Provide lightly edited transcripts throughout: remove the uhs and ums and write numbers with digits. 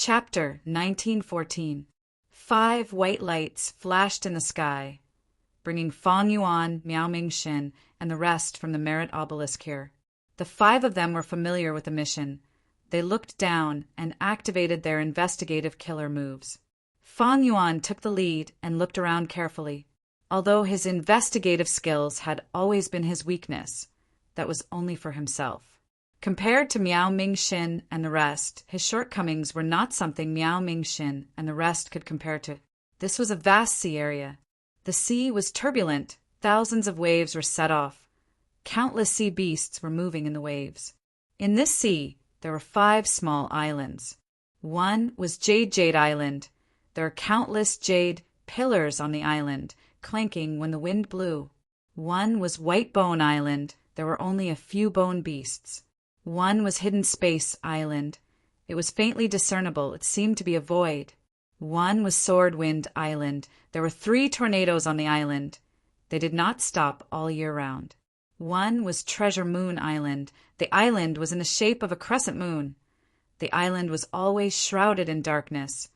Chapter 1914. 5 white lights flashed in the sky, bringing Fang Yuan, Miao Ming-shin, and the rest from the merit obelisk here. The 5 of them were familiar with the mission. They looked down and activated their investigative killer moves. Fang Yuan took the lead and looked around carefully. Although his investigative skills had always been his weakness, that was only for himself. Compared to Miao Ming-shin and the rest, his shortcomings were not something Miao Ming-shin and the rest could compare to. This was a vast sea area. The sea was turbulent. Thousands of waves were set off. Countless sea beasts were moving in the waves. In this sea, there were 5 small islands. One was Jade Island. There are countless jade pillars on the island, clanking when the wind blew. One was White Bone Island. There were only a few bone beasts. One was Hidden Space Island. It was faintly discernible. It seemed to be a void. One was Sword Wind Island. There were 3 tornadoes on the island. They did not stop all year round. One was Treasure Moon Island. The island was in the shape of a crescent moon. The island was always shrouded in darkness.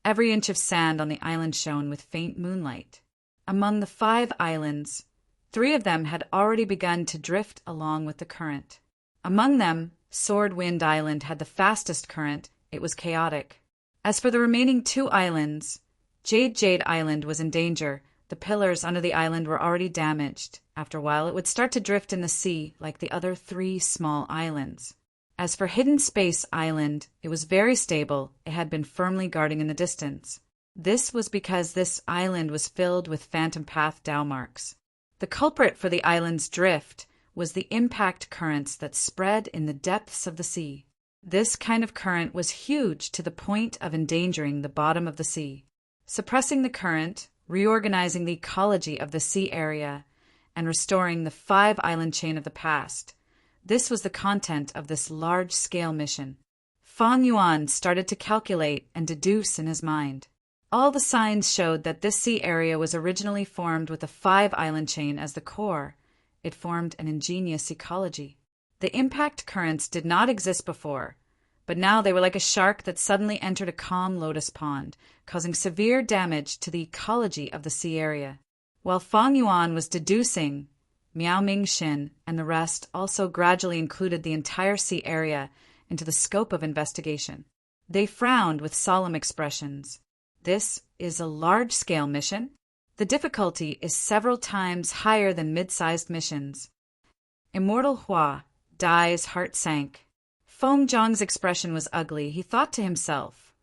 Every inch of sand on the island shone with faint moonlight. Among the 5 islands, 3 of them had already begun to drift along with the current. Among them, Sword Wind Island had the fastest current. It was chaotic. As for the remaining 2 islands, Jade Island was in danger. The pillars under the island were already damaged. After a while, it would start to drift in the sea like the other 3 small islands. As for Hidden Space Island, it was very stable. It had been firmly guarding in the distance. This was because this island was filled with phantom path Dao marks. The culprit for the island's drift was the impact currents that spread in the depths of the sea. This kind of current was huge to the point of endangering the bottom of the sea. Suppressing the current, reorganizing the ecology of the sea area, and restoring the 5-island chain of the past. This was the content of this large-scale mission. Fang Yuan started to calculate and deduce in his mind. All the signs showed that this sea area was originally formed with a 5-island chain as the core. It formed an ingenious ecology. The impact currents did not exist before, but now they were like a shark that suddenly entered a calm lotus pond, causing severe damage to the ecology of the sea area. While Fang Yuan was deducing, Miao Ming-shin and the rest also gradually included the entire sea area into the scope of investigation. They frowned with solemn expressions. This is a large-scale mission. The difficulty is several times higher than mid-sized missions. Immortal Hua, Dai's heart sank. Feng Zhang's expression was ugly. He thought to himself,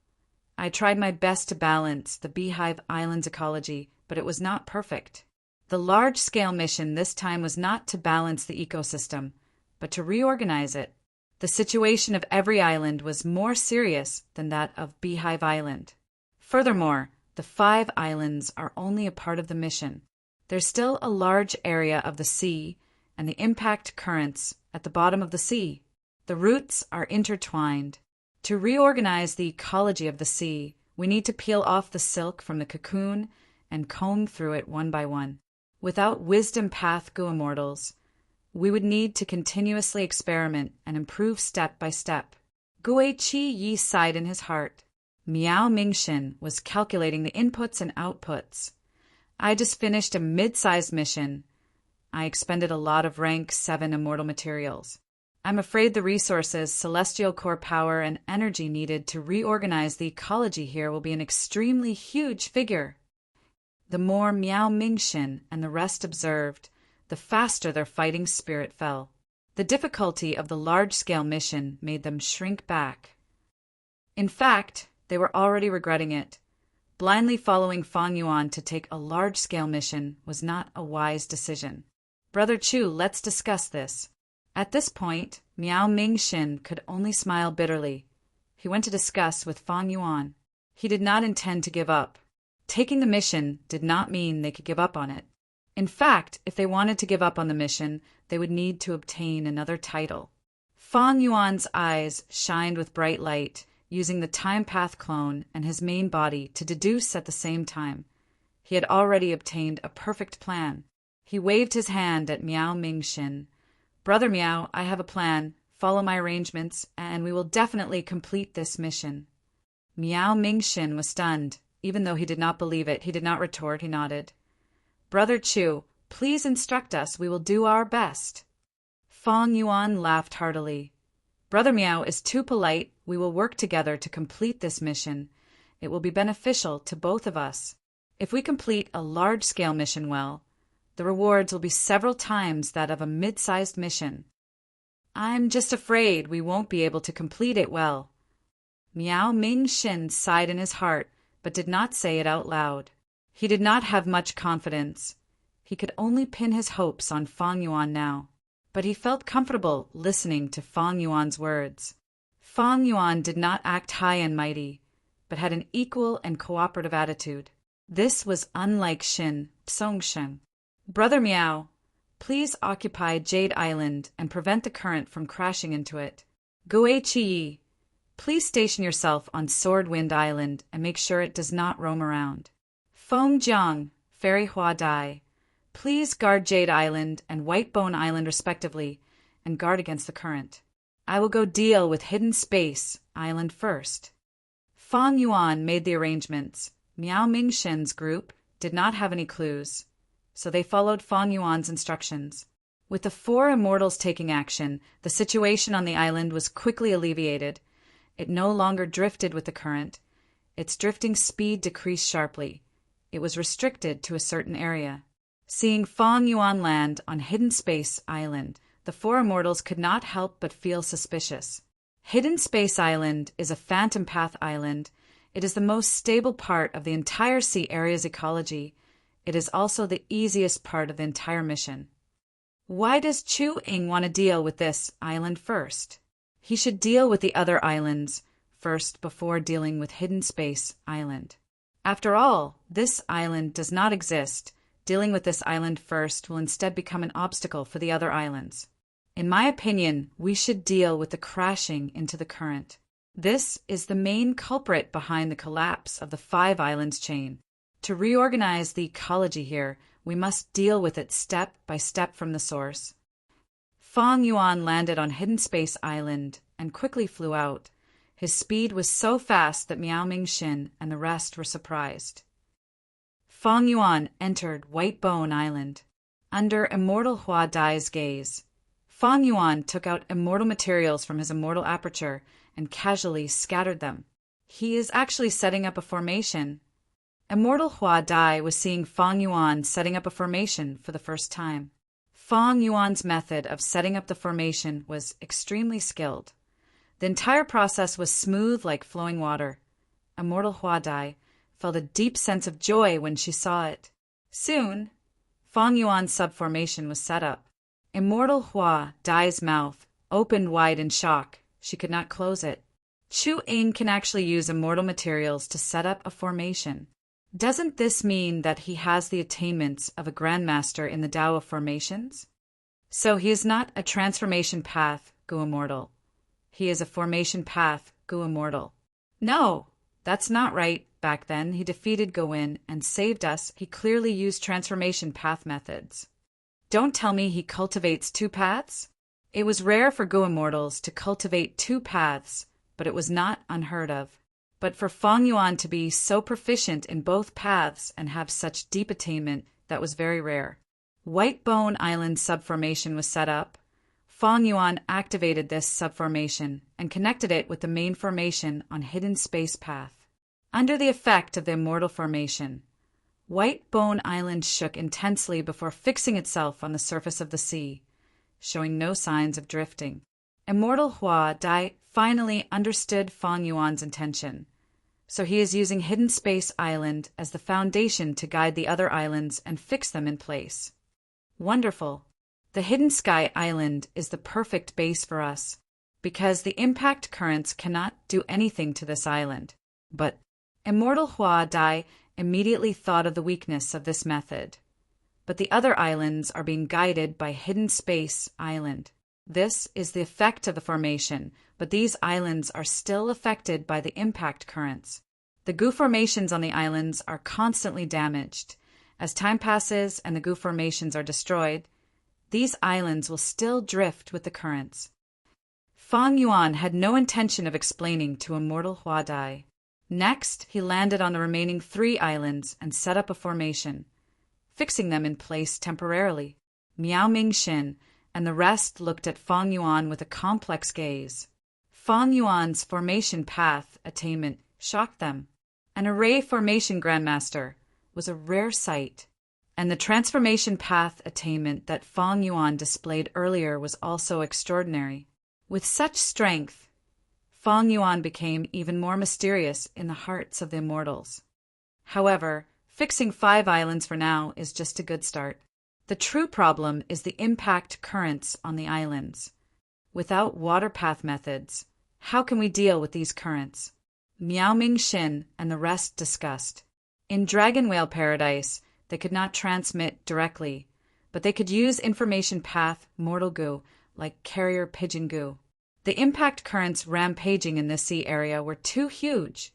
I tried my best to balance the Beehive Island's ecology, but it was not perfect. The large-scale mission this time was not to balance the ecosystem, but to reorganize it. The situation of every island was more serious than that of Beehive Island. Furthermore, the 5 islands are only a part of the mission. There's still a large area of the sea and the impact currents at the bottom of the sea. The roots are intertwined. To reorganize the ecology of the sea, we need to peel off the silk from the cocoon and comb through it one by one. Without wisdom path Gu immortals, we would need to continuously experiment and improve step by step. Gue Qi Yi sighed in his heart. Miao Ming-shin was calculating the inputs and outputs. I just finished a mid-sized mission. I expended a lot of rank 7 immortal materials. I'm afraid the resources, celestial core power, and energy needed to reorganize the ecology here will be an extremely huge figure. The more Miao Ming-shin and the rest observed, the faster their fighting spirit fell. The difficulty of the large-scale mission made them shrink back. In fact, they were already regretting it. Blindly following Fang Yuan to take a large-scale mission was not a wise decision. Brother Chu, let's discuss this. At this point, Miao Ming-shin could only smile bitterly. He went to discuss with Fang Yuan. He did not intend to give up. Taking the mission did not mean they could give up on it. In fact, if they wanted to give up on the mission, they would need to obtain another title. Fang Yuan's eyes shined with bright light, using the time path clone and his main body to deduce at the same time. He had already obtained a perfect plan. He waved his hand at Miao Ming-shin. Brother Miao, I have a plan. Follow my arrangements, and we will definitely complete this mission. Miao Mingxin was stunned. Even though he did not believe it, he did not retort, he nodded. Brother Chu, please instruct us, we will do our best. Fang Yuan laughed heartily. Brother Miao is too polite, we will work together to complete this mission. It will be beneficial to both of us. If we complete a large-scale mission well, the rewards will be several times that of a mid-sized mission. I'm just afraid we won't be able to complete it well. Miao Mingxin sighed in his heart, but did not say it out loud. He did not have much confidence. He could only pin his hopes on Fang Yuan now, but he felt comfortable listening to Fang Yuan's words. Fang Yuan did not act high and mighty, but had an equal and cooperative attitude. This was unlike Xin Songshen. Brother Miao, please occupy Jade Island and prevent the current from crashing into it. Gui Qi, please station yourself on Sword Wind Island and make sure it does not roam around. Feng Jiang, Fairy Hua Dai, please guard Jade Island and White Bone Island respectively, and guard against the current. I will go deal with Hidden Space Island first. Fang Yuan made the arrangements. Miao Mingxin's group did not have any clues, so they followed Fang Yuan's instructions. With the four immortals taking action, the situation on the island was quickly alleviated. It no longer drifted with the current. Its drifting speed decreased sharply. It was restricted to a certain area. Seeing Fang Yuan land on Hidden Space Island, the four immortals could not help but feel suspicious. Hidden Space Island is a phantom path island. It is the most stable part of the entire sea area's ecology. It is also the easiest part of the entire mission. Why does Chu Ying want to deal with this island first? He should deal with the other islands first before dealing with Hidden Space Island. After all, this island does not exist. Dealing with this island first will instead become an obstacle for the other islands. In my opinion, we should deal with the crashing into the current. This is the main culprit behind the collapse of the Five Islands chain. To reorganize the ecology here, we must deal with it step by step from the source. Fang Yuan landed on Hidden Space Island and quickly flew out. His speed was so fast that Miao Mingxin and the rest were surprised. Fang Yuan entered White Bone Island. Under Immortal Hua Dai's gaze, Fang Yuan took out immortal materials from his immortal aperture and casually scattered them. He is actually setting up a formation. Immortal Hua Dai was seeing Fang Yuan setting up a formation for the first time. Fang Yuan's method of setting up the formation was extremely skilled. The entire process was smooth like flowing water. Immortal Hua Dai felt a deep sense of joy when she saw it. Soon, Fang Yuan's subformation was set up. Immortal Hua Dai's mouth opened wide in shock. She could not close it. Chu Ying can actually use immortal materials to set up a formation. Doesn't this mean that he has the attainments of a grandmaster in the Tao of formations? So he is not a transformation path, Gu Immortal. He is a formation path, Gu Immortal. No, that's not right. Back then, he defeated Gowin and saved us. He clearly used transformation path methods. Don't tell me he cultivates two paths? It was rare for Gu Immortals to cultivate two paths, but it was not unheard of. But for Fang Yuan to be so proficient in both paths and have such deep attainment, that was very rare. White Bone Island subformation was set up. Fang Yuan activated this subformation and connected it with the main formation on Hidden Space Path. Under the effect of the immortal formation, White Bone Island shook intensely before fixing itself on the surface of the sea, showing no signs of drifting. Immortal Hua Dai finally understood Fang Yuan's intention, so he is using Hidden Space Island as the foundation to guide the other islands and fix them in place. Wonderful. The Hidden Sky Island is the perfect base for us, because the impact currents cannot do anything to this island. But Immortal Hua Dai immediately thought of the weakness of this method. But the other islands are being guided by Hidden Space Island. This is the effect of the formation, but these islands are still affected by the impact currents. The Gu formations on the islands are constantly damaged. As time passes and the Gu formations are destroyed, these islands will still drift with the currents. Fang Yuan had no intention of explaining to Immortal Hua Dai. Next, he landed on the remaining 3 islands and set up a formation, fixing them in place temporarily. Miao Ming-shin and the rest looked at Fang Yuan with a complex gaze. Fang Yuan's formation path attainment shocked them. An array formation grandmaster was a rare sight, and the transformation path attainment that Fang Yuan displayed earlier was also extraordinary. With such strength, Fang Yuan became even more mysterious in the hearts of the immortals. However, fixing 5 islands for now is just a good start. The true problem is the impact currents on the islands. Without water path methods, how can we deal with these currents? Miao Ming-shin and the rest discussed. In Dragon Whale Paradise, they could not transmit directly, but they could use information path mortal goo, like carrier pigeon goo. The impact currents rampaging in this sea area were too huge.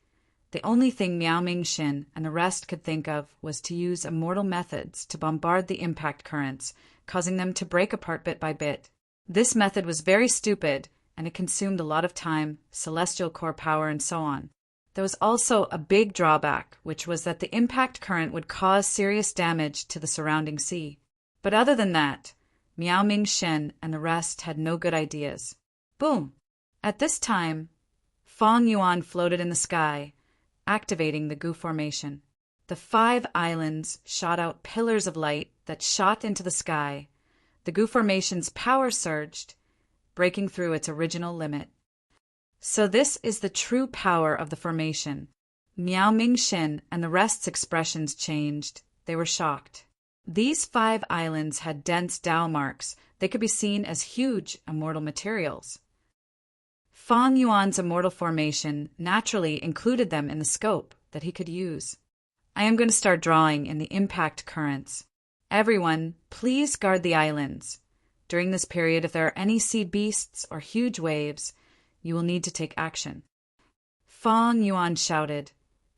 The only thing Miao Ming-shin and the rest could think of was to use immortal methods to bombard the impact currents, causing them to break apart bit by bit. This method was very stupid, and it consumed a lot of time, celestial core power, and so on. There was also a big drawback, which was that the impact current would cause serious damage to the surrounding sea. But other than that, Miao Ming-shin and the rest had no good ideas. Boom! At this time, Fang Yuan floated in the sky, activating the goo formation. The 5 islands shot out pillars of light that shot into the sky. The goo formation's power surged, breaking through its original limit. So this is the true power of the formation. Miao Ming-shin and the rest's expressions changed. They were shocked. These 5 islands had dense Tao marks. They could be seen as huge immortal materials. Fang Yuan's immortal formation naturally included them in the scope that he could use. I am going to start drawing in the impact currents. Everyone, please guard the islands. During this period, if there are any sea beasts or huge waves, you will need to take action. Fang Yuan shouted,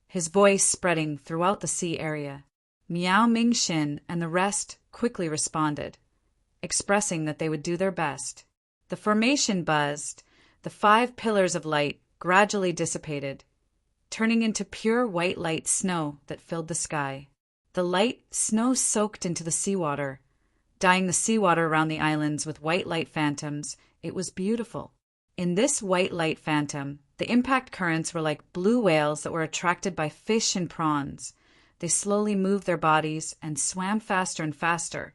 his voice spreading throughout the sea area. Miao Ming-shin and the rest quickly responded, expressing that they would do their best. The formation buzzed. The 5 pillars of light gradually dissipated, turning into pure white light snow that filled the sky. The light snow soaked into the seawater, dyeing the seawater around the islands with white light phantoms. It was beautiful. In this white light phantom, the impact currents were like blue whales that were attracted by fish and prawns. They slowly moved their bodies and swam faster and faster,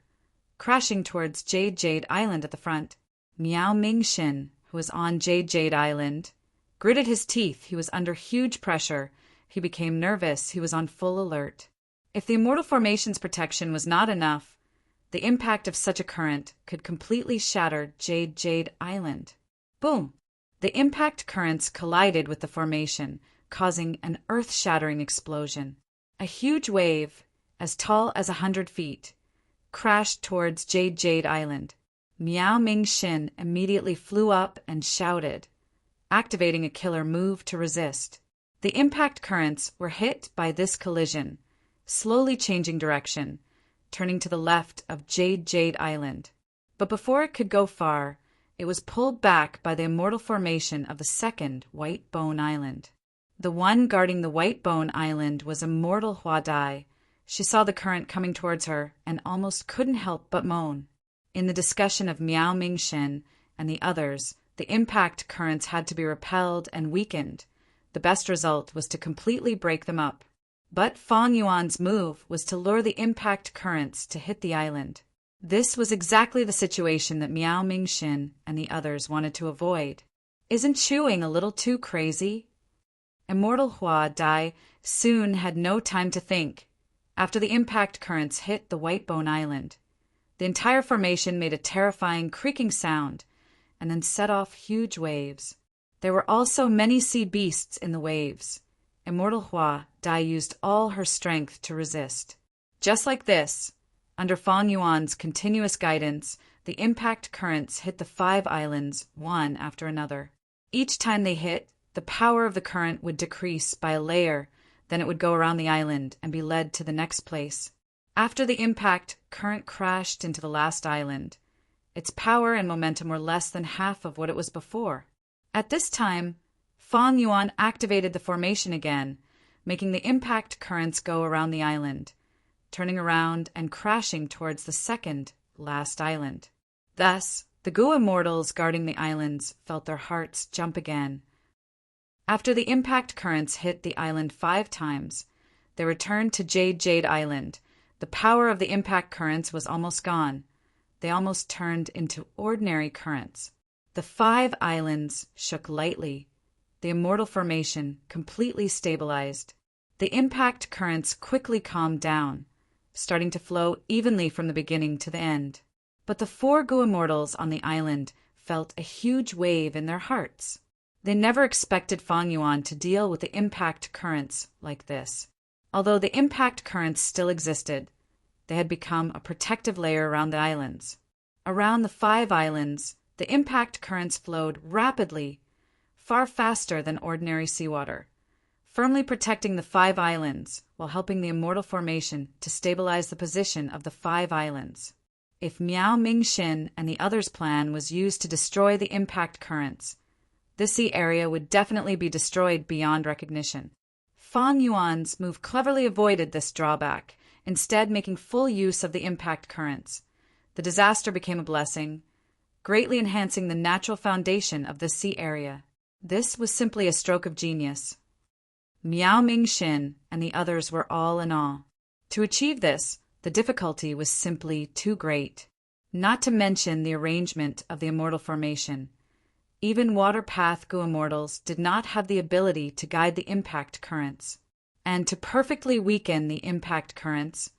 crashing towards Jade Island at the front. Miao Ming-shin, who was on Jade Island, gritted his teeth. He was under huge pressure. He became nervous. He was on full alert. If the immortal formation's protection was not enough, the impact of such a current could completely shatter Jade Island. Boom! The impact currents collided with the formation, causing an earth-shattering explosion. A huge wave, as tall as 100 feet, crashed towards Jade Island. Miao Ming-shin immediately flew up and shouted, activating a killer move to resist. The impact currents were hit by this collision, slowly changing direction, turning to the left of Jade Island. But before it could go far, it was pulled back by the immortal formation of the second White Bone Island. The one guarding the White Bone Island was immortal Hua Dai. She saw the current coming towards her and almost couldn't help but moan. In the discussion of Miao Ming-shin and the others, the impact currents had to be repelled and weakened. The best result was to completely break them up. But Fang Yuan's move was to lure the impact currents to hit the island. This was exactly the situation that Miao Ming-shin and the others wanted to avoid. Isn't chewing a little too crazy? Immortal Hua Dai soon had no time to think. After the impact currents hit the White Bone Island, the entire formation made a terrifying creaking sound and then set off huge waves. There were also many sea beasts in the waves. Immortal Hua Dai used all her strength to resist. Just like this, under Fang Yuan's continuous guidance, the impact currents hit the 5 islands one after another. Each time they hit, the power of the current would decrease by a layer, then it would go around the island and be led to the next place. After the impact, current crashed into the last island. Its power and momentum were less than half of what it was before. At this time, Fang Yuan activated the formation again, making the impact currents go around the island, turning around and crashing towards the second last island. Thus, the Gu immortals guarding the islands felt their hearts jump again. After the impact currents hit the island 5 times, they returned to Jade Island. The power of the impact currents was almost gone. They almost turned into ordinary currents. The 5 islands shook lightly. The immortal formation completely stabilized. The impact currents quickly calmed down, starting to flow evenly from the beginning to the end. But the 4 Gu immortals on the island felt a huge wave in their hearts. They never expected Fang Yuan to deal with the impact currents like this. Although the impact currents still existed, they had become a protective layer around the islands. Around the 5 islands, the impact currents flowed rapidly, far faster than ordinary seawater, firmly protecting the 5 islands while helping the immortal formation to stabilize the position of the 5 islands. If Miao Mingxin and the others' plan was used to destroy the impact currents, the sea area would definitely be destroyed beyond recognition. Fang Yuan's move cleverly avoided this drawback, instead making full use of the impact currents. The disaster became a blessing, greatly enhancing the natural foundation of the sea area. This was simply a stroke of genius. Miao Mingxin and the others were all in awe. To achieve this, the difficulty was simply too great. Not to mention the arrangement of the immortal formation. Even water path Gu immortals did not have the ability to guide the impact currents. And to perfectly weaken the impact currents,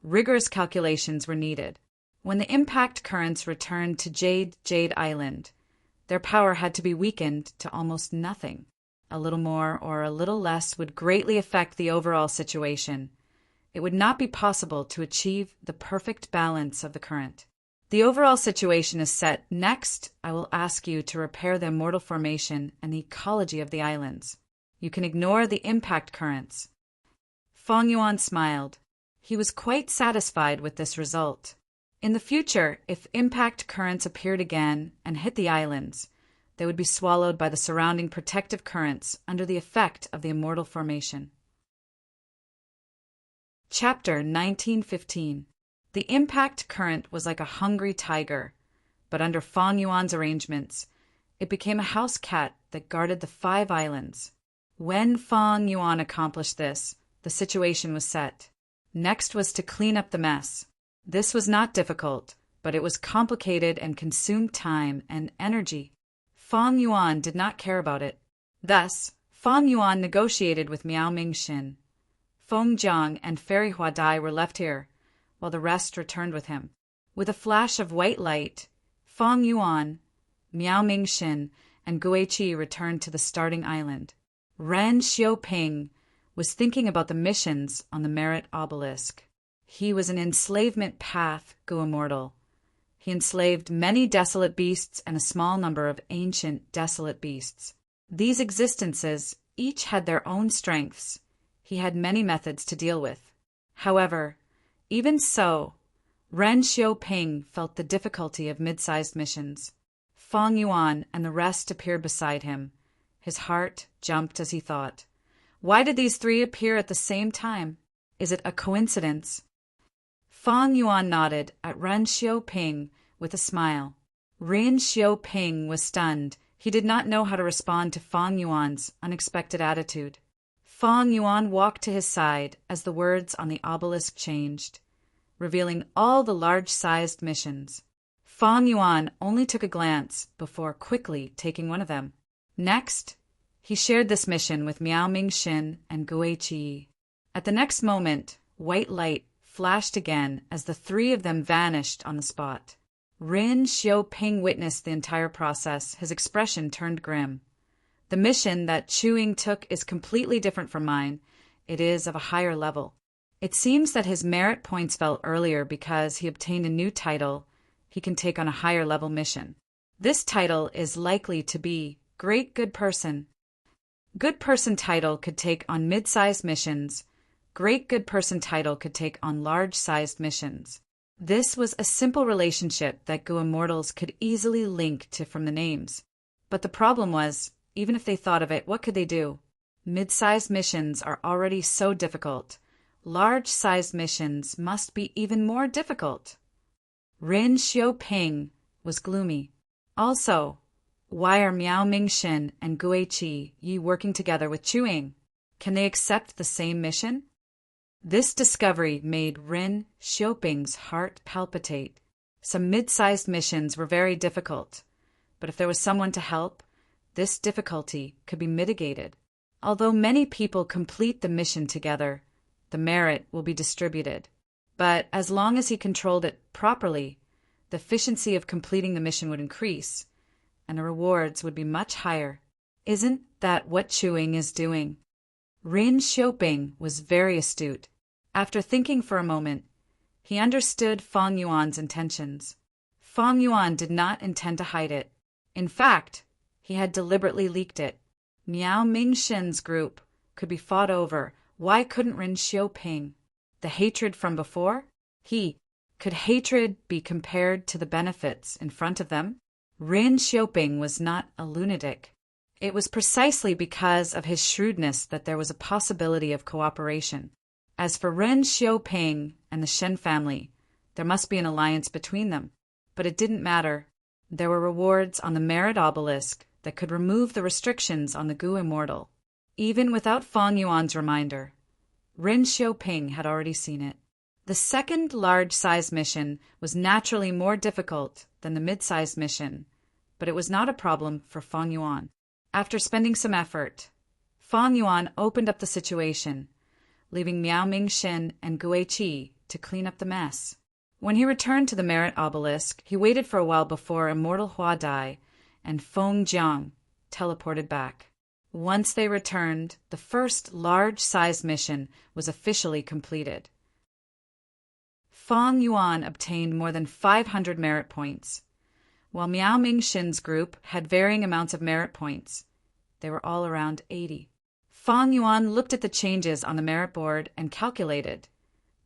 rigorous calculations were needed. When the impact currents returned to Jade Island, their power had to be weakened to almost nothing. A little more or a little less would greatly affect the overall situation. It would not be possible to achieve the perfect balance of the current. The overall situation is set. Next, I will ask you to repair the immortal formation and the ecology of the islands. You can ignore the impact currents. Fang Yuan smiled. He was quite satisfied with this result. In the future, if impact currents appeared again and hit the islands, they would be swallowed by the surrounding protective currents under the effect of the immortal formation. Chapter 1915. The impact current was like a hungry tiger, but under Fang Yuan's arrangements, it became a house cat that guarded the 5 islands. When Fang Yuan accomplished this, the situation was set. Next was to clean up the mess. This was not difficult, but it was complicated and consumed time and energy. Fang Yuan did not care about it. Thus, Fang Yuan negotiated with Miao Mingxin. Feng Jiang and Fairy Huadai were left here, while the rest returned with him. With a flash of white light, Fang Yuan, Miao Mingxin, and Guiqi returned to the starting island. Ren Xiaoping was thinking about the missions on the Merit Obelisk. He was an enslavement path Gu immortal. He enslaved many desolate beasts and a small number of ancient desolate beasts. These existences each had their own strengths. He had many methods to deal with. However, even so, Ren Xiaoping felt the difficulty of mid-sized missions. Fang Yuan and the rest appeared beside him. His heart jumped as he thought, why did these 3 appear at the same time? Is it a coincidence? Fang Yuan nodded at Ren Xiaoping with a smile. Ren Xiaoping was stunned. He did not know how to respond to Fang Yuan's unexpected attitude. Fang Yuan walked to his side as the words on the obelisk changed, revealing all the large-sized missions. Fang Yuan only took a glance before quickly taking one of them. Next, he shared this mission with Miao Mingxin and Guiqi. At the next moment, white light flashed again as the 3 of them vanished on the spot. Ren Xiaoping witnessed the entire process. His expression turned grim. The mission that Chuing took is completely different from mine. It is of a higher level. It seems that his merit points fell earlier because he obtained a new title. He can take on a higher level mission. This title is likely to be Great Good Person. Good Person title could take on mid-sized missions. Great Good Person title could take on large-sized missions. This was a simple relationship that Gu immortals could easily link to from the names. But the problem was, Even if they thought of it, what could they do? Mid-sized missions are already so difficult. Large-sized missions must be even more difficult. Rin Xiaoping was gloomy. Also, why are Miao Mingxin and Guiqi Yi working together with Chuang? Can they accept the same mission? This discovery made Rin Xiaoping's heart palpitate. Some mid-sized missions were very difficult, but if there was someone to help, this difficulty could be mitigated. Although many people complete the mission together, the merit will be distributed. But as long as he controlled it properly, the efficiency of completing the mission would increase, and the rewards would be much higher. Isn't that what Chuang is doing? Rin Xiaoping was very astute. After thinking for a moment, he understood Fang Yuan's intentions. Fang Yuan did not intend to hide it. In fact, he had deliberately leaked it. Miao Mingxin's group could be fought over. Why couldn't Rin Xiaoping? The hatred from before? Could hatred be compared to the benefits in front of them? Rin Xiaoping was not a lunatic. It was precisely because of his shrewdness that there was a possibility of cooperation. As for Ren Xiaoping and the Shen family, there must be an alliance between them. But it didn't matter. There were rewards on the merit obelisk that could remove the restrictions on the Gu Immortal. Even without Fang Yuan's reminder, Ren Xiaoping had already seen it. The second large-size mission was naturally more difficult than the mid-sized mission, but it was not a problem for Fang Yuan. After spending some effort, Fang Yuan opened up the situation, leaving Miao Mingxin and Guiqi to clean up the mess. When he returned to the merit obelisk, he waited for a while before Immortal Hua Dai and Feng Jiang teleported back. Once they returned, the first large-sized mission was officially completed. Fang Yuan obtained more than 500 merit points, while Miao Mingxin's group had varying amounts of merit points. They were all around 80. Fang Yuan looked at the changes on the merit board and calculated.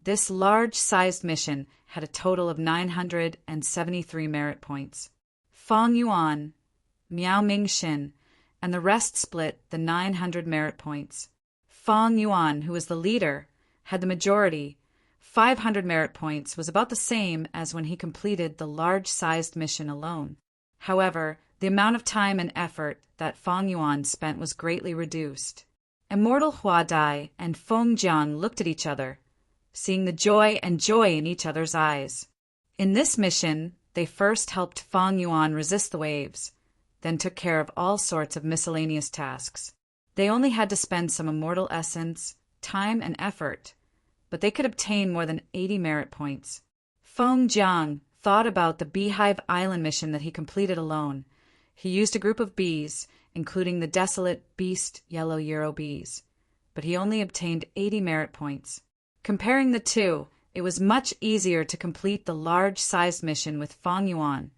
This large-sized mission had a total of 973 merit points. Fang Yuan, Miao Mingxin, and the rest split the 900 merit points. Fang Yuan, who was the leader, had the majority. 500 merit points was about the same as when he completed the large-sized mission alone. However, the amount of time and effort that Fang Yuan spent was greatly reduced. Immortal Hua Dai and Feng Jiang looked at each other, seeing the joy in each other's eyes. In this mission, they first helped Fang Yuan resist the waves, then took care of all sorts of miscellaneous tasks. They only had to spend some immortal essence, time, and effort, but they could obtain more than 80 merit points. Feng Jiang thought about the Beehive Island mission that he completed alone. He used a group of bees, including the desolate beast yellow Euro bees, but he only obtained 80 merit points. Comparing the two, it was much easier to complete the large-sized mission with Fang Yuan.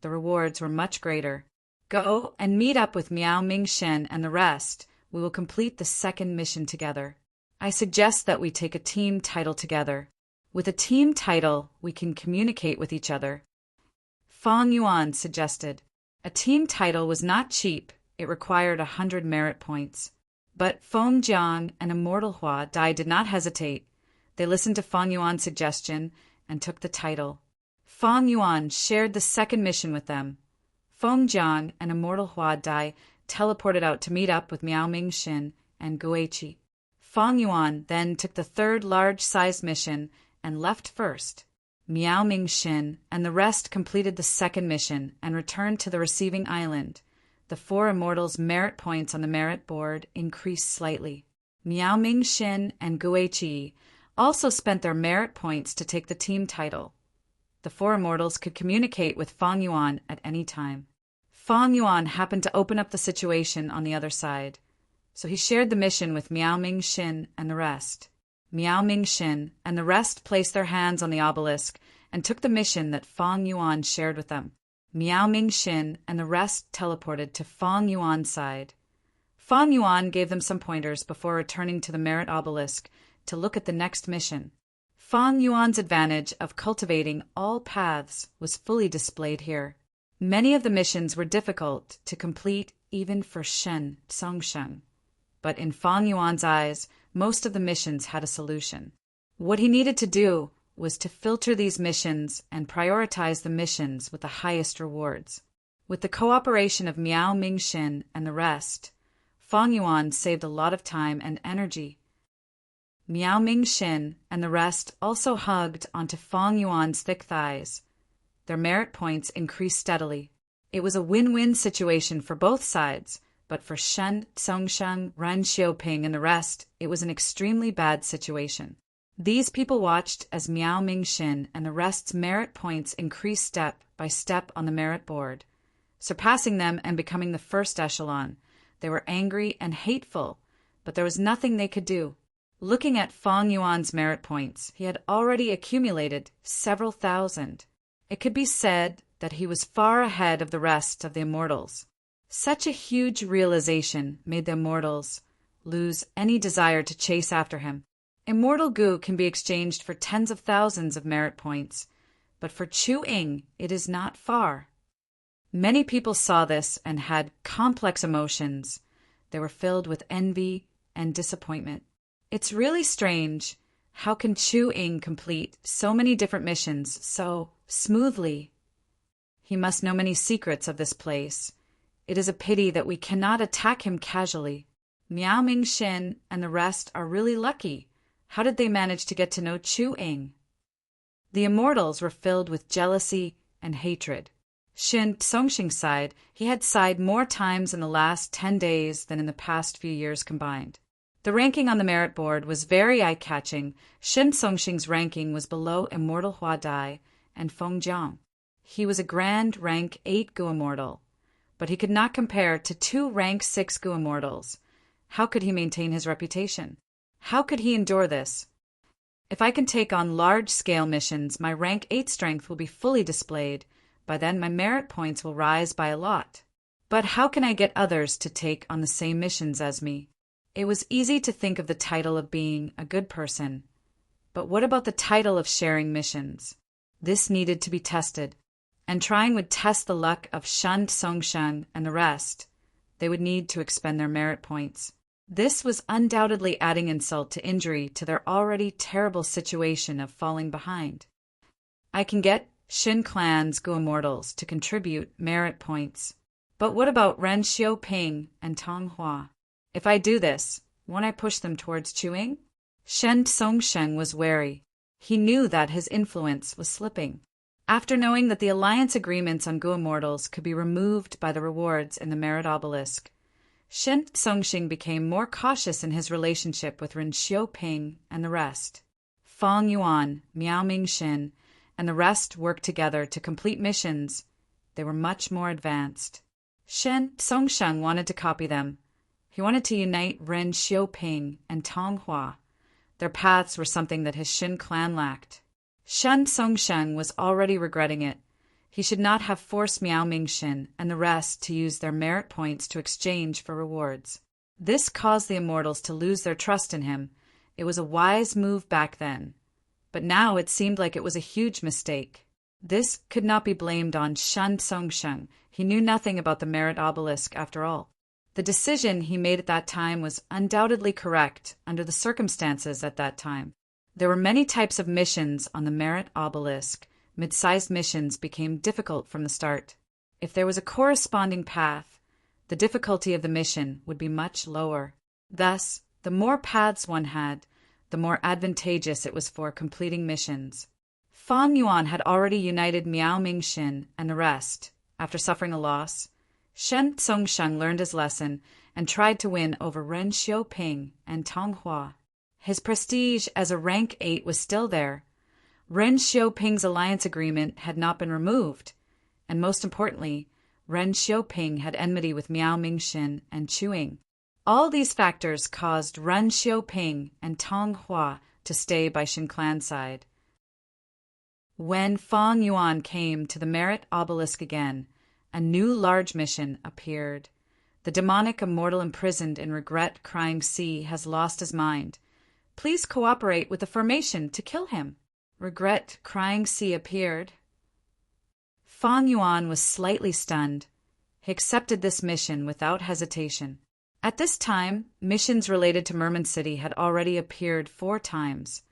The rewards were much greater. Go and meet up with Miao Mingxin and the rest. We will complete the second mission together. I suggest that we take a team title together. With a team title, we can communicate with each other. Fang Yuan suggested. A team title was not cheap. It required 100 merit points. But Feng Jiang and Immortal Hua Dai did not hesitate. They listened to Fang Yuan's suggestion and took the title. Fang Yuan shared the second mission with them. Feng Jiang and Immortal Hua Dai teleported out to meet up with Miao Mingxin and Guiqi. Fang Yuan then took the third large-sized mission and left first. Miao Mingxin and the rest completed the second mission and returned to the receiving island. The four immortals' merit points on the merit board increased slightly. Miao Mingxin and Guiqi also spent their merit points to take the team title. The four immortals could communicate with Fang Yuan at any time. Fang Yuan happened to open up the situation on the other side, so he shared the mission with Miao Mingxin and the rest. Miao Mingxin and the rest placed their hands on the obelisk and took the mission that Fang Yuan shared with them. Miao Mingxin and the rest teleported to Fang Yuan's side. Fang Yuan gave them some pointers before returning to the merit obelisk to look at the next mission. Fang Yuan's advantage of cultivating all paths was fully displayed here. Many of the missions were difficult to complete even for Shen Songsheng, but in Fang Yuan's eyes, most of the missions had a solution. What he needed to do was to filter these missions and prioritize the missions with the highest rewards. With the cooperation of Miao Mingxin and the rest, Fang Yuan saved a lot of time and energy. Miao Mingxin and the rest also hugged onto Fang Yuan's thick thighs. Their merit points increased steadily. It was a win-win situation for both sides, but for Shen Songsheng, Ren Xiaoping, and the rest, it was an extremely bad situation. These people watched as Miao Mingxin and the rest's merit points increased step by step on the merit board, surpassing them and becoming the first echelon. They were angry and hateful, but there was nothing they could do. Looking at Fang Yuan's merit points, he had already accumulated several thousand. It could be said that he was far ahead of the rest of the immortals. Such a huge realization made the immortals lose any desire to chase after him. Immortal goo can be exchanged for tens of thousands of merit points, but for Chu Ying it is not far. Many people saw this and had complex emotions. They were filled with envy and disappointment. It's really strange. How can Chu Ying complete so many different missions so smoothly? He must know many secrets of this place. It is a pity that we cannot attack him casually. Miao Mingxin and the rest are really lucky. How did they manage to get to know Chu Ying? The immortals were filled with jealousy and hatred. Shen Songxing's side, he had sighed more times in the last 10 days than in the past few years combined. The ranking on the merit board was very eye-catching. Shen Songxing's ranking was below Immortal Hua Dai and Feng Jiang. He was a grand rank 8 Gu Immortal, but he could not compare to 2 rank 6 Gu Immortals. How could he maintain his reputation? How could he endure this? If I can take on large-scale missions, my rank 8 strength will be fully displayed. By then, my merit points will rise by a lot. But how can I get others to take on the same missions as me? It was easy to think of the title of being a good person. But what about the title of sharing missions? This needed to be tested, and trying would test the luck of Shen Songsheng and the rest. They would need to expend their merit points. This was undoubtedly adding insult to injury to their already terrible situation of falling behind. I can get Shin Clan's Gu Immortals to contribute merit points. But what about Ren Xiaoping and Tong Hua? If I do this, won't I push them towards Chu Ying? Shen Songsheng was wary. He knew that his influence was slipping. After knowing that the alliance agreements on Gu Immortals could be removed by the rewards in the merit obelisk, Shen Songxing became more cautious in his relationship with Ren Xiaoping and the rest. Fang Yuan, Miao Mingxin, and the rest worked together to complete missions. They were much more advanced. Shen Songsheng wanted to copy them. He wanted to unite Ren Xiaoping and Tong Hua. Their paths were something that his Shin clan lacked. Shen Songsheng was already regretting it. He should not have forced Miao Mingxin and the rest to use their merit points to exchange for rewards. This caused the immortals to lose their trust in him. It was a wise move back then. But now it seemed like it was a huge mistake. This could not be blamed on Shen Songsheng. He knew nothing about the merit obelisk after all. The decision he made at that time was undoubtedly correct under the circumstances at that time. There were many types of missions on the merit obelisk. Mid-sized missions became difficult from the start. If there was a corresponding path, the difficulty of the mission would be much lower. Thus, the more paths one had, the more advantageous it was for completing missions. Fang Yuan had already united Miao Mingxin and the rest. After suffering a loss, Shen Songsheng learned his lesson and tried to win over Ren Xiaoping and Tong Hua. His prestige as a rank 8 was still there. Ren Xiaoping's alliance agreement had not been removed, and most importantly, Ren Xiaoping had enmity with Miao Mingxin and Chu Ying. All these factors caused Ren Xiaoping and Tong Hua to stay by Shin Clan's side. When Fang Yuan came to the merit obelisk again, a new large mission appeared. The demonic immortal imprisoned in Regret Crying Sea has lost his mind. Please cooperate with the formation to kill him. Regret Crying Sea appeared. Fang Yuan was slightly stunned. He accepted this mission without hesitation. At this time, missions related to Merman City had already appeared 4 times,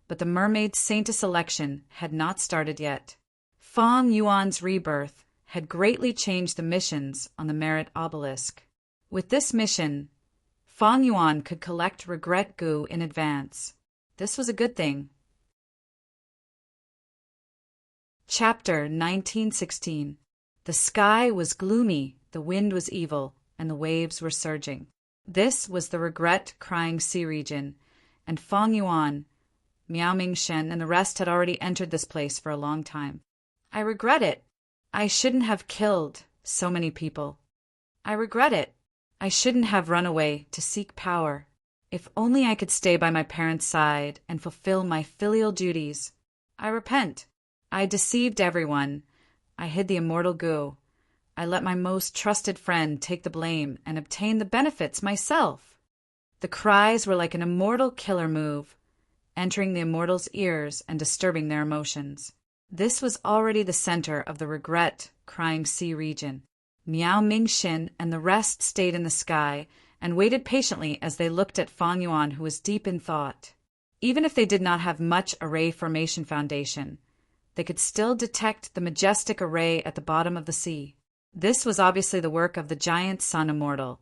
but the mermaid saintess election had not started yet. Fang Yuan's rebirth had greatly changed the missions on the Merit Obelisk. With this mission, Fang Yuan could collect regret goo in advance. This was a good thing. Chapter 1916. The sky was gloomy, the wind was evil, and the waves were surging. This was the regret-crying sea region, and Fang Yuan, Miao Ming-shen, and the rest had already entered this place for a long time. I regret it. I shouldn't have killed so many people. I regret it. I shouldn't have run away to seek power. If only I could stay by my parents' side and fulfill my filial duties. I repent. I deceived everyone. I hid the immortal goo. I let my most trusted friend take the blame and obtain the benefits myself. The cries were like an immortal killer move, entering the immortals' ears and disturbing their emotions. This was already the center of the regret-crying sea region. Miao Ming-shin and the rest stayed in the sky and waited patiently as they looked at Fang Yuan, who was deep in thought. Even if they did not have much array formation foundation, they could still detect the majestic array at the bottom of the sea. This was obviously the work of the giant sun immortal.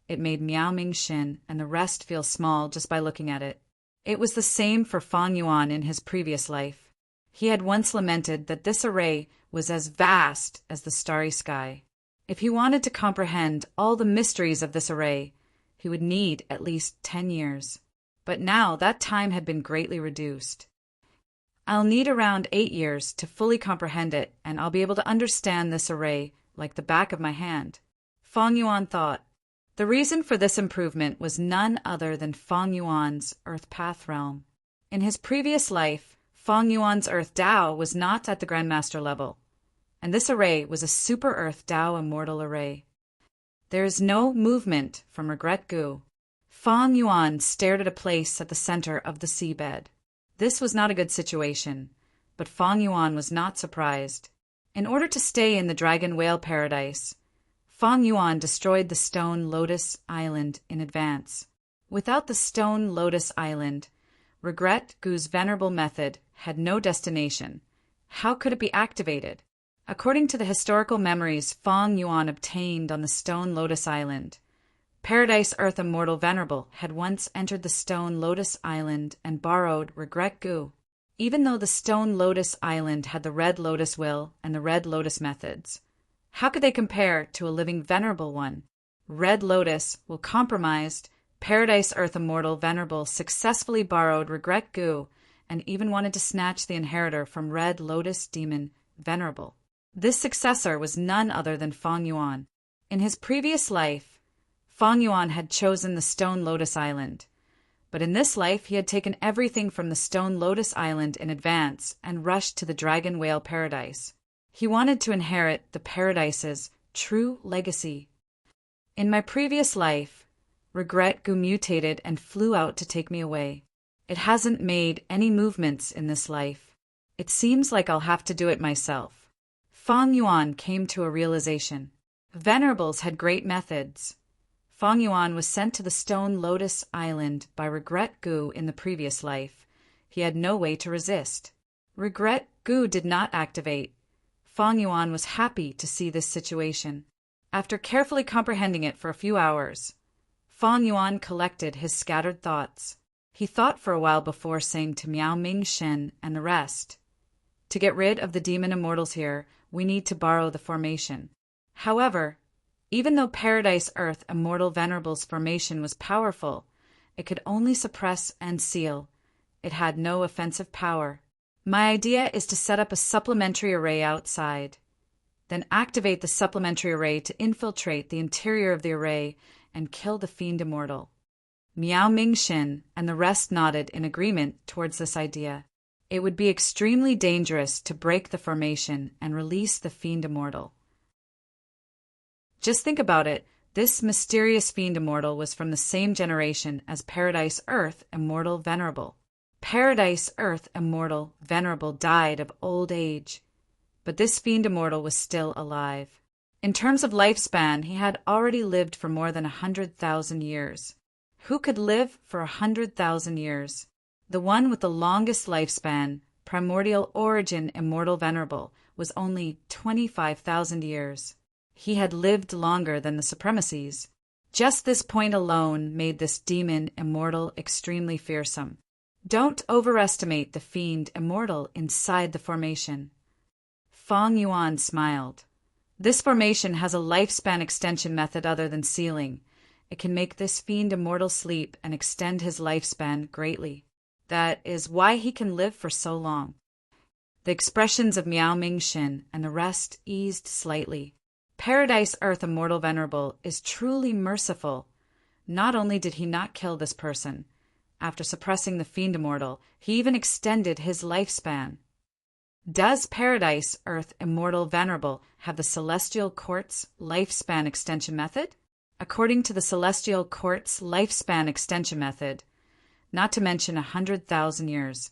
It made Miao Ming-shin and the rest feel small just by looking at it. It was the same for Fang Yuan in his previous life. He had once lamented that this array was as vast as the starry sky. If he wanted to comprehend all the mysteries of this array, he would need at least 10 years. But now that time had been greatly reduced. I'll need around 8 years to fully comprehend it, and I'll be able to understand this array like the back of my hand. Fang Yuan thought. The reason for this improvement was none other than Fang Yuan's Earth Path realm. In his previous life, Fang Yuan's Earth Tao was not at the Grandmaster level, and this array was a Super Earth Tao Immortal array. There is no movement from regret goo. Fang Yuan stared at a place at the center of the seabed. This was not a good situation, but Fang Yuan was not surprised. In order to stay in the Dragon Whale Paradise, Fang Yuan destroyed the Stone Lotus Island in advance. Without the Stone Lotus Island, regret goo's venerable method had no destination. How could it be activated? According to the historical memories Fang Yuan obtained on the Stone Lotus Island, Paradise Earth Immortal Venerable had once entered the Stone Lotus Island and borrowed regret goo. Even though the Stone Lotus Island had the Red Lotus Will and the Red Lotus methods, how could they compare to a living Venerable one? Red Lotus will compromised, Paradise Earth Immortal Venerable successfully borrowed regret goo and even wanted to snatch the inheritor from Red Lotus Demon Venerable. This successor was none other than Fang Yuan. In his previous life, Fang Yuan had chosen the Stone Lotus Island, but in this life he had taken everything from the Stone Lotus Island in advance and rushed to the Dragon Whale Paradise. He wanted to inherit the Paradise's true legacy. In my previous life, regret goo mutated and flew out to take me away. It hasn't made any movements in this life. It seems like I'll have to do it myself. Fang Yuan came to a realization. Venerables had great methods. Fang Yuan was sent to the Stone Lotus Island by regret goo in the previous life. He had no way to resist. Regret goo did not activate. Fang Yuan was happy to see this situation. After carefully comprehending it for a few hours, Fang Yuan collected his scattered thoughts. He thought for a while before saying to Miao Ming-shen and the rest, "To get rid of the demon immortals here, we need to borrow the formation." However, even though Paradise Earth Immortal Venerable's formation was powerful, it could only suppress and seal. It had no offensive power. My idea is to set up a supplementary array outside, then activate the supplementary array to infiltrate the interior of the array and kill the Fiend Immortal. Miao Ming-shin and the rest nodded in agreement towards this idea. It would be extremely dangerous to break the formation and release the Fiend Immortal. Just think about it. This mysterious Fiend Immortal was from the same generation as Paradise Earth Immortal Venerable. Paradise Earth Immortal Venerable died of old age. but this fiend immortal was still alive. In terms of lifespan, he had already lived for more than 100,000 years. Who could live for 100,000 years? The one with the longest lifespan, primordial origin immortal Venerable, was only 25,000 years. He had lived longer than the supremacies. Just this point alone made this demon immortal extremely fearsome. Don't overestimate the fiend immortal inside the formation. Feng Yuan smiled. This formation has a lifespan extension method other than sealing. It can make this fiend immortal sleep and extend his lifespan greatly. That is why he can live for so long. The expressions of Miao Ming-shin and the rest eased slightly. Paradise Earth Immortal Venerable is truly merciful. Not only did he not kill this person, after suppressing the fiend immortal, he even extended his lifespan. Does Paradise Earth Immortal Venerable have the Celestial Court's lifespan extension method? According to the Celestial Court's lifespan extension method, not to mention 100,000 years,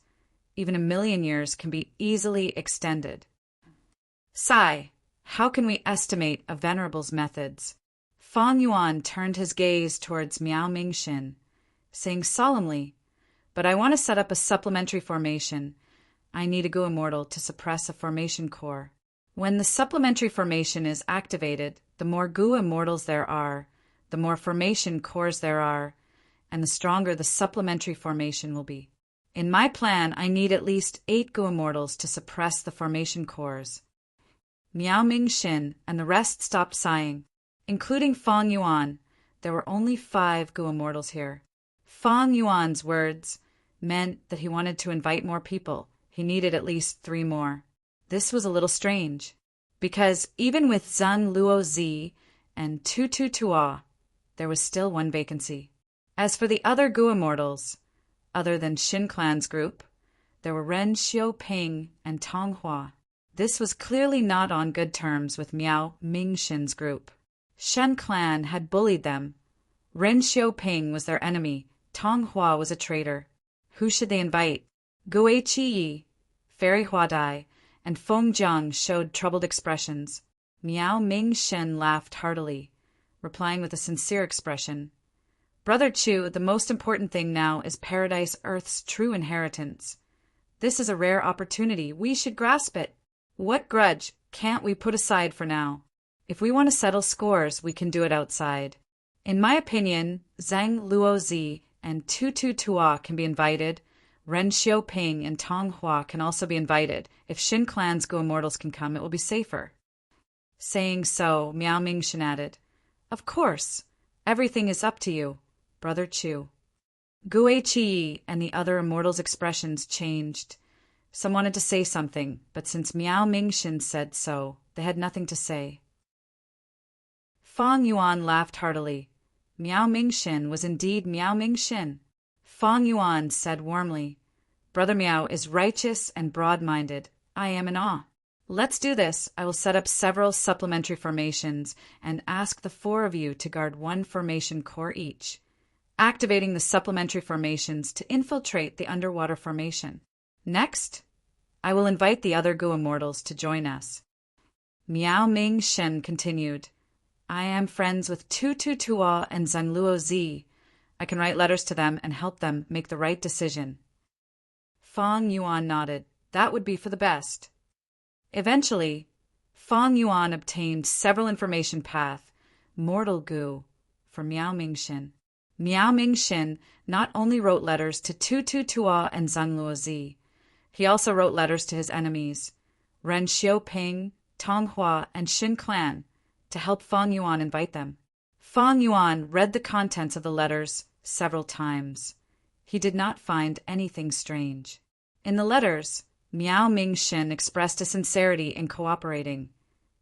even 1,000,000 years can be easily extended. Sigh, how can we estimate a Venerable's methods? Feng Yuan turned his gaze towards Miao Ming-shin, saying solemnly, "But I want to set up a supplementary formation. I need a Gu Immortal to suppress a formation core. When the supplementary formation is activated, the more Gu Immortals there are, the more formation cores there are, and the stronger the supplementary formation will be. In my plan, I need at least 8 Gu Immortals to suppress the formation cores." Miao Ming-shin and the rest stopped sighing. Including Feng Yuan, there were only 5 Gu Immortals here. Feng Yuan's words meant that he wanted to invite more people. He needed at least 3 more. This was a little strange, because even with Zhang Luozi and Tutu Tua, there was still 1 vacancy. As for the other Gu Immortals, other than Xin Clan's group, there were Ren Xiaoping and Tong Hua. This was clearly not on good terms with Miao Ming-shin's group. Shen Clan had bullied them. Ren Xiaoping was their enemy. Tong Hua was a traitor. Who should they invite? Gue Qi, Fairy Huadai, and Feng Jiang showed troubled expressions. Miao Ming-shin laughed heartily, replying with a sincere expression. "Brother Chu, the most important thing now is Paradise Earth's true inheritance. This is a rare opportunity. We should grasp it. What grudge can't we put aside for now? If we want to settle scores, we can do it outside. In my opinion, Zhang Luozi and Tutu Tua can be invited. Ren Xiaoping and Tong Hua can also be invited. If Xin Clan's Gu Immortals can come, it will be safer." Saying so, Miao Ming-shin added, "Of course, everything is up to you, Brother Chu." Gue Qi and the other immortals' expressions changed. Some wanted to say something, but since Miao Ming-shin said so, they had nothing to say. Feng Yuan laughed heartily. Miao Ming-shin was indeed Miao Ming-shin. Feng Yuan said warmly, "Brother Miao is righteous and broad-minded. I am in awe. Let's do this. I will set up several supplementary formations and ask the 4 of you to guard 1 formation core each, activating the supplementary formations to infiltrate the underwater formation. Next, I will invite the other Gu Immortals to join us." Miao Ming-shin continued, "I am friends with Tutu Tua and Zhang Luozi. I can write letters to them and help them make the right decision." Feng Yuan nodded. That would be for the best. Eventually, Feng Yuan obtained several information path, Mortal Gu, for Miao Ming-shin. Miao Ming-shin not only wrote letters to Tutu Tua and Zhang Luozi, he also wrote letters to his enemies, Ren Xiaoping, Tong Hua, and Xin Clan, to help Feng Yuan invite them. Feng Yuan read the contents of the letters several times. He did not find anything strange. In the letters, Miao Ming-shin expressed a sincerity in cooperating,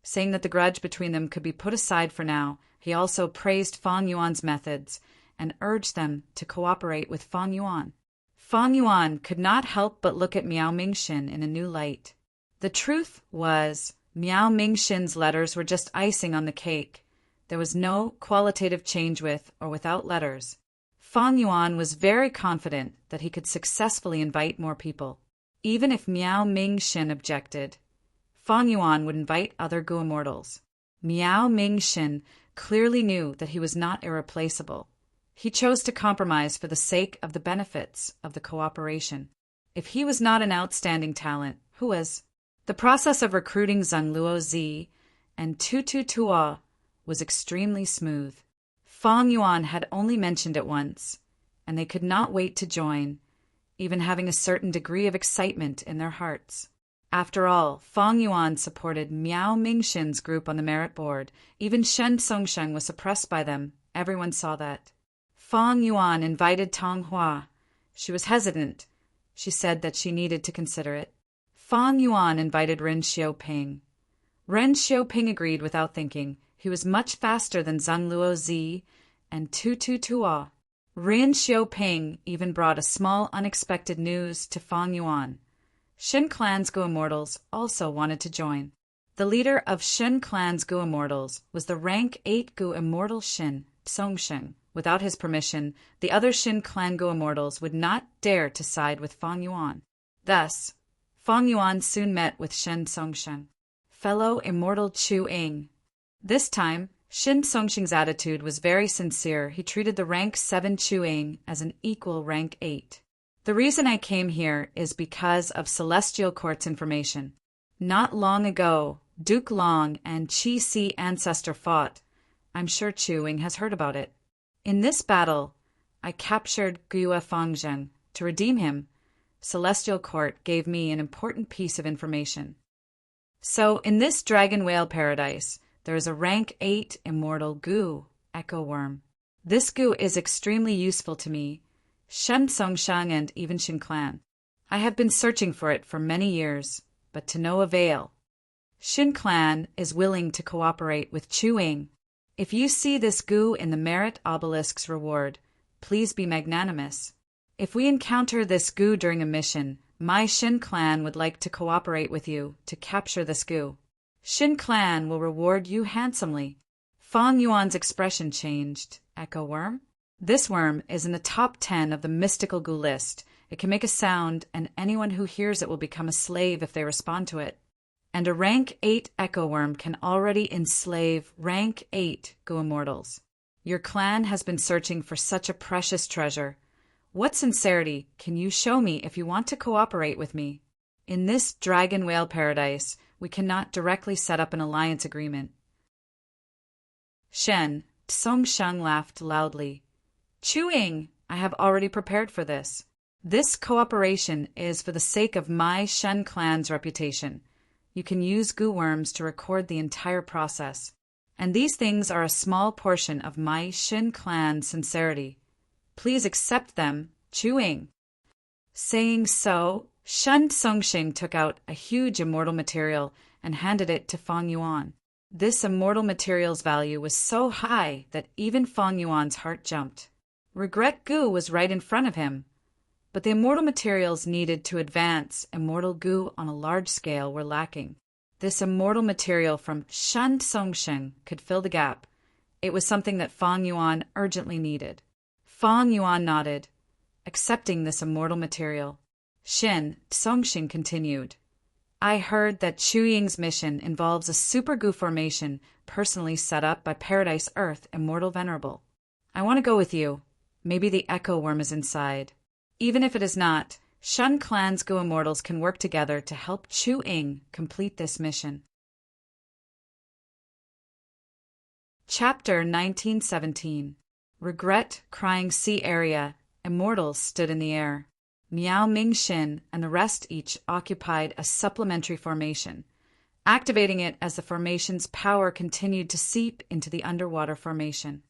saying that the grudge between them could be put aside for now. He also praised Feng Yuan's methods and urged them to cooperate with Feng Yuan. Feng Yuan could not help but look at Miao Ming-shin in a new light. The truth was, Miao Ming-shin's letters were just icing on the cake. There was no qualitative change with or without letters. Feng Yuan was very confident that he could successfully invite more people. Even if Miao Ming-shin objected, Fang Yuan would invite other Gu immortals. Miao Ming Xin clearly knew that he was not irreplaceable. He chose to compromise for the sake of the benefits of the cooperation. If he was not an outstanding talent, who was? The process of recruiting Zhang Luozi and Tutu Tuo was extremely smooth. Fang Yuan had only mentioned it once, and they could not wait to join, even having a certain degree of excitement in their hearts. After all, Fang Yuan supported Miao Mingxin's group on the merit board. Even Shen Songsheng was suppressed by them. Everyone saw that. Fang Yuan invited Tang Hua. She was hesitant. She said that she needed to consider it. Fang Yuan invited Ren Xiaoping. Ren Xiaoping agreed without thinking. He was much faster than Zhang Luozi and Tutu Tuo. Ren Xiaoping even brought a small unexpected news to Fang Yuan. Shen Clan's Gu Immortals also wanted to join. The leader of Shen Clan's Gu Immortals was the rank 8 Gu Immortal Shen Songsheng. Without his permission, the other Shen Clan Gu Immortals would not dare to side with Fang Yuan. Thus, Fang Yuan soon met with Shen Songsheng. Fellow Immortal Chu Ying. This time, Shen Songsheng's attitude was very sincere. He treated the rank 7 Chu Ying as an equal rank 8. The reason I came here is because of Celestial Court's information. Not long ago, Duke Long and Qi Si ancestor fought. I'm sure Chu Ying has heard about it. In this battle, I captured Gua Fangzheng. To redeem him, Celestial Court gave me an important piece of information. So, in this dragon whale paradise, there is a rank 8 immortal Gu, Echo Worm. This Gu is extremely useful to me, Shen Songsheng and even Shen Clan. I have been searching for it for many years, but to no avail. Shen Clan is willing to cooperate with Chu Ying. If you see this Gu in the merit obelisk's reward, please be magnanimous. If we encounter this Gu during a mission, my Shen Clan would like to cooperate with you to capture this Gu. Shen Clan will reward you handsomely. Fang Yuan's expression changed. Echo Worm? This worm is in the top 10 of the mystical Gu list. It can make a sound, and anyone who hears it will become a slave if they respond to it. And a rank 8 Echo Worm can already enslave rank 8 Gu Immortals. Your clan has been searching for such a precious treasure. What sincerity can you show me if you want to cooperate with me? In this dragon whale paradise, we cannot directly set up an alliance agreement. Shen Songsheng laughed loudly. Chu Ying, I have already prepared for this. This cooperation is for the sake of my Shen Clan's reputation. You can use Gu worms to record the entire process. And these things are a small portion of my Shen Clan's sincerity. Please accept them, Chu Ying. Saying so, Shen Songsheng took out a huge immortal material and handed it to Fang Yuan. This immortal material's value was so high that even Fang Yuan's heart jumped. Regret Gu was right in front of him, but the immortal materials needed to advance immortal Gu on a large scale were lacking. This immortal material from Shen Songsheng could fill the gap. It was something that Fang Yuan urgently needed. Fang Yuan nodded, accepting this immortal material. Shen Songsheng continued. I heard that Chu Ying's mission involves a super Gu formation personally set up by Paradise Earth Immortal Venerable. I want to go with you. Maybe the Echo Worm is inside. Even if it is not, Shen Clan's Gu Immortals can work together to help Chu Ying complete this mission. Chapter 1917. Regret Crying Sea Area. Immortals stood in the air. Miao Mingxin and the rest each occupied a supplementary formation, activating it as the formation's power continued to seep into the underwater formation.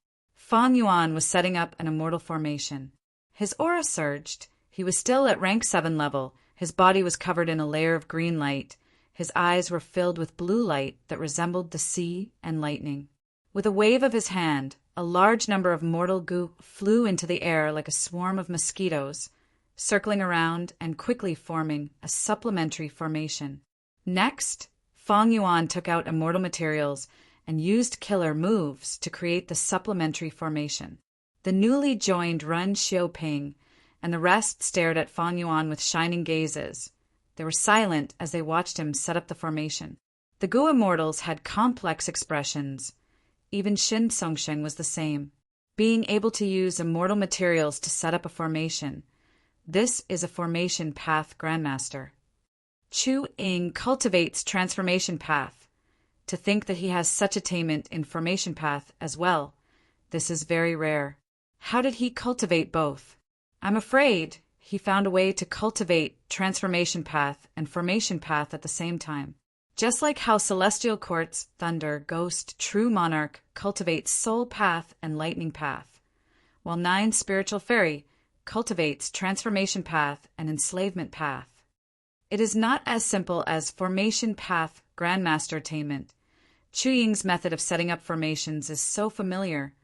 Fang Yuan was setting up an immortal formation. His aura surged. He was still at rank 7 level. His body was covered in a layer of green light. His eyes were filled with blue light that resembled the sea and lightning. With a wave of his hand, a large number of mortal Gu flew into the air like a swarm of mosquitoes, circling around and quickly forming a supplementary formation. Next, Fang Yuan took out immortal materials and used killer moves to create the supplementary formation. The newly joined Ren Xiaoping and the rest stared at Fang Yuan with shining gazes. They were silent as they watched him set up the formation. The Gu immortals had complex expressions. Even Shin Songsheng was the same. Being able to use immortal materials to set up a formation. This is a formation path grandmaster. Chu Ying cultivates transformation path. To think that he has such attainment in formation path as well, this is very rare. How did he cultivate both? I'm afraid he found a way to cultivate transformation path and formation path at the same time. Just like how celestial quartz, thunder, ghost, true monarch cultivates soul path and lightning path, while 9 spiritual fairy cultivates transformation path and enslavement path. It is not as simple as formation path grandmaster attainment. Chu Ying's method of setting up formations is so familiar,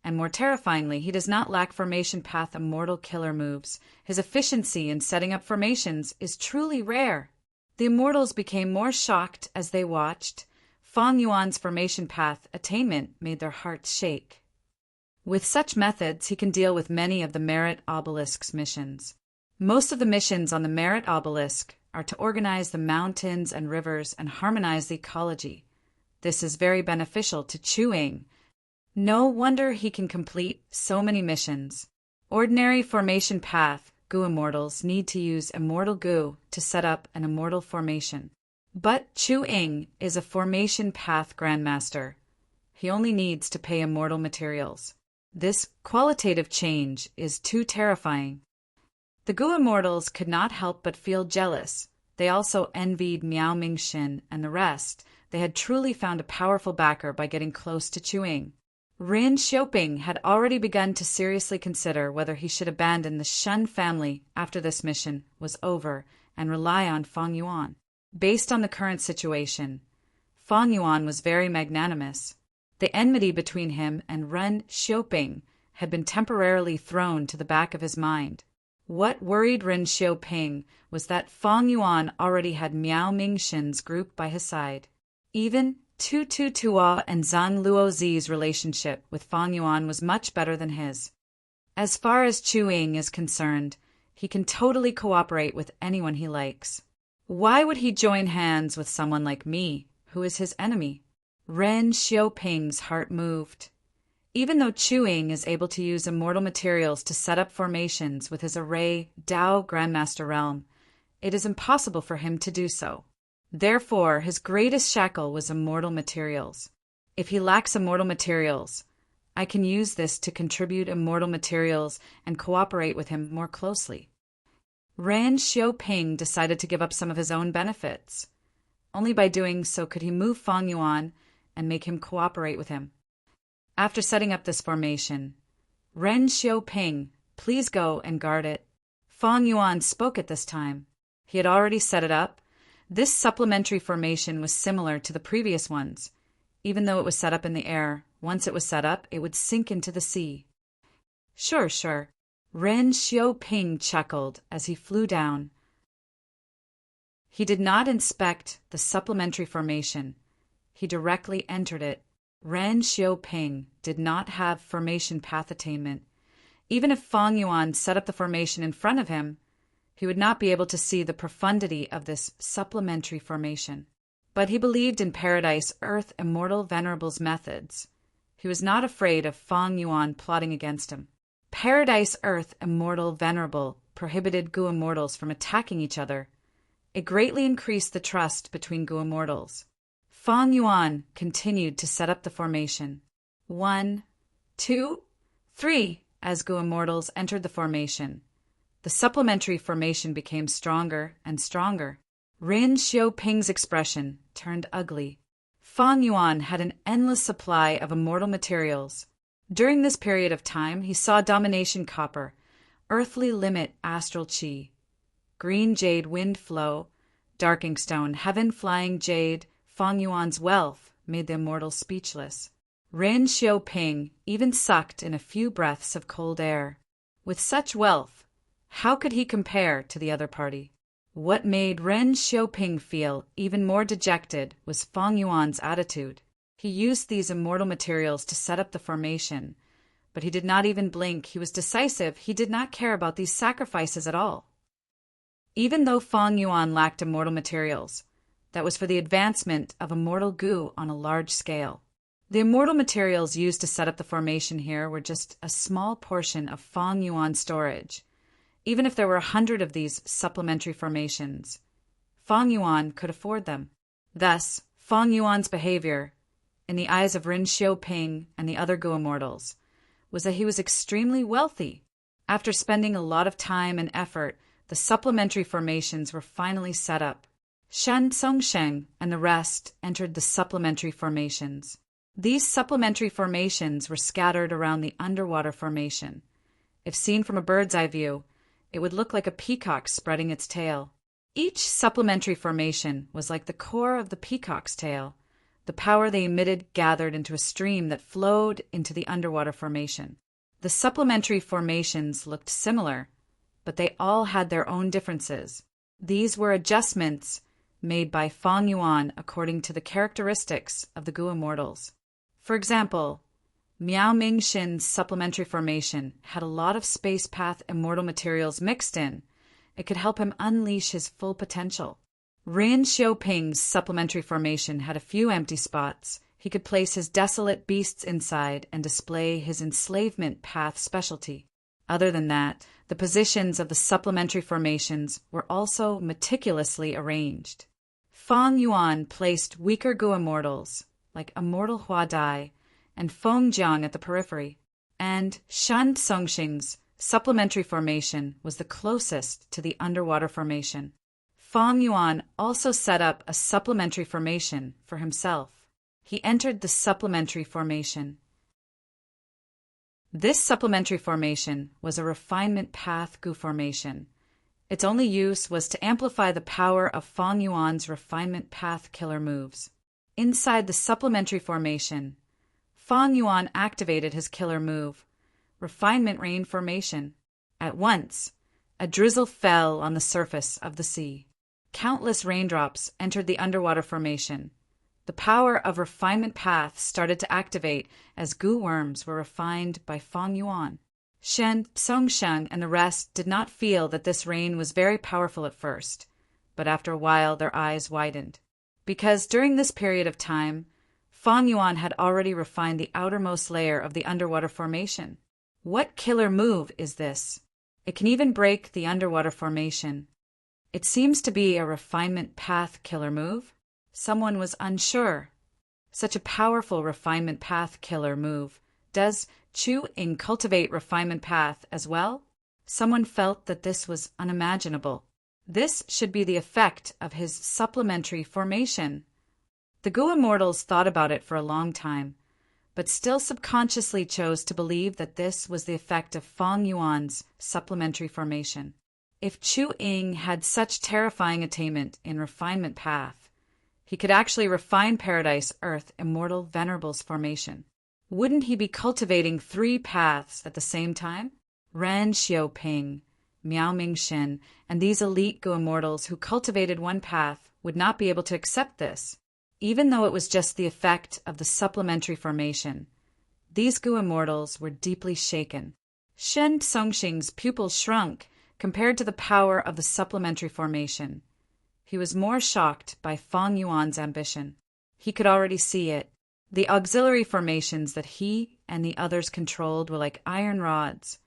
and more terrifyingly, he does not lack formation path immortal killer moves. His efficiency in setting up formations is truly rare. The immortals became more shocked as they watched. Fang Yuan's formation path attainment made their hearts shake. With such methods, he can deal with many of the Merit Obelisk's missions. Most of the missions on the Merit Obelisk are to organize the mountains and rivers and harmonize the ecology. This is very beneficial to Chu Ying. No wonder he can complete so many missions. Ordinary formation path Gu immortals need to use immortal Gu to set up an immortal formation. But Chu Ying is a formation path grandmaster. He only needs to pay immortal materials. This qualitative change is too terrifying. The Gu immortals could not help but feel jealous. They also envied Miao Mingxin and the rest. They had truly found a powerful backer by getting close to Chu Ying. Ren Xiaoping had already begun to seriously consider whether he should abandon the Shun family after this mission was over and rely on Fang Yuan. Based on the current situation, Fang Yuan was very magnanimous. The enmity between him and Ren Xiaoping had been temporarily thrown to the back of his mind. What worried Ren Xiaoping was that Fang Yuan already had Miao Mingxin's group by his side. Even Tu Tu Tua and Zhang Luozi's relationship with Fang Yuan was much better than his. As far as Chu Ying is concerned, he can totally cooperate with anyone he likes. Why would he join hands with someone like me, who is his enemy? Ren Xiaoping's heart moved. Even though Chu Ying is able to use immortal materials to set up formations with his array Dao Grandmaster Realm, it is impossible for him to do so. Therefore, his greatest shackle was immortal materials. If he lacks immortal materials, I can use this to contribute immortal materials and cooperate with him more closely. Ren Xiaoping decided to give up some of his own benefits. Only by doing so could he move Fang Yuan and make him cooperate with him. After setting up this formation, Ren Xiaoping, please go and guard it. Fang Yuan spoke at this time. He had already set it up. This supplementary formation was similar to the previous ones. Even though it was set up in the air, once it was set up, it would sink into the sea. Sure. Ren Xiaoping chuckled as he flew down. He did not inspect the supplementary formation. He directly entered it. Ren Xiaoping did not have formation path attainment. Even if Fang Yuan set up the formation in front of him, he would not be able to see the profundity of this supplementary formation. But he believed in Paradise Earth Immortal Venerable's methods. He was not afraid of Fang Yuan plotting against him. Paradise Earth Immortal Venerable prohibited Gu immortals from attacking each other. It greatly increased the trust between Gu immortals. Fang Yuan continued to set up the formation. 1, 2, 3, as Gu immortals entered the formation. The supplementary formation became stronger and stronger. Ren Xiaoping's expression turned ugly. Fang Yuan had an endless supply of immortal materials. During this period of time, he saw domination copper, earthly limit astral chi, green jade wind flow, darking stone heaven flying jade. Fang Yuan's wealth made the immortals speechless. Ren Xiaoping even sucked in a few breaths of cold air. With such wealth, how could he compare to the other party? What made Ren Xiaoping feel even more dejected was Fang Yuan's attitude. He used these immortal materials to set up the formation, but he did not even blink. He was decisive. He did not care about these sacrifices at all. Even though Fang Yuan lacked immortal materials, that was for the advancement of immortal goo on a large scale. The immortal materials used to set up the formation here were just a small portion of Feng Yuan storage. Even if there were 100 of these supplementary formations, Feng Yuan could afford them. Thus, Feng Yuan's behavior, in the eyes of Ren Xiaoping and the other Gu immortals, was that he was extremely wealthy. After spending a lot of time and effort, the supplementary formations were finally set up. Shen Songsheng and the rest entered the supplementary formations. These supplementary formations were scattered around the underwater formation. If seen from a bird's eye view, it would look like a peacock spreading its tail. Each supplementary formation was like the core of the peacock's tail. The power they emitted gathered into a stream that flowed into the underwater formation. The supplementary formations looked similar, but they all had their own differences. These were adjustments made by Feng Yuan according to the characteristics of the Gu immortals. For example, Miao Mingxin's supplementary formation had a lot of space path immortal materials mixed in. It could help him unleash his full potential. Ren Xiaoping's supplementary formation had a few empty spots. He could place his desolate beasts inside and display his enslavement path specialty. Other than that, the positions of the supplementary formations were also meticulously arranged. Feng Yuan placed weaker Gu immortals, like Immortal Hua Dai and Feng Jiang at the periphery, and Shan Songxing's supplementary formation was the closest to the underwater formation. Feng Yuan also set up a supplementary formation for himself. He entered the supplementary formation. This supplementary formation was a refinement path Gu formation. Its only use was to amplify the power of Feng Yuan's refinement path killer moves. Inside the supplementary formation, Feng Yuan activated his killer move, Refinement Rain Formation. At once, a drizzle fell on the surface of the sea. Countless raindrops entered the underwater formation. The power of Refinement Path started to activate as Gu worms were refined by Feng Yuan. Shen Songsheng and the rest did not feel that this rain was very powerful at first, but after a while their eyes widened. Because during this period of time, Feng Yuan had already refined the outermost layer of the underwater formation. What killer move is this? It can even break the underwater formation. It seems to be a refinement path killer move. Someone was unsure. Such a powerful refinement path killer move. Does Chu Ying cultivate refinement path as well? Someone felt that this was unimaginable. This should be the effect of his supplementary formation. The Gu immortals thought about it for a long time, but still subconsciously chose to believe that this was the effect of Feng Yuan's supplementary formation. If Chu Ying had such terrifying attainment in refinement path, he could actually refine Paradise Earth Immortal Venerable's formation. Wouldn't he be cultivating 3 paths at the same time? Ren Xiaoping, Miao Mingxin, and these elite Gu immortals who cultivated one path would not be able to accept this. Even though it was just the effect of the supplementary formation, these Gu immortals were deeply shaken. Shen Songxing's pupils shrunk compared to the power of the supplementary formation. He was more shocked by Feng Yuan's ambition. He could already see it. The auxiliary formations that he and the others controlled were like iron rods,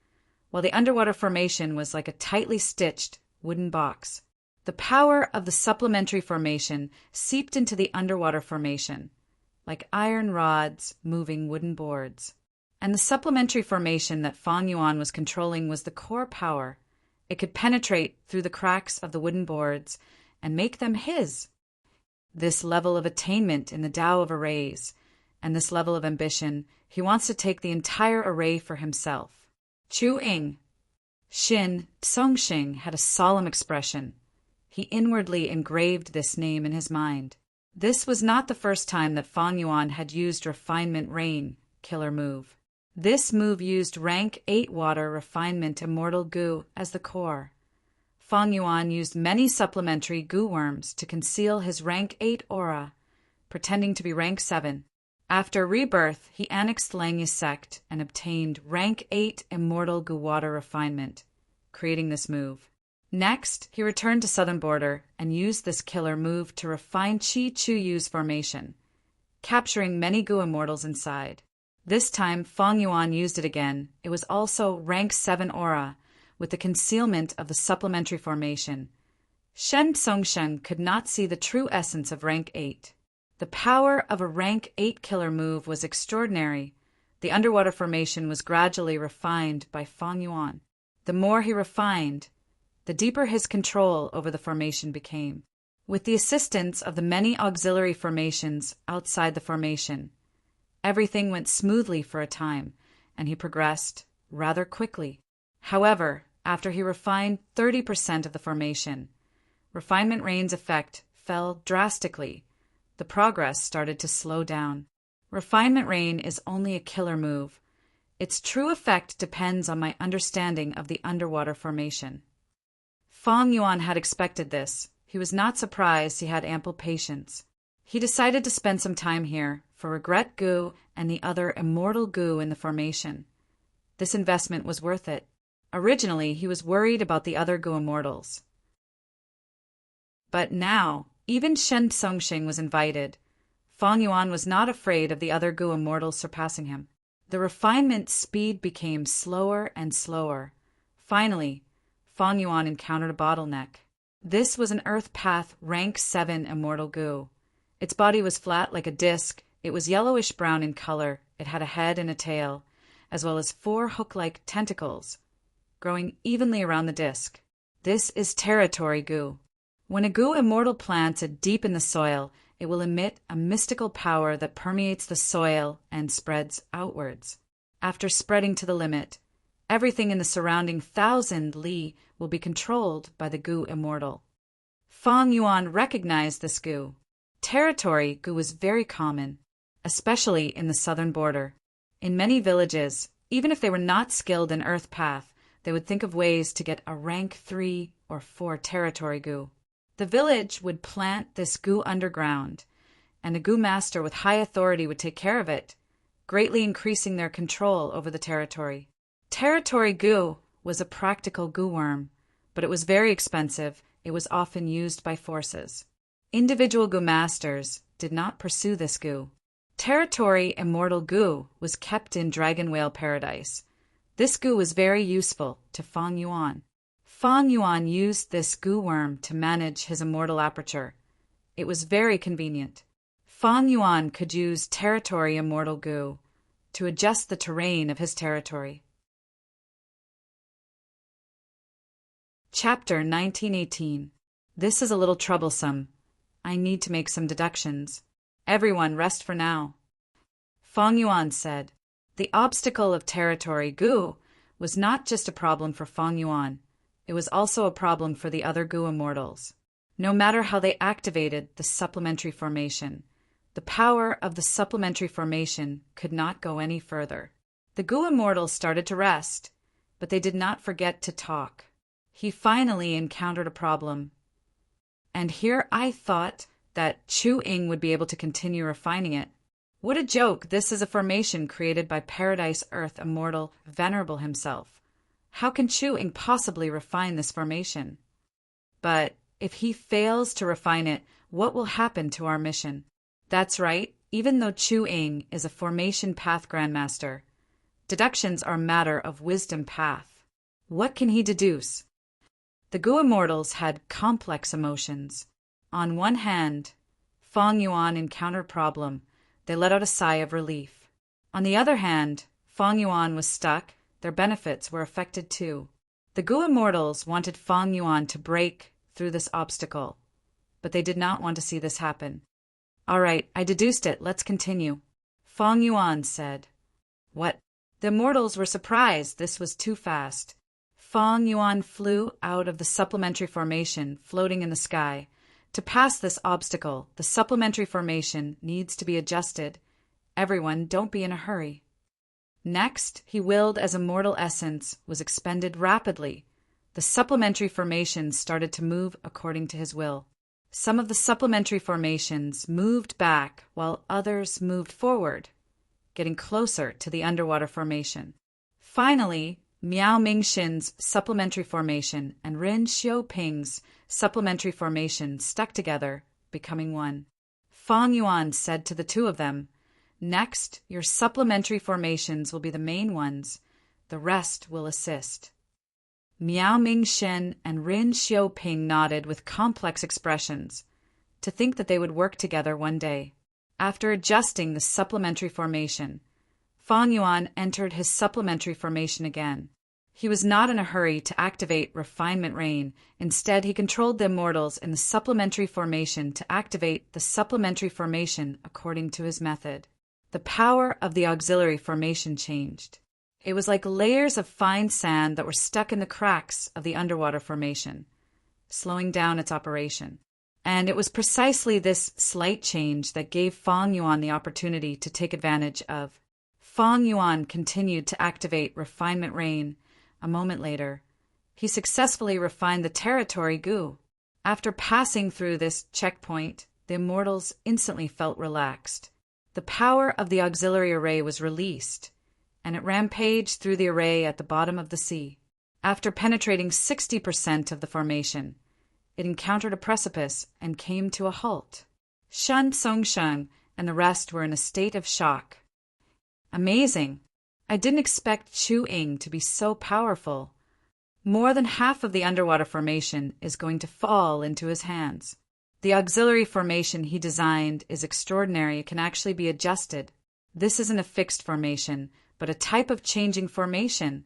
while the underwater formation was like a tightly stitched wooden box. The power of the supplementary formation seeped into the underwater formation, like iron rods moving wooden boards. And the supplementary formation that Feng Yuan was controlling was the core power. It could penetrate through the cracks of the wooden boards and make them his. This level of attainment in the Tao of arrays, and this level of ambition, he wants to take the entire array for himself. Chu Ying. Shen Songxing had a solemn expression. He inwardly engraved this name in his mind. This was not the first time that Feng Yuan had used Refinement Rain, killer move. This move used rank 8 water refinement immortal Gu as the core. Feng Yuan used many supplementary Gu worms to conceal his rank 8 aura, pretending to be rank 7. After rebirth, he annexed Langyi's sect and obtained rank 8 immortal Gu water refinement, creating this move. Next, he returned to southern border and used this killer move to refine Chi Chuyu's formation, capturing many Gu immortals inside. This time, Fang Yuan used it again. It was also rank 7 aura, with the concealment of the supplementary formation. Shen Songshen could not see the true essence of rank 8. The power of a rank 8 killer move was extraordinary. The underwater formation was gradually refined by Fang Yuan. The more he refined, the deeper his control over the formation became. With the assistance of the many auxiliary formations outside the formation, everything went smoothly for a time, and he progressed rather quickly. However, after he refined 30% of the formation, refinement rain's effect fell drastically. The progress started to slow down. Refinement rain is only a killer move. Its true effect depends on my understanding of the underwater formation. Fang Yuan had expected this. He was not surprised. He had ample patience. He decided to spend some time here for Regret Gu and the other immortal Gu in the formation. This investment was worth it. Originally, he was worried about the other Gu immortals. But now, even Shen Songxing was invited. Fang Yuan was not afraid of the other Gu immortals surpassing him. The refinement speed became slower and slower. Finally, Fang Yuan encountered a bottleneck. This was an Earth Path rank 7 immortal Gu. Its body was flat like a disc. It was yellowish-brown in color. It had a head and a tail, as well as 4 hook-like tentacles, growing evenly around the disc. This is territory Gu. When a Gu immortal plants it deep in the soil, it will emit a mystical power that permeates the soil and spreads outwards. After spreading to the limit, everything in the surrounding 1,000 li will be controlled by the Gu immortal. Fang Yuan recognized this Gu. Territory Gu was very common, especially in the southern border. In many villages, even if they were not skilled in Earth Path, they would think of ways to get a rank 3 or 4 territory Gu. The village would plant this Gu underground, and a Gu master with high authority would take care of it, greatly increasing their control over the territory. Territory Gu was a practical Gu worm, but it was very expensive. It was often used by forces. Individual Gu masters did not pursue this Gu. Territory immortal Gu was kept in Dragon Whale Paradise. This Gu was very useful to Fang Yuan. Fang Yuan used this Gu worm to manage his immortal aperture. It was very convenient. Fang Yuan could use territory immortal Gu to adjust the terrain of his territory. Chapter 1918. This is a little troublesome. I need to make some deductions. Everyone rest for now. Fang Yuan said. The obstacle of territory Gu was not just a problem for Fang Yuan. It was also a problem for the other Gu immortals. No matter how they activated the supplementary formation, the power of the supplementary formation could not go any further. The Gu immortals started to rest, but they did not forget to talk. He finally encountered a problem. And here I thought that Chu Ying would be able to continue refining it. What a joke! This is a formation created by Paradise Earth immortal Venerable himself. How can Chu Ying possibly refine this formation? But if he fails to refine it, what will happen to our mission? That's right, even though Chu Ying is a formation path grandmaster, deductions are a matter of wisdom path. What can he deduce? The Gu immortals had complex emotions. On one hand, Fang Yuan encountered problem. They let out a sigh of relief. On the other hand, Fang Yuan was stuck. Their benefits were affected too. The Gu immortals wanted Fang Yuan to break through this obstacle, but they did not want to see this happen. All right, I deduced it. Let's continue. Fang Yuan said. What? The immortals were surprised. This was too fast. Fang Yuan flew out of the supplementary formation floating in the sky. To pass this obstacle, the supplementary formation needs to be adjusted. Everyone, don't be in a hurry. Next, he willed as immortal essence was expended rapidly. The supplementary formations started to move according to his will. Some of the supplementary formations moved back while others moved forward, getting closer to the underwater formation. Finally, Miao Mingxin's supplementary formation and Ren Xiaoping's supplementary formation stuck together, becoming one. Fang Yuan said to the two of them, "Next, your supplementary formations will be the main ones. The rest will assist." Miao Mingxin and Ren Xiaoping nodded with complex expressions. To think that they would work together one day. After adjusting the supplementary formation, Fang Yuan entered his supplementary formation again. He was not in a hurry to activate Refinement Rain. Instead, he controlled the immortals in the supplementary formation to activate the supplementary formation according to his method. The power of the auxiliary formation changed. It was like layers of fine sand that were stuck in the cracks of the underwater formation, slowing down its operation. And it was precisely this slight change that gave Fang Yuan the opportunity to take advantage of. Fang Yuan continued to activate Refinement Rain. A moment later, he successfully refined the territory Gu. After passing through this checkpoint, the immortals instantly felt relaxed. The power of the auxiliary array was released, and it rampaged through the array at the bottom of the sea. After penetrating 60% of the formation, it encountered a precipice and came to a halt. Shen Songsheng and the rest were in a state of shock. Amazing! I didn't expect Chu Ying to be so powerful. More than half of the underwater formation is going to fall into his hands. The auxiliary formation he designed is extraordinary. It can actually be adjusted. This isn't a fixed formation, but a type of changing formation.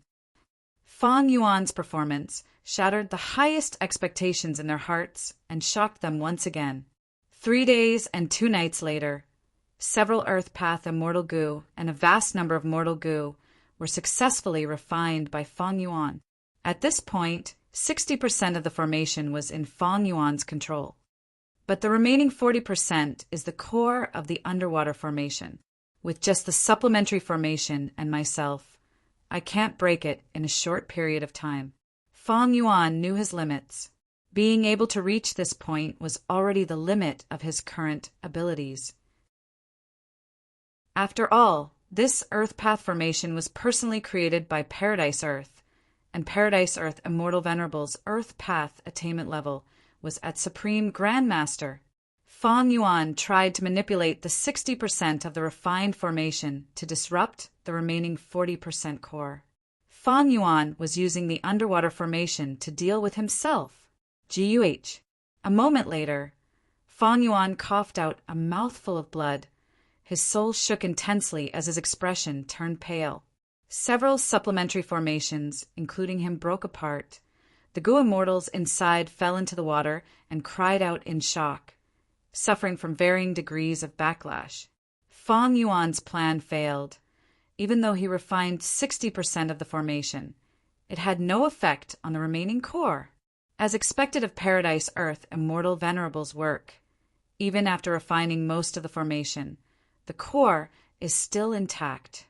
Fang Yuan's performance shattered the highest expectations in their hearts and shocked them once again. 3 days and 2 nights later, several Earth Path immortal Gu and a vast number of mortal Gu were successfully refined by Fang Yuan. At this point, 60% of the formation was in Fang Yuan's control. But the remaining 40% is the core of the underwater formation. With just the supplementary formation and myself, I can't break it in a short period of time. Fang Yuan knew his limits. Being able to reach this point was already the limit of his current abilities. After all, this Earth Path formation was personally created by Paradise Earth, and Paradise Earth Immortal Venerable's Earth Path attainment level was at Supreme Grandmaster. Fang Yuan tried to manipulate the 60% of the refined formation to disrupt the remaining 40% core. Fang Yuan was using the underwater formation to deal with himself. GUH. A moment later, Fang Yuan coughed out a mouthful of blood. His soul shook intensely as his expression turned pale. Several supplementary formations, including him, broke apart. The Gu immortals inside fell into the water and cried out in shock, suffering from varying degrees of backlash. Fang Yuan's plan failed. Even though he refined 60% of the formation, it had no effect on the remaining core. As expected of Paradise Earth Immortal Venerable's work, even after refining most of the formation, the core is still intact.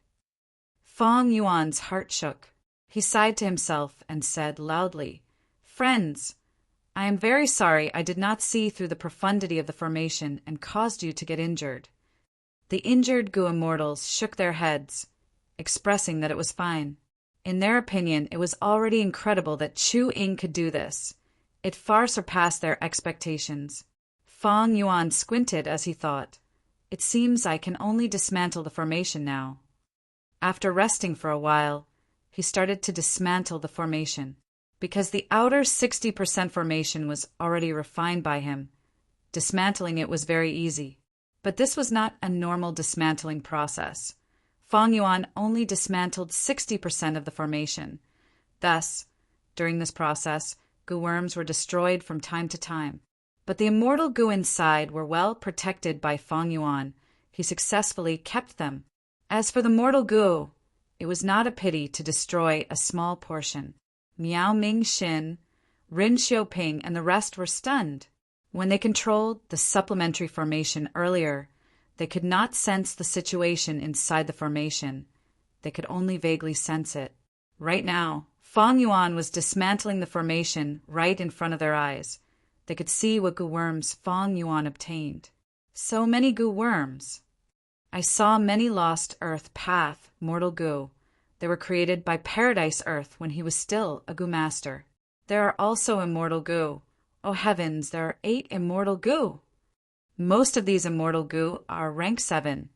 Fang Yuan's heart shook. He sighed to himself and said loudly, "Friends, I am very sorry I did not see through the profundity of the formation and caused you to get injured." The injured Gu immortals shook their heads, expressing that it was fine. In their opinion, it was already incredible that Chu Ying could do this. It far surpassed their expectations. Fang Yuan squinted as he thought, "It seems I can only dismantle the formation now." After resting for a while, he started to dismantle the formation. Because the outer 60% formation was already refined by him, dismantling it was very easy. But this was not a normal dismantling process. Fang Yuan only dismantled 60% of the formation. Thus, during this process, Gu worms were destroyed from time to time. But the immortal Gu inside were well protected by Fang Yuan. He successfully kept them. As for the mortal Gu, it was not a pity to destroy a small portion. Miao Mingxin, Ren Xiaoping, and the rest were stunned. When they controlled the supplementary formation earlier, they could not sense the situation inside the formation. They could only vaguely sense it. Right now, Fang Yuan was dismantling the formation right in front of their eyes. They could see what Gu worms Fang Yuan obtained. So many Gu worms. I saw many lost Earth Path mortal Gu, They were created by Paradise Earth when he was still a Gu master. There are also immortal Gu. Oh heavens, there are 8 immortal Gu! Most of these immortal Gu are rank 7.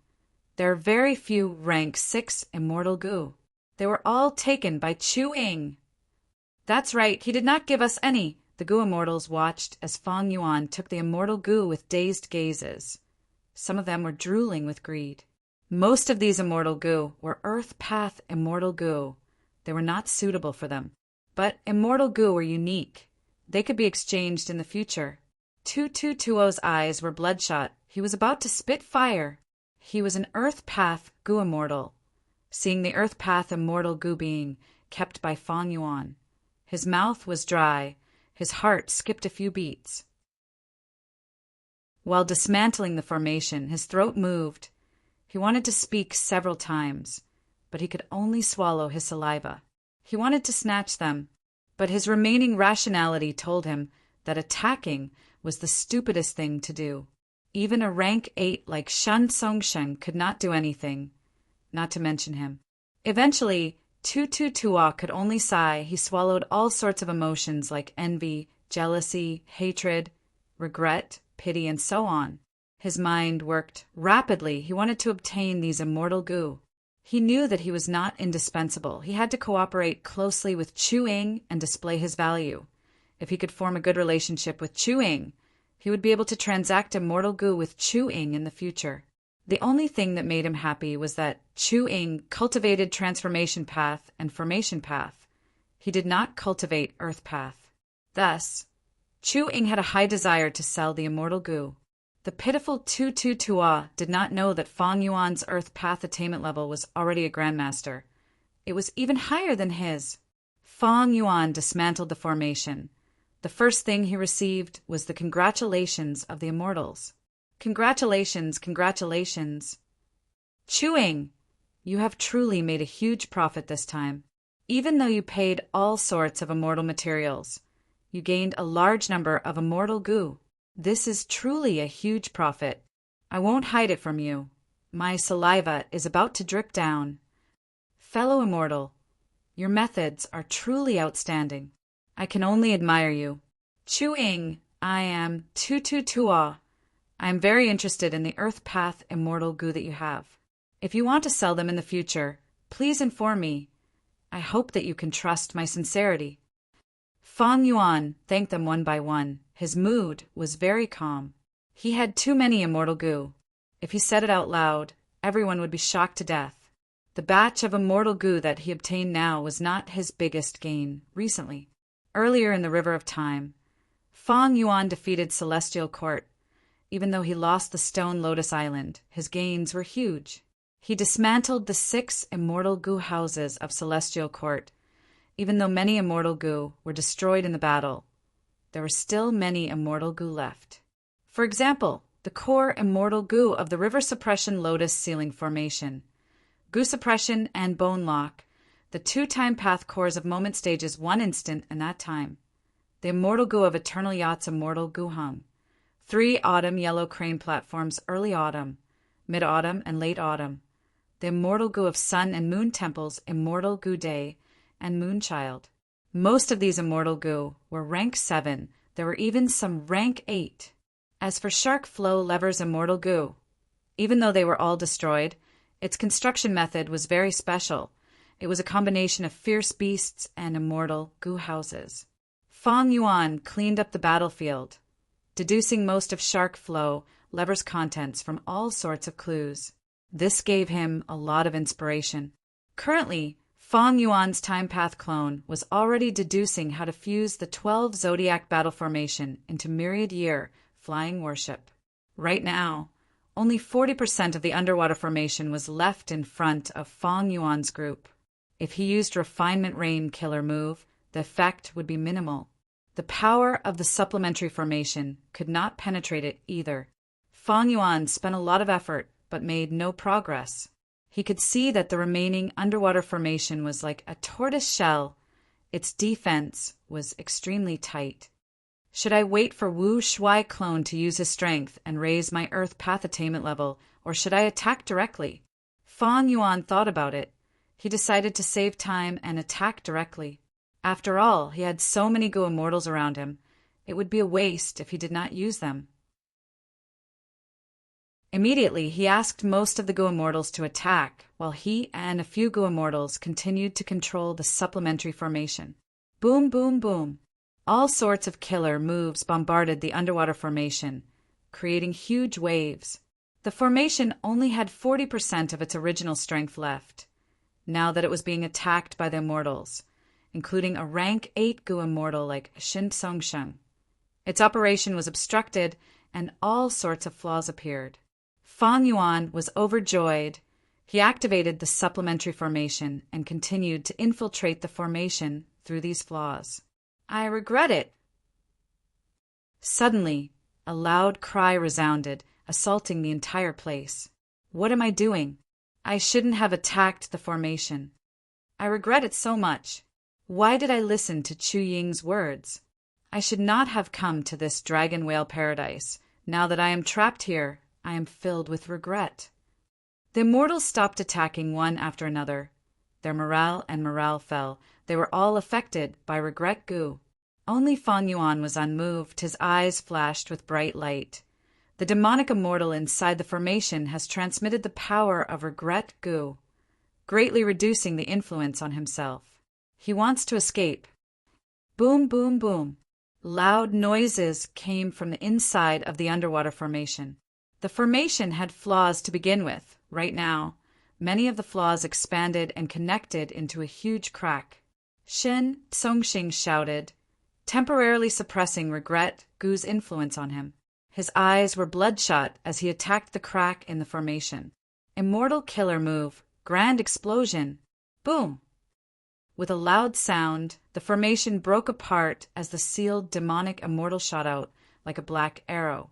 There are very few rank 6 immortal Gu. They were all taken by Chu Ying. That's right, he did not give us any. The Gu immortals watched as Fang Yuan took the immortal Gu with dazed gazes. Some of them were drooling with greed. Most of these immortal Gu were Earth Path immortal Gu. They were not suitable for them. But immortal Gu were unique. They could be exchanged in the future. 2220's eyes were bloodshot. He was about to spit fire. He was an Earth Path Gu immortal. Seeing the Earth Path immortal Gu being kept by Fang Yuan. His mouth was dry. His heart skipped a few beats. While dismantling the formation, his throat moved. He wanted to speak several times, but he could only swallow his saliva. He wanted to snatch them, but his remaining rationality told him that attacking was the stupidest thing to do. Even a rank 8 like Shan Songshen could not do anything, not to mention him. Eventually, 2220 could only sigh. He swallowed all sorts of emotions like envy, jealousy, hatred, regret, pity, and so on. His mind worked rapidly. He wanted to obtain these immortal Gu. He knew that he was not indispensable. He had to cooperate closely with Chu Ying and display his value. If he could form a good relationship with Chu Ying, he would be able to transact immortal Gu with Chu Ying in the future. The only thing that made him happy was that Chu Ying cultivated Transformation Path and Formation Path. He did not cultivate Earth Path. Thus, Chu Ying had a high desire to sell the immortal Gu. The pitiful 2220 did not know that Fang Yuan's Earth Path attainment level was already a Grandmaster. It was even higher than his. Fang Yuan dismantled the formation. The first thing he received was the congratulations of the immortals. Congratulations, congratulations. Chu Ying, you have truly made a huge profit this time. Even though you paid all sorts of immortal materials, you gained a large number of immortal Gu. This is truly a huge profit. I won't hide it from you. My saliva is about to drip down. Fellow immortal, your methods are truly outstanding. I can only admire you. Chu Ying, I am 2220. I am very interested in the Earth Path immortal Gu that you have. If you want to sell them in the future, please inform me. I hope that you can trust my sincerity. Fang Yuan thanked them one by one. His mood was very calm. He had too many immortal Gu. If he said it out loud, everyone would be shocked to death. The batch of immortal Gu that he obtained now was not his biggest gain recently. Earlier in the River of Time, Fang Yuan defeated Celestial Court. Even though he lost the Stone Lotus Island, his gains were huge. He dismantled the 6 immortal Gu houses of Celestial Court. Even though many immortal Gu were destroyed in the battle, there were still many immortal Gu left. For example, the core immortal Gu of the River Suppression Lotus Ceiling Formation, Gu Suppression and Bone Lock, the 2 time path cores of moment stages 1 instant and that time, the immortal Gu of Eternal Yacht's immortal Gu Hung, 3 autumn yellow crane platforms early autumn, mid-autumn, and late autumn, the immortal Gu of Sun and Moon Temples immortal Gu Day, and Moonchild. Most of these immortal Gu were rank 7. There were even some rank 8. As for Shark Flow Lever's immortal Gu, even though they were all destroyed, its construction method was very special. It was a combination of fierce beasts and immortal Gu houses. Fang Yuan cleaned up the battlefield, deducing most of Shark Flow Lever's contents from all sorts of clues. This gave him a lot of inspiration. Currently, Fang Yuan's Time Path clone was already deducing how to fuse the 12 Zodiac battle formation into Myriad Year flying worship. Right now, only 40% of the underwater formation was left in front of Fang Yuan's group. If he used Refinement Rain Killer move, the effect would be minimal. The power of the supplementary formation could not penetrate it either. Fang Yuan spent a lot of effort but made no progress. He could see that the remaining underwater formation was like a tortoise shell. Its defense was extremely tight. Should I wait for Wu Shuai clone to use his strength and raise my Earth Path attainment level, or should I attack directly? Fang Yuan thought about it. He decided to save time and attack directly. After all, he had so many Go Immortals around him, it would be a waste if he did not use them. Immediately, he asked most of the Go Immortals to attack, while he and a few Go Immortals continued to control the supplementary formation. Boom, boom, boom. All sorts of killer moves bombarded the underwater formation, creating huge waves. The formation only had 40% of its original strength left, now that it was being attacked by the Immortals, including a rank 8 Go Immortal like Shin Tsongsheng. Its operation was obstructed, and all sorts of flaws appeared. Fang Yuan was overjoyed. He activated the supplementary formation and continued to infiltrate the formation through these flaws. I regret it. Suddenly, a loud cry resounded, assaulting the entire place. What am I doing? I shouldn't have attacked the formation. I regret it so much. Why did I listen to Chu Ying's words? I should not have come to this dragon whale paradise. Now that I am trapped here, I am filled with regret. The Immortals stopped attacking one after another. Their morale fell. They were all affected by regret goo. Only Fang Yuan was unmoved. His eyes flashed with bright light. The demonic immortal inside the formation has transmitted the power of regret goo, greatly reducing the influence on himself. He wants to escape. Boom, boom, boom. Loud noises came from the inside of the underwater formation. The formation had flaws to begin with. Right now, many of the flaws expanded and connected into a huge crack. Shin Tsongxing shouted, temporarily suppressing regret goo's influence on him. His eyes were bloodshot as he attacked the crack in the formation. Immortal killer move, grand explosion, boom! With a loud sound, the formation broke apart as the sealed demonic immortal shot out like a black arrow.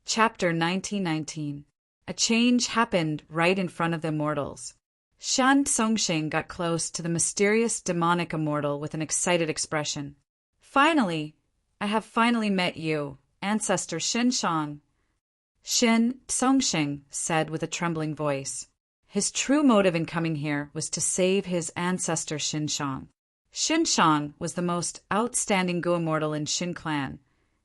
Chapter 1919. A change happened right in front of the immortals. Shan Tsongxing got close to the mysterious demonic immortal with an excited expression. Finally, I have finally met you, ancestor Shin Shang. Shin Tsongxing said with a trembling voice. His true motive in coming here was to save his ancestor Shin Shang. Shin Shang was the most outstanding Go Immortal in Shin Clan.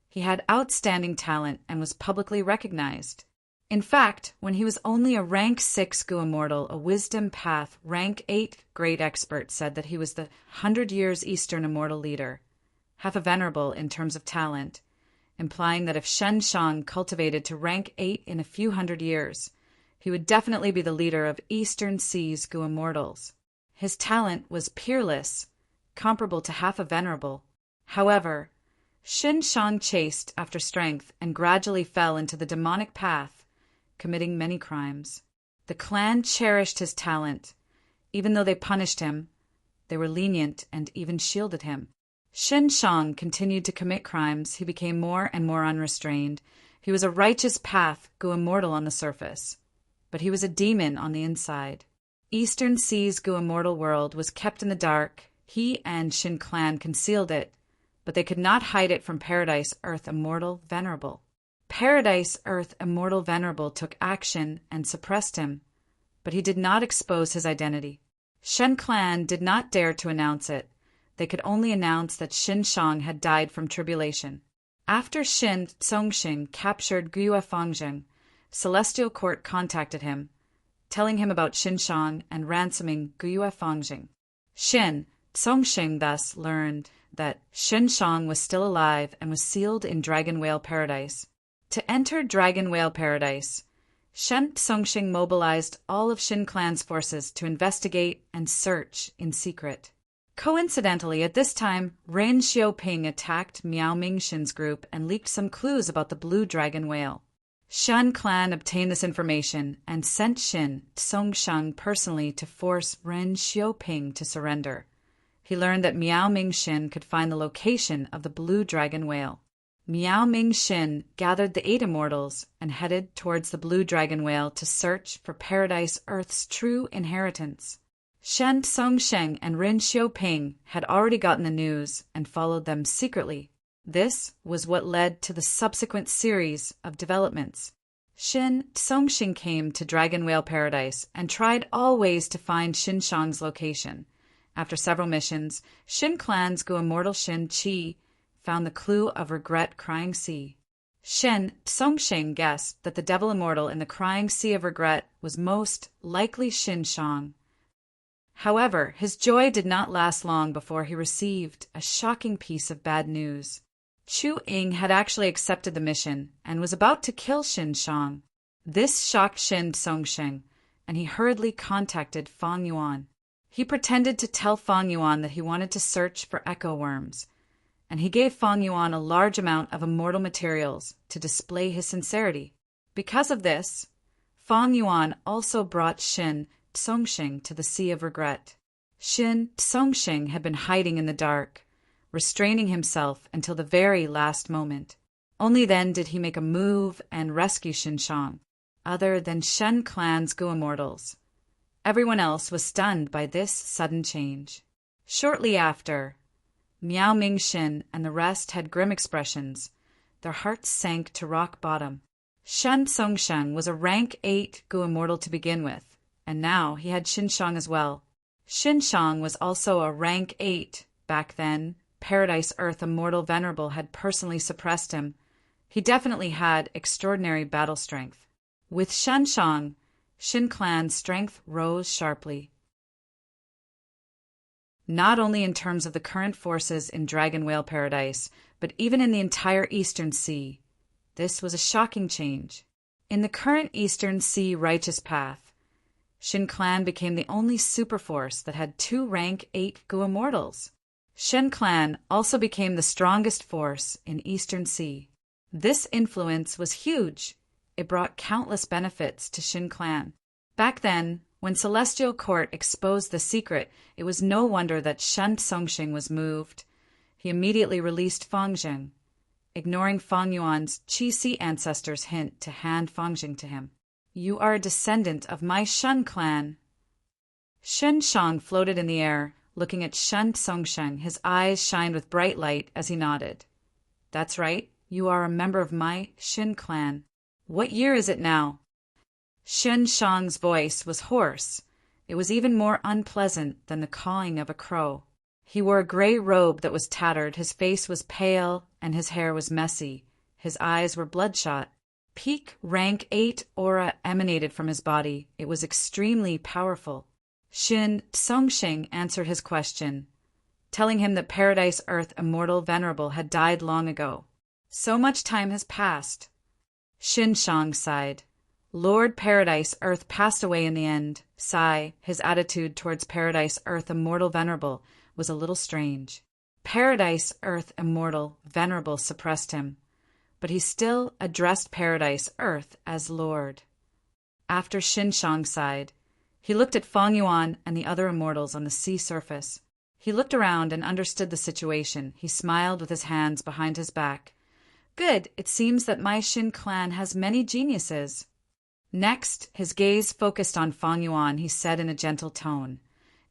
He had outstanding talent and was publicly recognized. In fact, when he was only a rank 6 Go Immortal, a wisdom path rank 8 great expert said that he was the 100 Years Eastern Immortal leader, half a Venerable in terms of talent, implying that if Shen Shang cultivated to rank 8 in a few hundred years, he would definitely be the leader of Eastern Seas Go Immortals. His talent was peerless, comparable to half a Venerable. However, Shin Shang chased after strength and gradually fell into the demonic path, committing many crimes. The clan cherished his talent. Even though they punished him, they were lenient and even shielded him. Shin Shang continued to commit crimes. He became more and more unrestrained. He was a righteous path Go Immortal on the surface, but he was a demon on the inside. Eastern Seas Go Immortal world was kept in the dark. He and Shin Clan concealed it, but they could not hide it from Paradise Earth Immortal Venerable. Paradise Earth Immortal Venerable took action and suppressed him, but he did not expose his identity. Shen Clan did not dare to announce it. They could only announce that Shin Shang had died from tribulation. After Shin Tsongxing captured Gyue Fangjing, Celestial Court contacted him, telling him about Shin Shang and ransoming Gyue Fangjing. Shin Tsongxing thus learned that Shin Shang was still alive and was sealed in Dragon Whale Paradise. To enter Dragon Whale Paradise, Shen Tsongxing mobilized all of Shin Clan's forces to investigate and search in secret. Coincidentally, at this time, Ren Xiaoping attacked Miao Mingshin's group and leaked some clues about the blue dragon whale. Shen Clan obtained this information and sent Shin Tsongxing personally to force Ren Xiaoping to surrender. He learned that Miao Mingshin could find the location of the blue dragon whale. Miao Mingshin gathered the 8 immortals and headed towards the blue dragon whale to search for Paradise Earth's true inheritance. Shen Tsongxing and Ren Xiaoping had already gotten the news and followed them secretly. This was what led to the subsequent series of developments. Shin Tsongxing came to Dragon Whale Paradise and tried all ways to find Shin Shang's location. After several missions, Shin Clan's Gu Immortal Shin Qi found the clue of Regret Crying Sea. Shin Tsongxing guessed that the devil immortal in the Crying Sea of Regret was most likely Shin Shang. However, his joy did not last long before he received a shocking piece of bad news. Chu Ying had actually accepted the mission and was about to kill Shin Shang. This shocked Shin Tsongxing, and he hurriedly contacted Fang Yuan. He pretended to tell Fang Yuan that he wanted to search for echo worms, and he gave Fang Yuan a large amount of immortal materials to display his sincerity. Because of this, Fang Yuan also brought Shin Tsongxing to the Sea of Regret. Shin Tsongxing had been hiding in the dark, restraining himself until the very last moment. Only then did he make a move and rescue Shin Shang, other than Shen Clan's Gu Immortals. Everyone else was stunned by this sudden change. Shortly after, Miao Ming Shin and the rest had grim expressions. Their hearts sank to rock bottom. Shen Tsongxing was a rank 8 Gu Immortal to begin with, and now he had Shin Shang as well. Shin Shang was also a rank 8. Back then, Paradise Earth Immortal Venerable had personally suppressed him. He definitely had extraordinary battle strength. With Shen Shang, Shin Clan's strength rose sharply. Not only in terms of the current forces in Dragon Whale Paradise, but even in the entire Eastern Sea. This was a shocking change. In the current Eastern Sea righteous path, Shin Clan became the only superforce that had 2 rank 8 Gu Immortals. Shin Clan also became the strongest force in Eastern Sea. This influence was huge. It brought countless benefits to Shin Clan. Back then, when Celestial Court exposed the secret, it was no wonder that Shen Tsongxing was moved. He immediately released Fang Jing, ignoring Fang Yuan's Qi Si ancestor's hint to hand Fang Jing to him. "You are a descendant of my Shen clan." Shin Shang floated in the air, looking at Shen Tsongxing. His eyes shined with bright light as he nodded. "That's right. You are a member of my Shin clan. What year is it now?" Shin Shang's voice was hoarse. It was even more unpleasant than the cawing of a crow. He wore a gray robe that was tattered, his face was pale, and his hair was messy. His eyes were bloodshot. Peak rank 8 aura emanated from his body. It was extremely powerful. Shin Tsongxing answered his question, telling him that Paradise Earth Immortal Venerable had died long ago. "So much time has passed." Shin Shang sighed. Lord Paradise Earth passed away in the end. Sigh, his attitude towards Paradise Earth Immortal Venerable was a little strange. Paradise Earth Immortal Venerable suppressed him, but he still addressed Paradise Earth as Lord. After Shin Shang sighed, he looked at Fang Yuan and the other immortals on the sea surface. He looked around and understood the situation. He smiled with his hands behind his back. "Good, it seems that my Shin clan has many geniuses." Next, his gaze focused on Fang Yuan. He said in a gentle tone,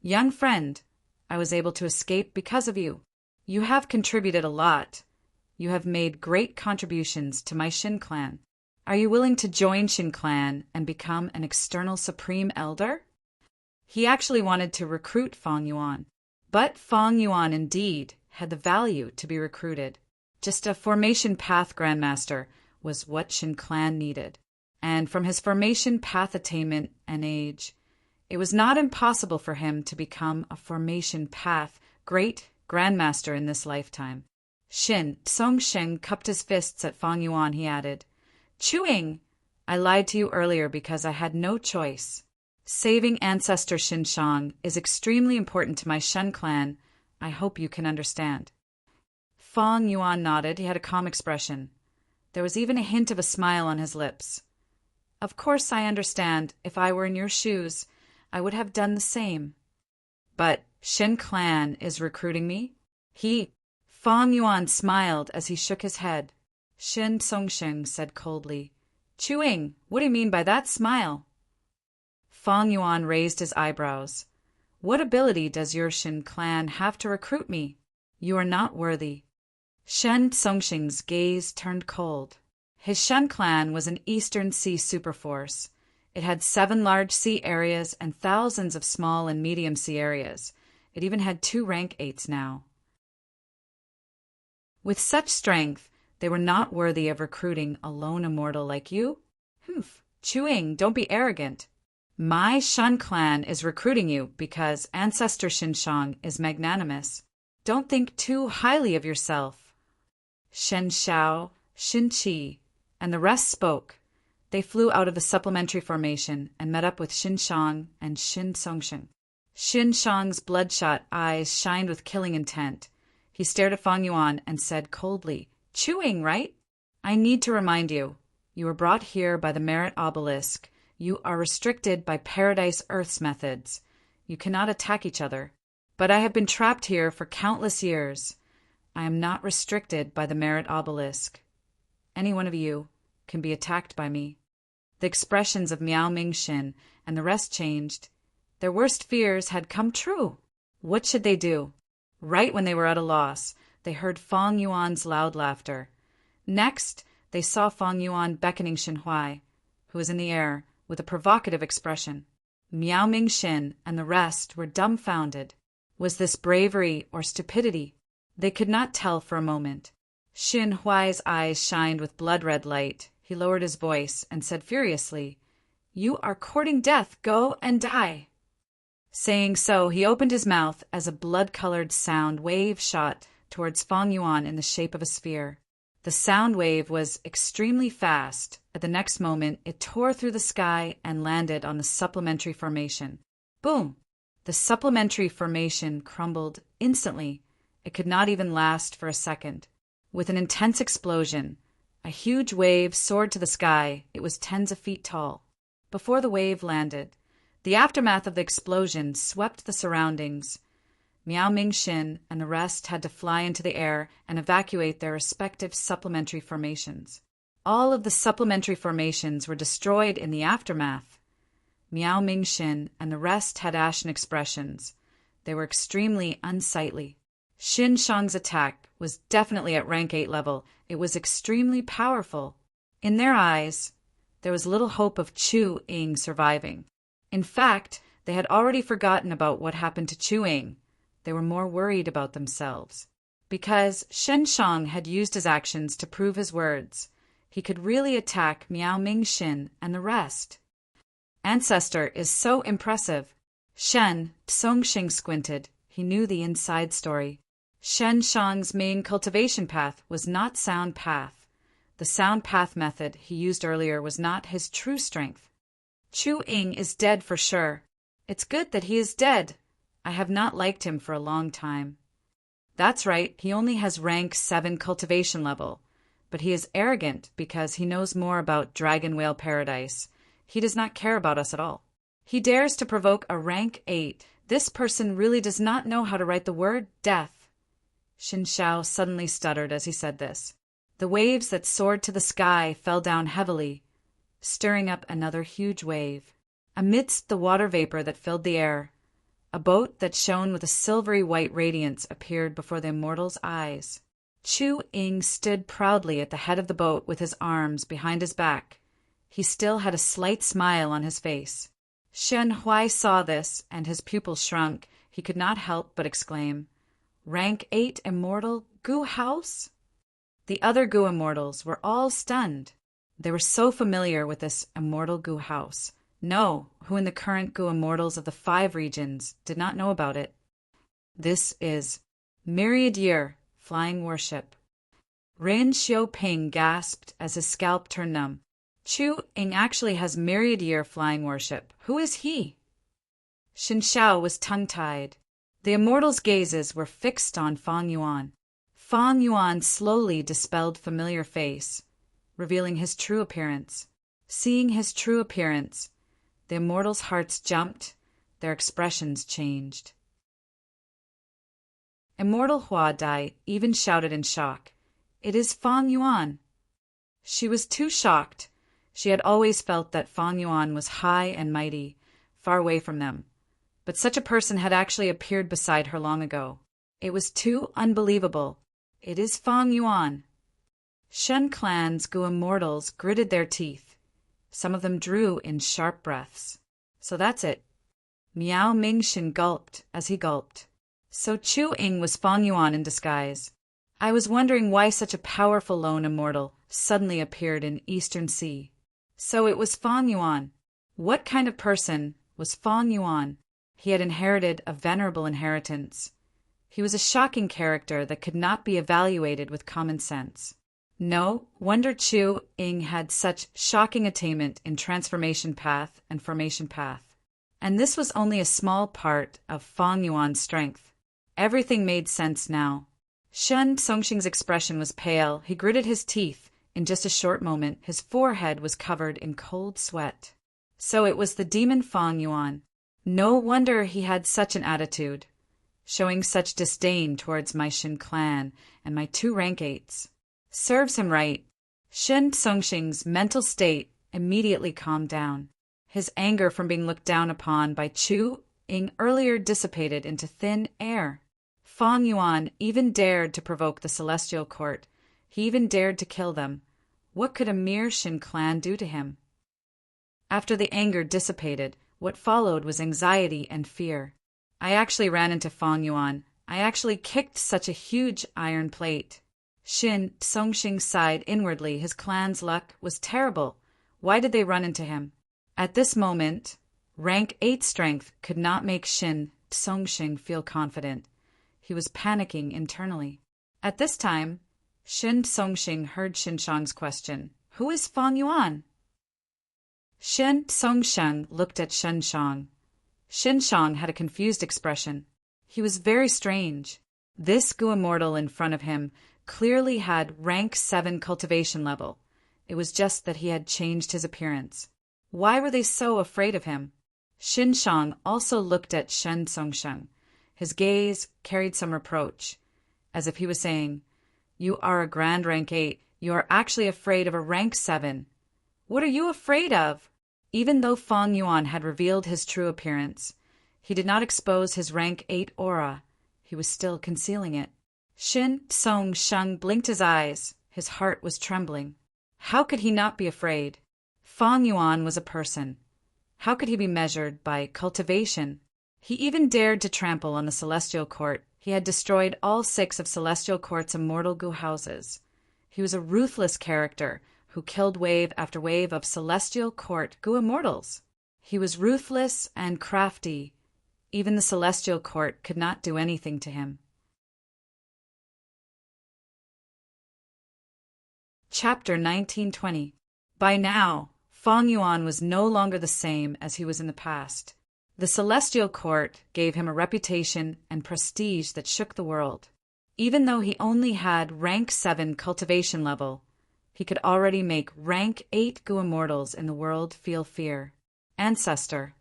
"Young friend, I was able to escape because of you. You have contributed a lot. You have made great contributions to my Shin clan. Are you willing to join Shin clan and become an external supreme elder?" He actually wanted to recruit Fang Yuan, but Fang Yuan indeed had the value to be recruited. Just a formation path grandmaster was what Shin clan needed. And from his formation path attainment and age, it was not impossible for him to become a formation path great grandmaster in this lifetime. Shin Tsongxing cupped his fists at Fang Yuan. He added, "Chewing, I lied to you earlier because I had no choice. Saving ancestor Shin Shang is extremely important to my Shen clan. I hope you can understand." Fang Yuan nodded. He had a calm expression. There was even a hint of a smile on his lips. "Of course I understand. If I were in your shoes, I would have done the same." "But Shin clan is recruiting me?" Fang Yuan smiled as he shook his head. Shin Tsongxing said coldly, "Chewing, what do you mean by that smile?" Fang Yuan raised his eyebrows. "What ability does your Shin clan have to recruit me? You are not worthy." Shen Tsongxing's gaze turned cold. His Shen clan was an Eastern Sea superforce. It had 7 large sea areas and thousands of small and medium sea areas. It even had 2 rank 8s now. With such strength, they were not worthy of recruiting a lone immortal like you. Humph, Chu-Ying, don't be arrogant. My Shen clan is recruiting you because Ancestor Xinshang is magnanimous. Don't think too highly of yourself. Shen Xiao, Shin Qi, and the rest spoke. They flew out of the supplementary formation and met up with Xinshang and Xin Songsheng. Xinshang's bloodshot eyes shined with killing intent. He stared at Fang Yuan and said coldly, Chu-Ying, right? I need to remind you. You were brought here by the Merit Obelisk. You are restricted by Paradise Earth's methods. You cannot attack each other. But I have been trapped here for countless years. I am not restricted by the Merit Obelisk. Any one of you can be attacked by me. The expressions of Miao Mingxin and the rest changed. Their worst fears had come true. What should they do? Right when they were at a loss, they heard Fang Yuan's loud laughter. Next, they saw Fang Yuan beckoning Xin Huai, who was in the air, with a provocative expression. Miao Mingxin and the rest were dumbfounded. Was this bravery or stupidity? They could not tell for a moment. Xin Huai's eyes shined with blood-red light. He lowered his voice and said furiously, You are courting death. Go and die. Saying so, he opened his mouth as a blood-colored sound wave shot towards Fang Yuan in the shape of a sphere. The sound wave was extremely fast. At the next moment, it tore through the sky and landed on the supplementary formation. Boom! The supplementary formation crumbled instantly. It could not even last for a second. With an intense explosion, a huge wave soared to the sky. It was tens of feet tall. Before the wave landed, the aftermath of the explosion swept the surroundings. Miao Mingxin and the rest had to fly into the air and evacuate their respective supplementary formations. All of the supplementary formations were destroyed in the aftermath. Miao Mingxin and the rest had ashen expressions. They were extremely unsightly. Xinshang's attack was definitely at rank 8 level. It was extremely powerful. In their eyes, there was little hope of Chu-Ying surviving. In fact, they had already forgotten about what happened to Chu-Ying. They were more worried about themselves. Because Xinshang had used his actions to prove his words, he could really attack Miao Mingxin and the rest. Ancestor is so impressive. Shen Songsheng squinted. He knew the inside story. Xinshang's main cultivation path was not sound path. The sound path method he used earlier was not his true strength. Chu-Ying is dead for sure. It's good that he is dead. I have not liked him for a long time. That's right, he only has rank 7 cultivation level. But he is arrogant because he knows more about Dragon Whale Paradise. He does not care about us at all. He dares to provoke a rank 8. This person really does not know how to write the word death. Xin Xiao suddenly stuttered as he said this. The waves that soared to the sky fell down heavily, stirring up another huge wave. Amidst the water vapor that filled the air, a boat that shone with a silvery white radiance appeared before the immortal's eyes. Chu-Ying stood proudly at the head of the boat with his arms behind his back. He still had a slight smile on his face. Shen Huai saw this, and his pupils shrunk. He could not help but exclaim, Rank 8 immortal Gu House? The other Gu immortals were all stunned. They were so familiar with this immortal Gu House. No, who in the current Gu immortals of the 5 regions did not know about it. This is Myriad Year Flying Worship. Ren Xiaoping gasped as his scalp turned numb. Chu-Ying actually has Myriad Year Flying Worship. Who is he? Xin Xiao was tongue-tied. The immortals' gazes were fixed on Fang Yuan. Fang Yuan slowly dispelled familiar face, revealing his true appearance. Seeing his true appearance, the immortals' hearts jumped, their expressions changed. Immortal Hua Dai even shouted in shock, It is Fang Yuan! She was too shocked. She had always felt that Fang Yuan was high and mighty, far away from them. But such a person had actually appeared beside her long ago. It was too unbelievable. It is Fang Yuan. Shen clan's Gu immortals gritted their teeth. Some of them drew in sharp breaths. So that's it. Miao Ming-shin gulped as he gulped. So Chu Ying was Fang Yuan in disguise. I was wondering why such a powerful lone immortal suddenly appeared in Eastern Sea. So it was Fang Yuan. What kind of person was Fang Yuan? He had inherited a venerable inheritance. He was a shocking character that could not be evaluated with common sense. No wonder Chu Ying had such shocking attainment in transformation path and formation path. And this was only a small part of Fang Yuan's strength. Everything made sense now. Shen Songxing's expression was pale. He gritted his teeth. In just a short moment, his forehead was covered in cold sweat. So it was the demon Fang Yuan. No wonder he had such an attitude, showing such disdain towards my Shen clan and my 2 rank 8s. Serves him right. Shen Songxing's mental state immediately calmed down. His anger from being looked down upon by Chu Ying earlier dissipated into thin air. Fang Yuan even dared to provoke the Celestial Court. He even dared to kill them. What could a mere Shen clan do to him? After the anger dissipated, what followed was anxiety and fear. I actually ran into Fang Yuan. I actually kicked such a huge iron plate. Shen Songxing sighed inwardly. His clan's luck was terrible. Why did they run into him? At this moment, rank 8 strength could not make Shen Songxing feel confident. He was panicking internally. At this time, Shen Songxing heard Shen Shang's question. Who is Fang Yuan? Shen Songxing looked at Shen Shang. Shen Shang had a confused expression. He was very strange. This Gu immortal in front of him clearly had rank 7 cultivation level. It was just that he had changed his appearance. Why were they so afraid of him? Shen Shang also looked at Shen Songxing. His gaze carried some reproach, as if he was saying, "You are a grand rank 8. You are actually afraid of a rank 7. What are you afraid of?" Even though Fang Yuan had revealed his true appearance, he did not expose his rank 8 aura. He was still concealing it. Shen Songxing blinked his eyes. His heart was trembling. How could he not be afraid? Fang Yuan was a person. How could he be measured by cultivation? He even dared to trample on the Celestial Court. He had destroyed all 6 of Celestial Court's immortal Gu houses. He was a ruthless character who killed wave after wave of Celestial Court Gu immortals. He was ruthless and crafty. Even the Celestial Court could not do anything to him. Chapter 1920. By now, Fang Yuan was no longer the same as he was in the past. The Celestial Court gave him a reputation and prestige that shook the world. Even though he only had rank 7 cultivation level, he could already make rank 8 Gu immortals in the world feel fear. Ancestor.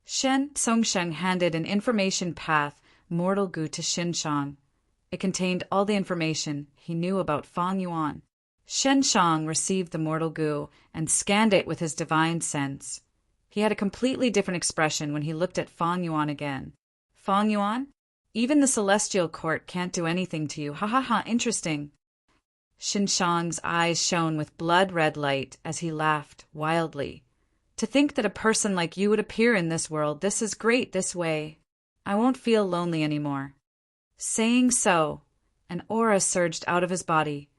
Shen Songxing handed an information path mortal Gu to Shen Shang. It contained all the information he knew about Fang Yuan. Shen Shang received the mortal Gu and scanned it with his divine sense. He had a completely different expression when he looked at Fang Yuan again. Fang Yuan? Even the Celestial Court can't do anything to you. Ha ha ha, interesting. Shen Shang's eyes shone with blood-red light as he laughed wildly. To think that a person like you would appear in this world, this is great this way. I won't feel lonely anymore. Saying so, an aura surged out of his body,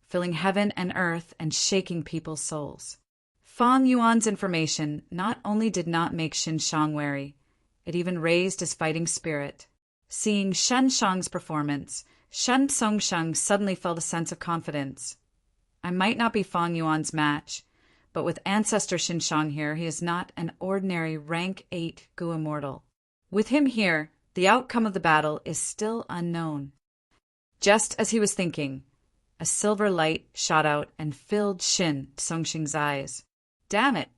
filling heaven and earth and shaking people's souls. Fang Yuan's information not only did not make Shen Shang wary, it even raised his fighting spirit. Seeing Shen Shang's performance, Shen Songxing suddenly felt a sense of confidence. I might not be Fang Yuan's match, but with Ancestor Shen Shang here, he is not an ordinary rank 8 Gu immortal. With him here, the outcome of the battle is still unknown. Just as he was thinking, a silver light shot out and filled Shen Songxing's eyes. Damn it!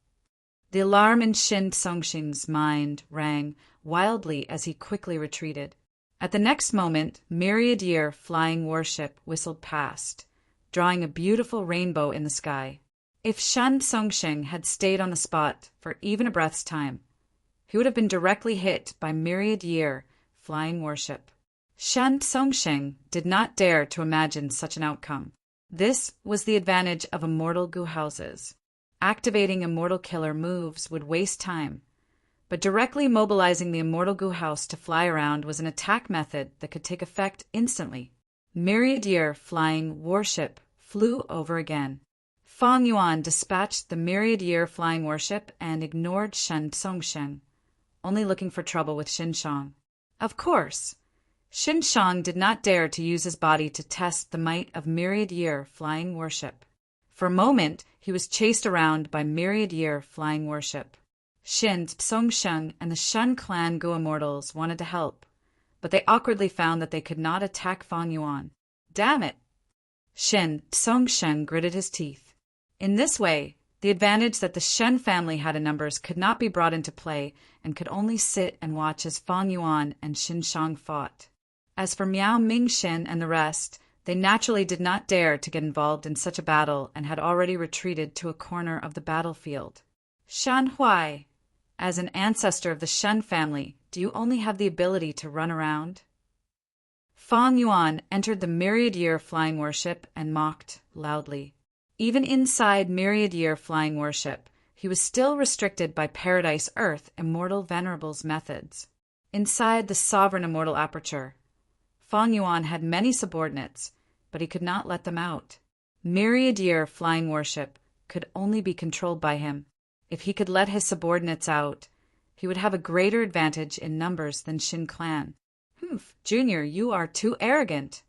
The alarm in Shen Songxing's mind rang wildly as he quickly retreated. At the next moment, myriad year flying warship whistled past, drawing a beautiful rainbow in the sky. If Shen Songxing had stayed on the spot for even a breath's time, he would have been directly hit by myriad year flying warship. Shen Songxing did not dare to imagine such an outcome. This was the advantage of immortal goo houses. Activating immortal killer moves would waste time, but directly mobilizing the immortal goo house to fly around was an attack method that could take effect instantly. Myriad Year Flying Warship flew over again. Fang Yuan dispatched the Myriad Year Flying Warship and ignored Shen Songsheng, only looking for trouble with Xin Shang. Of course, Xin Shang did not dare to use his body to test the might of Myriad Year Flying Warship. For a moment, he was chased around by Myriad Year Flying Warship. Xin Songsheng and the Shen clan Gu Immortals wanted to help, but they awkwardly found that they could not attack Fang Yuan. Damn it! Xin Songsheng gritted his teeth. In this way, the advantage that the Shen family had in numbers could not be brought into play and could only sit and watch as Fang Yuan and Xin Shang fought. As for Miao Mingxin and the rest, they naturally did not dare to get involved in such a battle and had already retreated to a corner of the battlefield. Shan Huai, as an ancestor of the Shen family, do you only have the ability to run around? Fang Yuan entered the Myriad Year Flying Warship and mocked loudly. Even inside Myriad Year Flying Warship, he was still restricted by Paradise Earth Immortal Venerable's methods. Inside the Sovereign Immortal Aperture, Fang Yuan had many subordinates, but he could not let them out. Myriad Year Flying Warship could only be controlled by him. If he could let his subordinates out, he would have a greater advantage in numbers than Xin Clan. Humph, Junior, you are too arrogant.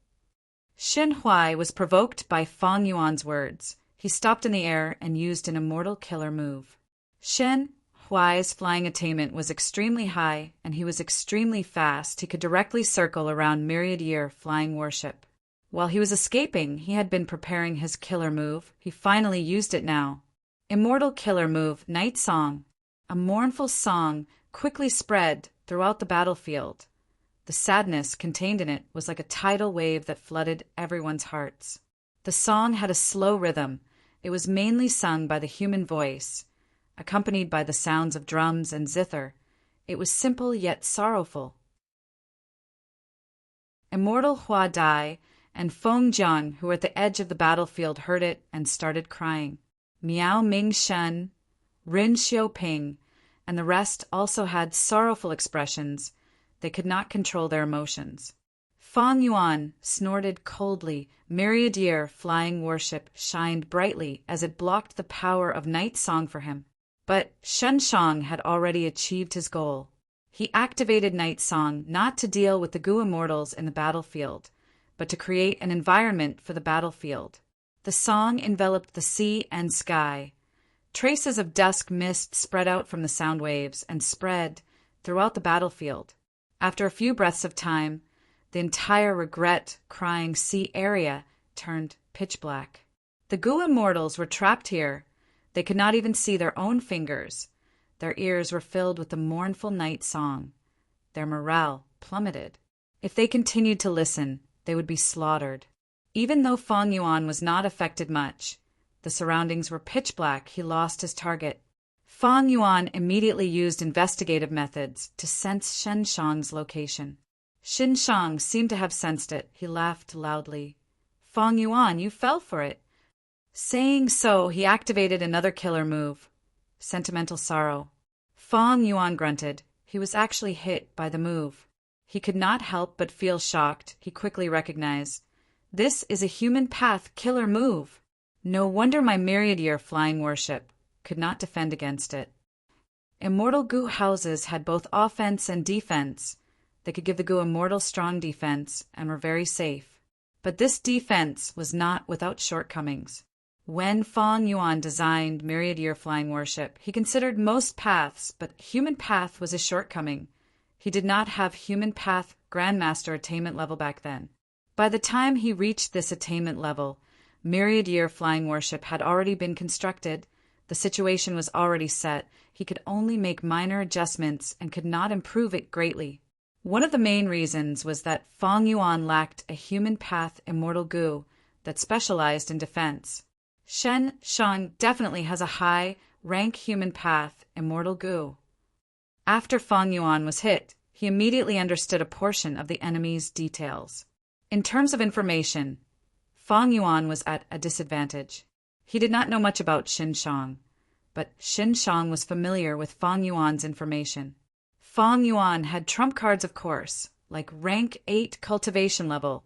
Xin Huai was provoked by Fang Yuan's words. He stopped in the air and used an immortal killer move. Xin Huai's flying attainment was extremely high, and he was extremely fast. He could directly circle around Myriad Year Flying Warship. While he was escaping, he had been preparing his killer move. He finally used it now. Immortal killer move, Night Song. A mournful song quickly spread throughout the battlefield. The sadness contained in it was like a tidal wave that flooded everyone's hearts. The song had a slow rhythm. It was mainly sung by the human voice, accompanied by the sounds of drums and zither. It was simple yet sorrowful. Immortal Hua Dai and Feng Jiang, who were at the edge of the battlefield, heard it and started crying. Miao Mingxin, Rin Xiuping, and the rest also had sorrowful expressions. They could not control their emotions. Fang Yuan snorted coldly. Myriad Year Flying Warship shined brightly as it blocked the power of Night Song for him. But Shen Shang had already achieved his goal. He activated Night Song not to deal with the Gu Immortals in the battlefield, but to create an environment for the battlefield. The song enveloped the sea and sky. Traces of dusk mist spread out from the sound waves and spread throughout the battlefield. After a few breaths of time, the entire regret-crying sea area turned pitch black. The Gu Immortals were trapped here. They could not even see their own fingers. Their ears were filled with the mournful night song. Their morale plummeted. If they continued to listen, they would be slaughtered. Even though Fang Yuan was not affected much, the surroundings were pitch black. He lost his target. Fang Yuan immediately used investigative methods to sense Shen Shang's location. Xin Shang seemed to have sensed it. He laughed loudly. Fang Yuan, you fell for it. Saying so, he activated another killer move, Sentimental Sorrow. Fang Yuan grunted. He was actually hit by the move. He could not help but feel shocked. He quickly recognized, this is a human path killer move. No wonder my Myriad Year Flying Warship could not defend against it. Immortal Gu houses had both offense and defense. They could give the Gu Immortal strong defense and were very safe. But this defense was not without shortcomings. When Fang Yuan designed Myriad Year Flying Warship, he considered most paths, but human path was a shortcoming. He did not have human path Grandmaster attainment level back then. By the time he reached this attainment level, Myriad Year Flying Warship had already been constructed. The situation was already set. He could only make minor adjustments and could not improve it greatly. One of the main reasons was that Fang Yuan lacked a human path Immortal Gu that specialized in defense. Shen Shang definitely has a high rank human path Immortal Gu. After Fang Yuan was hit, he immediately understood a portion of the enemy's details. In terms of information, Fang Yuan was at a disadvantage. He did not know much about Xin Shang, but Xin Shang was familiar with Fang Yuan's information. Fang Yuan had trump cards, of course, like rank 8 cultivation level,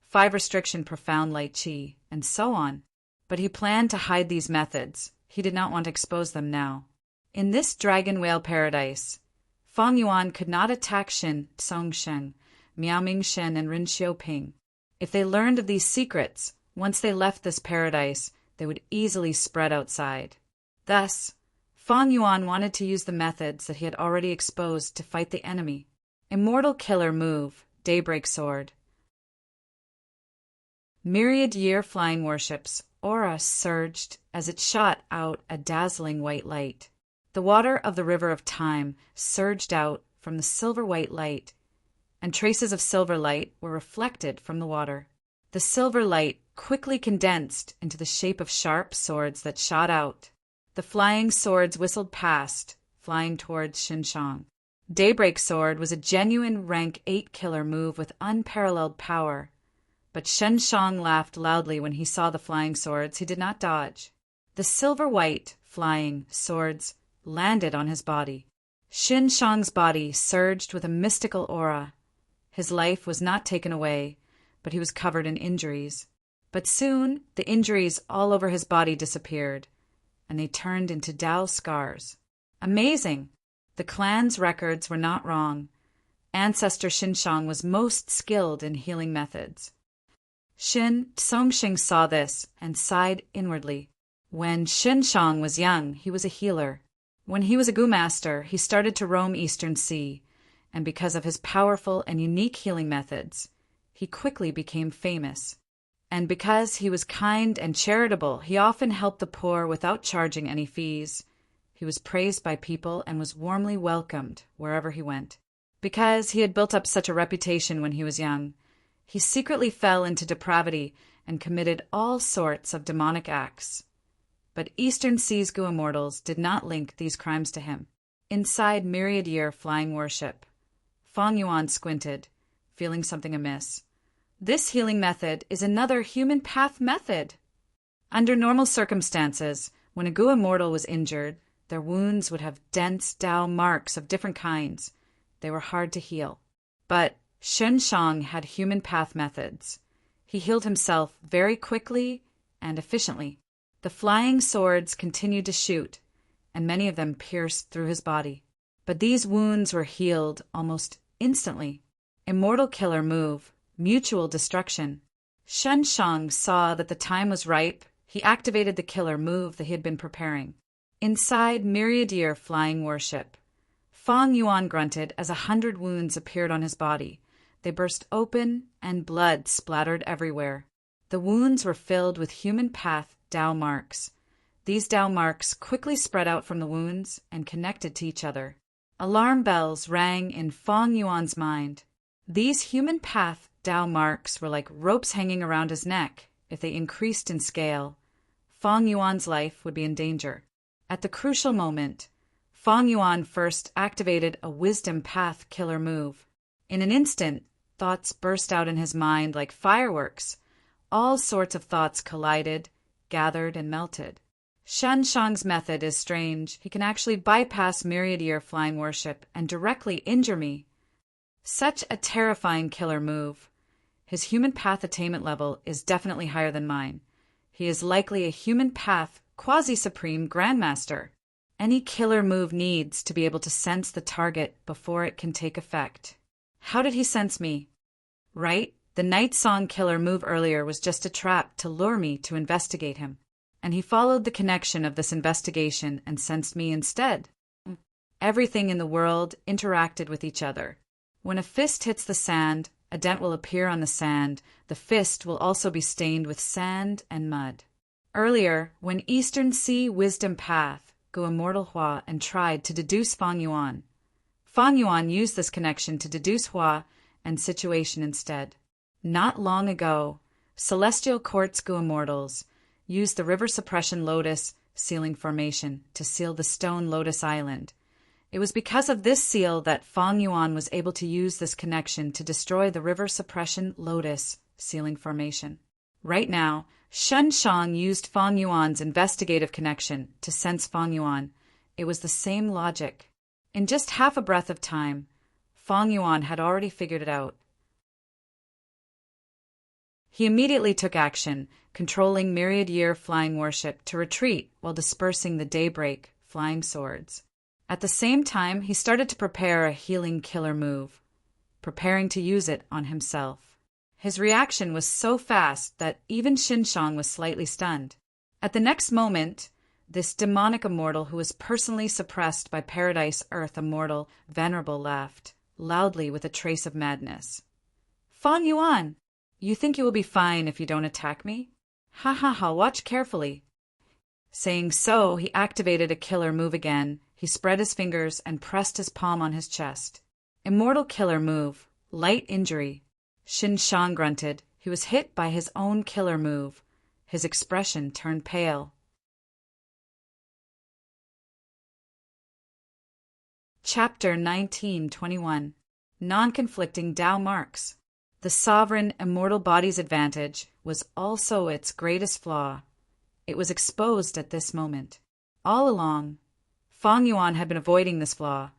5 restriction profound light qi, and so on. But he planned to hide these methods. He did not want to expose them now. In this dragon whale paradise, Fang Yuan could not attack Xin Songsheng, Miaoming Shen, and Rin Xiuping. If they learned of these secrets, once they left this paradise, they would easily spread outside. Thus, Fang Yuan wanted to use the methods that he had already exposed to fight the enemy. Immortal Killer Move, Daybreak Sword. Myriad Year Flying Warships, aura surged as it shot out a dazzling white light. The water of the river of time surged out from the silver-white light, and traces of silver light were reflected from the water. The silver light quickly condensed into the shape of sharp swords that shot out. The flying swords whistled past, flying towards Xin Shang. Daybreak Sword was a genuine rank 8 killer move with unparalleled power. But Xin Shang laughed loudly when he saw the flying swords. He did not dodge. The silver-white flying swords landed on his body. Xin Shang's body surged with a mystical aura. His life was not taken away, but he was covered in injuries. But soon the injuries all over his body disappeared, and they turned into Dao scars. Amazing! The clan's records were not wrong. Ancestor Xin Shang was most skilled in healing methods. Xin Songsheng saw this and sighed inwardly. When Xin Shang was young, he was a healer. When he was a Gu master, he started to roam Eastern Sea, and because of his powerful and unique healing methods, he quickly became famous. And because he was kind and charitable, he often helped the poor without charging any fees. He was praised by people and was warmly welcomed wherever he went. Because he had built up such a reputation when he was young, he secretly fell into depravity and committed all sorts of demonic acts. But Eastern Sea's Gu immortals did not link these crimes to him. Inside Myriad Year Flying Warship, Fang Yuan squinted, feeling something amiss. This healing method is another human path method. Under normal circumstances, when a Gu immortal was injured, their wounds would have dense Dao marks of different kinds. They were hard to heal. But Xin Shang had human path methods. He healed himself very quickly and efficiently. The flying swords continued to shoot, and many of them pierced through his body. But these wounds were healed almost instantly. Immortal Killer Move, Mutual Destruction. Xin Shang saw that the time was ripe. He activated the killer move that he had been preparing. Inside Myriad Year Flying Warship, Fang Yuan grunted as 100 wounds appeared on his body. They burst open, and blood splattered everywhere. The wounds were filled with human path Dao marks. These Dao marks quickly spread out from the wounds and connected to each other. Alarm bells rang in Fang Yuan's mind. These human path Dao marks were like ropes hanging around his neck. If they increased in scale, Fang Yuan's life would be in danger. At the crucial moment, Fang Yuan first activated a wisdom path killer move. In an instant, thoughts burst out in his mind like fireworks. All sorts of thoughts collided, gathered, and melted. Xin Shang's method is strange. He can actually bypass Myriad Year Flying Warship and directly injure me. Such a terrifying killer move. His human path attainment level is definitely higher than mine. He is likely a human path quasi-supreme grandmaster. Any killer move needs to be able to sense the target before it can take effect. How did he sense me? Right? The Night Song killer move earlier was just a trap to lure me to investigate him. And he followed the connection of this investigation and sensed me instead. Everything in the world interacted with each other. When a fist hits the sand, a dent will appear on the sand. The fist will also be stained with sand and mud. Earlier, when Eastern Sea Wisdom Path, Gu Immortal Hua, and tried to deduce Fang Yuan used this connection to deduce Hua and situation instead. Not long ago, Celestial Quartz Gu Immortals used the River Suppression Lotus sealing formation to seal the Stone Lotus Island. It was because of this seal that Fang Yuan was able to use this connection to destroy the River Suppression Lotus sealing formation. Right now, Shen Shang used Fang Yuan's investigative connection to sense Fang Yuan. It was the same logic. In just half a breath of time, Fang Yuan had already figured it out. He immediately took action, controlling myriad year flying worship to retreat while dispersing the daybreak flying swords. At the same time, he started to prepare a healing killer move, preparing to use it on himself. His reaction was so fast that even Xinshang was slightly stunned. At the next moment, this demonic immortal who was personally suppressed by Paradise Earth immortal Venerable laughed, loudly with a trace of madness. "Fang Yuan! You think you will be fine if you don't attack me? Ha ha ha, watch carefully." Saying so, he activated a killer move again. He spread his fingers and pressed his palm on his chest. Immortal killer move. Light injury. Xin Shang grunted. He was hit by his own killer move. His expression turned pale. Chapter 19:21. Non-conflicting Tao marks. The sovereign, immortal body's advantage was also its greatest flaw. It was exposed at this moment. All along, Fang Yuan had been avoiding this flaw,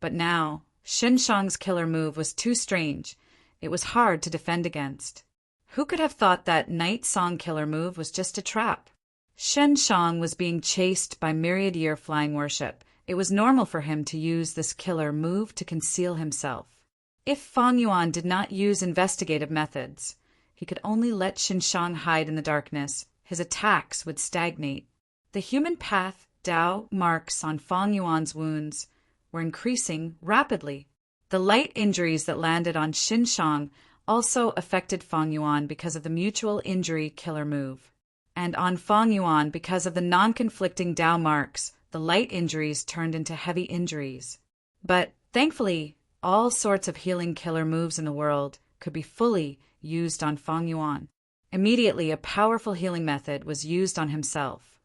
but now, Xin Shang's killer move was too strange. It was hard to defend against. Who could have thought that Night Song killer move was just a trap? Shen Shang was being chased by myriad year flying worship. It was normal for him to use this killer move to conceal himself. If Fang Yuan did not use investigative methods, he could only let Xinshang hide in the darkness. His attacks would stagnate. The human path Tao marks on Fang Yuan's wounds were increasing rapidly. The light injuries that landed on Xinshang also affected Fang Yuan because of the mutual injury killer move. And on Fang Yuan, because of the non-conflicting Tao marks, the light injuries turned into heavy injuries. But, thankfully, all sorts of healing killer moves in the world could be fully used on Fang Yuan. Immediately, a powerful healing method was used on himself.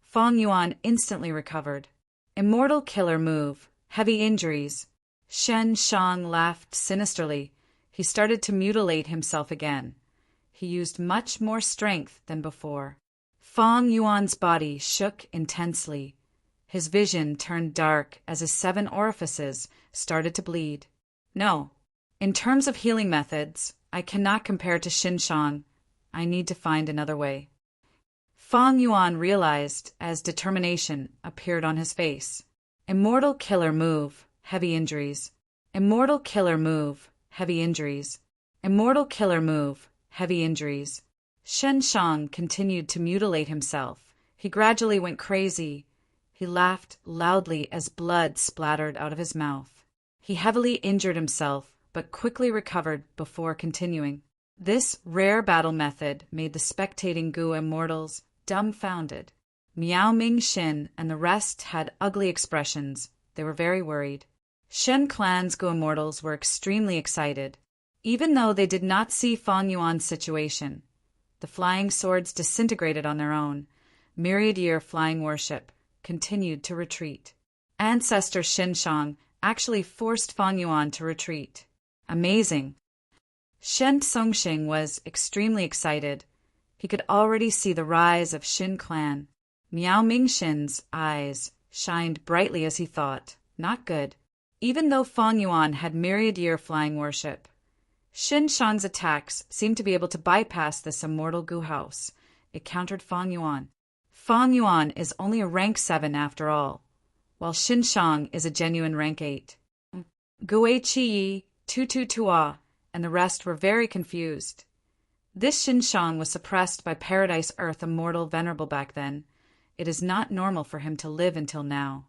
Fang Yuan instantly recovered. Immortal killer move. Heavy injuries. Shen Shang laughed sinisterly. He started to mutilate himself again. He used much more strength than before. Fang Yuan's body shook intensely. His vision turned dark as his 7 orifices started to bleed. No, in terms of healing methods, I cannot compare to Xinshang. I need to find another way. Fang Yuan realized as determination appeared on his face. Immortal killer move, heavy injuries. Immortal killer move, heavy injuries. Immortal killer move, heavy injuries. Shen Shang continued to mutilate himself. He gradually went crazy. He laughed loudly as blood splattered out of his mouth. He heavily injured himself, but quickly recovered before continuing. This rare battle method made the spectating Gu immortals dumbfounded. Miao Ming Xin and the rest had ugly expressions. They were very worried. Shen Clan's Gu immortals were extremely excited. Even though they did not see Fang Yuan's situation, the flying swords disintegrated on their own. Myriad year flying worship continued to retreat. Ancestor Xinshang actually forced Fang Yuan to retreat. Amazing. Shen Songxing was extremely excited. He could already see the rise of Xin clan. Miao Mingxin's eyes shined brightly as he thought, not good. Even though Fang Yuan had myriad year flying worship, Xinshang's attacks seemed to be able to bypass this immortal Gu house. It countered Fang Yuan. Fang Yuan is only a rank 7 after all, while Xinshang is a genuine rank 8. Gui Qi, Tu Tua, and the rest were very confused. This Xinshang was suppressed by Paradise Earth immortal Venerable back then. It is not normal for him to live until now.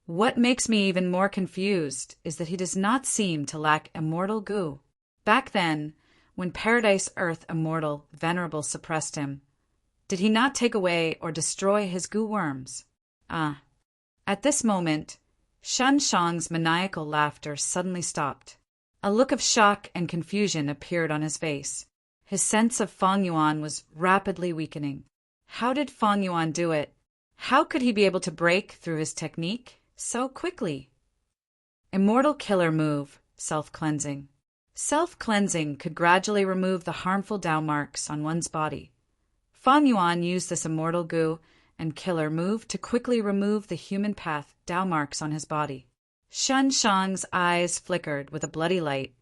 What makes me even more confused is that he does not seem to lack immortal Gu. Back then, when Paradise Earth immortal Venerable suppressed him, did he not take away or destroy his Gu worms? At this moment, Shen Shang's maniacal laughter suddenly stopped. A look of shock and confusion appeared on his face. His sense of Fang Yuan was rapidly weakening. How did Fang Yuan do it? How could he be able to break through his technique so quickly? Immortal killer move, self-cleansing. Self-cleansing could gradually remove the harmful Tao marks on one's body. Fang Yuan used this immortal goo and killer move to quickly remove the human path Tao marks on his body. Shen Shang's eyes flickered with a bloody light.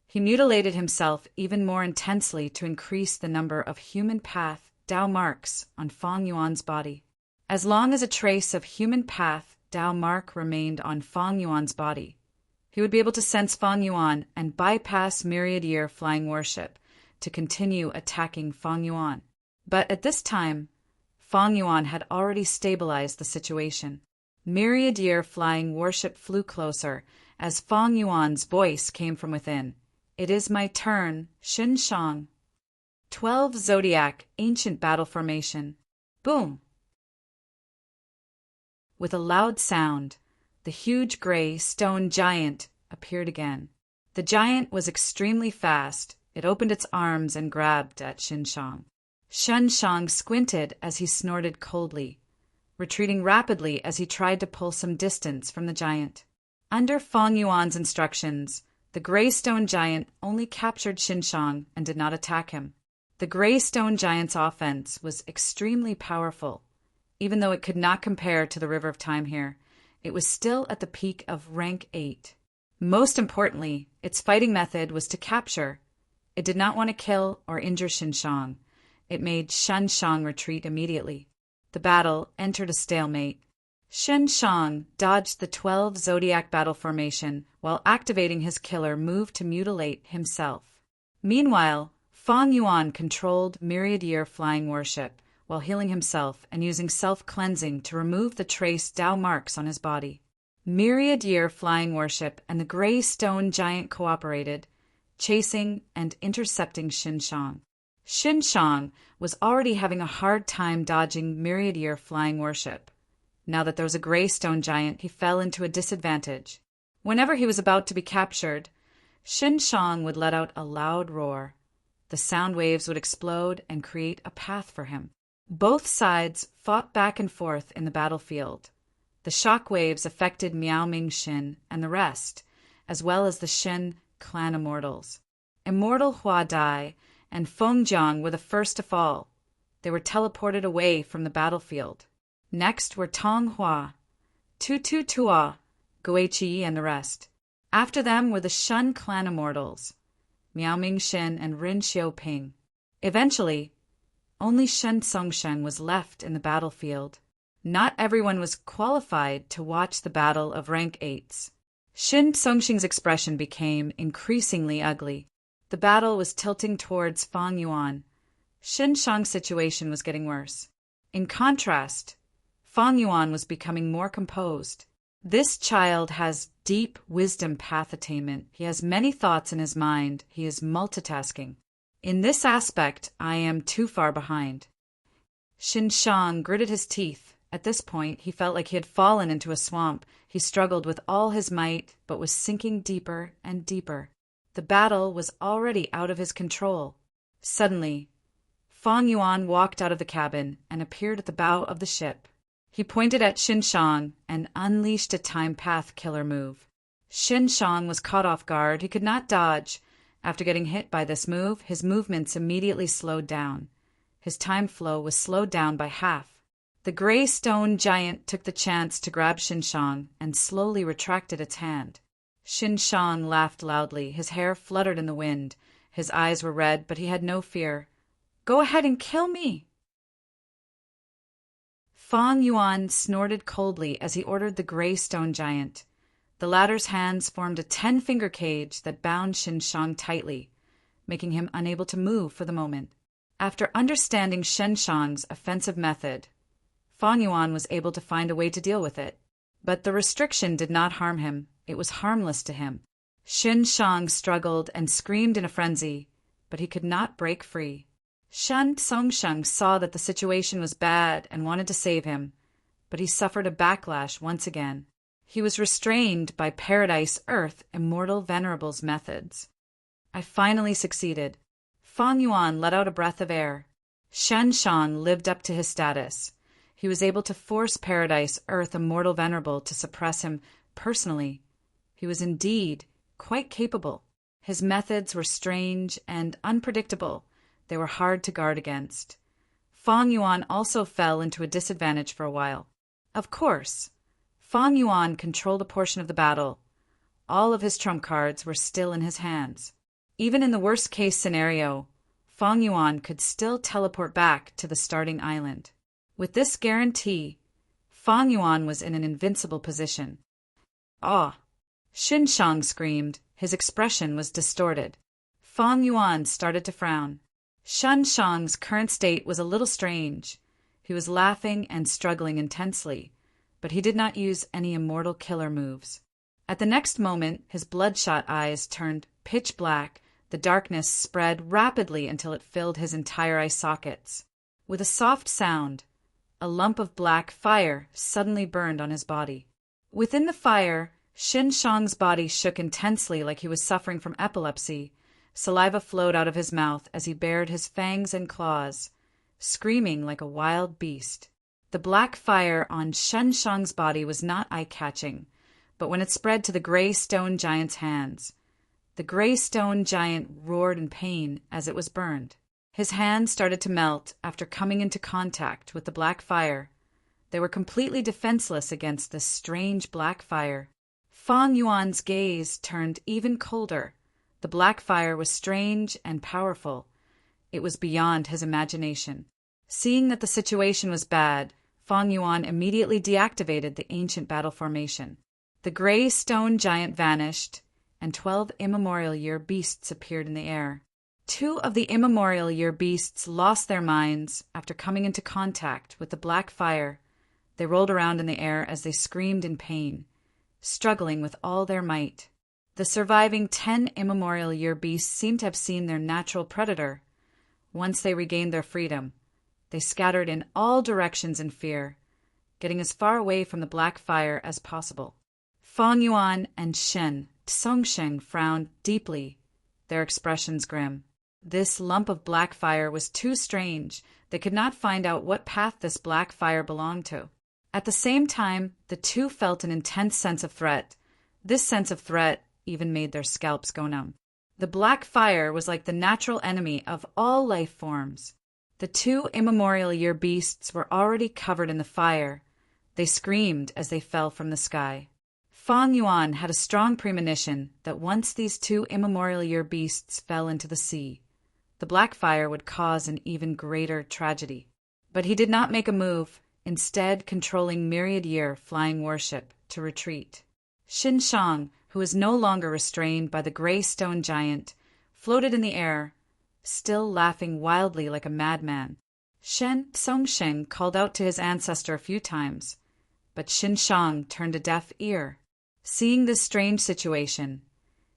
He mutilated himself even more intensely to increase the number of human path Tao marks on Fang Yuan's body. As long as a trace of human path Tao mark remained on Fang Yuan's body, he would be able to sense Fang Yuan and bypass myriad-year flying worship to continue attacking Fang Yuan. But at this time, Fang Yuan had already stabilized the situation. Myriad-year flying worship flew closer as Fang Yuan's voice came from within. "It is my turn, Xin Shang." 12 Zodiac Ancient Battle Formation. Boom! With a loud sound, the huge gray stone giant appeared again. The giant was extremely fast. It opened its arms and grabbed at Xin Shang. Shen Shang squinted as he snorted coldly, retreating rapidly as he tried to pull some distance from the giant. Under Fang Yuan's instructions, the gray stone giant only captured Xin Shang and did not attack him. The gray stone giant's offense was extremely powerful. Even though it could not compare to the River of Time here, it was still at the peak of rank 8. Most importantly, its fighting method was to capture. It did not want to kill or injure Xin Shang. It made Shen Shang retreat immediately. The battle entered a stalemate. Shen Shang dodged the 12 Zodiac battle formation while activating his killer move to mutilate himself. Meanwhile, Fang Yuan controlled myriad-year flying worship while healing himself and using self-cleansing to remove the trace Tao marks on his body. Myriad-year flying worship and the gray stone giant cooperated, chasing and intercepting Xin Shang. Xin Shang was already having a hard time dodging myriad-year flying worship. Now that there was a gray stone giant, he fell into a disadvantage. Whenever he was about to be captured, Xin Shang would let out a loud roar. The sound waves would explode and create a path for him. Both sides fought back and forth in the battlefield. The shock waves affected Miao Ming Xin and the rest, as well as the Shen clan immortals. Immortal Hua Dai and Feng Jiang were the first to fall. They were teleported away from the battlefield. Next were Tong Hua, Tu Tu Tua, Guiqi, and the rest. After them were the Shen clan immortals, Miao Ming Xin and Rin Xiaoping. Eventually, only Shen Songsheng was left in the battlefield. Not everyone was qualified to watch the battle of rank 8s. Shen Songsheng's expression became increasingly ugly. The battle was tilting towards Fang Yuan. Xin Shang's situation was getting worse. In contrast, Fang Yuan was becoming more composed. This child has deep wisdom path attainment. He has many thoughts in his mind. He is multitasking. In this aspect, I am too far behind. Xin Shang gritted his teeth. At this point, he felt like he had fallen into a swamp. He struggled with all his might, but was sinking deeper and deeper. The battle was already out of his control. Suddenly, Fang Yuan walked out of the cabin and appeared at the bow of the ship. He pointed at Xin Shang and unleashed a time path killer move. Xin Shang was caught off guard. He could not dodge. After getting hit by this move, his movements immediately slowed down. His time flow was slowed down by half. The gray stone giant took the chance to grab Xin Shang and slowly retracted its hand. Xin Shang laughed loudly. His hair fluttered in the wind. His eyes were red, but he had no fear. "Go ahead and kill me!" Fang Yuan snorted coldly as he ordered the gray stone giant. The latter's hands formed a 10-finger cage that bound Xin Shang tightly, making him unable to move for the moment. After understanding Shen Shang's offensive method, Fang Yuan was able to find a way to deal with it. But the restriction did not harm him. It was harmless to him. Xin Shang struggled and screamed in a frenzy, but he could not break free. Shen Songsheng saw that the situation was bad and wanted to save him, but he suffered a backlash once again. He was restrained by Paradise Earth Immortal Venerable's methods. I finally succeeded. Fang Yuan let out a breath of air. Shen Shang lived up to his status. He was able to force Paradise Earth Immortal Venerable to suppress him personally. He was indeed quite capable. His methods were strange and unpredictable. They were hard to guard against. Fang Yuan also fell into a disadvantage for a while. Of course, Fang Yuan controlled a portion of the battle. All of his trump cards were still in his hands. Even in the worst-case scenario, Fang Yuan could still teleport back to the starting island. With this guarantee, Fang Yuan was in an invincible position. Ah! Xin Shang screamed. His expression was distorted. Fang Yuan started to frown. Xin Shang's current state was a little strange. He was laughing and struggling intensely, but he did not use any immortal killer moves. At the next moment, his bloodshot eyes turned pitch black. The darkness spread rapidly until it filled his entire eye sockets. With a soft sound, a lump of black fire suddenly burned on his body. Within the fire, Xin Shang's body shook intensely like he was suffering from epilepsy. Saliva flowed out of his mouth as he bared his fangs and claws, screaming like a wild beast. The black fire on Xin Shang's body was not eye-catching, but when it spread to the gray stone giant's hands, the gray stone giant roared in pain as it was burned. His hands started to melt after coming into contact with the black fire. They were completely defenseless against this strange black fire. Fang Yuan's gaze turned even colder. The black fire was strange and powerful. It was beyond his imagination. Seeing that the situation was bad, Fang Yuan immediately deactivated the ancient battle formation. The gray stone giant vanished, and 12 immemorial year beasts appeared in the air. 2 of the immemorial year beasts lost their minds after coming into contact with the black fire. They rolled around in the air as they screamed in pain, struggling with all their might. The surviving 10 immemorial year beasts seemed to have seen their natural predator. Once they regained their freedom, they scattered in all directions in fear, getting as far away from the black fire as possible. Fang Yuan and Shen Tsongsheng frowned deeply, their expressions grim. This lump of black fire was too strange. They could not find out what path this black fire belonged to. At the same time, the two felt an intense sense of threat. This sense of threat even made their scalps go numb. The black fire was like the natural enemy of all life forms. The 2 immemorial year beasts were already covered in the fire. They screamed as they fell from the sky. Fang Yuan had a strong premonition that once these 2 immemorial year beasts fell into the sea, the black fire would cause an even greater tragedy. But he did not make a move, instead controlling myriad year flying warship to retreat. Xin Shang, who was no longer restrained by the gray stone giant, floated in the air, still laughing wildly like a madman. Shen Tsongsheng called out to his ancestor a few times, but Xin Shang turned a deaf ear. Seeing this strange situation,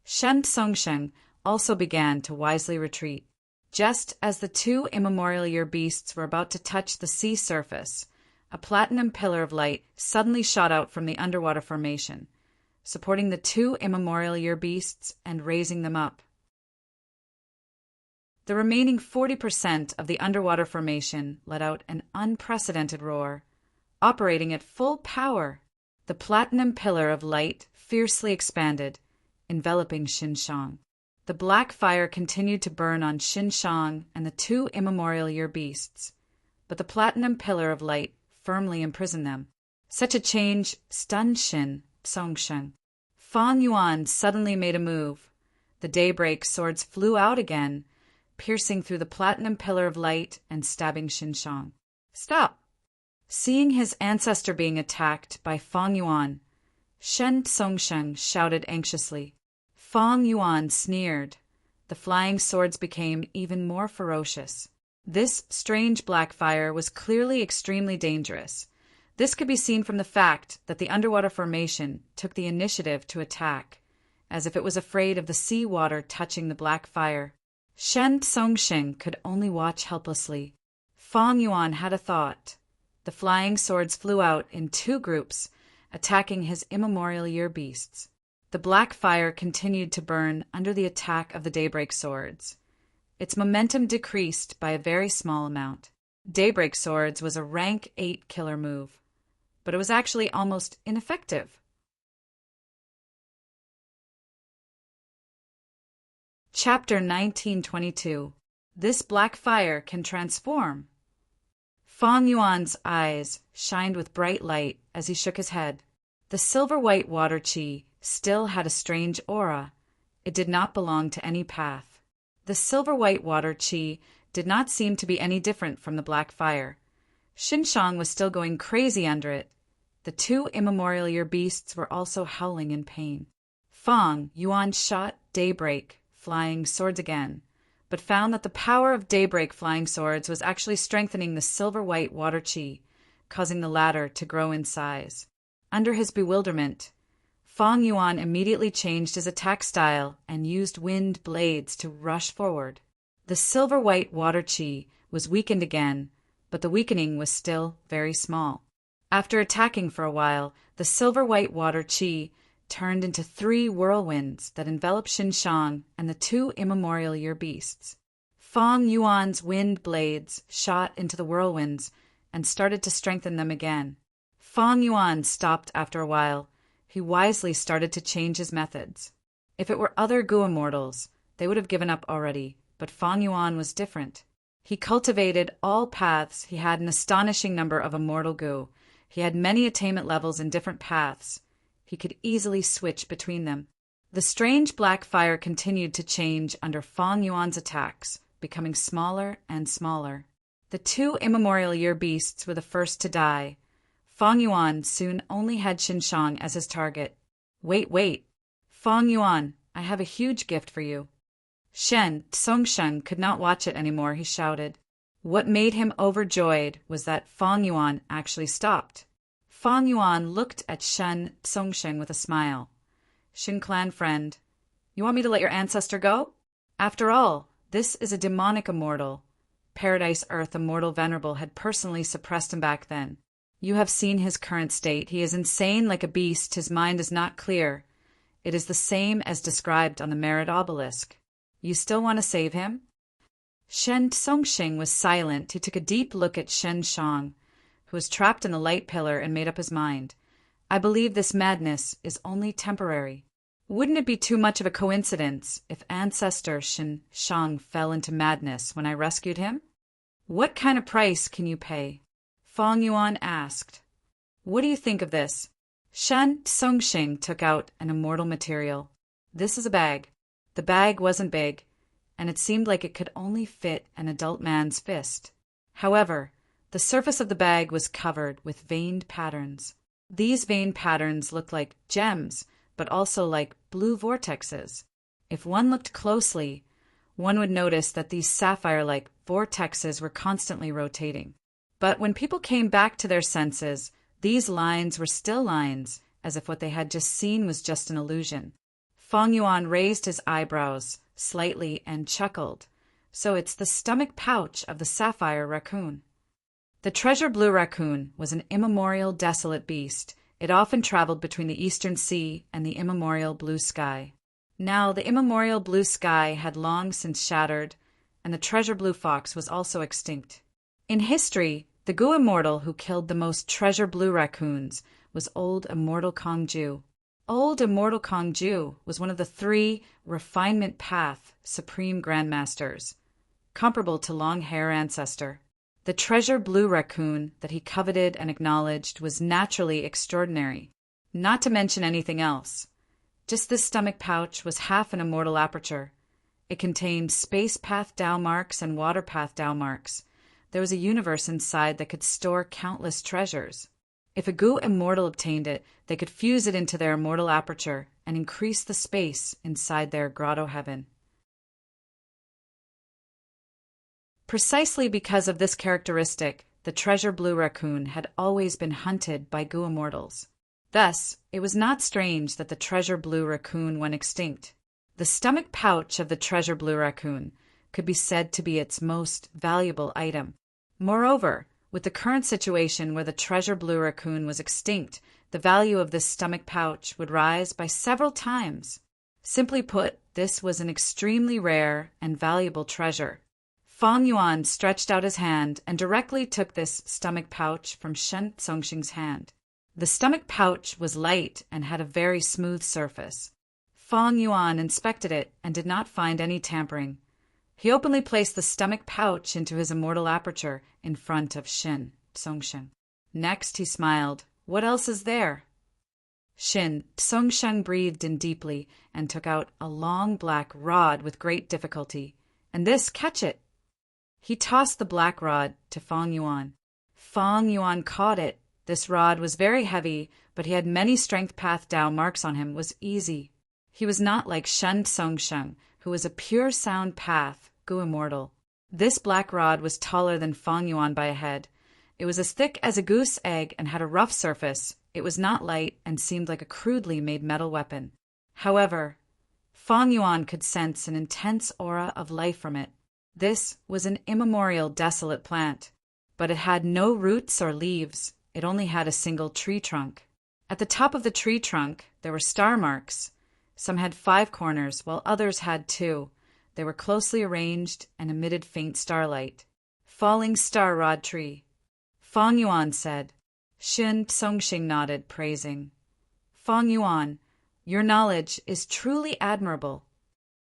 Shen Tsongsheng also began to wisely retreat. Just as the 2 immemorial year beasts were about to touch the sea surface, a platinum pillar of light suddenly shot out from the underwater formation, supporting the 2 immemorial year beasts and raising them up. The remaining 40% of the underwater formation let out an unprecedented roar. Operating at full power, the platinum pillar of light fiercely expanded, enveloping Xin Shang. The black fire continued to burn on Xin Shang and the 2 immemorial year beasts, but the platinum pillar of light firmly imprisoned them. Such a change stunned Xin Tsongsheng. Fang Yuan suddenly made a move. The daybreak swords flew out again, piercing through the platinum pillar of light and stabbing Xin Shang. Stop! Seeing his ancestor being attacked by Fang Yuan, Shen Tsongsheng shouted anxiously. Fang Yuan sneered. The flying swords became even more ferocious. This strange black fire was clearly extremely dangerous. This could be seen from the fact that the underwater formation took the initiative to attack, as if it was afraid of the sea water touching the black fire. Shen Tsongsheng could only watch helplessly. Fang Yuan had a thought. The flying swords flew out in 2 groups, attacking his immemorial year beasts. The black fire continued to burn under the attack of the daybreak swords. Its momentum decreased by a very small amount. Daybreak swords was a rank 8 killer move, but it was actually almost ineffective. Chapter 1922. This black fire can transform. Fang Yuan's eyes shined with bright light as he shook his head. The silver-white water qi still had a strange aura. It did not belong to any path. The silver-white water qi did not seem to be any different from the black fire. Xinshang was still going crazy under it. The two immemorial year beasts were also howling in pain. Fang Yuan shot Daybreak flying swords again, but found that the power of Daybreak flying swords was actually strengthening the silver-white water qi, causing the latter to grow in size. Under his bewilderment, Fang Yuan immediately changed his attack style and used wind blades to rush forward. The silver-white water qi was weakened again, but the weakening was still very small. After attacking for a while, the silver-white water qi turned into 3 whirlwinds that enveloped Xinshang and the 2 immemorial year beasts. Fang Yuan's wind blades shot into the whirlwinds and started to strengthen them again. Fang Yuan stopped after a while. He wisely started to change his methods. If it were other Gu immortals, they would have given up already, but Fang Yuan was different. He cultivated all paths. He had an astonishing number of immortal Gu. He had many attainment levels in different paths. He could easily switch between them. The strange black fire continued to change under Fang Yuan's attacks, becoming smaller and smaller. The 2 immemorial year beasts were the first to die. Fang Yuan soon only had Xinshang as his target. Wait. Fang Yuan, I have a huge gift for you. Shen Tsongsheng could not watch it anymore. He shouted. What made him overjoyed was that Fang Yuan actually stopped. Fang Yuan looked at Shen Tsongsheng with a smile. Xin clan friend, you want me to let your ancestor go? After all, this is a demonic immortal. Paradise Earth immortal Venerable had personally suppressed him back then. You have seen his current state. He is insane like a beast. His mind is not clear. It is the same as described on the Merit Obelisk. You still want to save him? Shen Tsongsheng was silent. He took a deep look at Xinshang, who was trapped in the light pillar, and made up his mind. I believe this madness is only temporary. Wouldn't it be too much of a coincidence if ancestor Xinshang fell into madness when I rescued him? What kind of price can you pay? Fang Yuan asked. What do you think of this? Shen Tsongsheng took out an immortal material. This is a bag. The bag wasn't big, and it seemed like it could only fit an adult man's fist. However, the surface of the bag was covered with veined patterns. These veined patterns looked like gems, but also like blue vortexes. If one looked closely, one would notice that these sapphire-like vortexes were constantly rotating. But when people came back to their senses, these lines were still lines, as if what they had just seen was just an illusion. Fang Yuan raised his eyebrows slightly and chuckled. So it's the stomach pouch of the sapphire raccoon. The treasure blue raccoon was an immemorial desolate beast. It often traveled between the eastern sea and the immemorial blue sky. Now the immemorial blue sky had long since shattered, and the treasure blue fox was also extinct. In history, the Gu immortal who killed the most treasure blue raccoons was old immortal Kongju. Old immortal Kongju was one of the 3 refinement path supreme grandmasters, comparable to long hair ancestor. The treasure blue raccoon that he coveted and acknowledged was naturally extraordinary, not to mention anything else. Just this stomach pouch was half an immortal aperture. It contained space path Dao marks and water path Dao marks. There was a universe inside that could store countless treasures. If a Gu immortal obtained it, they could fuse it into their immortal aperture and increase the space inside their grotto heaven. Precisely because of this characteristic, the treasure blue raccoon had always been hunted by Gu immortals. Thus, it was not strange that the treasure blue raccoon went extinct. The stomach pouch of the treasure blue raccoon could be said to be its most valuable item. Moreover, with the current situation where the treasure blue raccoon was extinct, the value of this stomach pouch would rise by several times. Simply put, this was an extremely rare and valuable treasure. Fang Yuan stretched out his hand and directly took this stomach pouch from Shen Tsongsheng's hand. The stomach pouch was light and had a very smooth surface. Fang Yuan inspected it and did not find any tampering. He openly placed the stomach pouch into his immortal aperture in front of Shin Tsongsheng. Next he smiled. What else is there? Shin Tsongsheng breathed in deeply and took out a long black rod with great difficulty. And this, catch it! He tossed the black rod to Fang Yuan. Fang Yuan caught it. This rod was very heavy, but he had many strength path Dao marks on him. Was easy. He was not like Shen Tsongsheng, who was a pure sound path, Gu immortal. This black rod was taller than Fang Yuan by a head. It was as thick as a goose egg and had a rough surface. It was not light and seemed like a crudely made metal weapon. However, Fang Yuan could sense an intense aura of life from it. This was an immemorial desolate plant, but it had no roots or leaves. It only had a single tree trunk. At the top of the tree trunk, there were star marks. Some had 5 corners, while others had 2. They were closely arranged and emitted faint starlight. Falling star rod tree. Fang Yuan said. Shin Tsongsheng nodded, praising. Fang Yuan, your knowledge is truly admirable.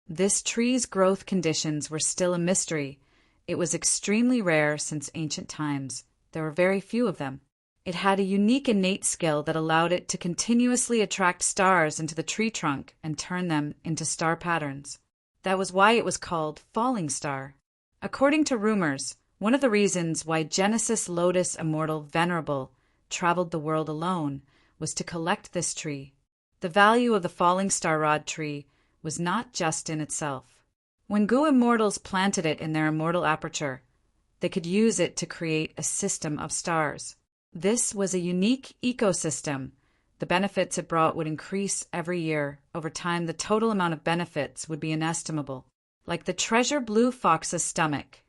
This tree's growth conditions were still a mystery. It was extremely rare since ancient times. There were very few of them. It had a unique innate skill that allowed it to continuously attract stars into the tree trunk and turn them into star patterns. That was why it was called falling star. According to rumors, one of the reasons why Genesis Lotus Immortal Venerable traveled the world alone was to collect this tree. The value of the falling star rod tree was not just in itself. When Gu immortals planted it in their immortal aperture, they could use it to create a system of stars. This was a unique ecosystem. The benefits it brought would increase every year. Over time, the total amount of benefits would be inestimable. Like the treasure blue fox's stomach,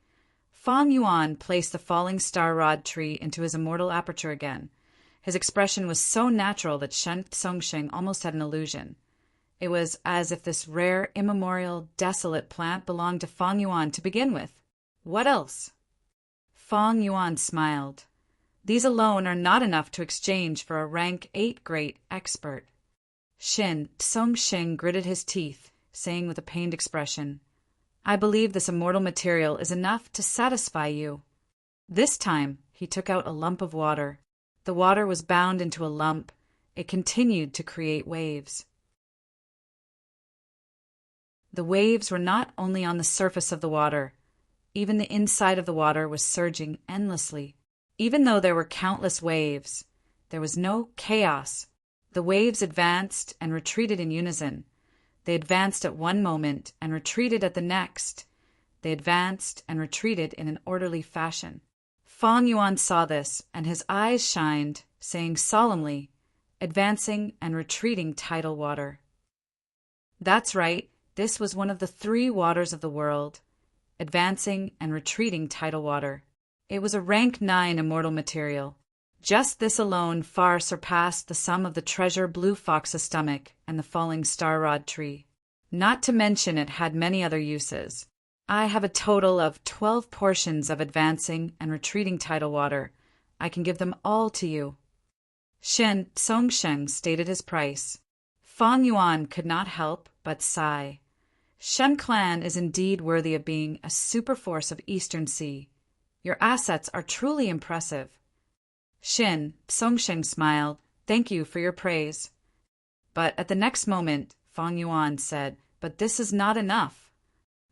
Fang Yuan placed the falling star rod tree into his immortal aperture again. His expression was so natural that Shen Tsongsheng almost had an illusion. It was as if this rare, immemorial, desolate plant belonged to Fang Yuan to begin with. What else? Fang Yuan smiled. These alone are not enough to exchange for a rank 8 great expert. Shin Tsongsheng gritted his teeth, saying with a pained expression, I believe this immortal material is enough to satisfy you. This time, he took out a lump of water. The water was bound into a lump. It continued to create waves. The waves were not only on the surface of the water. Even the inside of the water was surging endlessly. Even though there were countless waves, there was no chaos. The waves advanced and retreated in unison. They advanced at one moment and retreated at the next. They advanced and retreated in an orderly fashion. Fang Yuan saw this, and his eyes shined, saying solemnly, advancing and retreating tidal water. That's right, this was one of the 3 waters of the world, advancing and retreating tidal water. It was a rank 9 immortal material. Just this alone far surpassed the sum of the treasure blue fox's stomach and the falling star rod tree. Not to mention it had many other uses. I have a total of 12 portions of advancing and retreating tidal water. I can give them all to you. Shen Tsongsheng stated his price. Fang Yuan could not help but sigh. Shen clan is indeed worthy of being a superforce of Eastern Sea. Your assets are truly impressive. Shin Tsongsheng smiled. Thank you for your praise. But at the next moment, Fang Yuan said, but this is not enough.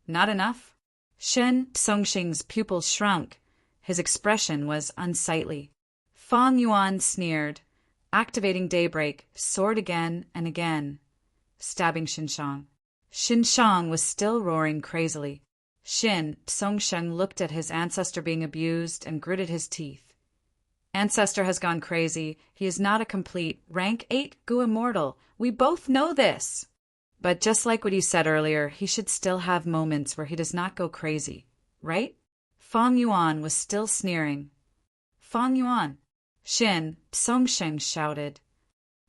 Not enough? Shen Tsongsheng's pupils shrunk. His expression was unsightly. Fang Yuan sneered, activating Daybreak, soared again and again, stabbing Xinshang. Xinshang was still roaring crazily. Shin Tsongsheng looked at his ancestor being abused and gritted his teeth. Ancestor has gone crazy. He is not a complete rank 8 Gu immortal. We both know this. But just like what you said earlier, he should still have moments where he does not go crazy, right? Fang Yuan was still sneering. Fang Yuan. Shin Tsongsheng shouted.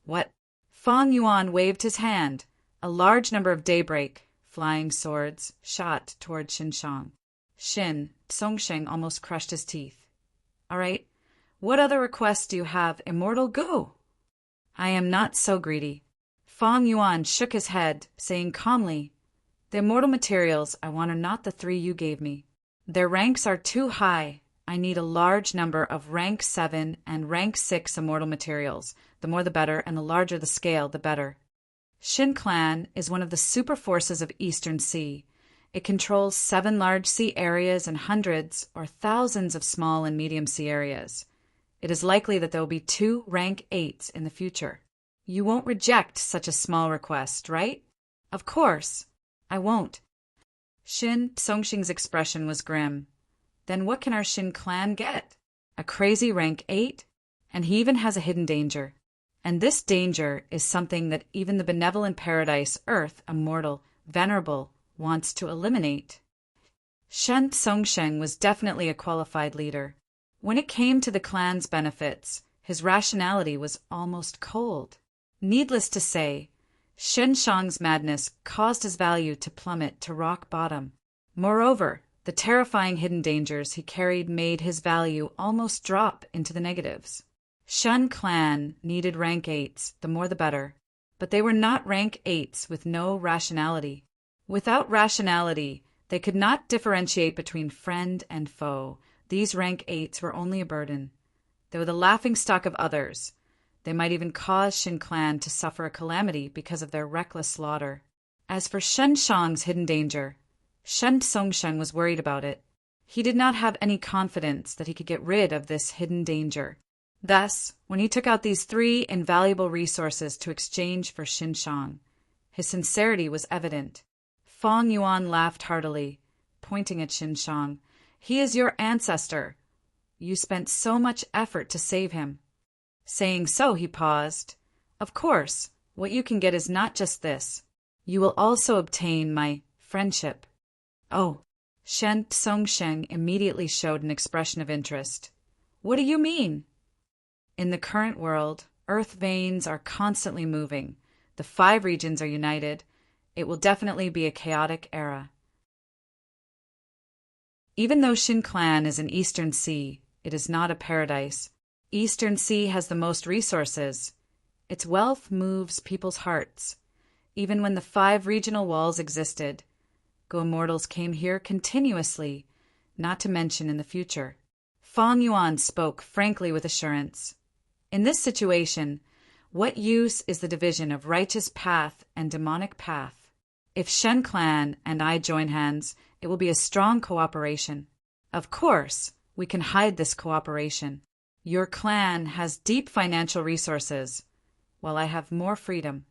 What? Fang Yuan waved his hand. A large number of Daybreak, flying swords, shot toward Xinshang. Shin Tsongsheng almost crushed his teeth. All right, what other requests do you have, Immortal Gu? I am not so greedy. Fang Yuan shook his head, saying calmly, "The immortal materials I want are not the 3 you gave me. Their ranks are too high. I need a large number of rank 7 and rank 6 immortal materials. The more the better, and the larger the scale, the better." Shin Clan is one of the super forces of Eastern Sea. It controls 7 large sea areas and hundreds or thousands of small and medium sea areas. It is likely that there will be 2 rank 8s in the future. You won't reject such a small request, right? Of course. I won't. Shin Songxing's expression was grim. Then what can our Shin Clan get? A crazy rank 8? And he even has a hidden danger. And this danger is something that even the benevolent paradise Earth, immortal, Venerable, wants to eliminate. Shen Songsheng was definitely a qualified leader. When it came to the clan's benefits, his rationality was almost cold. Needless to say, Shen Shang's madness caused his value to plummet to rock bottom. Moreover, the terrifying hidden dangers he carried made his value almost drop into the negatives. Shen Clan needed rank 8s, the more the better, but they were not rank 8s with no rationality. Without rationality, they could not differentiate between friend and foe. These rank 8s were only a burden. They were the laughingstock of others. They might even cause Shin Clan to suffer a calamity because of their reckless slaughter. As for Shen Shang's hidden danger, Shen Songsheng was worried about it. He did not have any confidence that he could get rid of this hidden danger. Thus, when he took out these 3 invaluable resources to exchange for Shin Shang, his sincerity was evident. Fang Yuan laughed heartily, pointing at Shin Shang. "He is your ancestor. You spent so much effort to save him." Saying so, he paused. "Of course, what you can get is not just this. You will also obtain my friendship." "Oh." Shen Songsheng immediately showed an expression of interest. "What do you mean?" "In the current world, earth veins are constantly moving. The 5 regions are united. It will definitely be a chaotic era. Even though Shin Clan is an Eastern Sea, it is not a paradise. Eastern Sea has the most resources. Its wealth moves people's hearts. Even when the 5 regional walls existed, Go Immortals came here continuously, not to mention in the future." Fang Yuan spoke frankly with assurance. "In this situation, what use is the division of righteous path and demonic path? If Shen Clan and I join hands, it will be a strong cooperation. Of course, we can hide this cooperation. Your clan has deep financial resources, while I have more freedom.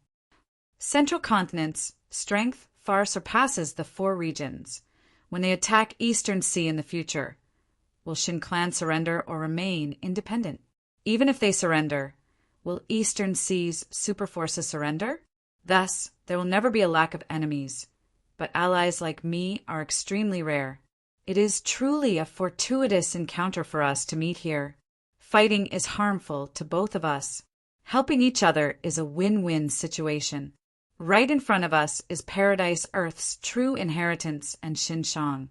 Central Continent's strength far surpasses the 4 regions. When they attack Eastern Sea in the future, will Shin Clan surrender or remain independent? Even if they surrender, will Eastern Sea's super forces surrender? Thus, there will never be a lack of enemies, but allies like me are extremely rare. It is truly a fortuitous encounter for us to meet here. Fighting is harmful to both of us. Helping each other is a win-win situation. Right in front of us is Paradise Earth's true inheritance and Xinjiang.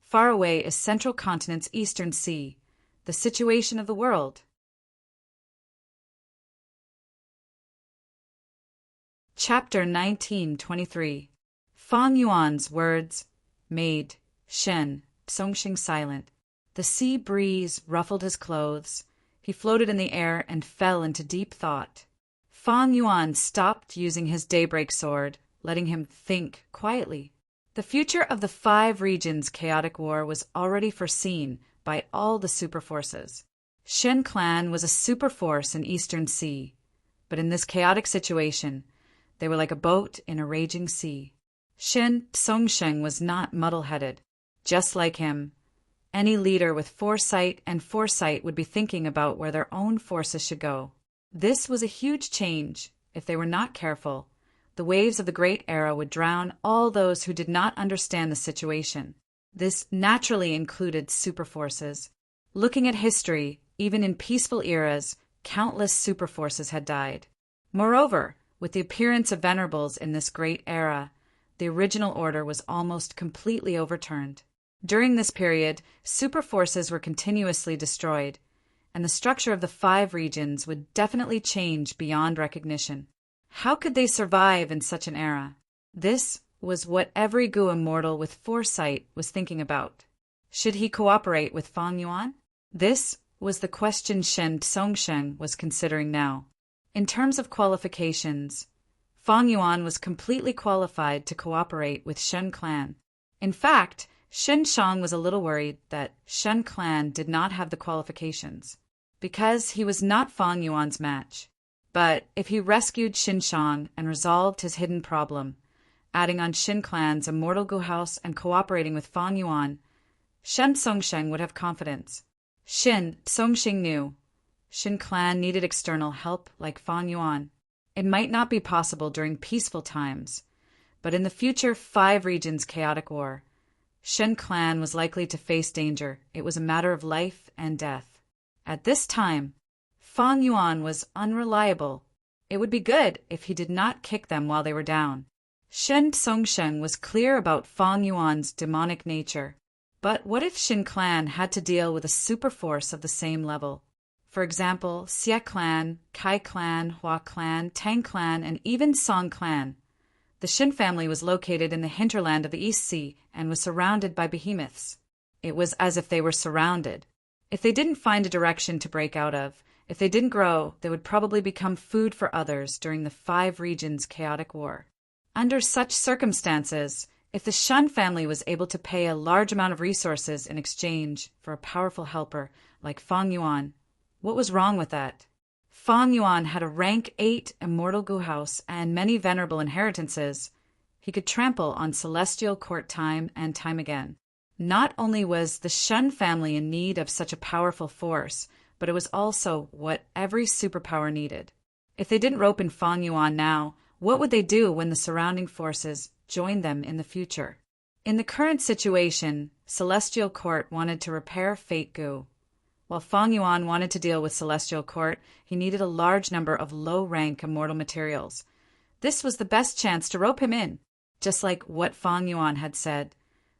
Far away is Central Continent's Eastern Sea, the situation of the world. Chapter 1923. Fang Yuan's words made Shen Songxing silent. The sea breeze ruffled his clothes. He floated in the air and fell into deep thought. Fang Yuan stopped using his daybreak sword, letting him think quietly. The future of the 5 regions' chaotic war was already foreseen by all the super forces. Shen Clan was a super force in Eastern Sea, but in this chaotic situation, they were like a boat in a raging sea. Shen Songsheng was not muddle-headed. Just like him, any leader with foresight would be thinking about where their own forces should go. This was a huge change. If they were not careful, the waves of the Great Era would drown all those who did not understand the situation. This naturally included super forces. Looking at history, even in peaceful eras, countless super forces had died. Moreover, with the appearance of Venerables in this great era, the original order was almost completely overturned. During this period, super forces were continuously destroyed, and the structure of the 5 regions would definitely change beyond recognition. How could they survive in such an era? This was what every Gu immortal with foresight was thinking about. Should he cooperate with Fang Yuan? This was the question Shen Tsongsheng was considering now. In terms of qualifications, Fang Yuan was completely qualified to cooperate with Shen clan. In fact, Shen Shang was a little worried that Shen clan did not have the qualifications, because he was not Fang Yuan's match. But if he rescued Shen Shang and resolved his hidden problem, adding on Shen clan's immortal Gu house and cooperating with Fang Yuan, Shen Tsongsheng would have confidence. Shen Tsongsheng knew Shen clan needed external help like Fang Yuan. It might not be possible during peaceful times, but in the future 5 regions chaotic war, Shen clan was likely to face danger. It was a matter of life and death. At this time, Fang Yuan was unreliable. It would be good if he did not kick them while they were down. Shen Tsongsheng was clear about Fang Yuan's demonic nature. But what if Shen clan had to deal with a superforce of the same level? For example, Xie clan, Kai clan, Hua clan, Tang clan, and even Song clan. The Shen family was located in the hinterland of the East Sea and was surrounded by behemoths. It was as if they were surrounded. If they didn't find a direction to break out of, if they didn't grow, they would probably become food for others during the 5 regions chaotic war. Under such circumstances, if the Shen family was able to pay a large amount of resources in exchange for a powerful helper like Fang Yuan, what was wrong with that? Fang Yuan had a rank 8 immortal Gu house and many venerable inheritances. He could trample on celestial court time and time again. Not only was the Shen family in need of such a powerful force, but it was also what every superpower needed. If they didn't rope in Fang Yuan now, what would they do when the surrounding forces joined them in the future? In the current situation, Celestial Court wanted to repair Fate Gu. While Fang Yuan wanted to deal with Celestial Court, he needed a large number of low-rank immortal materials. This was the best chance to rope him in. Just like what Fang Yuan had said,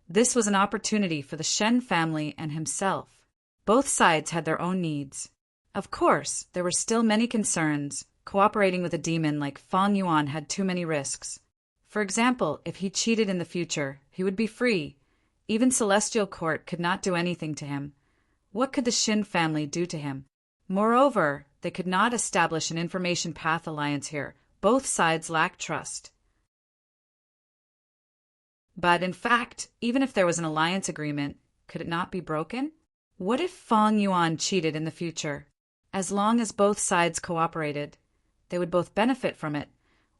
this was an opportunity for the Shen family and himself. Both sides had their own needs. Of course, there were still many concerns. Cooperating with a demon like Fang Yuan had too many risks. For example, if he cheated in the future, he would be free. Even Celestial Court could not do anything to him. What could the Shen family do to him? Moreover, they could not establish an information path alliance here. Both sides lacked trust. But in fact, even if there was an alliance agreement, could it not be broken? What if Fang Yuan cheated in the future? As long as both sides cooperated, they would both benefit from it.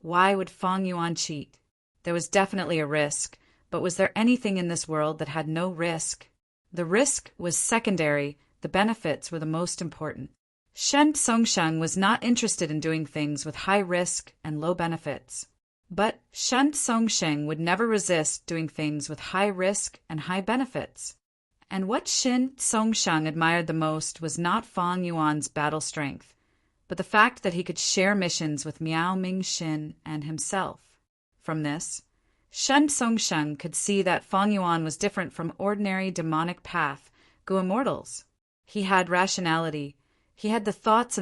Why would Fang Yuan cheat? There was definitely a risk, but was there anything in this world that had no risk? The risk was secondary, the benefits were the most important. Shen Tsongsheng was not interested in doing things with high risk and low benefits. But Shen Tsongsheng would never resist doing things with high risk and high benefits. And what Shen Tsongsheng admired the most was not Fang Yuan's battle strength, but the fact that he could share missions with Miao Ming-shin and himself. From this, Shen Tsongsheng could see that Fang Yuan was different from ordinary demonic path Gu immortals. He had rationality. He had the thoughts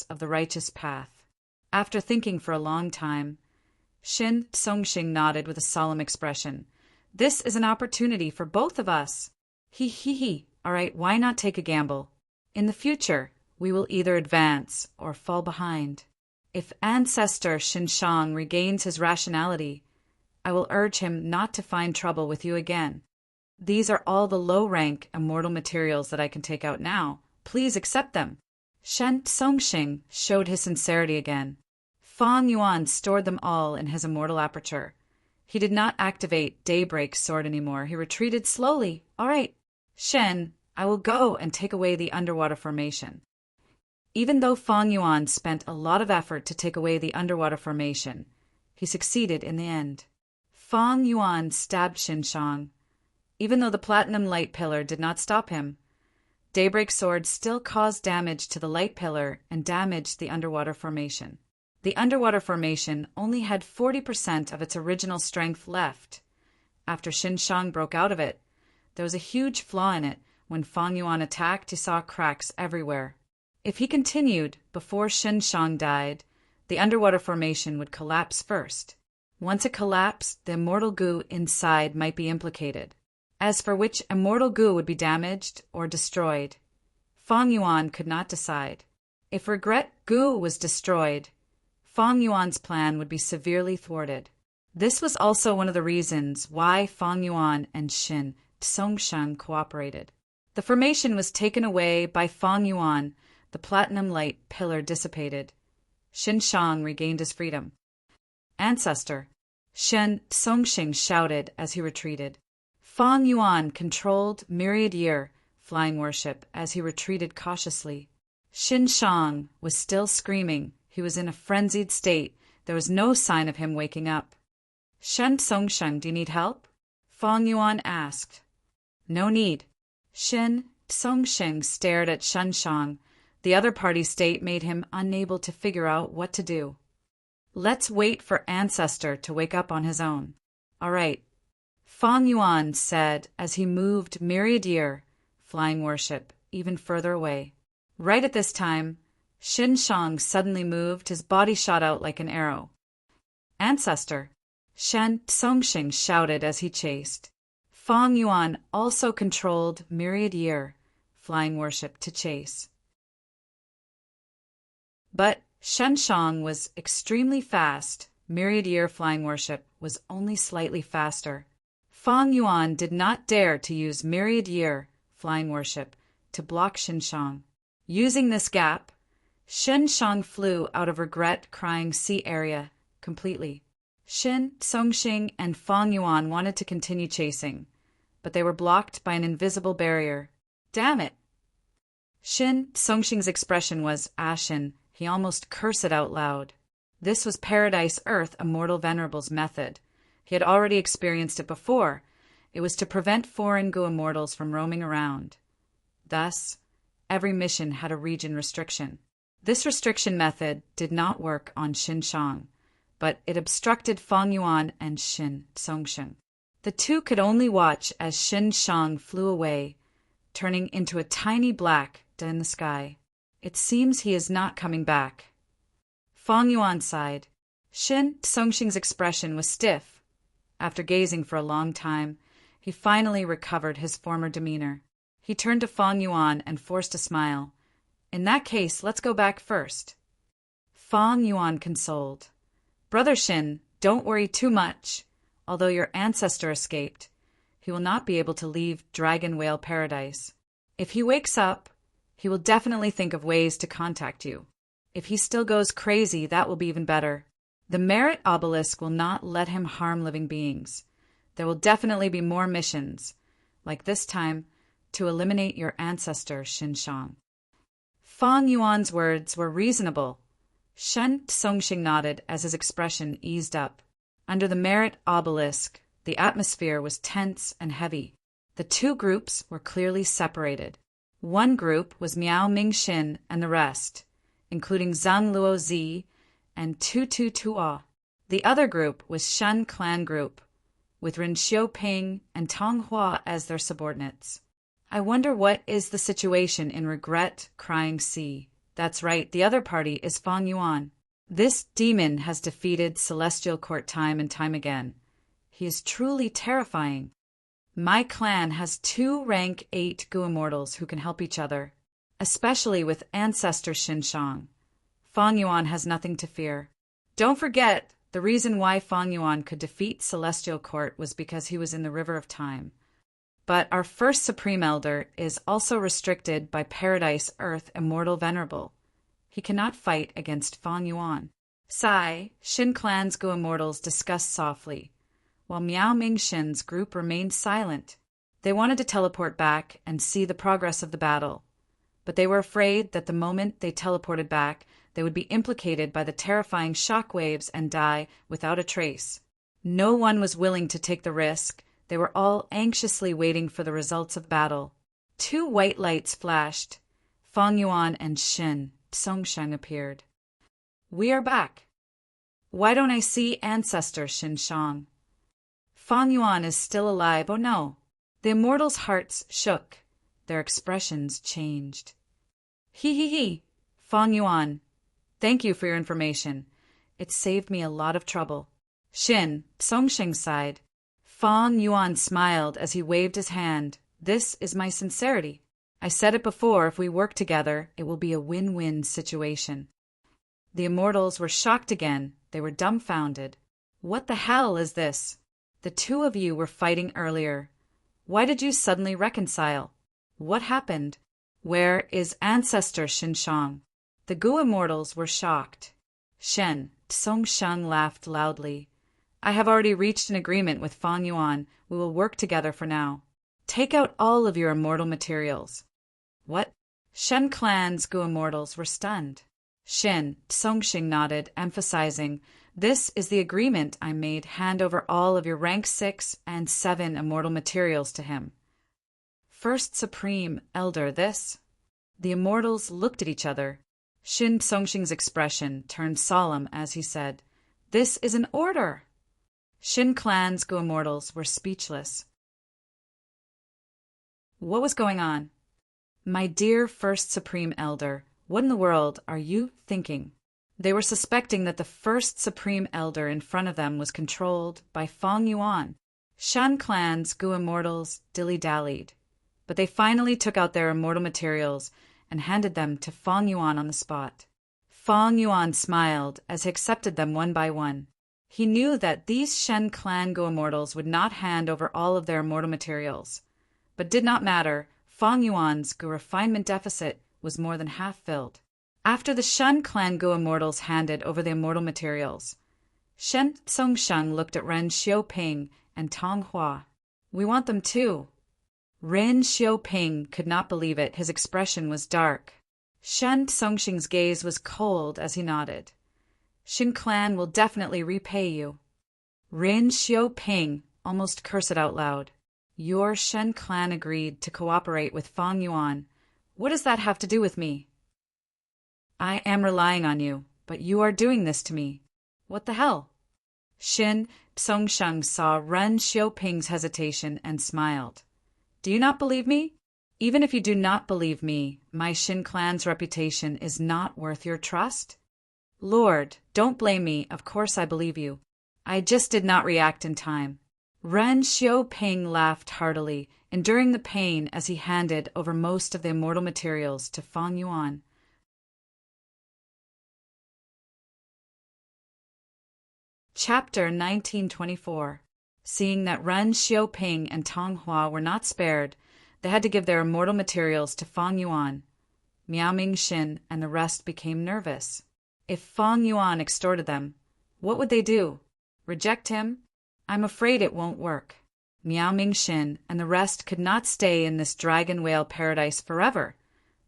of the righteous path. After thinking for a long time, Shen Tsongsheng nodded with a solemn expression. This is an opportunity for both of us. He. All right, why not take a gamble? In the future, we will either advance or fall behind. If Ancestor Shen Shang regains his rationality, I will urge him not to find trouble with you again. These are all the low-rank immortal materials that I can take out now. Please accept them. Shen Tsongsheng showed his sincerity again. Fang Yuan stored them all in his immortal aperture. He did not activate Daybreak's sword anymore. He retreated slowly. All right, Shen, I will go and take away the underwater formation. Even though Fang Yuan spent a lot of effort to take away the underwater formation, he succeeded in the end. Fang Yuan stabbed Shen Shang. Even though the platinum light pillar did not stop him, Daybreak's sword still caused damage to the light pillar and damaged the underwater formation. The underwater formation only had 40% of its original strength left. After Shen Shang broke out of it, there was a huge flaw in it. When Fang Yuan attacked, he saw cracks everywhere. If he continued before Shen Shang died, the underwater formation would collapse first. Once it collapsed, the immortal goo inside might be implicated. As for which immortal goo would be damaged or destroyed, Fang Yuan could not decide. If regret goo was destroyed, Fang Yuan's plan would be severely thwarted. This was also one of the reasons why Fang Yuan and Xin Tsongshan cooperated. The formation was taken away by Fang Yuan, the platinum light pillar dissipated. Xin Shang regained his freedom. Ancestor, Shen Tsongshan shouted as he retreated. Fang Yuan controlled myriad year flying worship as he retreated cautiously. Xin Shang was still screaming. He was in a frenzied state. There was no sign of him waking up. Shen Tsongshan, do you need help? Fang Yuan asked. No need. Shen Tsongshan stared at Shen Shang. The other party's state made him unable to figure out what to do. Let's wait for Ancestor to wake up on his own. All right, Fang Yuan said as he moved myriad year flying worship even further away. Right at this time, Xin Shang suddenly moved. His body shot out like an arrow. Ancestor, Shen Tsongshan shouted as he chased. Fang Yuan also controlled myriad year flying worship to chase. But Shen Shang was extremely fast. Myriad year flying worship was only slightly faster. Fang Yuan did not dare to use myriad year flying worship to block Xin Shang. Using this gap, Xin Shang flew out of regret crying sea area completely. Xin Tsongshan and Fang Yuan wanted to continue chasing, but they were blocked by an invisible barrier. Damn it! Xin Tsongshan's expression was ashen. He almost cursed it out loud. This was Paradise Earth Immortal Venerable's method. He had already experienced it before. It was to prevent foreign Gu immortals from roaming around. Thus, every mission had a region restriction. This restriction method did not work on Xin Shang, but it obstructed Fang Yuan and Xin Tsongshan. The two could only watch as Xin Shang flew away, turning into a tiny black dot in the sky. It seems he is not coming back. Fang Yuan sighed. Xin Tsongshan's expression was stiff. After gazing for a long time, he finally recovered his former demeanor. He turned to Fang Yuan and forced a smile. In that case, let's go back first. Fang Yuan consoled. Brother Xin, don't worry too much. Although your ancestor escaped, he will not be able to leave Dragon Whale Paradise. If he wakes up, he will definitely think of ways to contact you. If he still goes crazy, that will be even better. The Merit Obelisk will not let him harm living beings. There will definitely be more missions, like this time, to eliminate your ancestor, Xin Shang. Fang Yuan's words were reasonable. Shen Tsongshan nodded as his expression eased up. Under the Merit Obelisk, the atmosphere was tense and heavy. The two groups were clearly separated. One group was Miao Mingxin and the rest, including Zhang Luozi and Tu Tu Tuo. The other group was Shen Clan Group, with Ren Xiuping and Tong Hua as their subordinates. I wonder what is the situation in Regret Crying Sea. That's right, the other party is Fang Yuan. This demon has defeated Celestial Court time and time again. He is truly terrifying. My clan has 2 rank 8 Gu immortals who can help each other, especially with Ancestor Xin Shang. Fang Yuan has nothing to fear. Don't forget, the reason why Fang Yuan could defeat Celestial Court was because he was in the River of Time. But our first Supreme Elder is also restricted by Paradise Earth Immortal Venerable. He cannot fight against Fang Yuan. Sai, Xin Clan's Gu immortals discussed softly, while Miao Mingxin's group remained silent. They wanted to teleport back and see the progress of the battle, but they were afraid that the moment they teleported back, they would be implicated by the terrifying shockwaves and die without a trace. No one was willing to take the risk. They were all anxiously waiting for the results of battle. 2 white lights flashed. Fang Yuan and Xin Tsongshan appeared. We are back. Why don't I see Ancestor Xin Shang? Fang Yuan is still alive. Oh no. The immortals' hearts shook. Their expressions changed. He. Fang Yuan, thank you for your information. It saved me a lot of trouble." Shin Songsheng sighed. Fang Yuan smiled as he waved his hand. "This is my sincerity. I said it before, if we work together, it will be a win-win situation." The immortals were shocked again. They were dumbfounded. "What the hell is this? The two of you were fighting earlier. Why did you suddenly reconcile? What happened? Where is ancestor Xinshang?" The Gu immortals were shocked. Shen Tsongsheng laughed loudly. "I have already reached an agreement with Fang Yuan. We will work together for now. Take out all of your immortal materials." "What?" Shen clan's Gu immortals were stunned. Shen Tsongsheng nodded, emphasizing, "This is the agreement I made. Hand over all of your rank 6 and 7 immortal materials to him." "First Supreme Elder, this?" The immortals looked at each other. Shin Tsongsheng's expression turned solemn as he said, "This is an order." Shin clan's Gu immortals were speechless. What was going on? "My dear First Supreme Elder, what in the world are you thinking?" They were suspecting that the First Supreme Elder in front of them was controlled by Fang Yuan. Shan clan's Gu immortals dilly-dallied, but they finally took out their immortal materials and handed them to Fang Yuan on the spot. Fang Yuan smiled as he accepted them one by one. He knew that these Shen clan Gu immortals would not hand over all of their immortal materials, but did not matter. Fang Yuan's Gu refinement deficit was more than half filled. After the Shen clan Gu immortals handed over the immortal materials, Shen Tsongsheng looked at Ren Xiaoping and Tong Hua. "We want them too." Ren Xiaoping could not believe it. His expression was dark. Shen Tsongsheng's gaze was cold as he nodded. "Shin clan will definitely repay you." Ren Xiaoping almost cursed out loud. "Your Shen clan agreed to cooperate with Fang Yuan. What does that have to do with me?" "I am relying on you, but you are doing this to me. What the hell?" Shin Tsongsheng saw Ren Xiaoping's hesitation and smiled. "Do you not believe me? Even if you do not believe me, my Shin clan's reputation is not worth your trust?" "Lord, don't blame me. Of course I believe you. I just did not react in time." Ren Xiaoping laughed heartily, enduring the pain as he handed over most of the immortal materials to Fang Yuan. Chapter 1924. Seeing that Ren Xiaoping and Tong Hua were not spared, they had to give their immortal materials to Fang Yuan. Miao Mingxin and the rest became nervous. If Fang Yuan extorted them, what would they do? Reject him? I'm afraid it won't work. Miao Mingxin and the rest could not stay in this dragon whale paradise forever.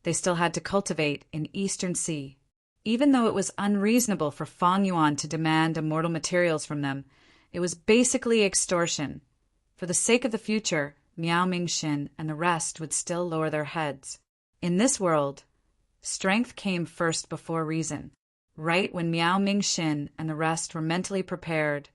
They still had to cultivate in Eastern Sea. Even though it was unreasonable for Fang Yuan to demand immortal materials from them, it was basically extortion. For the sake of the future, Miao Mingxin and the rest would still lower their heads. In this world, strength came first before reason. Right when Miao Mingxin and the rest were mentally prepared,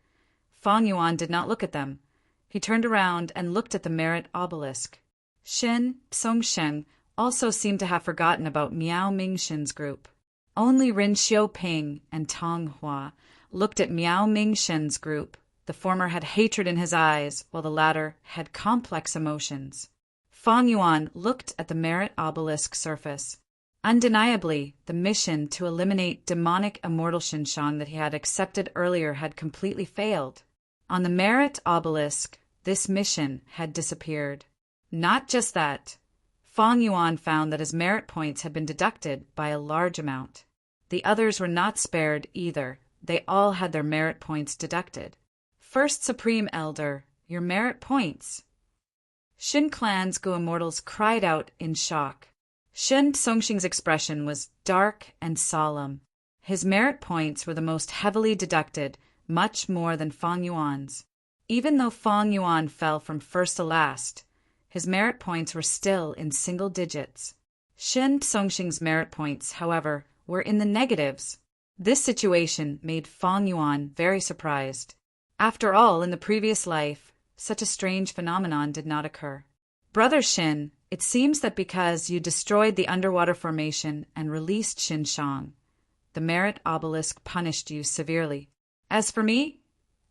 Fang Yuan did not look at them. He turned around and looked at the merit obelisk. Shen Tsongsheng also seemed to have forgotten about Miao Mingxin's group. Only Ren Xiaoping and Tong Hua looked at Miao Mingxin's group. The former had hatred in his eyes, while the latter had complex emotions. Fang Yuan looked at the merit obelisk surface. Undeniably, the mission to eliminate demonic immortal Xinshang that he had accepted earlier had completely failed. On the merit obelisk, this mission had disappeared. Not just that. Fang Yuan found that his merit points had been deducted by a large amount. The others were not spared either. They all had their merit points deducted. First Supreme Elder, your merit points. Shin clan's Gu immortals cried out in shock. Shen Tsongsheng's expression was dark and solemn. His merit points were the most heavily deducted, much more than Fang Yuan's. Even though Fang Yuan fell from first to last, his merit points were still in single digits. Shen Tsongsheng's merit points, however, were in the negatives. This situation made Fang Yuan very surprised. After all, in the previous life, such a strange phenomenon did not occur. Brother Shin, it seems that because you destroyed the underwater formation and released Xinshang, The merit obelisk punished you severely. As for me,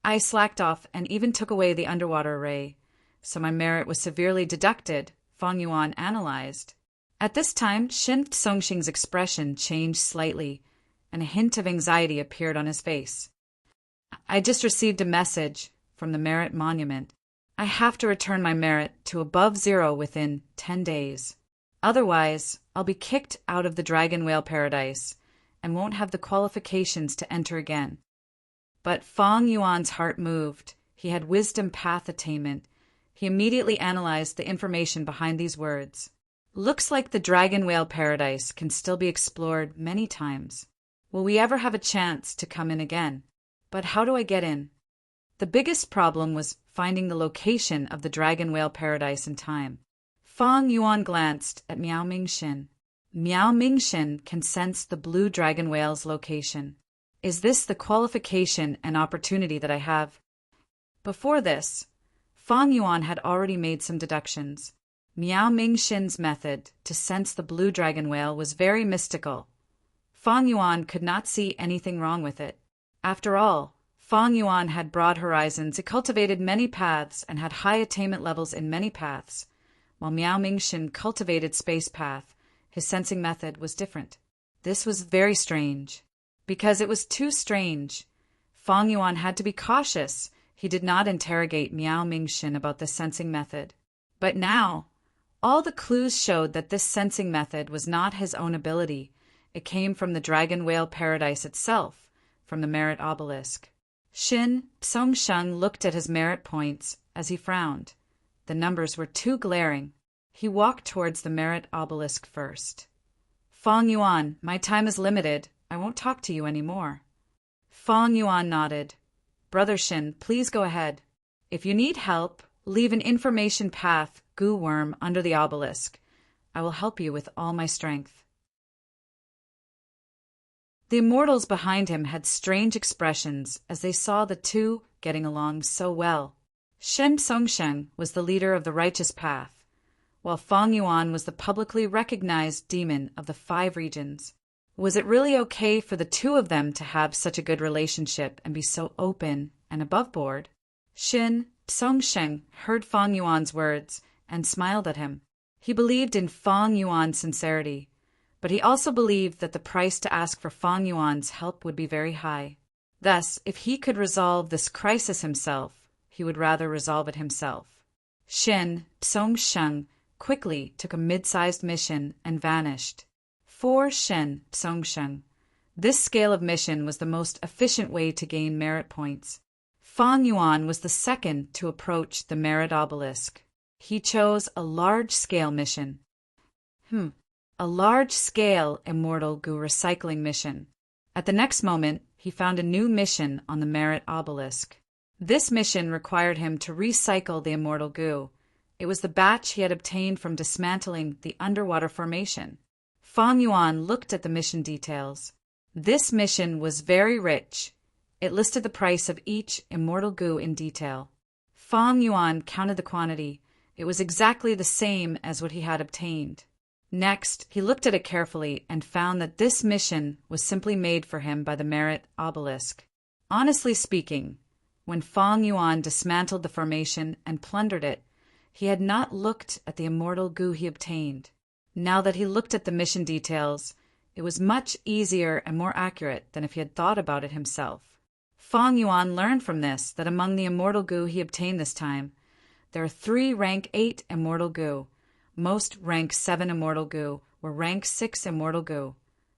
I slacked off and even took away the underwater array, so my merit was severely deducted, Fang Yuan analyzed. At this time, Shen Songxing's expression changed slightly, and a hint of anxiety appeared on his face. I just received a message from the merit monument. I have to return my merit to above 0 within 10 days. Otherwise, I'll be kicked out of the dragon whale paradise and won't have the qualifications to enter again. But Fang Yuan's heart moved. He had wisdom path attainment. He immediately analyzed the information behind these words. Looks like the dragon whale paradise can still be explored many times. Will we ever have a chance to come in again? But how do I get in? The biggest problem was finding the location of the dragon whale paradise in time. Fang Yuan glanced at Miao Mingxin. Miao Mingxin can sense the blue dragon whale's location. Is this the qualification and opportunity that I have? Before this, Fang Yuan had already made some deductions. Miao Mingxin's method to sense the blue dragon whale was very mystical. Fang Yuan could not see anything wrong with it. After all, Fang Yuan had broad horizons. He cultivated many paths and had high attainment levels in many paths, while Miao Mingxin cultivated space path. His sensing method was different. This was very strange. Because it was too strange, Fang Yuan had to be cautious. He did not interrogate Miao Mingxin about the sensing method. But now, all the clues showed that this sensing method was not his own ability. It came from the dragon whale paradise itself, from the merit obelisk. Shen Songsheng looked at his merit points as he frowned. The numbers were too glaring. He walked towards the merit obelisk first. Fang Yuan, my time is limited. I won't talk to you anymore. Fang Yuan nodded. Brother Shen, please go ahead. If you need help, leave an information path, goo worm, under the obelisk. I will help you with all my strength. The immortals behind him had strange expressions as they saw the two getting along so well. Shen Songsheng was the leader of the righteous path, while Fang Yuan was the publicly recognized demon of the 5 regions. Was it really okay for the two of them to have such a good relationship and be so open and above board? Shen Songsheng heard Fang Yuan's words and smiled at him. He believed in Fang Yuan's sincerity, but he also believed that the price to ask for Fang Yuan's help would be very high. Thus, if he could resolve this crisis himself, he would rather resolve it himself. Shen Songsheng quickly took a mid-sized mission and vanished. For Shen Songsheng, this scale of mission was the most efficient way to gain merit points. Fang Yuan was the second to approach the merit obelisk. He chose a large-scale mission. A large-scale immortal goo recycling mission. At the next moment, he found a new mission on the merit obelisk. This mission required him to recycle the immortal goo. It was the batch he had obtained from dismantling the underwater formation. Fang Yuan looked at the mission details. This mission was very rich. It listed the price of each immortal goo in detail. Fang Yuan counted the quantity. It was exactly the same as what he had obtained. Next, he looked at it carefully and found that this mission was simply made for him by the merit obelisk. Honestly speaking, when Fang Yuan dismantled the formation and plundered it, he had not looked at the immortal goo he obtained. Now that he looked at the mission details, it was much easier and more accurate than if he had thought about it himself. Fang Yuan learned from this that among the immortal goo he obtained this time, there are 3 rank 8 immortal goo. Most rank 7 immortal goo were rank 6 immortal goo,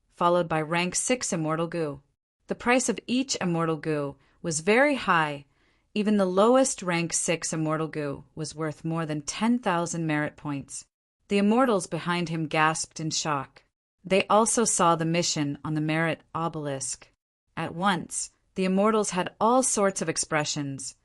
followed by rank 6 immortal goo. The price of each immortal goo was very high. Even the lowest rank 6 immortal goo was worth more than 10,000 merit points. The immortals behind him gasped in shock. They also saw the mission on the merit obelisk. At once, the immortals had all sorts of expressions.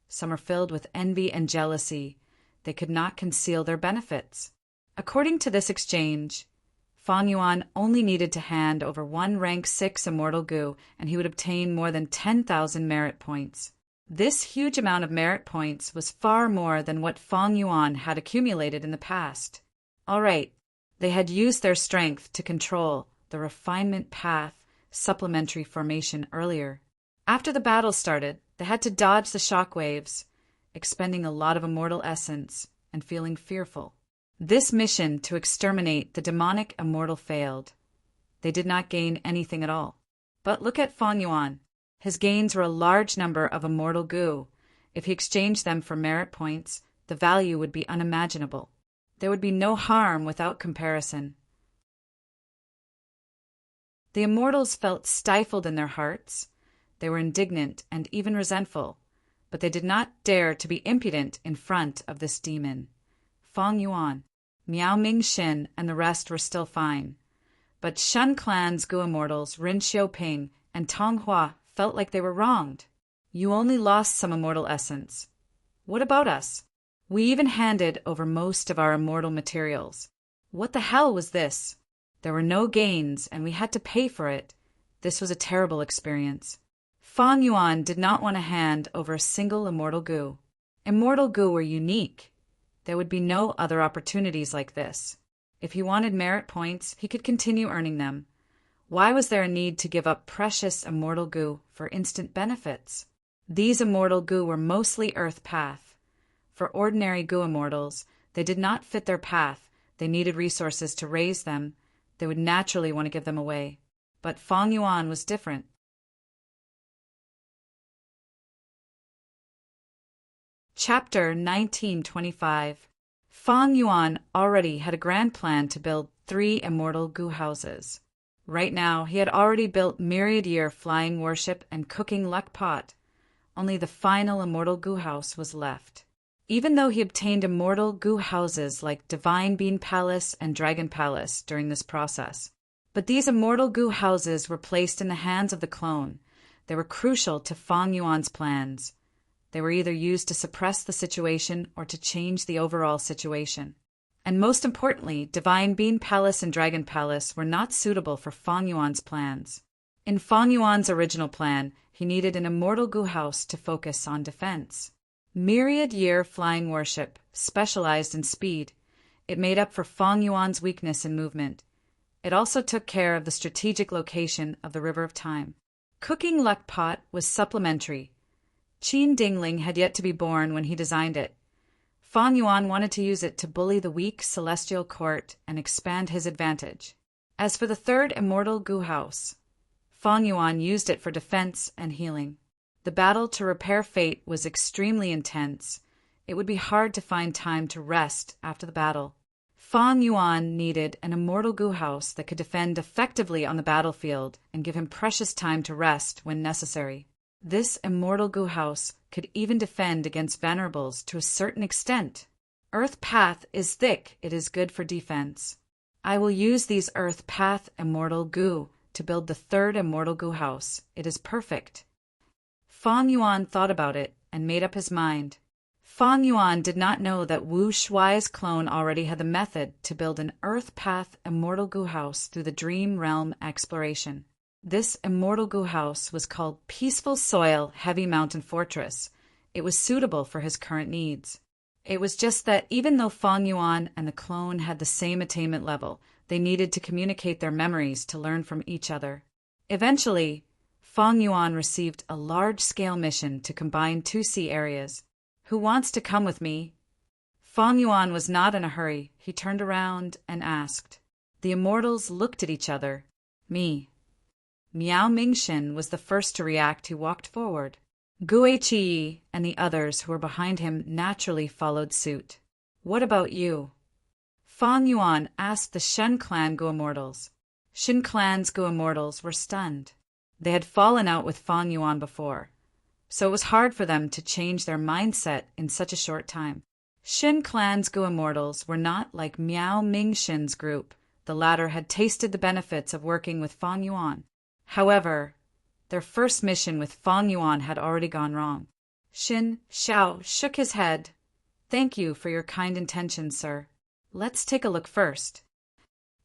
Some are filled with envy and jealousy. They could not conceal their benefits. According to this exchange, Fang Yuan only needed to hand over 1 rank 6 immortal goo and he would obtain more than 10,000 merit points. This huge amount of merit points was far more than what Fang Yuan had accumulated in the past. All right, they had used their strength to control the refinement path supplementary formation earlier. After the battle started, they had to dodge the shock waves, expending a lot of immortal essence and feeling fearful. This mission to exterminate the demonic immortal failed. They did not gain anything at all. But look at Fang Yuan. His gains were a large number of immortal goo. If he exchanged them for merit points, the value would be unimaginable. There would be no harm without comparison. The immortals felt stifled in their hearts. They were indignant and even resentful, but they did not dare to be impudent in front of this demon. Fang Yuan, Miao Ming Xin, and the rest were still fine. But Shen Clan's Gu immortals, Rin Xiaoping and Tong Hua, felt like they were wronged. You only lost some immortal essence. What about us? We even handed over most of our immortal materials. What the hell was this? There were no gains, and we had to pay for it. This was a terrible experience. Fang Yuan did not want to hand over a single immortal goo. Immortal goo were unique. There would be no other opportunities like this. If he wanted merit points, he could continue earning them. Why was there a need to give up precious immortal goo for instant benefits? These immortal goo were mostly Earth Path. For ordinary goo immortals, they did not fit their path. They needed resources to raise them. They would naturally want to give them away. But Fang Yuan was different. Chapter 1925. Fang Yuan already had a grand plan to build 3 immortal goo houses. Right now, he had already built Myriad Year Flying Warship and Cooking Luck Pot. Only the final immortal goo house was left. Even though he obtained immortal goo houses like Divine Bean Palace and Dragon Palace during this process. But these immortal goo houses were placed in the hands of the clone. They were crucial to Fang Yuan's plans. They were either used to suppress the situation or to change the overall situation. And most importantly, Divine Bean Palace and Dragon Palace were not suitable for Fang Yuan's plans. In Fang Yuan's original plan, he needed an immortal goo house to focus on defense. Myriad Year Flying Warship specialized in speed. It made up for Fang Yuan's weakness in movement. It also took care of the strategic location of the River of Time. Cooking Luck Pot was supplementary. Qin Dingling had yet to be born when he designed it. Fang Yuan wanted to use it to bully the weak celestial court and expand his advantage. As for the 3rd immortal goo house, Fang Yuan used it for defense and healing. The battle to repair fate was extremely intense. It would be hard to find time to rest after the battle. Fang Yuan needed an immortal goo house that could defend effectively on the battlefield and give him precious time to rest when necessary. This immortal goo house could even defend against Venerables to a certain extent. Earth Path is thick, it is good for defense. I will use these Earth Path immortal goo to build the 3rd immortal goo house. It is perfect. Fang Yuan thought about it and made up his mind. Fang Yuan did not know that Wu Shuai's clone already had the method to build an Earth Path immortal goo house through the Dream Realm exploration. This immortal goo house was called Peaceful Soil Heavy Mountain Fortress. It was suitable for his current needs. It was just that even though Fang Yuan and the clone had the same attainment level, they needed to communicate their memories to learn from each other. Eventually, Fang Yuan received a large-scale mission to combine 2 sea areas. Who wants to come with me? Fang Yuan was not in a hurry. He turned around and asked. The immortals looked at each other. Me. Miao Mingxin was the first to react. He walked forward. Gue Qi and the others who were behind him naturally followed suit. What about you? Fang Yuan asked the Shen Clan Gu immortals. Shen Clan's Gu immortals were stunned. They had fallen out with Fang Yuan before, so it was hard for them to change their mindset in such a short time. Shen Clan's Gu immortals were not like Miao Mingxin's group. The latter had tasted the benefits of working with Fang Yuan. However, their first mission with Fang Yuan had already gone wrong. Xin Xiao shook his head. Thank you for your kind intentions, sir. Let's take a look first.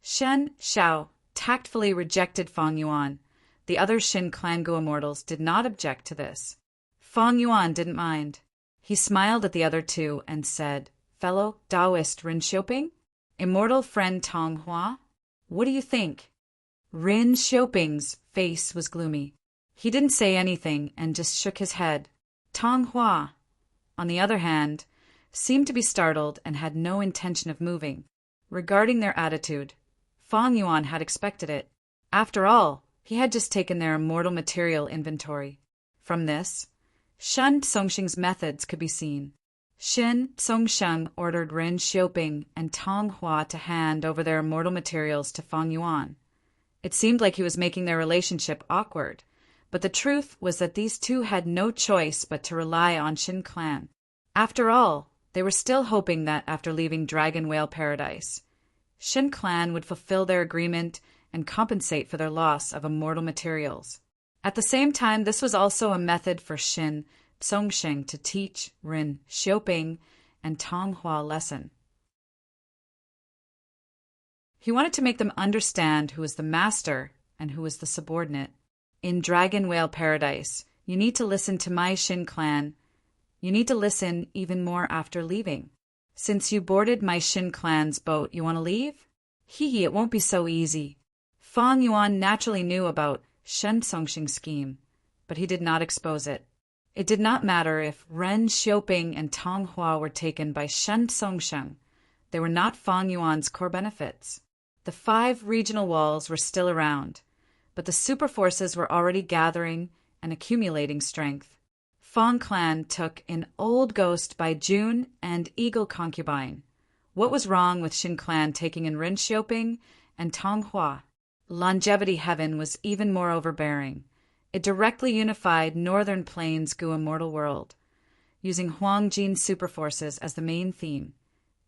Shen Xiao tactfully rejected Fang Yuan. The other Shen Clan Gu immortals did not object to this. Fang Yuan didn't mind. He smiled at the other 2 and said, Fellow Taoist Rin Xiaoping? Immortal friend Tong Hua? What do you think? Rin Xiaoping's face was gloomy. He didn't say anything and just shook his head. Tong Hua, on the other hand, seemed to be startled and had no intention of moving. Regarding their attitude, Fang Yuan had expected it. After all, he had just taken their immortal material inventory. From this, Shen Songxing's methods could be seen. Shen Songsheng ordered Ren Xiaoping and Tong Hua to hand over their immortal materials to Fang Yuan. It seemed like he was making their relationship awkward, but the truth was that these two had no choice but to rely on Shen Clan. After all, they were still hoping that after leaving Dragon Whale Paradise, Shen Clan would fulfill their agreement and compensate for their loss of immortal materials. At the same time, this was also a method for Shen Songsheng to teach Ren Xiaoping and Tong Hua a lesson. He wanted to make them understand who was the master and who was the subordinate. In Dragon Whale Paradise, you need to listen to my Shen Clan. You need to listen even more after leaving. Since you boarded my Shen Clan's boat, you want to leave? Hee, it won't be so easy. Fang Yuan naturally knew about Shen Songxing's scheme, but he did not expose it. It did not matter if Ren Xiaoping and Tong Hua were taken by Shen Songsheng. They were not Fang Yuan's core benefits. The 5 regional walls were still around, but the super forces were already gathering and accumulating strength. Fang Clan took an old ghost by June and Eagle Concubine. What was wrong with Shen Clan taking in Ren Xiaoping and Tong Hua? Longevity Heaven was even more overbearing. It directly unified Northern Plains' Gu immortal world, using Huang Jin's super forces as the main theme.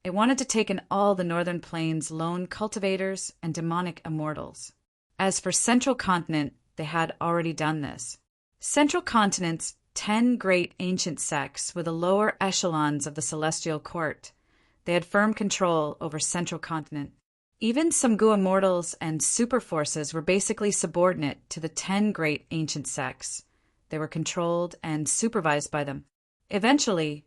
It wanted to take in all the Northern Plains' lone cultivators and demonic immortals. As for Central Continent, they had already done this. Central Continent's 10 great ancient sects were the lower echelons of the Celestial Court. They had firm control over Central Continent. Even some Gu immortals and super forces were basically subordinate to the 10 great ancient sects. They were controlled and supervised by them. Eventually,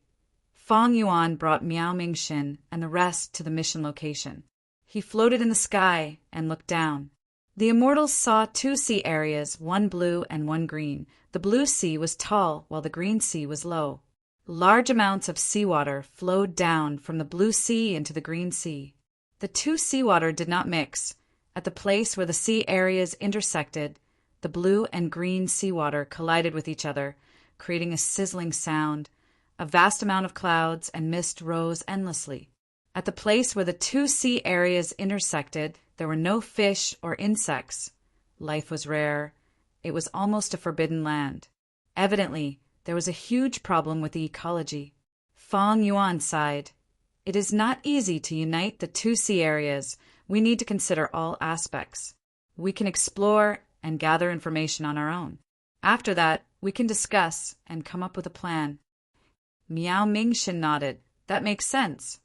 Fang Yuan brought Miao Mingxin and the rest to the mission location. He floated in the sky and looked down. The immortals saw 2 sea areas, one blue and one green. The blue sea was tall while the green sea was low. Large amounts of seawater flowed down from the blue sea into the green sea. The 2 seawater did not mix. At the place where the sea areas intersected, the blue and green seawater collided with each other, creating a sizzling sound. A vast amount of clouds and mist rose endlessly. At the place where the 2 sea areas intersected, there were no fish or insects. Life was rare. It was almost a forbidden land. Evidently, there was a huge problem with the ecology. Fang Yuan sighed. It is not easy to unite the 2 sea areas. We need to consider all aspects. We can explore and gather information on our own. After that, we can discuss and come up with a plan. Miao Mingxin nodded. That makes sense.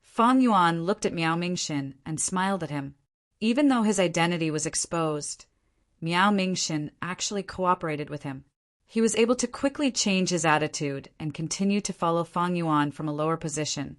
Fang Yuan looked at Miao Mingxin and smiled at him. Even though his identity was exposed, Miao Mingxin actually cooperated with him. He was able to quickly change his attitude and continue to follow Fang Yuan from a lower position.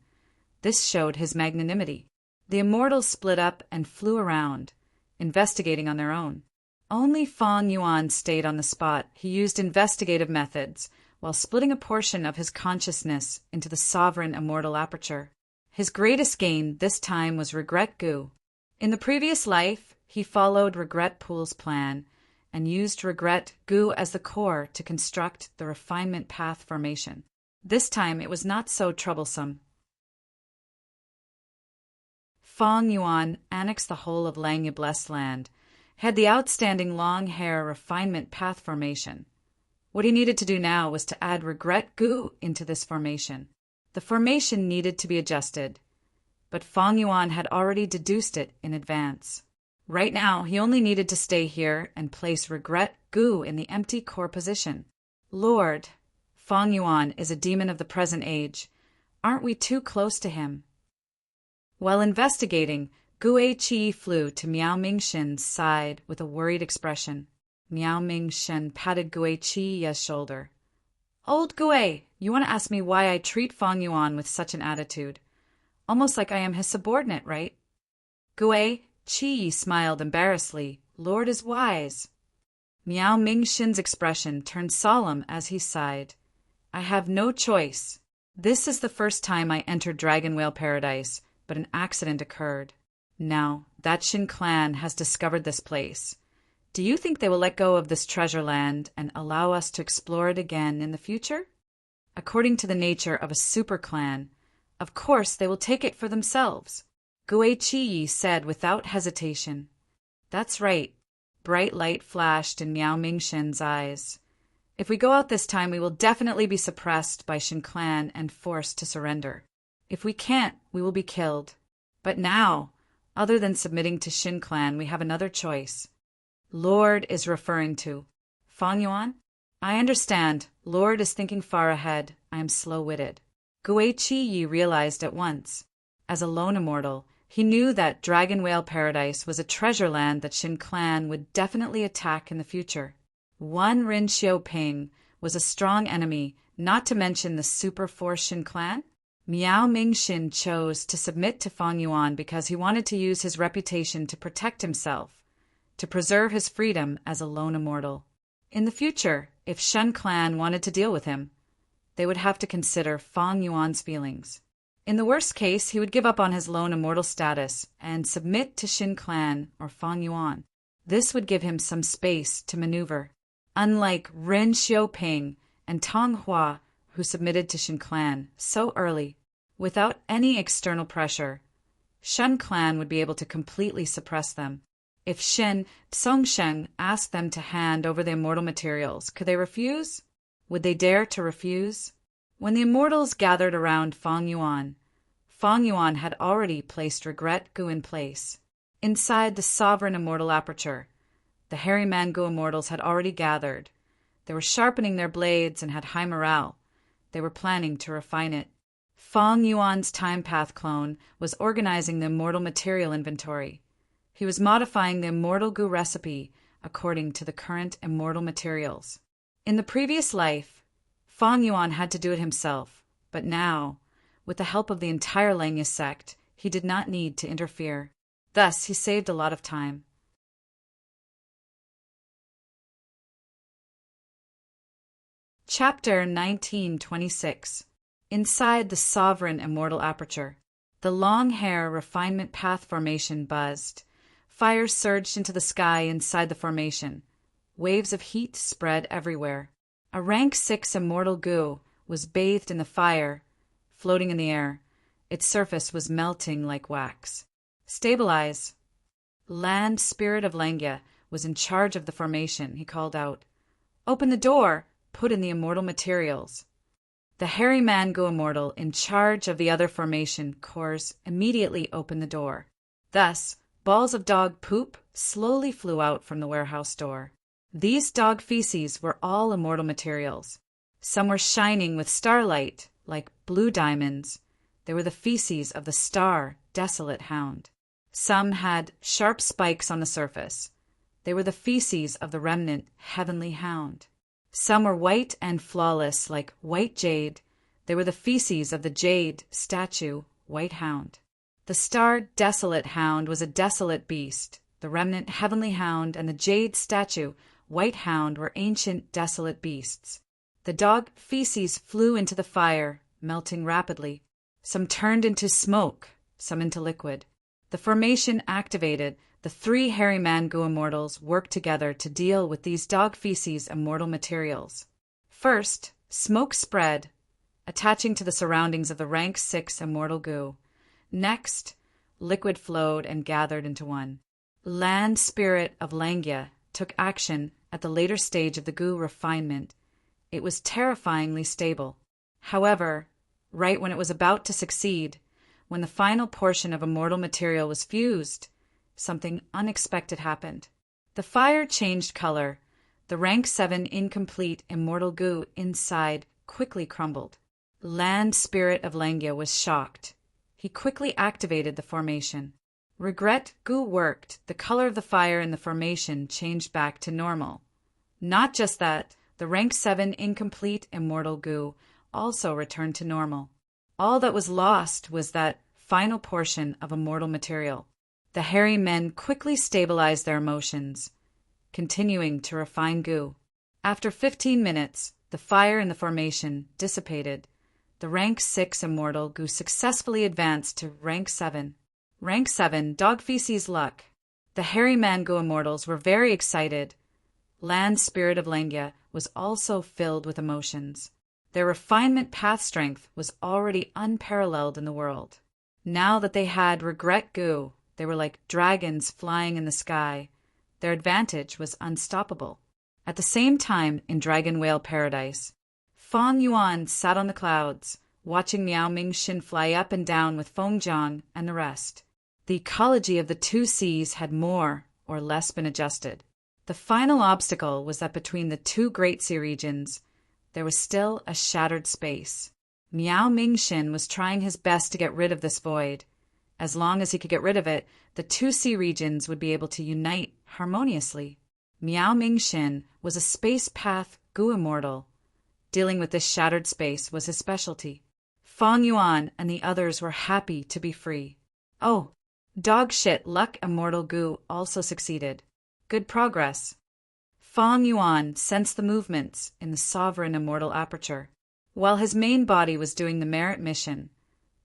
This showed his magnanimity. The immortals split up and flew around, investigating on their own. Only Fang Yuan stayed on the spot. He used investigative methods, while splitting a portion of his consciousness into the sovereign immortal aperture. His greatest gain this time was Regret Gu. In the previous life, he followed Regret Pool's plan and used Regret Gu as the core to construct the refinement path formation. This time it was not so troublesome. Fang Yuan annexed the whole of Langya Blessed Land, had the outstanding long hair refinement path formation. What he needed to do now was to add Regret Gu into this formation. The formation needed to be adjusted, but Fang Yuan had already deduced it in advance. Right now, he only needed to stay here and place Regret Gu in the empty core position. Lord, Fang Yuan is a demon of the present age. Aren't we too close to him? While investigating, Gue Qi flew to Miao Mingxin's side with a worried expression. Miao Mingxin patted Gue Qi's shoulder. Old Gue, you want to ask me why I treat Fang Yuan with such an attitude? Almost like I am his subordinate, right? Gue Qi smiled embarrassedly, Lord is wise. Miao Ming-shin's expression turned solemn as he sighed. I have no choice. This is the first time I entered Dragon Whale Paradise, but an accident occurred. Now, that Shin clan has discovered this place. Do you think they will let go of this treasure land and allow us to explore it again in the future? According to the nature of a super clan, of course they will take it for themselves. Gue Chiyi said without hesitation. That's right. Bright light flashed in Miao Mingshin's eyes. If we go out this time, we will definitely be suppressed by Shin clan and forced to surrender. If we can't, we will be killed. But now, other than submitting to Shin clan, we have another choice. Lord is referring to Fang Yuan? I understand. Lord is thinking far ahead. I am slow-witted. Gue Chiyi realized at once. As a lone immortal, he knew that Dragon Whale Paradise was a treasure land that Shin clan would definitely attack in the future. One Rin Xiaoping was a strong enemy, not to mention the super force Shin clan. Miao Mingshin chose to submit to Fang Yuan because he wanted to use his reputation to protect himself, to preserve his freedom as a lone immortal. In the future, if Shen clan wanted to deal with him, they would have to consider Fang Yuan's feelings. In the worst case, he would give up on his lone immortal status and submit to Shin clan or Fang Yuan. This would give him some space to maneuver. Unlike Rin Xiaoping and Tong Hua, who submitted to Shin clan so early, without any external pressure, Shen clan would be able to completely suppress them. If Shen Tsongsheng asked them to hand over the immortal materials, could they refuse? Would they dare to refuse? When the immortals gathered around Fang Yuan had already placed Regret Gu in place. Inside the sovereign immortal aperture, the hairy Mangu immortals had already gathered. They were sharpening their blades and had high morale. They were planning to refine it. Fang Yuan's time path clone was organizing the immortal material inventory. He was modifying the immortal Gu recipe according to the current immortal materials. In the previous life, Fang Yuan had to do it himself, but now, with the help of the entire Langya sect, he did not need to interfere. Thus, he saved a lot of time. Chapter 1926. Inside the sovereign immortal aperture, the long hair refinement path formation buzzed. Fire surged into the sky inside the formation. Waves of heat spread everywhere. A rank 6 immortal Gu was bathed in the fire, floating in the air. Its surface was melting like wax. Stabilize. Land Spirit of Langya was in charge of the formation. He called out, Open the door! Put in the immortal materials. The hairy Mangu immortal in charge of the other formation cores immediately opened the door. Thus, balls of dog poop slowly flew out from the warehouse door. These dog feces were all immortal materials. Some were shining with starlight, like blue diamonds. They were the feces of the star, desolate hound. Some had sharp spikes on the surface. They were the feces of the remnant, heavenly hound. Some were white and flawless, like white jade. They were the feces of the jade statue, white hound. The star, desolate hound was a desolate beast. The remnant, heavenly hound, and the jade statue, white hound, were ancient, desolate beasts. The dog feces flew into the fire, melting rapidly. Some turned into smoke, some into liquid. The formation activated. The 3 hairy Mangu immortals worked together to deal with these dog feces immortal materials. First, smoke spread, attaching to the surroundings of the rank 6 immortal Gu. Next, liquid flowed and gathered into one. Land Spirit of Langya took action at the later stage of the Gu refinement. It was terrifyingly stable. However, right when it was about to succeed, when the final portion of immortal material was fused, something unexpected happened. The fire changed color. The rank 7 incomplete immortal Gu inside quickly crumbled. Land Spirit of Langya was shocked. He quickly activated the formation. Regret Gu worked. The color of the fire in the formation changed back to normal. Not just that, the rank 7 incomplete immortal Gu also returned to normal. All that was lost was that final portion of immortal material. The hairy men quickly stabilized their emotions, continuing to refine goo. After 15 minutes, the fire in the formation dissipated. The rank 6 immortal goo successfully advanced to rank 7. Rank 7, dog feces luck. The hairy man goo immortals were very excited. Land spirit of Lengya was also filled with emotions. Their refinement path strength was already unparalleled in the world. Now that they had regret goo, they were like dragons flying in the sky. Their advantage was unstoppable. At the same time, in Dragon Whale Paradise, Feng Yuan sat on the clouds, watching Miao Mingxin fly up and down with Feng Jiang and the rest. The ecology of the two seas had more or less been adjusted. The final obstacle was that between the two great sea regions, there was still a shattered space. Miao Mingxin was trying his best to get rid of this void. As long as he could get rid of it, the two sea regions would be able to unite harmoniously. Miao Mingxin was a space path goo immortal. Dealing with this shattered space was his specialty. Feng Yuan and the others were happy to be free. Oh, dog shit luck immortal goo also succeeded. Good progress. Feng Yuan sensed the movements in the sovereign immortal aperture. While his main body was doing the merit mission,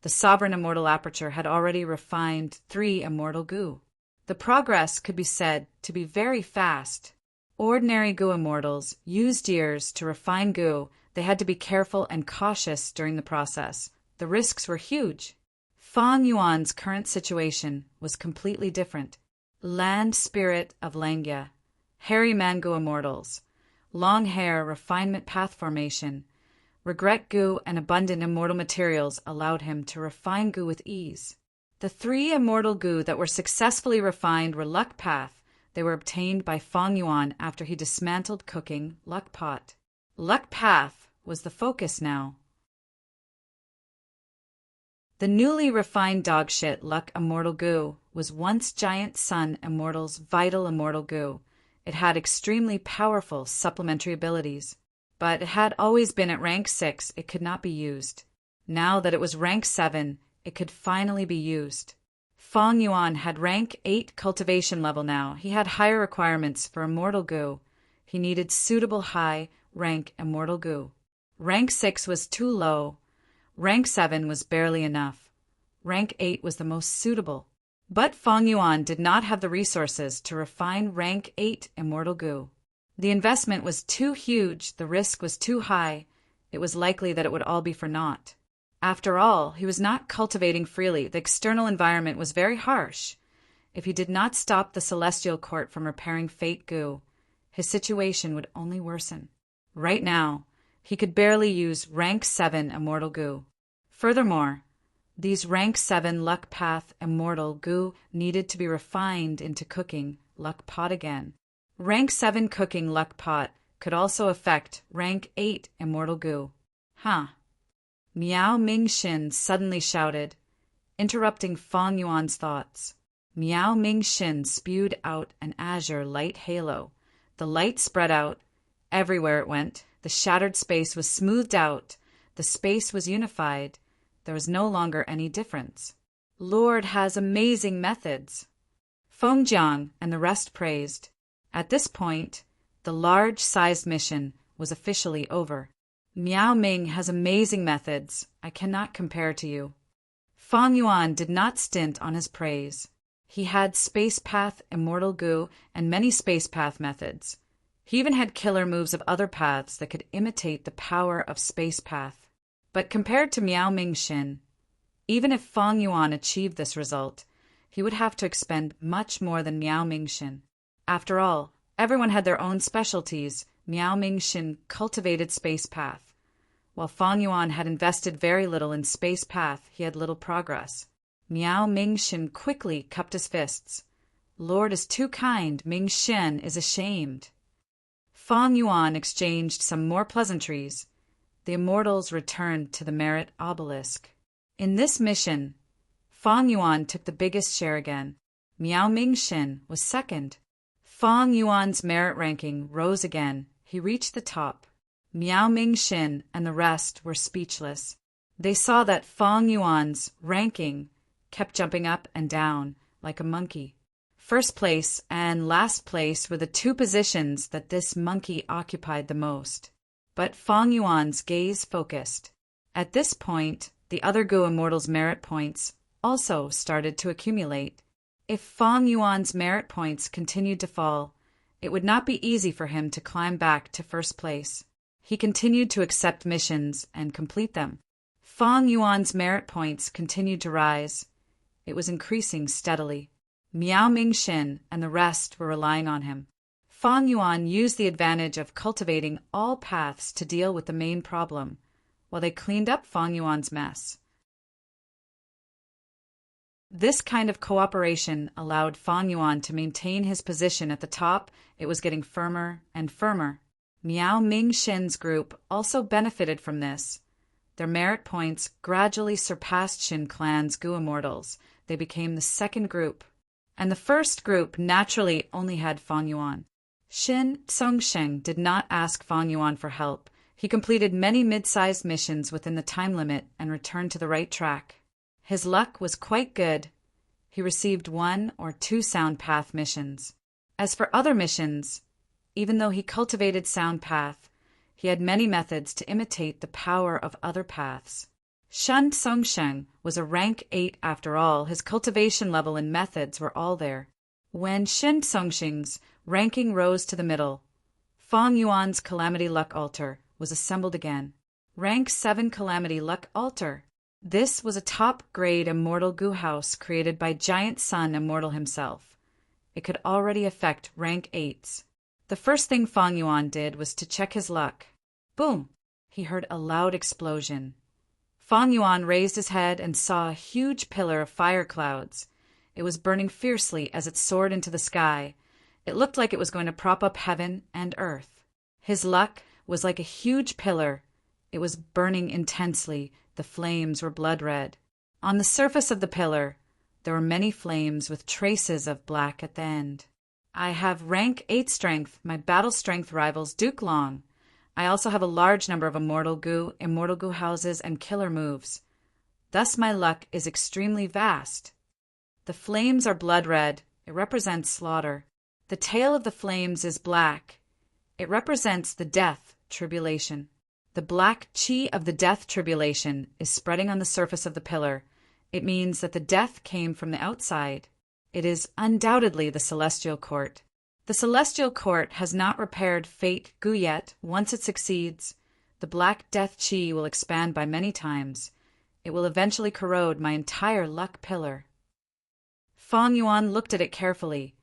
the sovereign immortal aperture had already refined 3 immortal goo. The progress could be said to be very fast. Ordinary goo immortals used years to refine goo. They had to be careful and cautious during the process. The risks were huge. Feng Yuan's current situation was completely different. Land spirit of Lengya, hairy man goo immortals, long hair refinement path formation, regret goo and abundant immortal materials allowed him to refine goo with ease. The 3 immortal goo that were successfully refined were luck path. They were obtained by Feng Yuan after he dismantled cooking luck pot. Luck path was the focus now. The newly refined dogshit luck immortal goo was once giant sun immortal's vital immortal goo. It had extremely powerful supplementary abilities, but it had always been at rank 6, it could not be used. Now that it was rank 7, it could finally be used. Feng Yuan had rank 8 cultivation level now. He had higher requirements for immortal goo. He needed suitable high rank immortal goo. Rank 6 was too low. Rank 7 was barely enough. Rank 8 was the most suitable. But Feng Yuan did not have the resources to refine rank 8 immortal goo. The investment was too huge, the risk was too high. It was likely that it would all be for naught. After all, he was not cultivating freely. The external environment was very harsh. If he did not stop the Celestial Court from repairing fate goo, his situation would only worsen. Right now, he could barely use rank 7 immortal goo. Furthermore, these rank 7 luck path immortal goo needed to be refined into cooking luck pot again. Rank 7 cooking luck pot could also affect rank 8 immortal goo. Miao Mingxin suddenly shouted, interrupting Feng Yuan's thoughts. Miao Mingxin spewed out an azure light halo. The light spread out. Everywhere it went, the shattered space was smoothed out. The space was unified. There was no longer any difference. Lord has amazing methods. Feng Jiang and the rest praised. At this point, the large-sized mission was officially over. Miao Ming has amazing methods. I cannot compare to you. Feng Yuan did not stint on his praise. He had space path immortal goo and many space path methods. He even had killer moves of other paths that could imitate the power of space path. But compared to Miao Mingxin, even if Feng Yuan achieved this result, he would have to expend much more than Miao Mingxin. After all, everyone had their own specialties. Miao Mingxin cultivated space path. While Feng Yuan had invested very little in space path, he had little progress. Miao Mingxin quickly cupped his fists. Lord is too kind. Mingxin is ashamed. Feng Yuan exchanged some more pleasantries. The immortals returned to the merit obelisk. In this mission, Feng Yuan took the biggest share again. Miao Mingxin was second. Feng Yuan's merit ranking rose again. He reached the top. Miao Mingxin and the rest were speechless. They saw that Feng Yuan's ranking kept jumping up and down. like a monkey. First place and last place were the two positions that this monkey occupied the most. But Fang Yuan's gaze focused. At this point, the other Gu Immortal's merit points also started to accumulate. If Fang Yuan's merit points continued to fall, it would not be easy for him to climb back to first place. He continued to accept missions and complete them. Fang Yuan's merit points continued to rise. It was increasing steadily. Miao Mingxin and the rest were relying on him. Fang Yuan used the advantage of cultivating all paths to deal with the main problem, while they cleaned up Fang Yuan's mess. This kind of cooperation allowed Fang Yuan to maintain his position at the top. It was getting firmer and firmer. Miao Mingxin's group also benefited from this. Their merit points gradually surpassed Xin Clan's Gu Immortals. They became the second group. And the first group naturally only had Fang Yuan. Xin Congsheng did not ask Fang Yuan for help. He completed many mid-sized missions within the time limit and returned to the right track. His luck was quite good. He received 1 or 2 sound path missions. As for other missions, even though he cultivated sound path, he had many methods to imitate the power of other paths. Shen Songsheng was a rank 8 after all. His cultivation level and methods were all there. When Shen Songsheng's ranking rose to the middle, Fang Yuan's Calamity Luck Altar was assembled again. Rank 7 Calamity Luck Altar. This was a top-grade immortal Gu house created by Giant Sun Immortal himself. It could already affect rank 8s. The first thing Fang Yuan did was to check his luck. Boom! He heard a loud explosion. Fang Yuan raised his head and saw a huge pillar of fire clouds. It was burning fiercely as it soared into the sky. It looked like it was going to prop up heaven and earth. His luck was like a huge pillar. It was burning intensely. The flames were blood red. On the surface of the pillar, there were many flames with traces of black at the end. I have rank 8 strength. My battle strength rivals Duke Long. I also have a large number of immortal Gu houses, and killer moves. Thus my luck is extremely vast. The flames are blood red. It represents slaughter. The tail of the flames is black. It represents the death, tribulation. The black chi of the death tribulation is spreading on the surface of the pillar. It means that the death came from the outside. It is undoubtedly the Celestial Court. The Celestial Court has not repaired Fate Gu yet. Once it succeeds, the black death chi will expand by many times. It will eventually corrode my entire luck pillar. Fang Yuan looked at it carefully.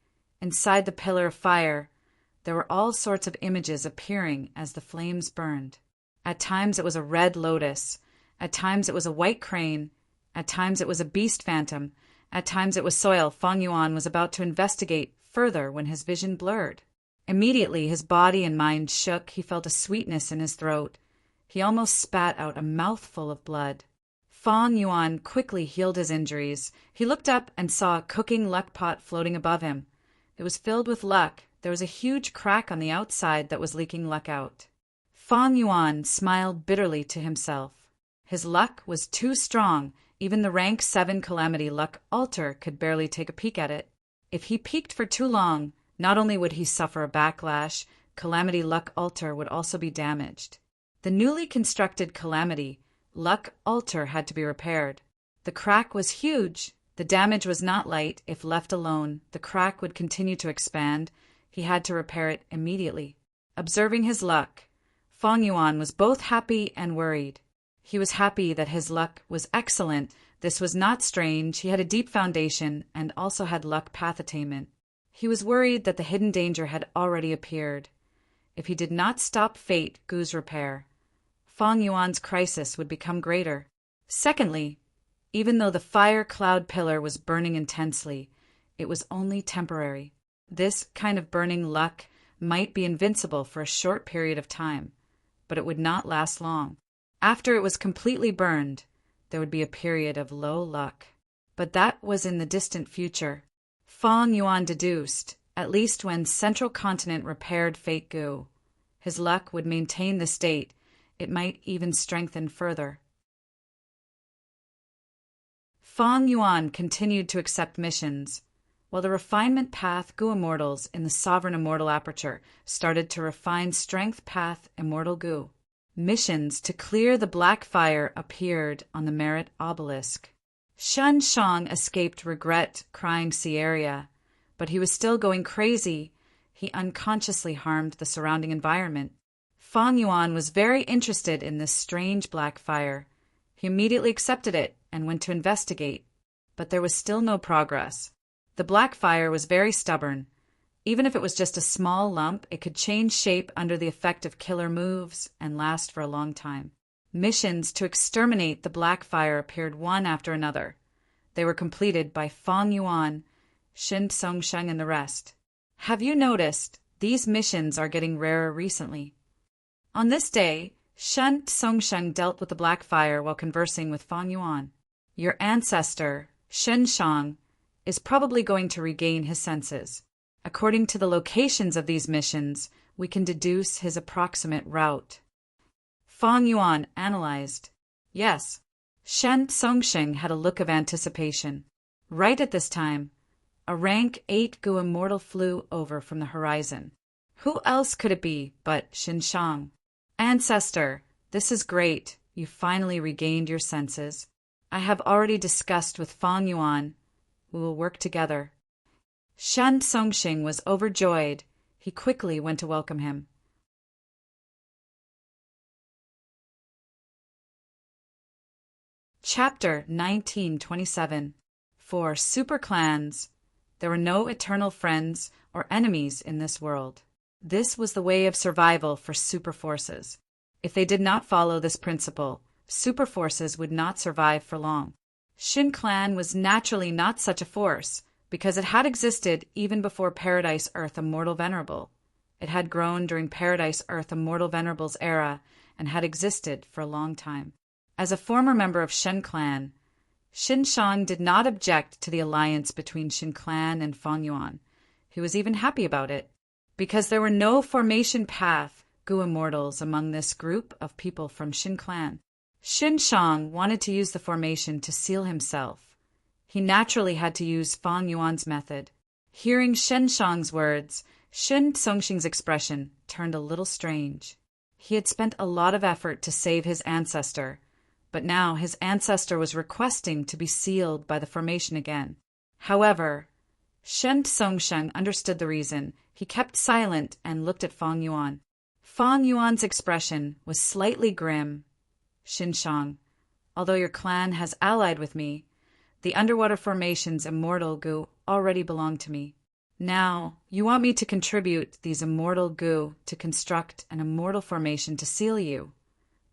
Inside the pillar of fire, there were all sorts of images appearing as the flames burned. At times it was a red lotus. At times it was a white crane. At times it was a beast phantom. At times it was soil. Fang Yuan was about to investigate further when his vision blurred. Immediately his body and mind shook. He felt a sweetness in his throat. He almost spat out a mouthful of blood. Fang Yuan quickly healed his injuries. He looked up and saw a cooking luck pot floating above him. It was filled with luck. There was a huge crack on the outside that was leaking luck out. Fang Yuan smiled bitterly to himself. His luck was too strong. Even the rank 7 Calamity Luck Altar could barely take a peek at it. If he peeked for too long, not only would he suffer a backlash, Calamity Luck Altar would also be damaged. The newly constructed Calamity Luck Altar had to be repaired. The crack was huge. The damage was not light. If left alone, the crack would continue to expand. He had to repair it immediately. Observing his luck, Fang Yuan was both happy and worried. He was happy that his luck was excellent. This was not strange. He had a deep foundation and also had luck path attainment. He was worried that the hidden danger had already appeared. If he did not stop Fate Gu's repair, Fang Yuan's crisis would become greater. Secondly, even though the fire cloud pillar was burning intensely, it was only temporary. This kind of burning luck might be invincible for a short period of time, but it would not last long. After it was completely burned, there would be a period of low luck. But that was in the distant future. Fang Yuan deduced, at least when Central Continent repaired Fate Gu, his luck would maintain the state. It might even strengthen further. Fang Yuan continued to accept missions. while the refinement path Gu Immortals in the Sovereign Immortal Aperture started to refine Strength Path Immortal Gu. Missions to clear the black fire appeared on the Merit Obelisk. Shen Shang escaped regret, crying Sierra, but he was still going crazy. He unconsciously harmed the surrounding environment. Fang Yuan was very interested in this strange black fire. He immediately accepted it and went to investigate, but there was still no progress. The black fire was very stubborn. Even if it was just a small lump, it could change shape under the effect of killer moves and last for a long time. Missions to exterminate the black fire appeared one after another. They were completed by Fang Yuan, Shin Songsheng, and the rest. Have you noticed these missions are getting rarer recently? On this day, Shen Songsheng dealt with the black fire while conversing with Fang Yuan. Your ancestor, Shen Shang, is probably going to regain his senses. According to the locations of these missions, we can deduce his approximate route. Fang Yuan analyzed. Yes. Shen Songsheng had a look of anticipation. Right at this time, a rank 8 Gu Immortal flew over from the horizon. Who else could it be but Xin Shang? Ancestor, this is great. You finally regained your senses. I have already discussed with Fang Yuan. We will work together. Shen Songsheng was overjoyed. He quickly went to welcome him. Chapter 1927. For super clans, there were no eternal friends or enemies in this world. This was the way of survival for super forces. If they did not follow this principle, super forces would not survive for long. Shin Clan was naturally not such a force, because it had existed even before Paradise Earth Immortal Venerable. It had grown during Paradise Earth Immortal Venerable's era and had existed for a long time. As a former member of Shen Clan, Xin Shang did not object to the alliance between Shin Clan and Fang Yuan. He was even happy about it, because there were no formation path Gu Immortals among this group of people from Shin Clan. Xin Shang wanted to use the formation to seal himself. He naturally had to use Fang Yuan's method. Hearing Xin Shang's words, Shin Songsheng's expression turned a little strange. He had spent a lot of effort to save his ancestor, but now his ancestor was requesting to be sealed by the formation again. However, Shen Songsheng understood the reason. He kept silent and looked at Fang Yuan. Fang Yuan's expression was slightly grim. Xin Shang, although your clan has allied with me, the underwater formation's immortal Gu already belong to me. Now, you want me to contribute these immortal Gu to construct an immortal formation to seal you.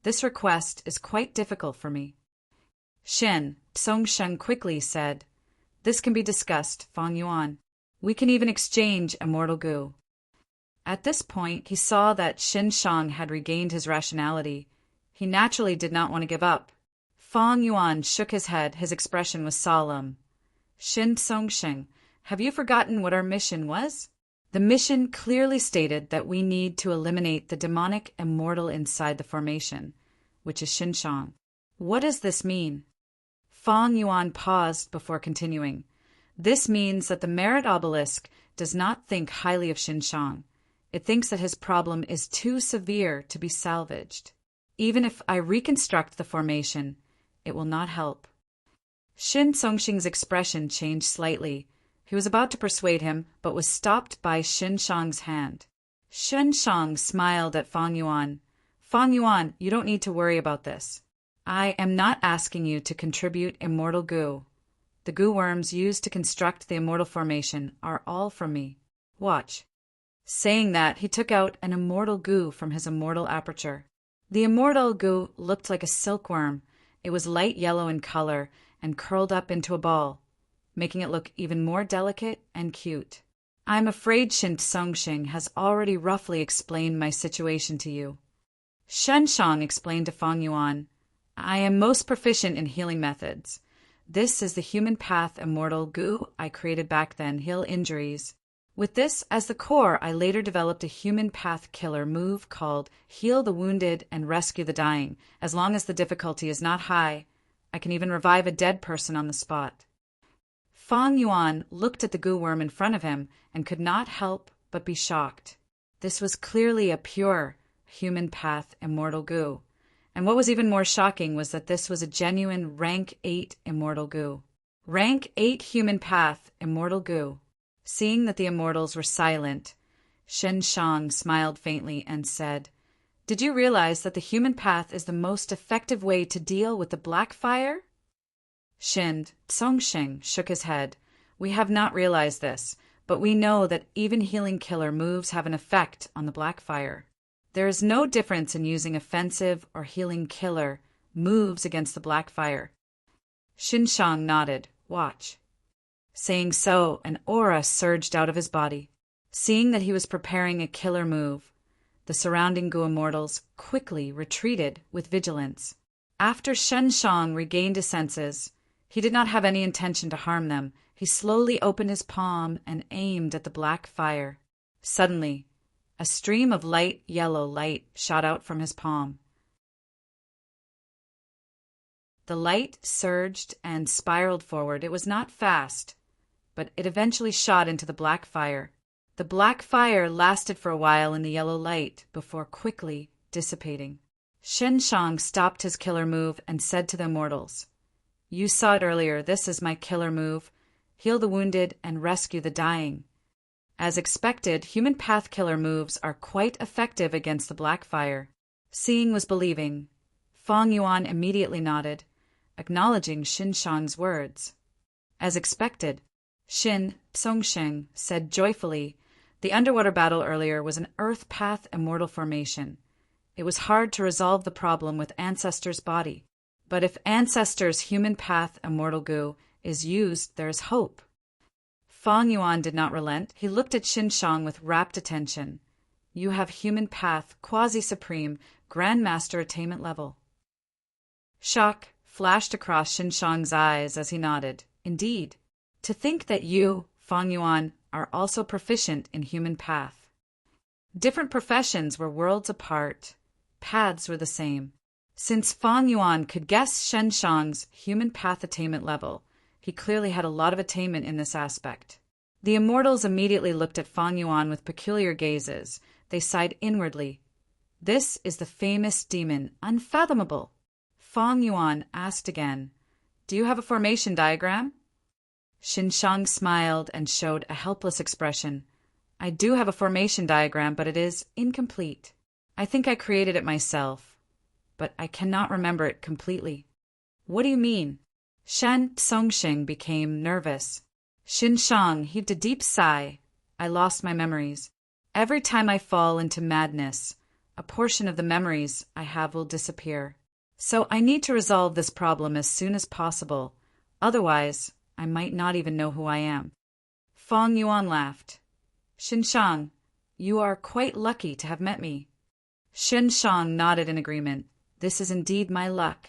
This request is quite difficult for me. Shin Songsheng quickly said, This can be discussed, Fang Yuan. We can even exchange immortal Gu. At this point, he saw that Xin Shang had regained his rationality. He naturally did not want to give up. Fang Yuan shook his head. His expression was solemn. Shin Songsheng, have you forgotten what our mission was? The mission clearly stated that we need to eliminate the demonic immortal inside the formation, which is Xin Shang. What does this mean? Fang Yuan paused before continuing. This means that the Merit Obelisk does not think highly of Xin Shang. It thinks that his problem is too severe to be salvaged. Even if I reconstruct the formation, it will not help. Shin Songsheng's expression changed slightly. He was about to persuade him, but was stopped by Xin Shang's hand. Xin Shang smiled at Fang Yuan. Fang Yuan, you don't need to worry about this. I am not asking you to contribute immortal Gu. The Gu worms used to construct the immortal formation are all from me. Watch. Saying that, he took out an immortal Gu from his immortal aperture. The immortal Gu looked like a silkworm. It was light yellow in color and curled up into a ball, making it look even more delicate and cute. I'm afraid Shin Songsheng has already roughly explained my situation to you. Shen Shang explained to Fang Yuan, I am most proficient in healing methods. This is the human path immortal Gu I created back then, heal injuries. With this as the core, I later developed a human path killer move called Heal the Wounded and Rescue the Dying. As long as the difficulty is not high, I can even revive a dead person on the spot. Fang Yuan looked at the goo worm in front of him and could not help but be shocked. This was clearly a pure, human path immortal goo. And what was even more shocking was that this was a genuine rank 8 immortal goo. Rank 8 human path immortal goo. Seeing that the immortals were silent, Shen Shang smiled faintly and said, "Did you realize that the human path is the most effective way to deal with the black fire?" Shin Tsongsheng shook his head. "We have not realized this, but we know that even healing killer moves have an effect on the black fire. There is no difference in using offensive or healing killer moves against the black fire." Shin Shang nodded. "Watch." Saying so, an aura surged out of his body. Seeing that he was preparing a killer move, the surrounding goo immortals quickly retreated with vigilance. After Shen Shang regained his senses, he did not have any intention to harm them. He slowly opened his palm and aimed at the black fire. Suddenly, a stream of light yellow light shot out from his palm. The light surged and spiraled forward. It was not fast, but it eventually shot into the black fire. The black fire lasted for a while in the yellow light before quickly dissipating. Shen Shang stopped his killer move and said to the immortals, "You saw it earlier. This is my killer move. Heal the wounded and rescue the dying." As expected, human path killer moves are quite effective against the black fire. Seeing was believing. Fang Yuan immediately nodded, acknowledging Shin Shang's words. As expected, Shin Tsongsheng said joyfully, "The underwater battle earlier was an earth path immortal formation. It was hard to resolve the problem with Ancestor's body. But if Ancestor's human path immortal goo is used, there is hope." Fang Yuan did not relent. He looked at Shin Shang with rapt attention. "You have human path, quasi-supreme, grandmaster attainment level." Shock flashed across Shin Shang's eyes as he nodded. "Indeed. To think that you, Fang Yuan, are also proficient in human path." Different professions were worlds apart. Paths were the same. Since Fang Yuan could guess Shen Shang's human path attainment level, he clearly had a lot of attainment in this aspect. The immortals immediately looked at Fang Yuan with peculiar gazes. They sighed inwardly. "This is the famous demon, unfathomable." Fang Yuan asked again, "Do you have a formation diagram?" Shin Shang smiled and showed a helpless expression. "I do have a formation diagram, but it is incomplete. I think I created it myself, but I cannot remember it completely." "What do you mean?" Shen Tsongsheng became nervous. Shin Shang heaved a deep sigh. "I lost my memories. Every time I fall into madness, a portion of the memories I have will disappear. So I need to resolve this problem as soon as possible. Otherwise, I might not even know who I am." Fang Yuan laughed. "Shin Shang, you are quite lucky to have met me." Shin Shang nodded in agreement. "This is indeed my luck.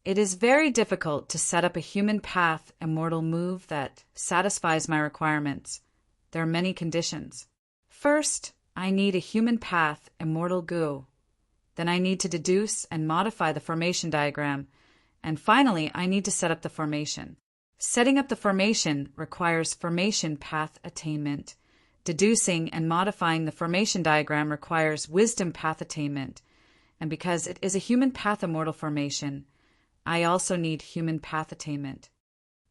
It is very difficult to set up a human path immortal move that satisfies my requirements. There are many conditions. First, I need a human path immortal goo. Then I need to deduce and modify the formation diagram. And finally, I need to set up the formation. Setting up the formation requires formation path attainment. Deducing and modifying the formation diagram requires wisdom path attainment. And because it is a human path immortal formation, I also need human path attainment.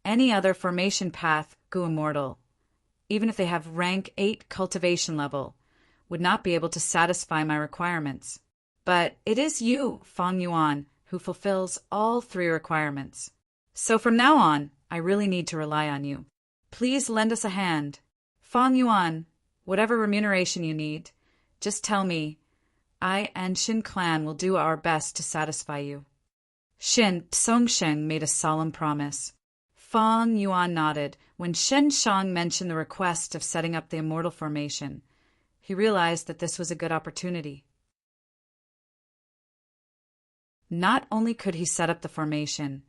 Any other formation path goo immortal, even if they have rank 8 cultivation level, would not be able to satisfy my requirements. But it is you, Fang Yuan, who fulfills all 3 requirements. So from now on, I really need to rely on you. Please lend us a hand. Fang Yuan, whatever remuneration you need, just tell me. I and Shin Clan will do our best to satisfy you." Shin Tsongsheng made a solemn promise. Fang Yuan nodded. When Shen Shang mentioned the request of setting up the immortal formation, he realized that this was a good opportunity. Not only could he set up the formation,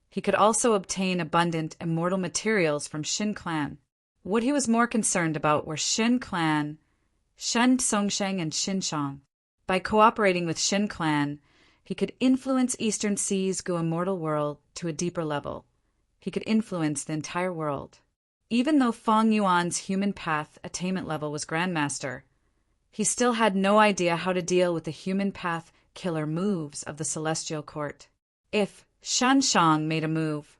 he could also obtain abundant immortal materials from Shin Clan. What he was more concerned about were Shin Clan, Shen Tsongsheng, and Shin Shang. By cooperating with Shin Clan, he could influence Eastern Sea's goo immortal world to a deeper level. He could influence the entire world. Even though Fang Yuan's human path attainment level was Grandmaster, he still had no idea how to deal with the human path killer moves of the Celestial Court. If Shan Shang made a move,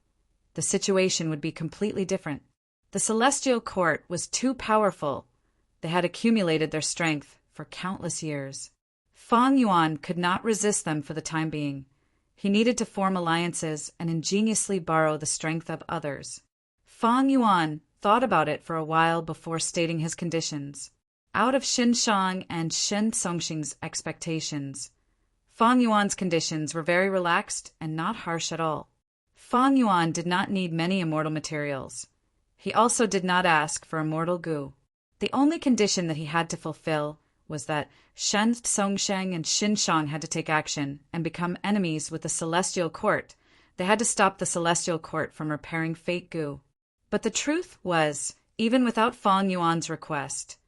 the situation would be completely different. The Celestial Court was too powerful. They had accumulated their strength for countless years. Fang Yuan could not resist them for the time being. He needed to form alliances and ingeniously borrow the strength of others. Fang Yuan thought about it for a while before stating his conditions. Out of Xin Shang and Shen Songxing's expectations, Fang Yuan's conditions were very relaxed and not harsh at all. Fang Yuan did not need many immortal materials. He also did not ask for immortal goo. The only condition that he had to fulfill was that Shen Songsheng and Xin Shang had to take action and become enemies with the Celestial Court. They had to stop the Celestial Court from repairing fake goo. But the truth was, even without Fang Yuan's request,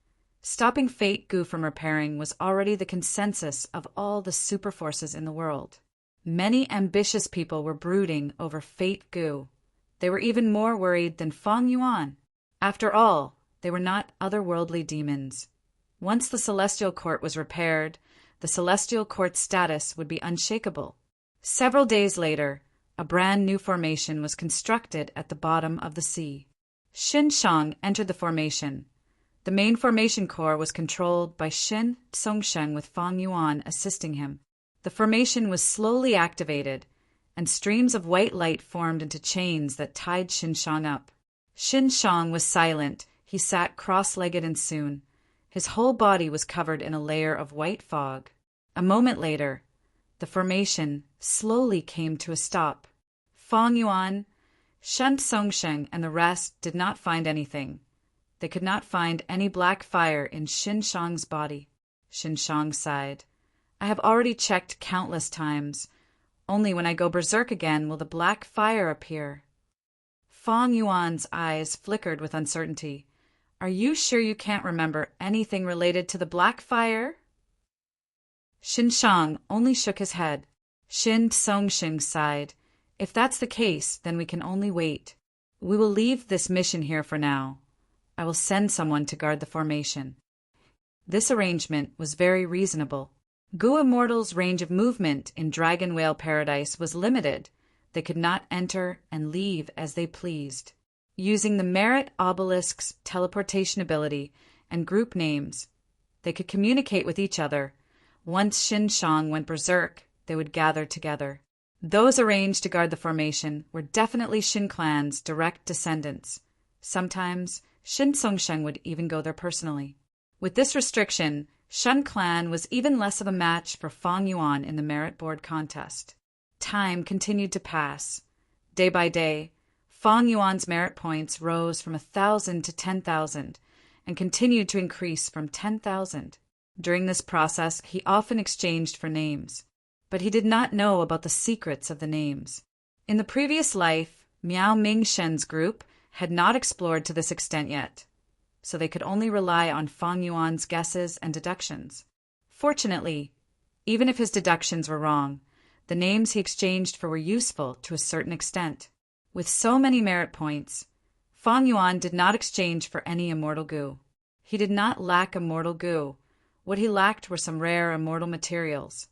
stopping fake goo from repairing was already the consensus of all the super forces in the world. Many ambitious people were brooding over fate goo. They were even more worried than Fang Yuan. After all, they were not otherworldly demons. Once the Celestial Court was repaired, the Celestial Court's status would be unshakable. Several days later, a brand new formation was constructed at the bottom of the sea. Xin Shang entered the formation. The main formation core was controlled by Shen Songsheng with Fang Yuan assisting him. The formation was slowly activated, and streams of white light formed into chains that tied Xin Shang up. Xin Shang was silent. He sat cross-legged and soon, his whole body was covered in a layer of white fog. A moment later, the formation slowly came to a stop. Fang Yuan, Shen Songsheng, and the rest did not find anything. They could not find any black fire in Xin Shang's body. Xin Shang sighed. I have already checked countless times. Only when I go berserk again will the black fire appear. Fang Yuan's eyes flickered with uncertainty. Are you sure you can't remember anything related to the black fire? Xin Shang only shook his head. Shen Songsheng sighed. If that's the case, then we can only wait. We will leave this mission here for now. I will send someone to guard the formation. This arrangement was very reasonable. Goo Immortals' range of movement in Dragon Whale Paradise was limited. They could not enter and leave as they pleased. Using the Merit Obelisk's teleportation ability and group names, they could communicate with each other. Once Xin Shang went berserk, they would gather together. Those arranged to guard the formation were definitely Xin Clan's direct descendants. Sometimes, Xin Songsheng would even go there personally. With this restriction, Shen Clan was even less of a match for Fang Yuan in the merit board contest. Time continued to pass. Day by day, Fang Yuan's merit points rose from 1,000 to 10,000 and continued to increase from 10,000. During this process, he often exchanged for names, but he did not know about the secrets of the names. In the previous life, Miao Mingshen's group had not explored to this extent yet, so they could only rely on Fang Yuan's guesses and deductions. Fortunately, even if his deductions were wrong, the names he exchanged for were useful to a certain extent. With so many merit points, Fang Yuan did not exchange for any immortal goo. He did not lack immortal goo. What he lacked were some rare immortal materials.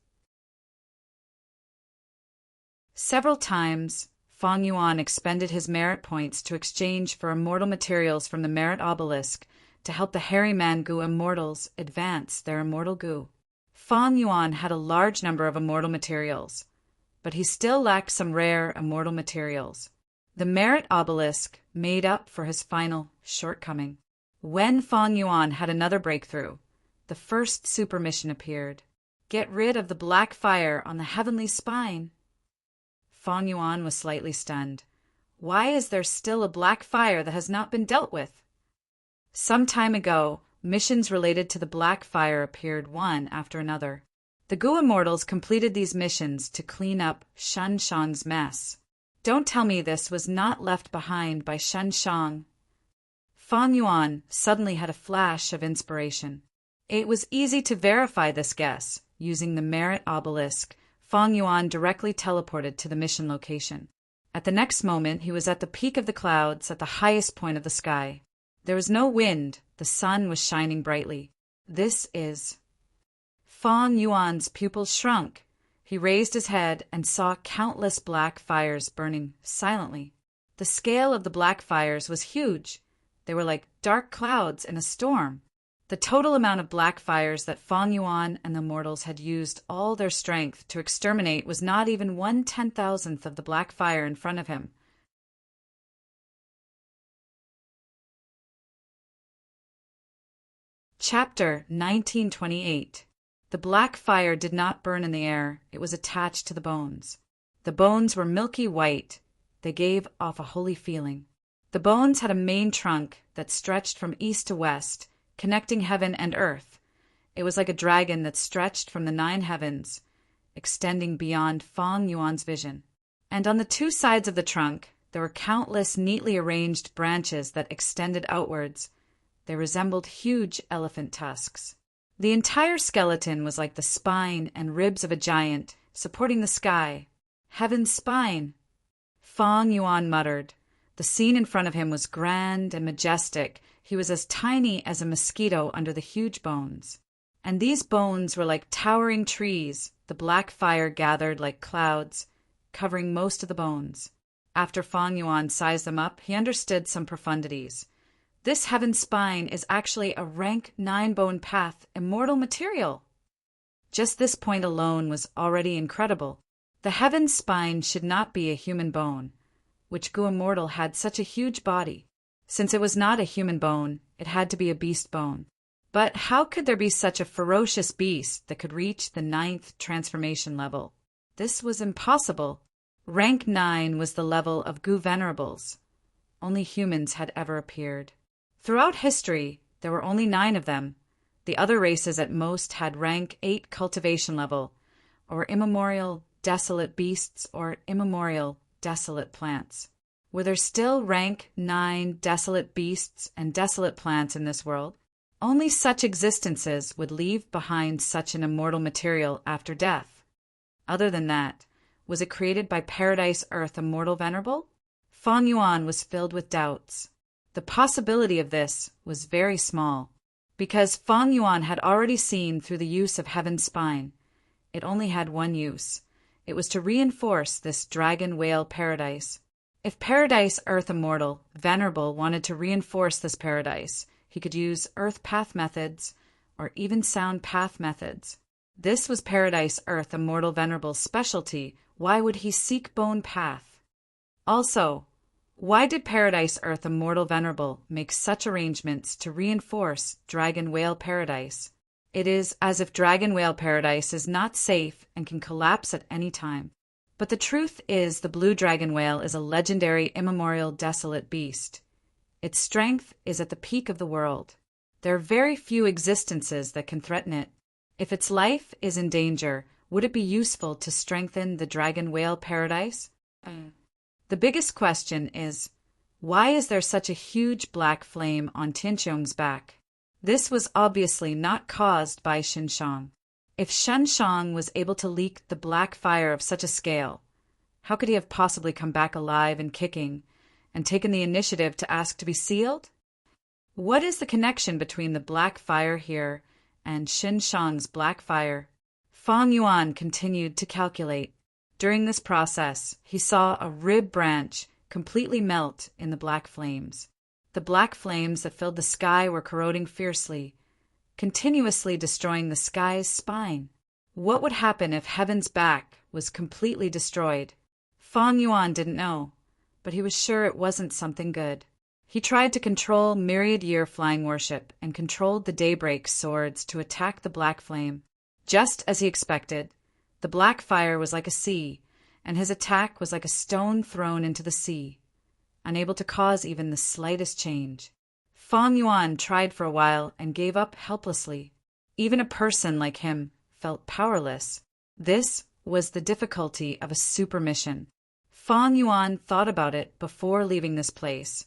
Several times, Fang Yuan expended his merit points to exchange for immortal materials from the Merit Obelisk to help the Hairy Man Goo Immortals advance their immortal goo. Fang Yuan had a large number of immortal materials, but he still lacked some rare immortal materials. The Merit Obelisk made up for his final shortcoming. When Fang Yuan had another breakthrough, the first super mission appeared. Get rid of the black fire on the heavenly spine. Fang Yuan was slightly stunned. Why is there still a black fire that has not been dealt with? Some time ago, missions related to the black fire appeared one after another. The Goo Immortals completed these missions to clean up Shen Shang's mess. Don't tell me this was not left behind by Shen Shang. Fang Yuan suddenly had a flash of inspiration. It was easy to verify this guess. Using the Merit Obelisk, Fang Yuan directly teleported to the mission location. At the next moment, he was at the peak of the clouds, at the highest point of the sky. There was no wind, the sun was shining brightly. This is... Fang Yuan's pupils shrunk. He raised his head and saw countless black fires burning silently. The scale of the black fires was huge. They were like dark clouds in a storm. The total amount of black fires that Fang Yuan and the mortals had used all their strength to exterminate was not even 1/10,000th of the black fire in front of him. Chapter 1928. The black fire did not burn in the air, it was attached to the bones. The bones were milky white. They gave off a holy feeling. The bones had a main trunk that stretched from east to west, connecting heaven and earth. It was like a dragon that stretched from the 9 heavens, extending beyond Fang Yuan's vision. And on the 2 sides of the trunk, there were countless neatly arranged branches that extended outwards. They resembled huge elephant tusks. The entire skeleton was like the spine and ribs of a giant, supporting the sky. Heaven's spine! Fang Yuan muttered. The scene in front of him was grand and majestic. He was as tiny as a mosquito under the huge bones. And these bones were like towering trees. The black fire gathered like clouds, covering most of the bones. After Fang Yuan sized them up, he understood some profundities. This heaven spine is actually a rank 9-bone path, immortal material. Just this point alone was already incredible. The heaven spine should not be a human bone, which Gu Immortal had such a huge body. Since it was not a human bone, it had to be a beast bone. But how could there be such a ferocious beast that could reach the 9th transformation level? This was impossible. Rank 9 was the level of Gu Venerables. Only humans had ever appeared. Throughout history, there were only 9 of them. The other races at most had rank 8 cultivation level, or immemorial desolate beasts, or immemorial desolate plants. Were there still rank 9 desolate beasts and desolate plants in this world? Only such existences would leave behind such an immortal material after death. Other than that, was it created by Paradise Earth Immortal Venerable? Fang Yuan was filled with doubts. The possibility of this was very small, because Fang Yuan had already seen through the use of Heaven's Spine. It only had one use. It was to reinforce this dragon whale paradise. If Paradise Earth Immortal Venerable wanted to reinforce this paradise, he could use Earth Path methods or even Sound Path methods. This was Paradise Earth Immortal Venerable's specialty. Why would he seek Bone Path? Also, why did Paradise Earth Immortal Venerable make such arrangements to reinforce Dragon Whale Paradise? It is as if Dragon Whale Paradise is not safe and can collapse at any time. But the truth is the blue dragon whale is a legendary immemorial desolate beast. Its strength is at the peak of the world. There are very few existences that can threaten it. If its life is in danger, would it be useful to strengthen the Dragon Whale Paradise? The biggest question is, why is there such a huge black flame on Tianqiong's back? This was obviously not caused by Xinshang. If Xinshang was able to leak the black fire of such a scale, how could he have possibly come back alive and kicking, and taken the initiative to ask to be sealed? What is the connection between the black fire here and Xinshang's black fire? Fang Yuan continued to calculate. During this process, he saw a rib branch completely melt in the black flames. The black flames that filled the sky were corroding fiercely, continuously destroying the sky's spine. What would happen if Heaven's back was completely destroyed? Fang Yuan didn't know, but he was sure it wasn't something good. He tried to control Myriad Year Flying Worship and controlled the Daybreak swords to attack the black flame. Just as he expected, the black fire was like a sea, and his attack was like a stone thrown into the sea, unable to cause even the slightest change. Fang Yuan tried for a while and gave up helplessly. Even a person like him felt powerless. This was the difficulty of a super mission. Fang Yuan thought about it before leaving this place,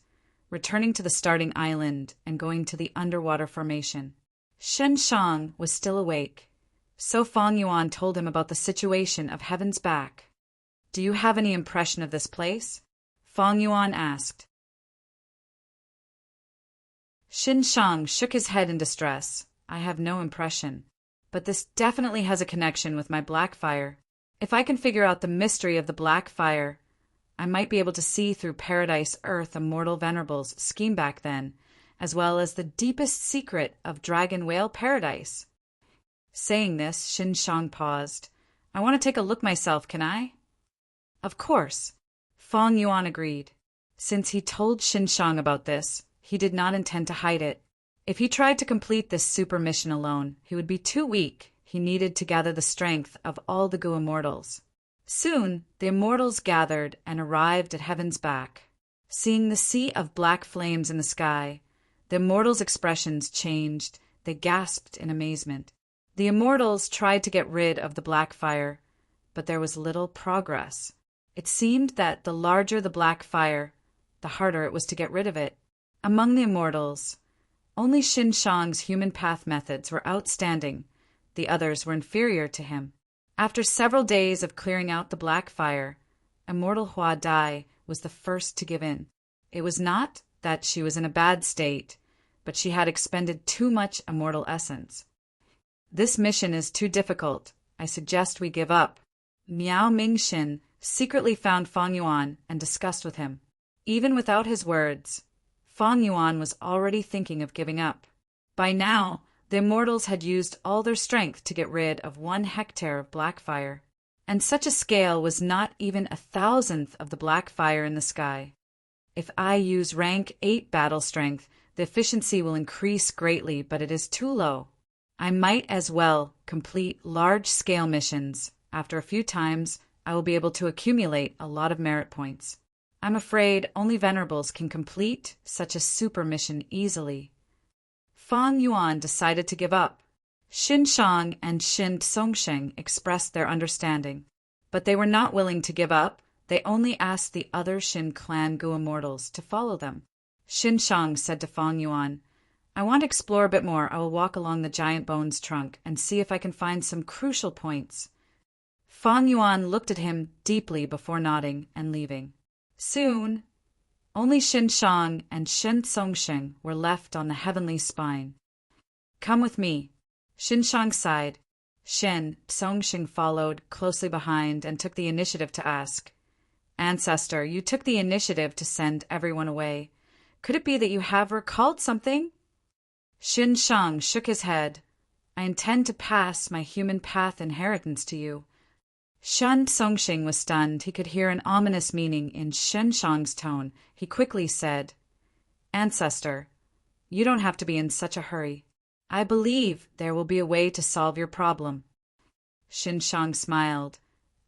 returning to the starting island and going to the underwater formation. Xinshang was still awake, so Fang Yuan told him about the situation of Heaven's back. Do you have any impression of this place? Fang Yuan asked. Xin Shang shook his head in distress. I have no impression. But this definitely has a connection with my black fire. If I can figure out the mystery of the black fire, I might be able to see through Paradise Earth Immortal Venerable's scheme back then, as well as the deepest secret of Dragon Whale Paradise. Saying this, Xin Shang paused. I want to take a look myself, can I? Of course. Fang Yuan agreed. Since he told Xin Shang about this, he did not intend to hide it. If he tried to complete this super mission alone, he would be too weak. He needed to gather the strength of all the Gu immortals. Soon, the immortals gathered and arrived at heaven's back. Seeing the sea of black flames in the sky, the immortals' expressions changed. They gasped in amazement. The immortals tried to get rid of the black fire, but there was little progress. It seemed that the larger the black fire, the harder it was to get rid of it. Among the immortals, only Xin Shang's human path methods were outstanding. The others were inferior to him. After several days of clearing out the black fire, Immortal Hua Dai was the first to give in. It was not that she was in a bad state, but she had expended too much immortal essence. This mission is too difficult. I suggest we give up. Miao Mingxin secretly found Fang Yuan and discussed with him. Even without his words, Fang Yuan was already thinking of giving up. By now, the immortals had used all their strength to get rid of 1 hectare of black fire, and such a scale was not even 1,000th of the black fire in the sky. If I use rank 8 battle strength, the efficiency will increase greatly, but it is too low. I might as well complete large-scale missions. After a few times, I will be able to accumulate a lot of merit points. I'm afraid only Venerables can complete such a super mission easily. Fang Yuan decided to give up. Xin Shang and Xin Songsheng expressed their understanding, but they were not willing to give up. They only asked the other Xin clan Gu immortals to follow them. Xin Shang said to Fang Yuan, I want to explore a bit more. I will walk along the giant bone's trunk and see if I can find some crucial points. Fang Yuan looked at him deeply before nodding and leaving. Soon, only Xin Shang and Xin Songsheng were left on the heavenly spine. Come with me. Xin Shang sighed. Xin Songsheng followed closely behind and took the initiative to ask, Ancestor, you took the initiative to send everyone away. Could it be that you have recalled something? Xin Shang shook his head. I intend to pass my human path inheritance to you. Xin Songsheng was stunned. He could hear an ominous meaning in Xin Shang's tone. He quickly said, Ancestor, you don't have to be in such a hurry. I believe there will be a way to solve your problem. Xin Shang smiled.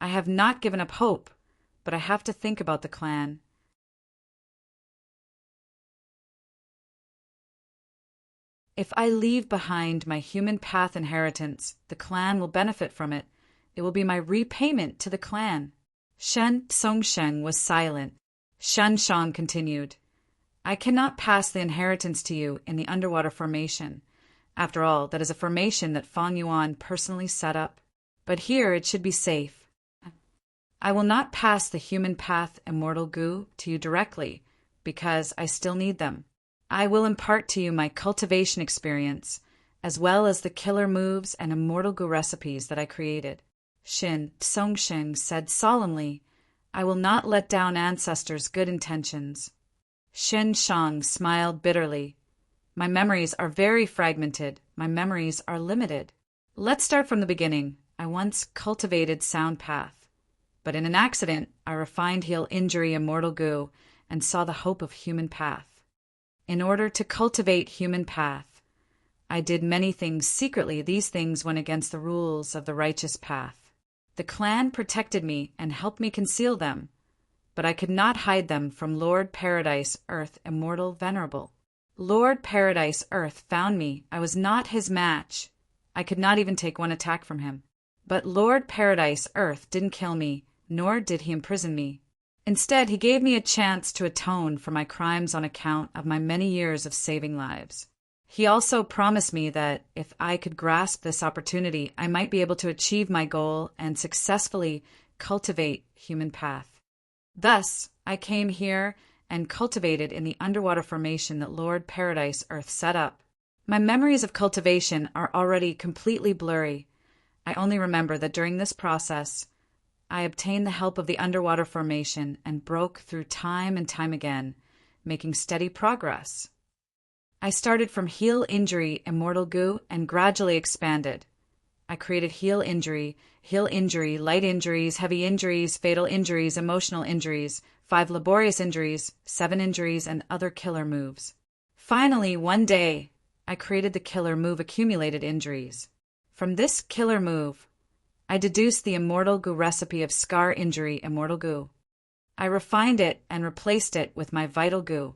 I have not given up hope, but I have to think about the clan. If I leave behind my human path inheritance, the clan will benefit from it. It will be my repayment to the clan. Shen Songsheng was silent. Shen Shang continued, I cannot pass the inheritance to you in the underwater formation. After all, that is a formation that Fang Yuan personally set up. But here it should be safe. I will not pass the human path immortal Gu to you directly, because I still need them. I will impart to you my cultivation experience, as well as the killer moves and immortal Gu recipes that I created. Xin Songsheng said solemnly, I will not let down ancestors' good intentions. Xin Shang smiled bitterly. My memories are very fragmented. My memories are limited. Let's start from the beginning. I once cultivated sound path, but in an accident, I refined heal injury immortal Gu and saw the hope of human path. In order to cultivate human path, I did many things secretly. These things went against the rules of the righteous path. The clan protected me and helped me conceal them, but I could not hide them from Lord Paradise Earth Immortal Venerable. Lord Paradise Earth found me. I was not his match. I could not even take one attack from him. But Lord Paradise Earth didn't kill me, nor did he imprison me. Instead, he gave me a chance to atone for my crimes on account of my many years of saving lives. He also promised me that if I could grasp this opportunity, I might be able to achieve my goal and successfully cultivate human path. Thus, I came here and cultivated in the underwater formation that Lord Paradise Earth set up. My memories of cultivation are already completely blurry. I only remember that during this process, I obtained the help of the underwater formation and broke through time and time again, making steady progress. I started from heal injury, immortal goo, and gradually expanded. I created heal injury, light injuries, heavy injuries, fatal injuries, emotional injuries, 5 laborious injuries, 7 injuries, and other killer moves. Finally, one day, I created the killer move accumulated injuries. From this killer move, I deduced the immortal goo recipe of scar injury, immortal goo. I refined it and replaced it with my vital goo.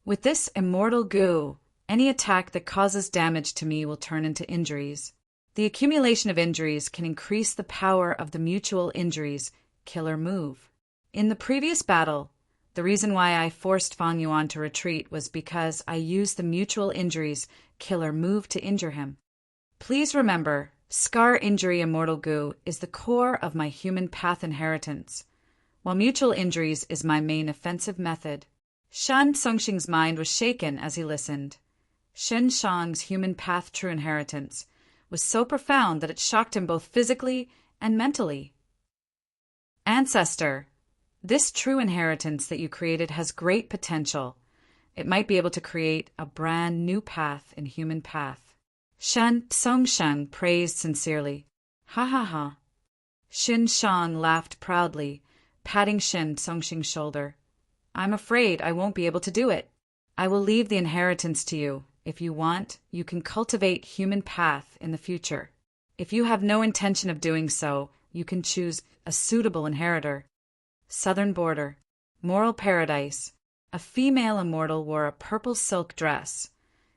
With this immortal goo, any attack that causes damage to me will turn into injuries. The accumulation of injuries can increase the power of the mutual injuries killer move. In the previous battle, the reason why I forced Fang Yuan to retreat was because I used the mutual injuries killer move to injure him. Please remember, scar injury immortal goo is the core of my human path inheritance, while mutual injuries is my main offensive method. Shan Songxing's mind was shaken as he listened. Shen Shang's human path true inheritance was so profound that it shocked him both physically and mentally. Ancestor, this true inheritance that you created has great potential. It might be able to create a brand new path in human path. Shen Songsheng praised sincerely. Ha ha ha. Shen Shang laughed proudly, patting Shen Songxing's shoulder. I'm afraid I won't be able to do it. I will leave the inheritance to you. If you want, you can cultivate human path in the future. If you have no intention of doing so, you can choose a suitable inheritor. Southern border. Moral paradise. A female immortal wore a purple silk dress.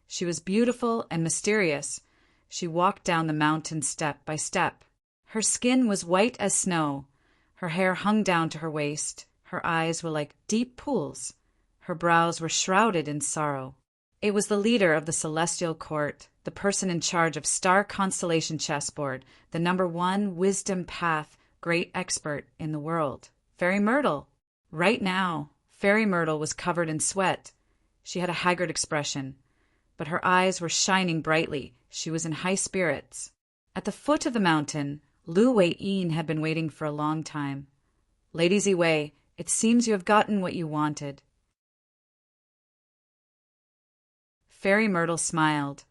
She was beautiful and mysterious. She walked down the mountain step by step. Her skin was white as snow. Her hair hung down to her waist. Her eyes were like deep pools. Her brows were shrouded in sorrow. It was the leader of the celestial court, the person in charge of star constellation chessboard, the #1 wisdom path great expert in the world, Fairy Myrtle. Right now, Fairy Myrtle was covered in sweat. She had a haggard expression, but her eyes were shining brightly. She was in high spirits. At the foot of the mountain, Lu Wei-yin had been waiting for a long time. Lady Ziwei, it seems you have gotten what you wanted. Fairy Myrtle smiled.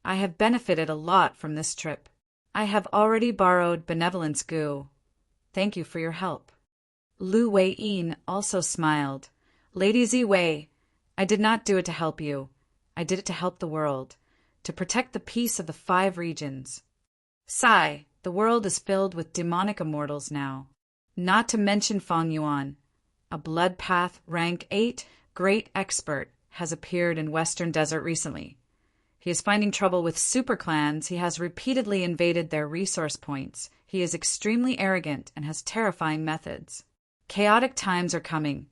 I have benefited a lot from this trip. I have already borrowed benevolence goo. Thank you for your help. Lu Wei-yin also smiled. Lady Ziwei, I did not do it to help you. I did it to help the world, to protect the peace of the 5 regions. Sigh, the world is filled with demonic immortals now. Not to mention Fang Yuan, a blood path rank 8 great expert, has appeared in Western Desert recently. He is finding trouble with super clans. He has repeatedly invaded their resource points. He is extremely arrogant and has terrifying methods. Chaotic times are coming.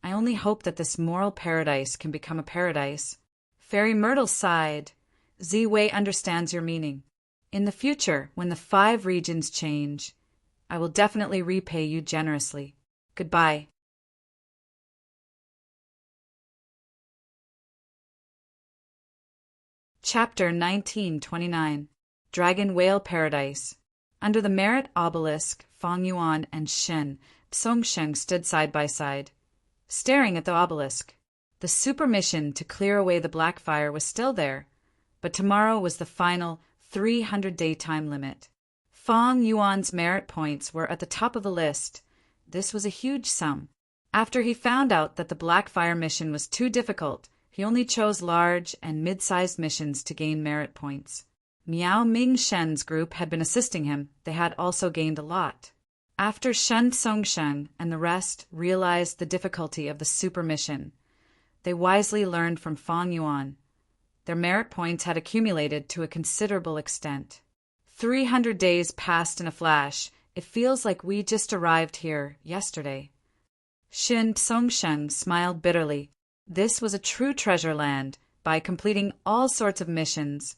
I only hope that this moral paradise can become a paradise. Fairy Myrtle sighed. Ziwei understands your meaning. In the future, when the 5 regions change, I will definitely repay you generously. Goodbye. Chapter 1929. Dragon Whale Paradise. Under the Merit Obelisk, Fang Yuan and Shen Songsheng stood side by side, staring at the obelisk. The super mission to clear away the black fire was still there, but tomorrow was the final 300-day time limit. Fang Yuan's merit points were at the top of the list. This was a huge sum. After he found out that the black fire mission was too difficult, he only chose large and mid-sized missions to gain merit points. Miao Ming Shen's group had been assisting him. They had also gained a lot. After Shen Songsheng and the rest realized the difficulty of the super mission, they wisely learned from Fang Yuan. Their merit points had accumulated to a considerable extent. 300 days passed in a flash. It feels like we just arrived here yesterday. Shen Songsheng smiled bitterly. This was a true treasure land. By completing all sorts of missions,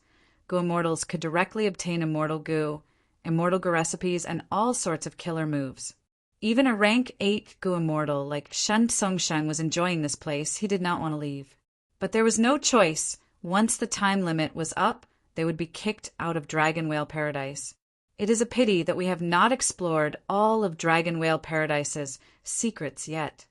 Goo Immortals could directly obtain immortal goo recipes, and all sorts of killer moves. Even a rank 8 Gu immortal like Shen Songsheng was enjoying this place. He did not want to leave. But there was no choice. Once the time limit was up, they would be kicked out of Dragon Whale Paradise. It is a pity that we have not explored all of Dragon Whale Paradise's secrets yet.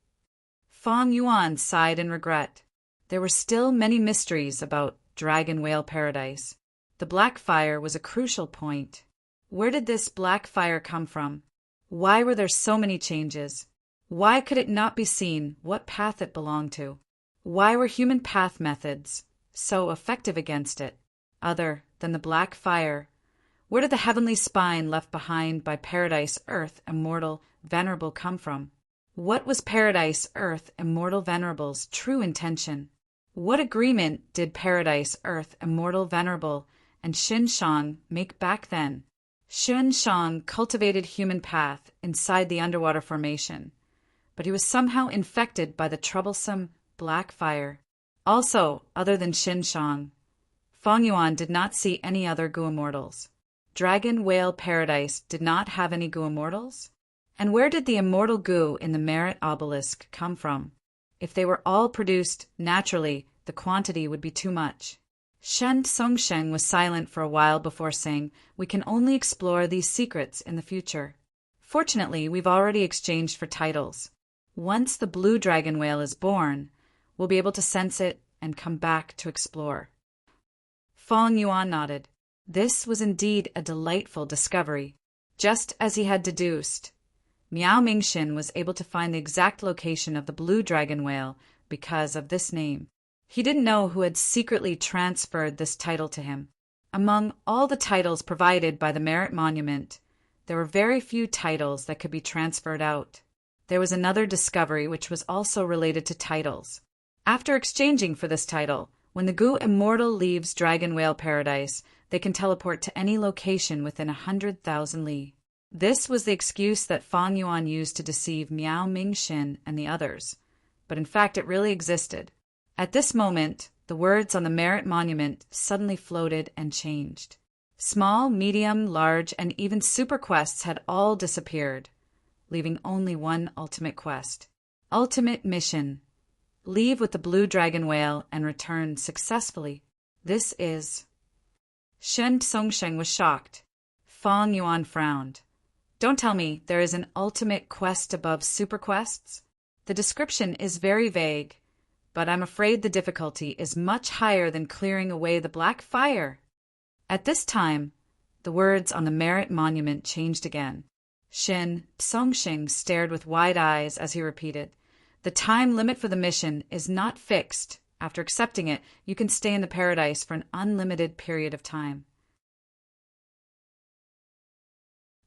Feng Yuan sighed in regret. There were still many mysteries about Dragon Whale Paradise. The black fire was a crucial point. Where did this black fire come from? Why were there so many changes? Why could it not be seen what path it belonged to? Why were human path methods so effective against it, other than the black fire? Where did the heavenly spine left behind by Paradise Earth Immortal Venerable come from? What was Paradise Earth Immortal Venerable's true intention? What agreement did Paradise Earth Immortal Venerable and Xin Shang make back then? Xin Shang cultivated human path inside the underwater formation, but he was somehow infected by the troublesome black fire. Also, other than Xin Shang, Feng Yuan did not see any other Gu immortals. Dragon Whale Paradise did not have any Gu immortals? And where did the immortal Gu in the Merit Obelisk come from? If they were all produced naturally, the quantity would be too much. Shen Songsheng was silent for a while before saying, "We can only explore these secrets in the future. Fortunately, we've already exchanged for titles. Once the blue dragon whale is born, we'll be able to sense it and come back to explore." Feng Yuan nodded. This was indeed a delightful discovery. Just as he had deduced, Miao Mingxin was able to find the exact location of the blue dragon whale because of this name. He didn't know who had secretly transferred this title to him. Among all the titles provided by the Merit Monument, there were very few titles that could be transferred out. There was another discovery which was also related to titles. After exchanging for this title, when the Gu Immortal leaves Dragon Whale Paradise, they can teleport to any location within 100,000 li. This was the excuse that Feng Yuan used to deceive Miao Mingxin and the others, but in fact it really existed. At this moment, the words on the Merit Monument suddenly floated and changed. Small, medium, large, and even super quests had all disappeared, leaving only one ultimate quest. Ultimate mission. Leave with the blue dragon whale and return successfully. This is... Shen Songsheng was shocked. Feng Yuan frowned. Don't tell me there is an ultimate quest above super quests? The description is very vague, but I'm afraid the difficulty is much higher than clearing away the black fire. At this time, the words on the Merit Monument changed again. Shen Songsheng stared with wide eyes as he repeated, "The time limit for the mission is not fixed. After accepting it, you can stay in the paradise for an unlimited period of time.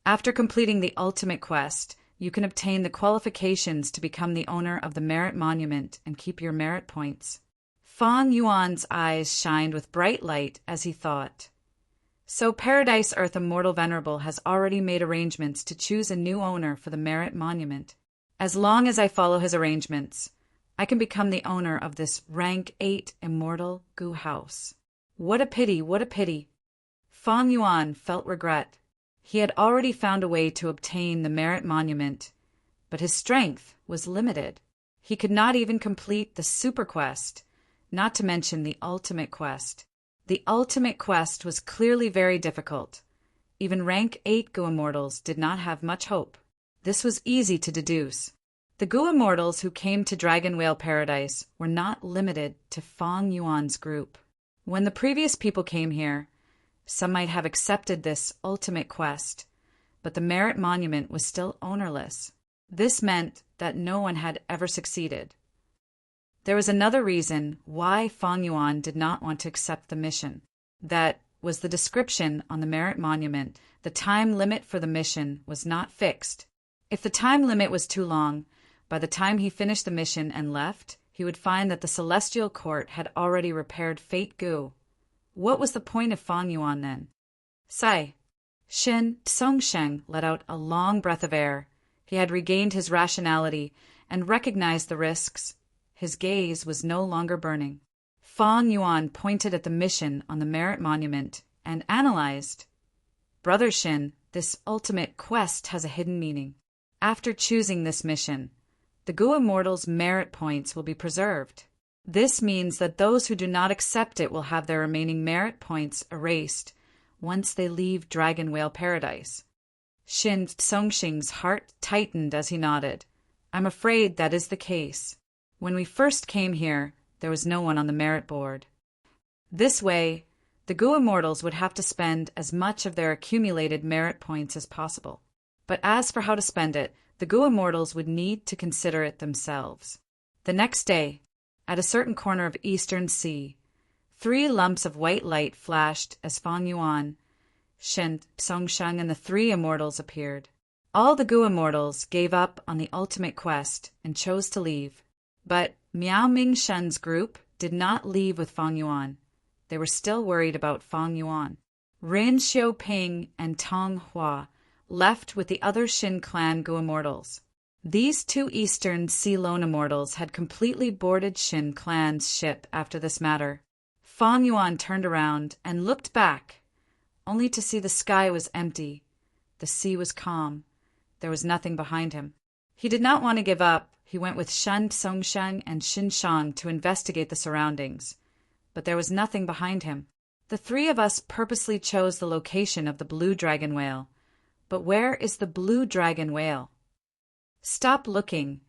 After completing the ultimate quest, you can obtain the qualifications to become the owner of the Merit Monument and keep your merit points." Feng Yuan's eyes shined with bright light as he thought. So Paradise Earth Immortal Venerable has already made arrangements to choose a new owner for the Merit Monument. As long as I follow his arrangements, I can become the owner of this rank 8 Immortal Gu House. What a pity, what a pity. Feng Yuan felt regret. He had already found a way to obtain the Merit Monument, but his strength was limited. He could not even complete the Super Quest, not to mention the Ultimate Quest. The Ultimate Quest was clearly very difficult. Even rank 8 Gu Immortals did not have much hope. This was easy to deduce. The Gu Immortals who came to Dragon Whale Paradise were not limited to Feng Yuan's group. When the previous people came here, some might have accepted this ultimate quest, but the Merit Monument was still ownerless. This meant that no one had ever succeeded. There was another reason why Feng Yuan did not want to accept the mission. That was the description on the Merit Monument. The time limit for the mission was not fixed. If the time limit was too long, by the time he finished the mission and left, he would find that the Celestial Court had already repaired Fate Gu. What was the point of Feng Yuan then? Sigh. Shen Songsheng let out a long breath of air. He had regained his rationality and recognized the risks. His gaze was no longer burning. Feng Yuan pointed at the mission on the Merit Monument and analyzed. "Brother Shen, this ultimate quest has a hidden meaning. After choosing this mission, the Gu Immortals' merit points will be preserved. This means that those who do not accept it will have their remaining merit points erased once they leave Dragon Whale Paradise. Shin Tsongxing's heart tightened as he nodded. I'm afraid that is the case. When we first came here, there was no one on the merit board. This way, the Gu Immortals would have to spend as much of their accumulated merit points as possible. But as for how to spend it, the Gu Immortals would need to consider it themselves. The next day, at a certain corner of Eastern Sea, 3 lumps of white light flashed as Fang Yuan, Shen Psongsheng, and the 3 immortals appeared. All the Gu Immortals gave up on the ultimate quest and chose to leave. But Miao Ming Shen's group did not leave with Fang Yuan. They were still worried about Fang Yuan. Rin Xiaoping and Tong Hua left with the other Shin clan Gu Immortals. These 2 Eastern Sea Lone Immortals had completely boarded Shin clan's ship after this matter. Fang Yuan turned around and looked back, only to see the sky was empty. The sea was calm. There was nothing behind him. He did not want to give up. He went with Shen Psongsheng and Xin Shang to investigate the surroundings. But there was nothing behind him. The 3 of us purposely chose the location of the blue dragon whale. But where is the blue dragon whale? Stop looking.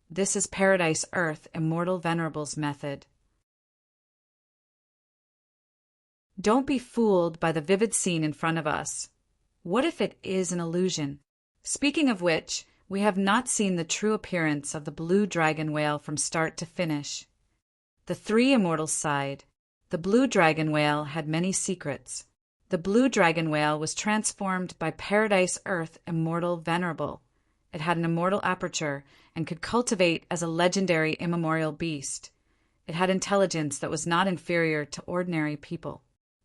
This is Paradise Earth Immortal Venerable's method. Don't be fooled by the vivid scene in front of us. What if it is an illusion? Speaking of which, we have not seen the true appearance of the blue dragon whale from start to finish. The 3 immortals sighed. The blue dragon whale had many secrets. The blue dragon whale was transformed by Paradise Earth Immortal Venerable. It had an immortal aperture and could cultivate as a legendary immemorial beast. It had intelligence that was not inferior to ordinary people.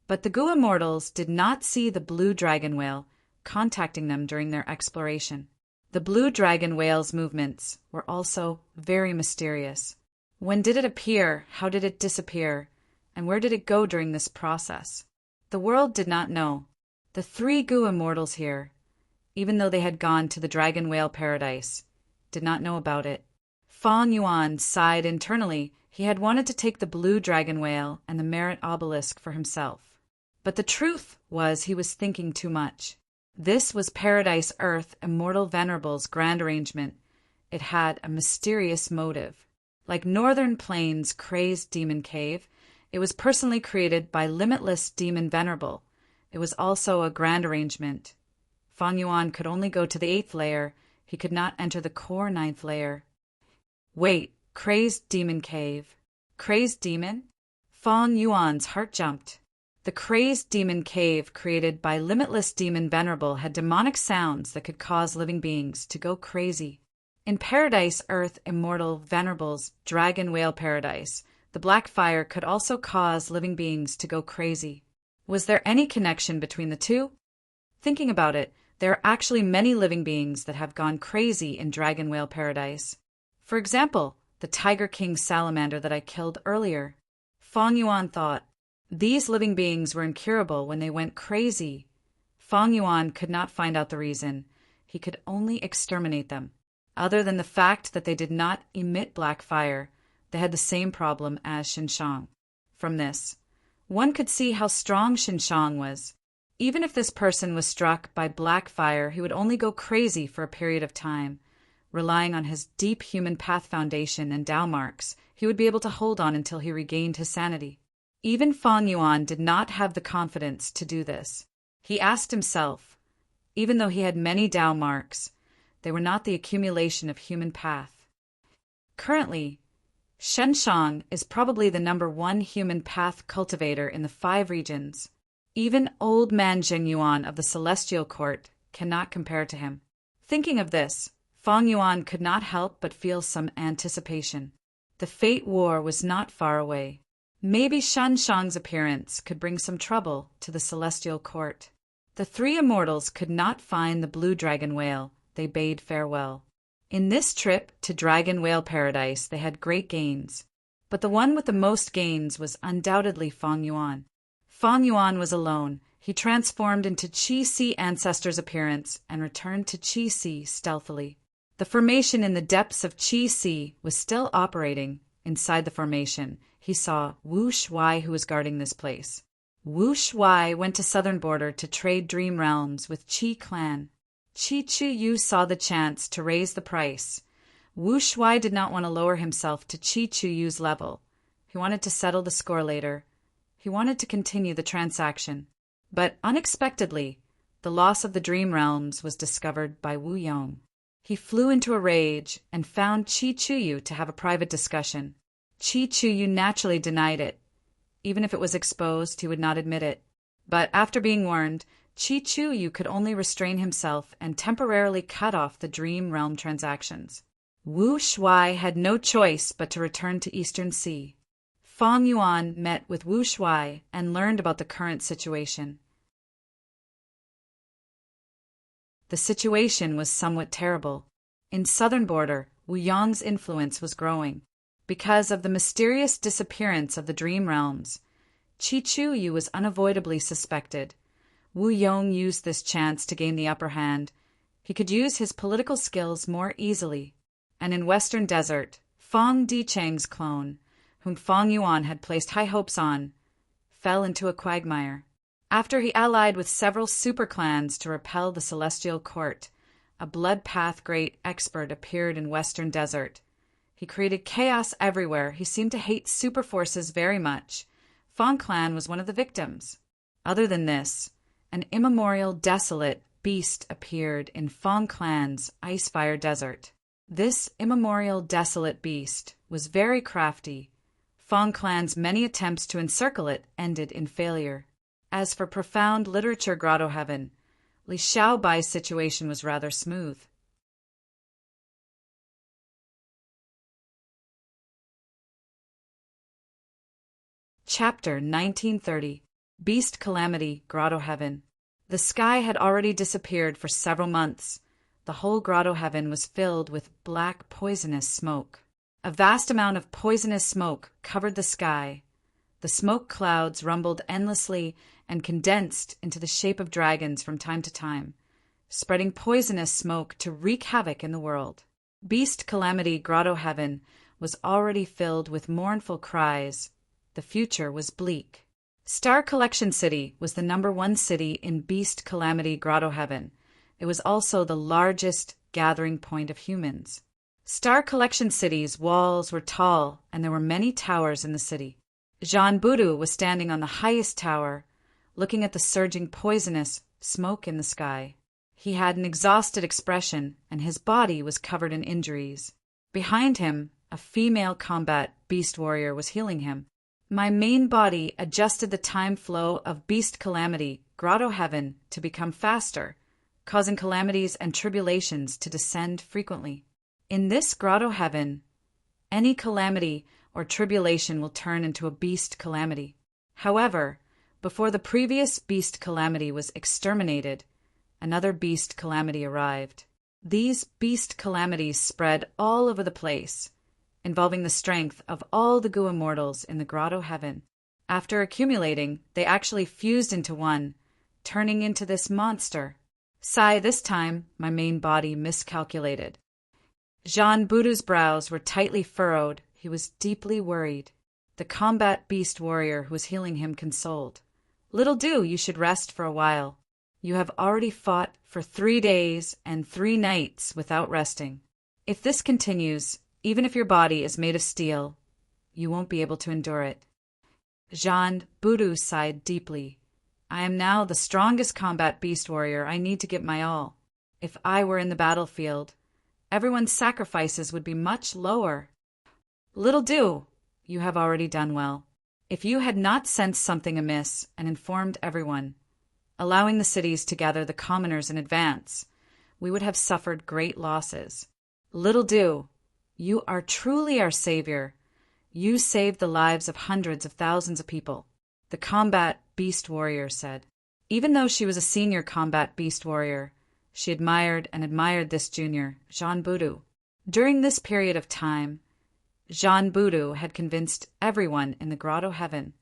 But the Gu Immortals did not see the blue dragon whale contacting them during their exploration. The blue dragon whale's movements were also very mysterious. When did it appear? How did it disappear? And where did it go during this process? The world did not know. The 3 Gu Immortals here, even though they had gone to the Dragon Whale Paradise, did not know about it. Fang Yuan sighed internally. He had wanted to take the blue dragon whale and the merit obelisk for himself. But the truth was he was thinking too much. This was Paradise Earth Immortal Venerable's grand arrangement. It had a mysterious motive. Like Northern Plains' crazed demon cave, it was personally created by Limitless Demon Venerable. It was also a grand arrangement. Fang Yuan could only go to the 8th layer. He could not enter the core 9th layer. Wait, crazed demon cave. Crazed demon? Fang Yuan's heart jumped. The crazed demon cave created by Limitless Demon Venerable had demonic sounds that could cause living beings to go crazy. In Paradise Earth Immortal Venerable's Dragon Whale Paradise, the black fire could also cause living beings to go crazy. Was there any connection between the 2? Thinking about it, there are actually many living beings that have gone crazy in Dragon Whale Paradise. For example, the Tiger King salamander that I killed earlier. Fang Yuan thought, these living beings were incurable when they went crazy. Fang Yuan could not find out the reason. He could only exterminate them. Other than the fact that they did not emit black fire, they had the same problem as Xinshang. From this, one could see how strong Xinshang was. Even if this person was struck by black fire, he would only go crazy for a period of time. Relying on his deep human path foundation and Tao marks, he would be able to hold on until he regained his sanity. Even Fang Yuan did not have the confidence to do this. He asked himself, even though he had many Tao marks, they were not the accumulation of human path. Currently, Xinshang is probably the #1 human path cultivator in the 5 regions. Even old man Zhengyuan of the Celestial Court cannot compare to him. Thinking of this, Fang Yuan could not help but feel some anticipation. The Fate War was not far away. Maybe Xinshang's appearance could bring some trouble to the Celestial Court. The 3 immortals could not find the blue dragon whale. They bade farewell. In this trip to Dragon Whale Paradise, they had great gains. But the one with the most gains was undoubtedly Fang Yuan. Fang Yuan was alone. He transformed into Qi Si Ancestor's appearance and returned to Qi Si stealthily. The formation in the depths of Qi Sea was still operating. Inside the formation, he saw Wu Shuai, who was guarding this place. Wu Shuai went to southern border to trade dream realms with Qi clan. Qi Chu Yu saw the chance to raise the price. Wu Shuai did not want to lower himself to Qi Chu Yu's level. He wanted to settle the score later. He wanted to continue the transaction. But unexpectedly, the loss of the dream realms was discovered by Wu Yong. He flew into a rage and found Qi Chu Yu to have a private discussion. Qi Chu Yu naturally denied it. Even if it was exposed, he would not admit it. But after being warned, Qi Chu Yu could only restrain himself and temporarily cut off the dream realm transactions. Wu Shuai had no choice but to return to Eastern Sea. Fang Yuan met with Wu Shuai and learned about the current situation. The situation was somewhat terrible. In southern border, Wu Yong's influence was growing. Because of the mysterious disappearance of the dream realms, Qi Chu Yu was unavoidably suspected. Wu Yong used this chance to gain the upper hand. He could use his political skills more easily. And in Western Desert, Fang Dicheng's clone, whom Fang Yuan had placed high hopes on, fell into a quagmire. After he allied with several super clans to repel the Celestial Court, a blood path great expert appeared in Western Desert. He created chaos everywhere. He seemed to hate super forces very much. Fang clan was one of the victims. Other than this, an immemorial desolate beast appeared in Fang clan's Icefire Desert. This immemorial desolate beast was very crafty. Fang clan's many attempts to encircle it ended in failure. As for profound literature grotto heaven, Li Xiaobai's situation was rather smooth. Chapter 1930. Beast Calamity, Grotto Heaven. The sky had already disappeared for several months. The whole grotto heaven was filled with black poisonous smoke. A vast amount of poisonous smoke covered the sky. The smoke clouds rumbled endlessly and condensed into the shape of dragons from time to time, spreading poisonous smoke to wreak havoc in the world. Beast Calamity Grotto Heaven was already filled with mournful cries. The future was bleak. Star Collection City was the #1 city in Beast Calamity Grotto Heaven. It was also the largest gathering point of humans. Star Collection City's walls were tall, and there were many towers in the city. Jean Budu was standing on the highest tower, looking at the surging poisonous smoke in the sky. He had an exhausted expression, and his body was covered in injuries. Behind him, a female combat beast warrior was healing him. My main body adjusted the time flow of Beast Calamity, Grotto Heaven, to become faster, causing calamities and tribulations to descend frequently. In this Grotto Heaven, any calamity or tribulation will turn into a beast calamity. However, before the previous beast calamity was exterminated, another beast calamity arrived. These beast calamities spread all over the place, involving the strength of all the Gu immortals in the Grotto Heaven. After accumulating, they actually fused into one, turning into this monster. This time, my main body miscalculated. Jean Budu's brows were tightly furrowed. He was deeply worried. The combat beast warrior who was healing him consoled. Little Do, you should rest for a while. You have already fought for 3 days and 3 nights without resting. If this continues, even if your body is made of steel, you won't be able to endure it. Jean Budu sighed deeply. I am now the strongest combat beast warrior. I need to give my all. If I were in the battlefield, everyone's sacrifices would be much lower. Little Do, you have already done well. If you had not sensed something amiss and informed everyone, allowing the cities to gather the commoners in advance, we would have suffered great losses. Little Do, you are truly our savior. You saved the lives of hundreds of thousands of people, the combat beast warrior said. Even though she was a senior combat beast warrior, she admired this junior, Jean Budu. During this period of time, Jean Budu had convinced everyone in the Grotto Heaven.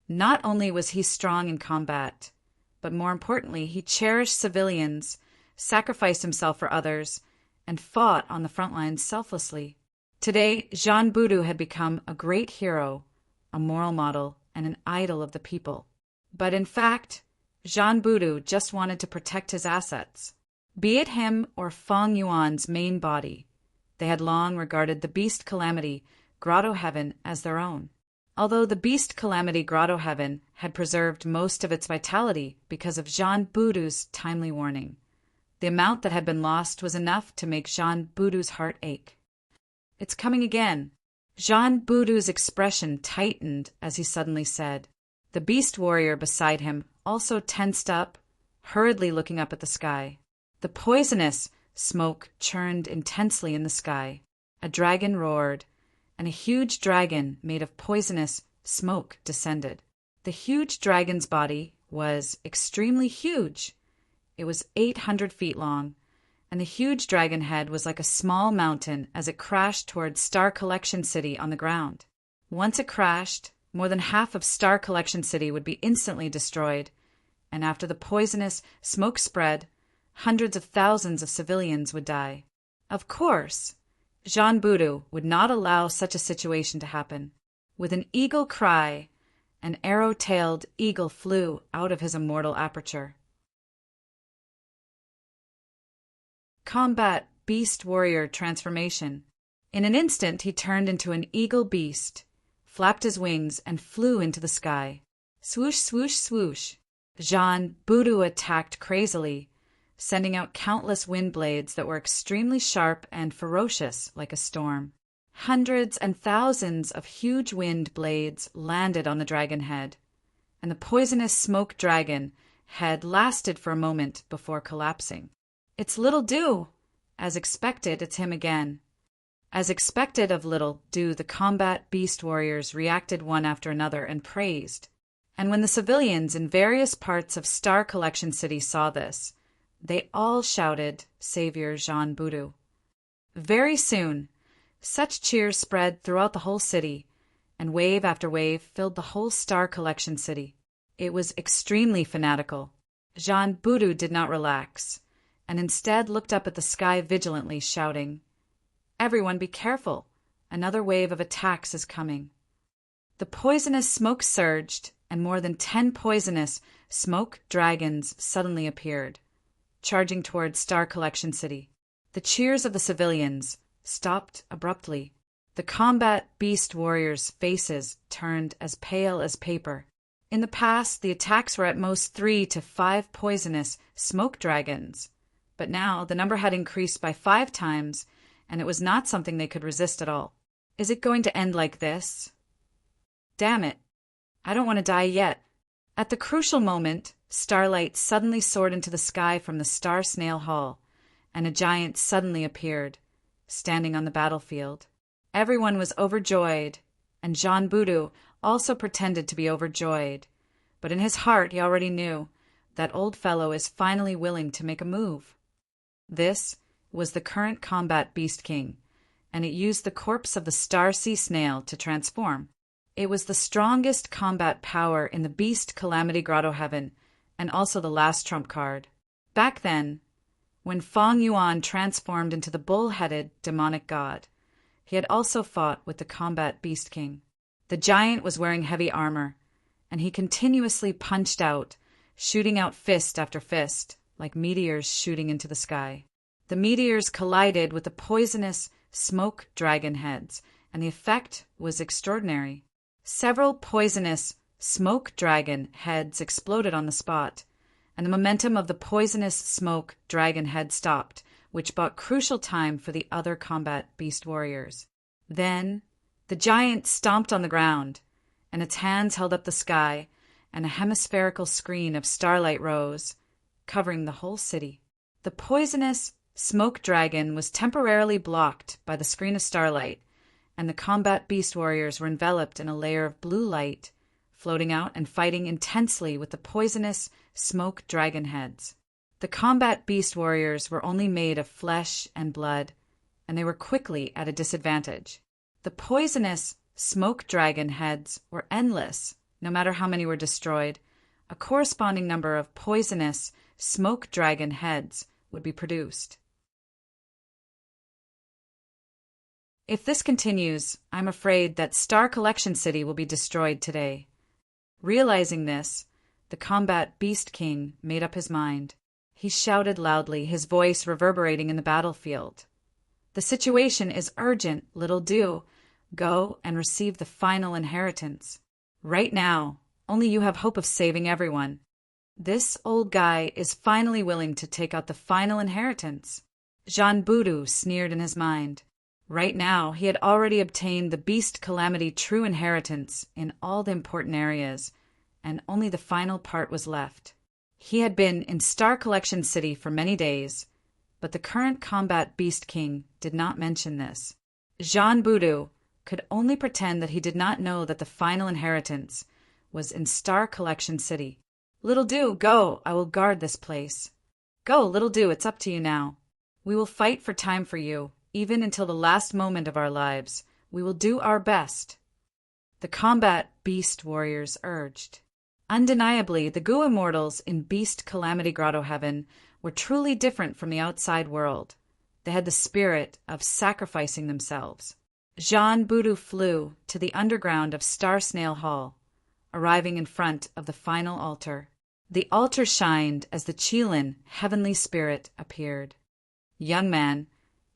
Not only was he strong in combat, but more importantly, he cherished civilians, sacrificed himself for others, and fought on the front lines selflessly. Today, Jean Boudou had become a great hero, a moral model, and an idol of the people. But in fact, Jean Boudou just wanted to protect his assets. Be it him or Feng Yuan's main body, they had long regarded the Beast Calamity Grotto Heaven as their own. Although the Beast Calamity Grotto Heaven had preserved most of its vitality because of Jean Boudou's timely warning, the amount that had been lost was enough to make Jean Boudou's heart ache. "It's coming again." Jean Boudou's expression tightened as he suddenly said. The beast warrior beside him also tensed up, hurriedly looking up at the sky. The poisonous smoke churned intensely in the sky. A dragon roared, and a huge dragon made of poisonous smoke descended. The huge dragon's body was extremely huge. It was 800 feet long, and the huge dragon head was like a small mountain as it crashed towards Star Collection City on the ground. Once it crashed, more than half of Star Collection City would be instantly destroyed, and after the poisonous smoke spread, hundreds of thousands of civilians would die. Of course, Jean Boudou would not allow such a situation to happen. With an eagle cry, an arrow-tailed eagle flew out of his immortal aperture. Combat Beast Warrior Transformation. In an instant he turned into an eagle beast, flapped his wings, and flew into the sky. Swoosh, swoosh, swoosh. Jean Boudou attacked crazily, sending out countless wind blades that were extremely sharp and ferocious like a storm. Hundreds and thousands of huge wind blades landed on the dragon head, and the poisonous smoke dragon head lasted for a moment before collapsing. "It's Little Dew!" As expected, it's him again. As expected of Little Dew, the combat beast warriors reacted one after another and praised. And when the civilians in various parts of Star Collection City saw this, they all shouted, "Savior Jean Boudou." Very soon, such cheers spread throughout the whole city, and wave after wave filled the whole Star Collection City. It was extremely fanatical. Jean Boudou did not relax, and instead looked up at the sky vigilantly, shouting, "Everyone be careful! Another wave of attacks is coming." The poisonous smoke surged, and more than 10 poisonous smoke dragons suddenly appeared, charging towards Star Collection City. The cheers of the civilians stopped abruptly. The combat beast warriors' faces turned as pale as paper. In the past, the attacks were at most 3 to 5 poisonous smoke dragons, but now the number had increased by 5 times, and it was not something they could resist at all. Is it going to end like this? Damn it. I don't want to die yet. At the crucial moment, starlight suddenly soared into the sky from the Star Snail Hall, and a giant suddenly appeared, standing on the battlefield. Everyone was overjoyed, and Jean Boudou also pretended to be overjoyed, but in his heart he already knew that old fellow is finally willing to make a move. This was the current combat beast king, and it used the corpse of the star sea snail to transform. It was the strongest combat power in the Beast Calamity Grotto Heaven, and also the last trump card. Back then, when Feng Yuan transformed into the bull-headed demonic god, he had also fought with the combat beast king. The giant was wearing heavy armor, and he continuously punched out, shooting out fist after fist, like meteors shooting into the sky. The meteors collided with the poisonous smoke dragon heads, and the effect was extraordinary. Several poisonous smoke dragon heads exploded on the spot, and the momentum of the poisonous smoke dragon head stopped, which bought crucial time for the other combat beast warriors. Then the giant stomped on the ground, and its hands held up the sky, and a hemispherical screen of starlight rose, covering the whole city. The poisonous smoke dragon was temporarily blocked by the screen of starlight, and the combat beast warriors were enveloped in a layer of blue light, floating out and fighting intensely with the poisonous smoke dragon heads. The combat beast warriors were only made of flesh and blood, and they were quickly at a disadvantage. The poisonous smoke dragon heads were endless, no matter how many were destroyed, a corresponding number of poisonous smoke dragon heads would be produced. If this continues, I'm afraid that Star Collection City will be destroyed today. Realizing this, the Combat Beast King made up his mind. He shouted loudly, his voice reverberating in the battlefield. The situation is urgent, Little Do. Go and receive the final inheritance. Right now, only you have hope of saving everyone. This old guy is finally willing to take out the final inheritance. Jean Boudou sneered in his mind. Right now, he had already obtained the Beast Calamity true inheritance in all the important areas, and only the final part was left. He had been in Star Collection City for many days, but the current Combat Beast King did not mention this. Jean Boudou could only pretend that he did not know that the final inheritance was in Star Collection City. Little Do, go, I will guard this place. Go, Little Do, it's up to you now. We will fight for time for you, even until the last moment of our lives. We will do our best. The Combat Beast Warriors urged. Undeniably, the Gu Immortals in Beast Calamity Grotto Heaven were truly different from the outside world. They had the spirit of sacrificing themselves. Jean Boudou flew to the underground of Star Snail Hall, arriving in front of the final altar. The altar shined as the Qilin heavenly spirit appeared. Young man,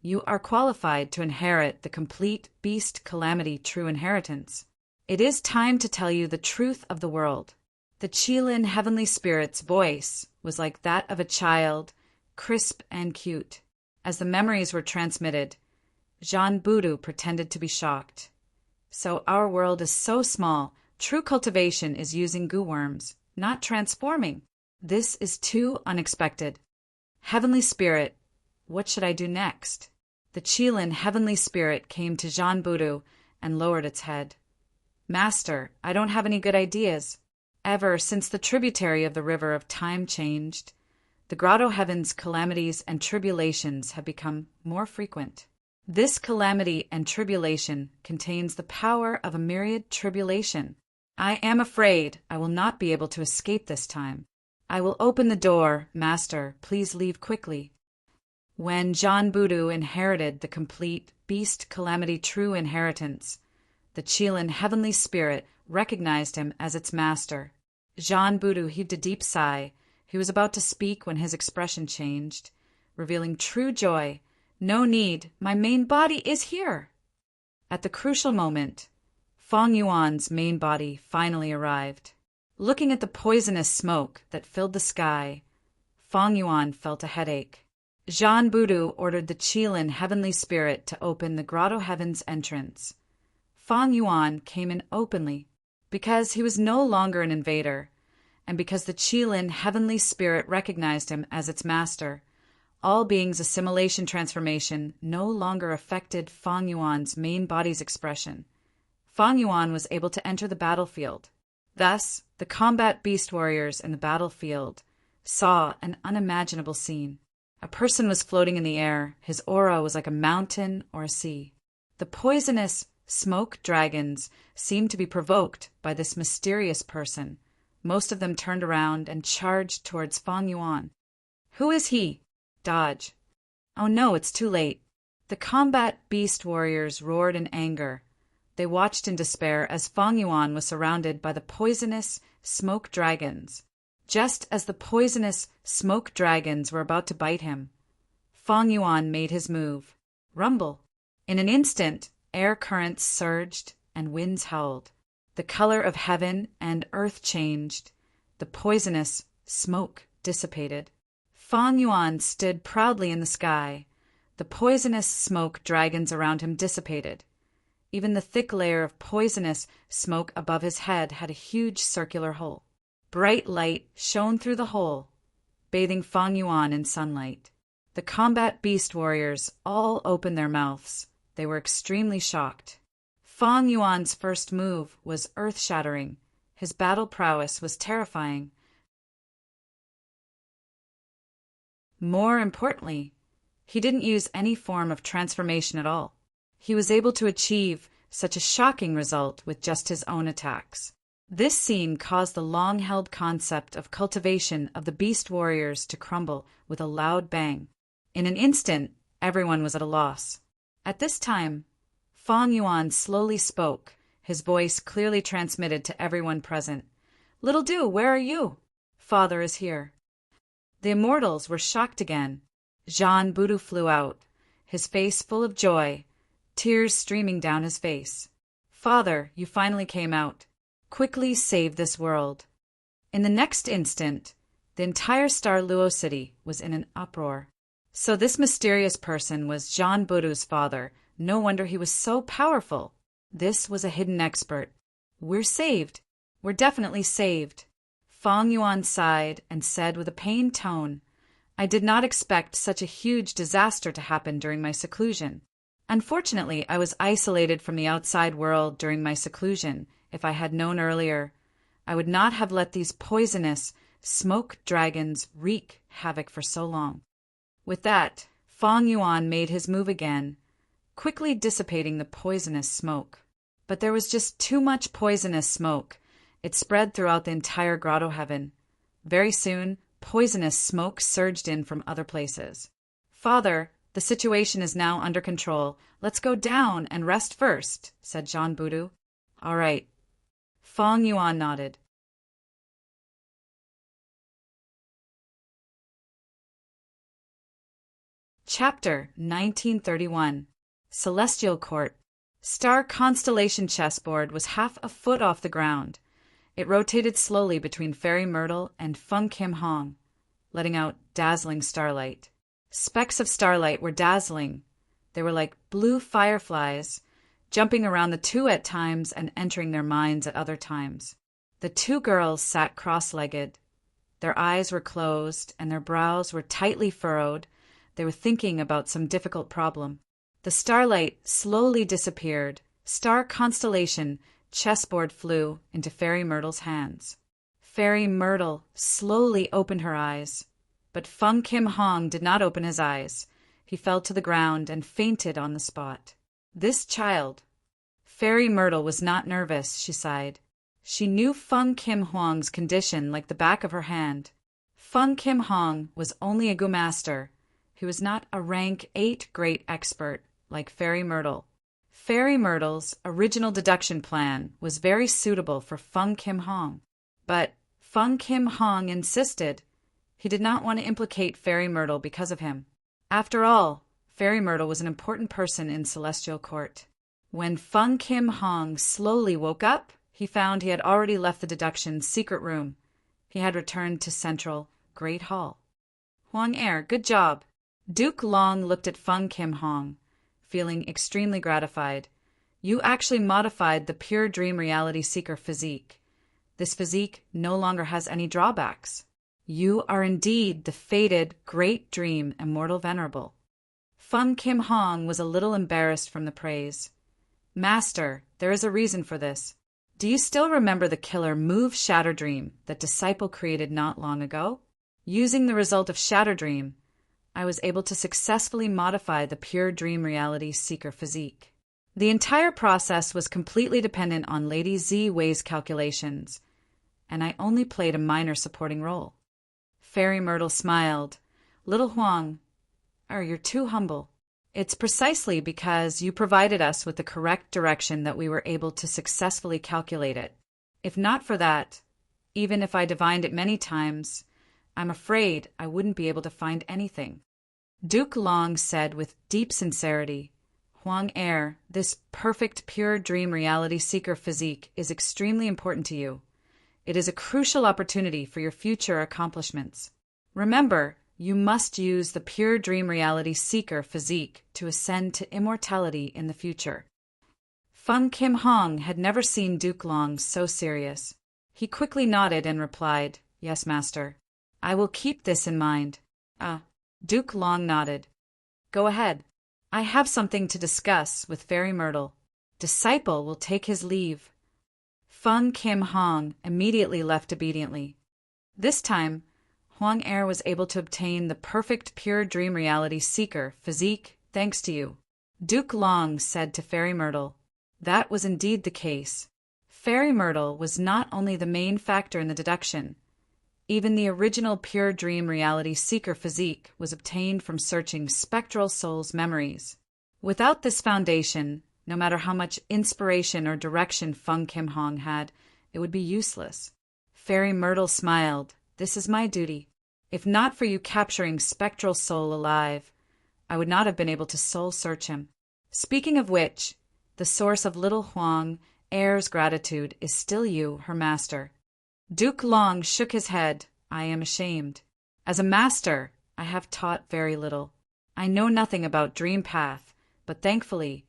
you are qualified to inherit the complete Beast Calamity true inheritance. It is time to tell you the truth of the world. The Qilin heavenly spirit's voice was like that of a child, crisp and cute. As the memories were transmitted, Jean Boudou pretended to be shocked. So our world is so small, true cultivation is using goo worms, not transforming. This is too unexpected. Heavenly Spirit, what should I do next? The Qilin heavenly spirit came to Jean Boudou and lowered its head. Master, I don't have any good ideas. Ever since the tributary of the river of time changed, the Grotto Heaven's calamities and tribulations have become more frequent. This calamity and tribulation contains the power of a myriad tribulation. I am afraid I will not be able to escape this time. I will open the door, Master, please leave quickly. When Jean Boudou inherited the complete Beast Calamity true inheritance, the Qilin heavenly spirit recognized him as its master. Jean Boudou heaved a deep sigh. He was about to speak when his expression changed, revealing true joy. No need, my main body is here. At the crucial moment, Feng Yuan's main body finally arrived. Looking at the poisonous smoke that filled the sky, Feng Yuan felt a headache. Jean Boudou ordered the Qilin heavenly spirit to open the Grotto Heaven's entrance. Feng Yuan came in openly because he was no longer an invader, and because the Qilin heavenly spirit recognized him as its master. All beings' assimilation transformation no longer affected Feng Yuan's main body's expression. Feng Yuan was able to enter the battlefield. Thus, the combat beast warriors in the battlefield saw an unimaginable scene. A person was floating in the air. His aura was like a mountain or a sea. The poisonous smoke dragons seemed to be provoked by this mysterious person. Most of them turned around and charged towards Feng Yuan. Who is he? Dodge. Oh no, it's too late. The combat beast warriors roared in anger. They watched in despair as Feng Yuan was surrounded by the poisonous smoke dragons. Just as the poisonous smoke dragons were about to bite him, Feng Yuan made his move. Rumble. In an instant, air currents surged and winds howled. The color of heaven and earth changed. The poisonous smoke dissipated. Feng Yuan stood proudly in the sky. The poisonous smoke dragons around him dissipated. Even the thick layer of poisonous smoke above his head had a huge circular hole. Bright light shone through the hole, bathing Feng Yuan in sunlight. The combat beast warriors all opened their mouths. They were extremely shocked. Feng Yuan's first move was earth-shattering. His battle prowess was terrifying. More importantly, he didn't use any form of transformation at all. He was able to achieve such a shocking result with just his own attacks. This scene caused the long-held concept of cultivation of the beast warriors to crumble with a loud bang. In an instant, everyone was at a loss. At this time, Fang Yuan slowly spoke, his voice clearly transmitted to everyone present. "Little Du, where are you?" "Father is here." The immortals were shocked again. Jean Budu flew out, his face full of joy, tears streaming down his face. "Father, you finally came out. Quickly save this world." In the next instant, the entire Star Luo city was in an uproar. So this mysterious person was Jean Budu's father. No wonder he was so powerful. This was a hidden expert. "We're saved. We're definitely saved." Fang Yuan sighed and said with a pained tone, "I did not expect such a huge disaster to happen during my seclusion. Unfortunately, I was isolated from the outside world during my seclusion. If I had known earlier, I would not have let these poisonous smoke dragons wreak havoc for so long." With that, Fang Yuan made his move again, quickly dissipating the poisonous smoke. But there was just too much poisonous smoke. It spread throughout the entire grotto heaven. Very soon, poisonous smoke surged in from other places. "Father, the situation is now under control. Let's go down and rest first," said Jean Budu. "All right." Fang Yuan nodded. Chapter 1931. Celestial Court. Star Constellation chessboard was half a foot off the ground. It rotated slowly between Fairy Myrtle and Feng Kim Hong, letting out dazzling starlight. Specks of starlight were dazzling. They were like blue fireflies, jumping around the two at times and entering their minds at other times. The two girls sat cross-legged. Their eyes were closed and their brows were tightly furrowed. They were thinking about some difficult problem. The starlight slowly disappeared. Star Constellation chessboard flew into Fairy Myrtle's hands. Fairy Myrtle slowly opened her eyes, but Feng Kim Hong did not open his eyes. He fell to the ground and fainted on the spot. This child. Fairy Myrtle was not nervous, she sighed. She knew Feng Kim Hong's condition like the back of her hand. Feng Kim Hong was only a Gu master. He was not a rank 8 great expert like Fairy Myrtle. Fairy Myrtle's original deduction plan was very suitable for Feng Kim Hong, but Feng Kim Hong insisted. He did not want to implicate Fairy Myrtle because of him. After all, Fairy Myrtle was an important person in Celestial Court. When Feng Kim Hong slowly woke up, he found he had already left the deduction's secret room. He had returned to Central Great Hall. "Huang Er, good job." Duke Long looked at Feng Kim Hong, feeling extremely gratified. "You actually modified the pure dream reality seeker physique. This physique no longer has any drawbacks. You are indeed the fated great dream immortal venerable." Feng Kim Hong was a little embarrassed from the praise. "Master, there is a reason for this. Do you still remember the killer Move Shatter Dream that Disciple created not long ago? Using the result of Shatter Dream, I was able to successfully modify the pure dream reality seeker physique. The entire process was completely dependent on Lady Z Wei's calculations, and I only played a minor supporting role." Fairy Myrtle smiled. "Little Huang, you're too humble. It's precisely because you provided us with the correct direction that we were able to successfully calculate it. If not for that, even if I divined it many times, I'm afraid I wouldn't be able to find anything." Duke Long said with deep sincerity, "Huang Er, this perfect pure dream reality seeker physique is extremely important to you. It is a crucial opportunity for your future accomplishments. Remember, you must use the pure dream reality seeker physique to ascend to immortality in the future." Feng Kim Hong had never seen Duke Long so serious. He quickly nodded and replied, "Yes, master. I will keep this in mind." Duke Long nodded. "Go ahead. I have something to discuss with Fairy Myrtle. Disciple will take his leave." Feng Kim Hong immediately left obediently. This time, Huang Er was able to obtain the perfect pure dream reality seeker physique thanks to you. Duke Long said to Fairy Myrtle. That was indeed the case. Fairy Myrtle was not only the main factor in the deduction. Even the original pure dream reality seeker physique was obtained from searching spectral souls' memories. Without this foundation, no matter how much inspiration or direction Feng Kim Hong had, it would be useless. Fairy Myrtle smiled. This is my duty. If not for you capturing spectral soul alive, I would not have been able to soul search him. Speaking of which, the source of little Huang, heir's gratitude, is still you, her master. Duke Long shook his head. I am ashamed. As a master, I have taught very little. I know nothing about Dream Path, but thankfully,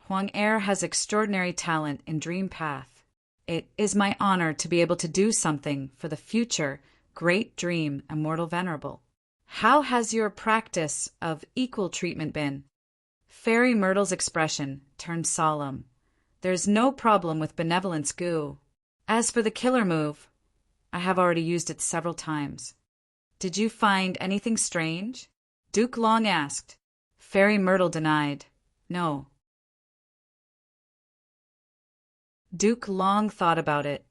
Huang Heir has extraordinary talent in Dream Path. It is my honor to be able to do something for the future great dream immortal Venerable. How has your practice of equal treatment been? Fairy Myrtle's expression turned solemn. There's no problem with benevolence goo. As for the killer move, I have already used it several times. Did you find anything strange? Duke Long asked. Fairy Myrtle denied. No. Duke Long thought about it.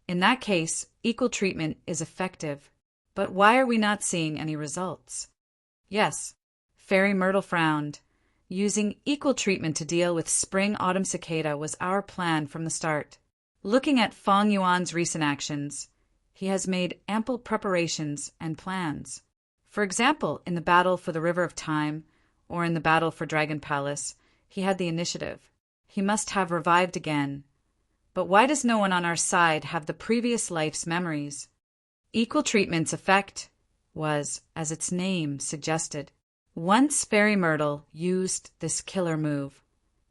In that case, equal treatment is effective. But why are we not seeing any results? Yes. Fairy Myrtle frowned. Using equal treatment to deal with spring-autumn cicada was our plan from the start. Looking at Feng Yuan's recent actions, he has made ample preparations and plans. For example, in the battle for the River of Time, or in the battle for Dragon Palace, he had the initiative. He must have revived again. But why does no one on our side have the previous life's memories? Equal treatment's effect was, as its name suggested. Once Fairy Myrtle used this killer move,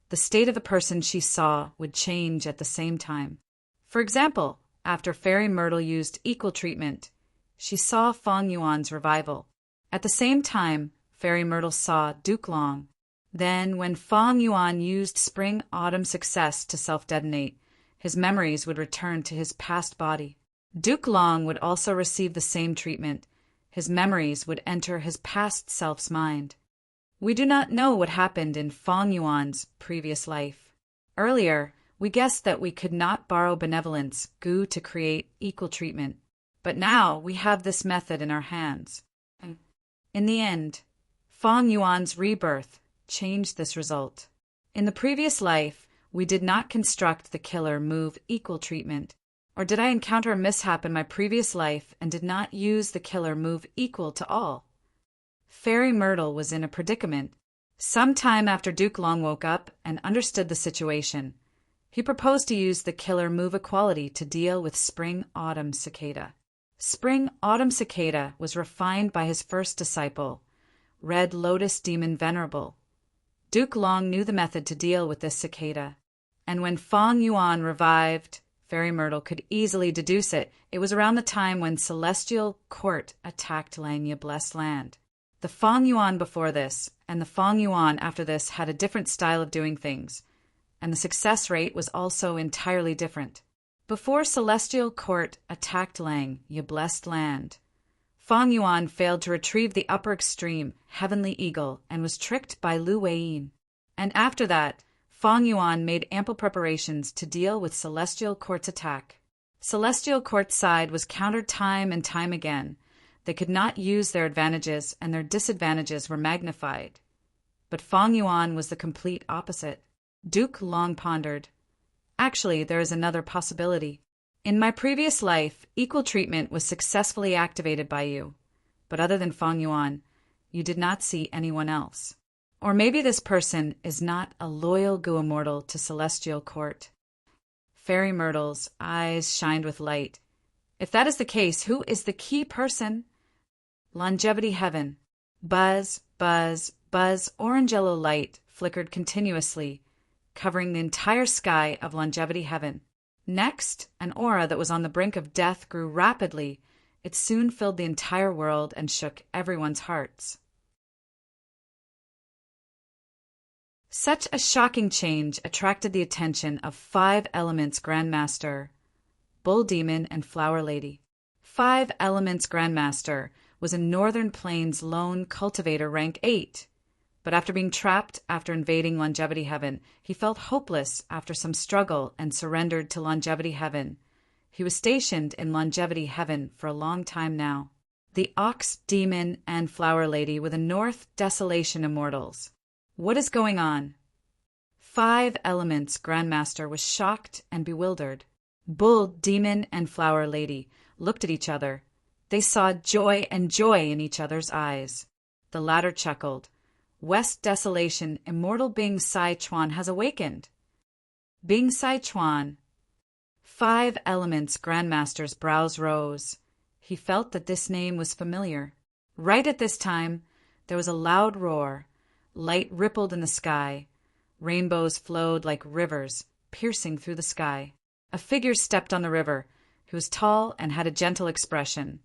the state of the person she saw would change at the same time. For example, after Fairy Myrtle used equal treatment, she saw Feng Yuan's revival. At the same time, Fairy Myrtle saw Duke Long. Then, when Feng Yuan used spring-autumn success to self-detonate, his memories would return to his past body. Duke Long would also receive the same treatment. His memories would enter his past self's mind. We do not know what happened in Feng Yuan's previous life. Earlier, we guessed that we could not borrow benevolence goo to create equal treatment. But now we have this method in our hands. In the end, Feng Yuan's rebirth changed this result. In the previous life, we did not construct the killer move equal treatment. Or did I encounter a mishap in my previous life and did not use the killer move equal to all? Fairy Myrtle was in a predicament. Some time after Duke Long woke up and understood the situation, he proposed to use the killer move equality to deal with spring-autumn cicada. Spring-autumn cicada was refined by his first disciple, Red Lotus Demon Venerable. Duke Long knew the method to deal with this cicada, and when Feng Yuan revived, Fairy Myrtle could easily deduce it. It was around the time when Celestial Court attacked Langya Blessed Land. The Feng Yuan before this and the Feng Yuan after this had a different style of doing things, and the success rate was also entirely different. Before Celestial Court attacked Langya Blessed Land, Feng Yuan failed to retrieve the upper extreme, Heavenly Eagle, and was tricked by Lu Weiyin. And after that, Feng Yuan made ample preparations to deal with Celestial Court's attack. Celestial Court's side was countered time and time again. They could not use their advantages, and their disadvantages were magnified. But Feng Yuan was the complete opposite. Duke Long pondered. Actually, there is another possibility. In my previous life, equal treatment was successfully activated by you. But other than Feng Yuan, you did not see anyone else. Or maybe this person is not a loyal Gu Immortal to Celestial Court. Fairy Myrtle's eyes shined with light. If that is the case, who is the key person? Longevity Heaven. Buzz, buzz, buzz, orange yellow light flickered continuously, covering the entire sky of Longevity Heaven. Next, an aura that was on the brink of death grew rapidly. It soon filled the entire world and shook everyone's hearts. Such a shocking change attracted the attention of 5 Elements Grandmaster, Bull Demon, and Flower Lady. 5 Elements Grandmaster was a Northern Plains lone cultivator rank 8. But after being trapped after invading Longevity Heaven, he felt hopeless after some struggle and surrendered to Longevity Heaven. He was stationed in Longevity Heaven for a long time now. The Ox Demon and Flower Lady were the North Desolation Immortals. What is going on? 5 Elements Grandmaster was shocked and bewildered. Bull, Demon, and Flower Lady looked at each other. They saw joy in each other's eyes. The latter chuckled. West Desolation, immortal Bing Sai Chuan has awakened. Bing Sai Chuan. 5 Elements Grandmaster's brows rose. He felt that this name was familiar. Right at this time, there was a loud roar. Light rippled in the sky. Rainbows flowed like rivers, piercing through the sky. A figure stepped on the river. He was tall and had a gentle expression,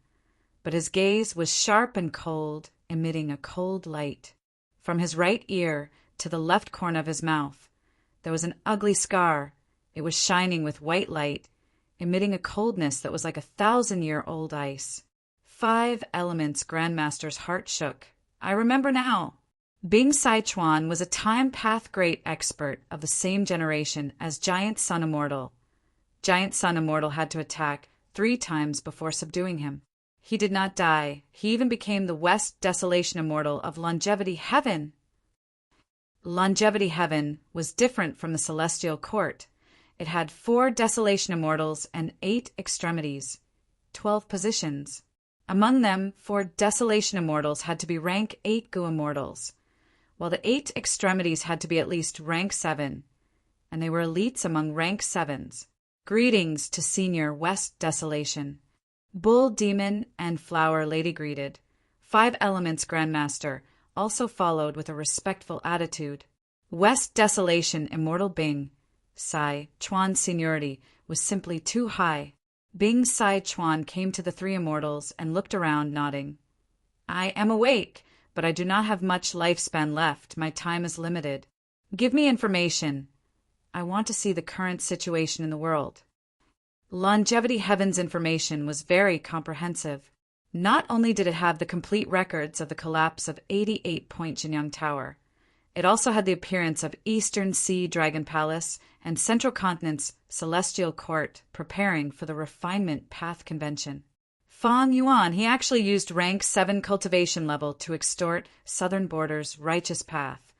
but his gaze was sharp and cold, emitting a cold light. From his right ear to the left corner of his mouth, there was an ugly scar. It was shining with white light, emitting a coldness that was like 1,000-year-old ice. 5 Elements Grandmaster's heart shook. I remember now. Bing Sai Chuan was a time path great expert of the same generation as Giant Sun Immortal. Giant Sun Immortal had to attack 3 times before subduing him. He did not die. He even became the West Desolation Immortal of Longevity Heaven. Longevity Heaven was different from the Celestial Court. It had 4 Desolation Immortals and 8 extremities, 12 positions. Among them, 4 Desolation Immortals had to be rank 8 Gu Immortals, while the 8 extremities had to be at least rank 7, and they were elites among rank 7s. Greetings to Senior West Desolation. Bull, Demon, and Flower Lady greeted. 5 Elements Grandmaster also followed with a respectful attitude. West Desolation Immortal Bing Sai Chuan's seniority was simply too high. Bing Sai Chuan came to the 3 immortals and looked around, nodding. I am awake, but I do not have much lifespan left. My time is limited. Give me information. I want to see the current situation in the world. Longevity Heaven's information was very comprehensive. Not only did it have the complete records of the collapse of 88 Point Jinyang Tower, it also had the appearance of Eastern Sea Dragon Palace and Central Continent's Celestial Court preparing for the Refinement Path Convention. Fang Yuan, he actually used rank 7 cultivation level to extort Southern Border's righteous path.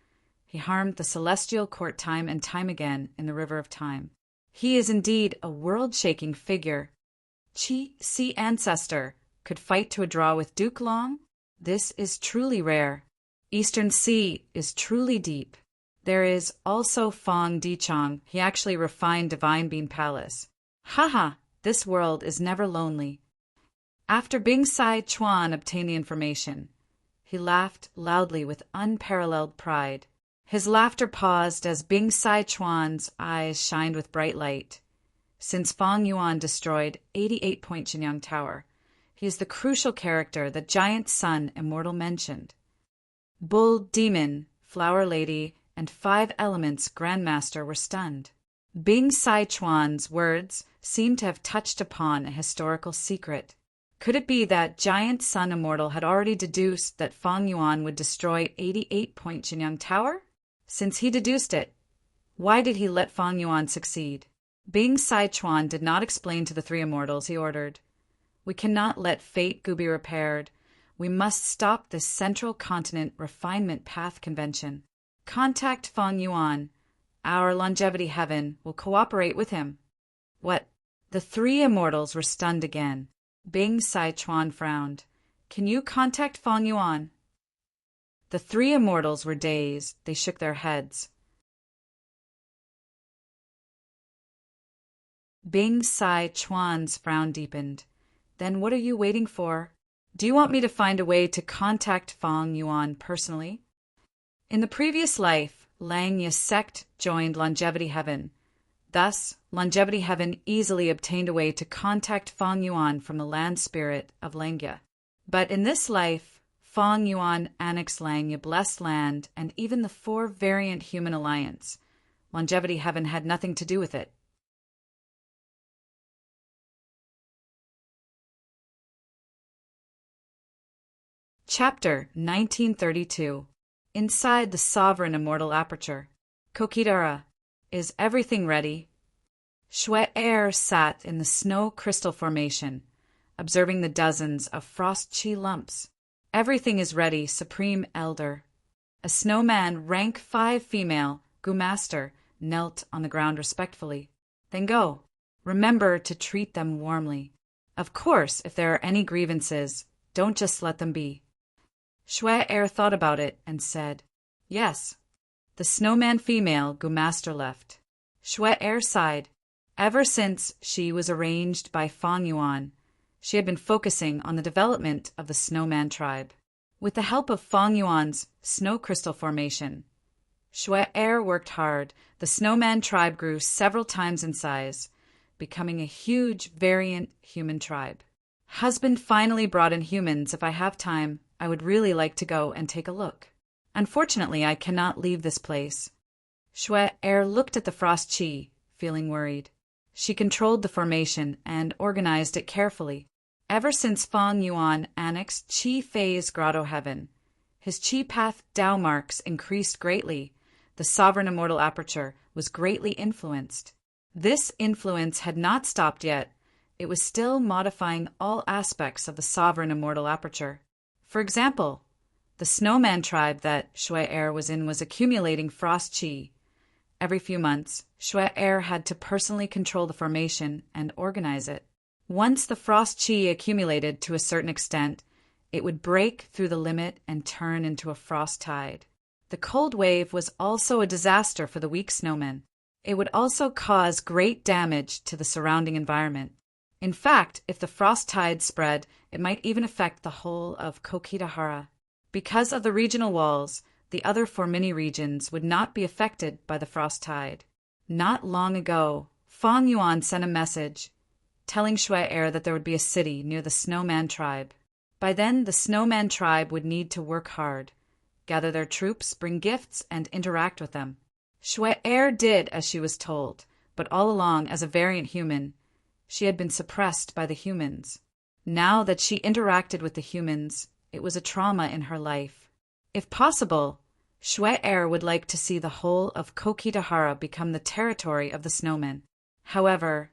He harmed the Celestial Court time and time again in the River of Time. He is indeed a world-shaking figure. Qi, Sea Ancestor, could fight to a draw with Duke Long? This is truly rare. Eastern Sea is truly deep. There is also Fang Dichong. He actually refined Divine Bean Palace. Haha, this world is never lonely. After Bing Sai Chuan obtained the information, he laughed loudly with unparalleled pride. His laughter paused as Bing Sai Chuan's eyes shined with bright light. Since Fang Yuan destroyed 88 Point Jinyang Tower, he is the crucial character that Giant Sun Immortal mentioned. Bull, Demon, Flower Lady, and 5 Elements Grandmaster were stunned. Bing Sai Chuan's words seemed to have touched upon a historical secret. Could it be that Giant Sun Immortal had already deduced that Fang Yuan would destroy 88 Point Jinyang Tower? Since he deduced it, why did he let Fang Yuan succeed? Bing Sai Chuan did not explain to the 3 immortals. He ordered, We cannot let fate go be repaired. We must stop this Central Continent Refinement Path Convention. Contact Fang Yuan. Our Longevity Heaven will cooperate with him. What? The 3 immortals were stunned again. Bing Sai Chuan frowned. Can you contact Fang Yuan? The 3 immortals were dazed. They shook their heads. Bing Sai Chuan's frown deepened. Then what are you waiting for? Do you want me to find a way to contact Fang Yuan personally? In the previous life, Langya sect joined Longevity Heaven. Thus, Longevity Heaven easily obtained a way to contact Fang Yuan from the land spirit of Langya. But in this life, Fang Yuan annexed Langya, blessed land, and even the 4 variant human alliance. Longevity Heaven had nothing to do with it. Chapter 1932. inside the sovereign immortal aperture. Kokidara, is everything ready? Shwe-er sat in the snow crystal formation, observing the dozens of frost chi lumps. Everything is ready, Supreme Elder. A snowman, rank 5 female, Gu-master, knelt on the ground respectfully. Then go. Remember to treat them warmly. Of course, if there are any grievances, don't just let them be. Shwe-er thought about it and said, Yes. The snowman female Gu-master left. Shwe-er sighed. Ever since she was arranged by Fang Yuan, she had been focusing on the development of the snowman tribe. With the help of Fang Yuan's snow crystal formation, Shwe-er worked hard. The snowman tribe grew several times in size, becoming a huge variant human tribe. Husband finally brought in humans. If I have time, I would really like to go and take a look. Unfortunately, I cannot leave this place. Shwe-er looked at the frost chi, feeling worried. She controlled the formation and organized it carefully. Ever since Fang Yuan annexed Chi Fei's Grotto Heaven, his Chi Path Dao marks increased greatly. The sovereign immortal aperture was greatly influenced. This influence had not stopped yet. It was still modifying all aspects of the sovereign immortal aperture. For example, the snowman tribe that Shwe-er was in was accumulating frost chi. Every few months, Shwe-er had to personally control the formation and organize it. Once the frost chi accumulated to a certain extent, it would break through the limit and turn into a frost tide. The cold wave was also a disaster for the weak snowmen. It would also cause great damage to the surrounding environment. In fact, if the frost tide spread, it might even affect the whole of Kokidahara. Because of the regional walls, the other 4 mini-regions would not be affected by the frost tide. Not long ago, Fang Yuan sent a message telling Shwe-er that there would be a city near the snowman tribe. By then, the snowman tribe would need to work hard, gather their troops, bring gifts, and interact with them. Shwe-er did as she was told, but all along, as a variant human, she had been suppressed by the humans. Now that she interacted with the humans, it was a trauma in her life. If possible, Shwe-er would like to see the whole of Kokidahara become the territory of the snowmen. However,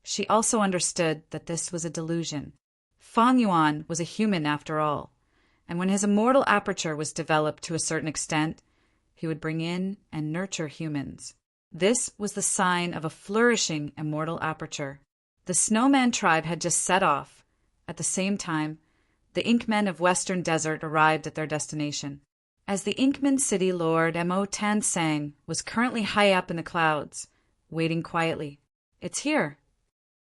she also understood that this was a delusion. Fang Yuan was a human after all, and when his immortal aperture was developed to a certain extent, he would bring in and nurture humans. This was the sign of a flourishing immortal aperture. The snowman tribe had just set off. At the same time, the Inkmen of Western Desert arrived at their destination. As the Inkman city lord Mo Tansang was currently high up in the clouds, waiting quietly. It's here.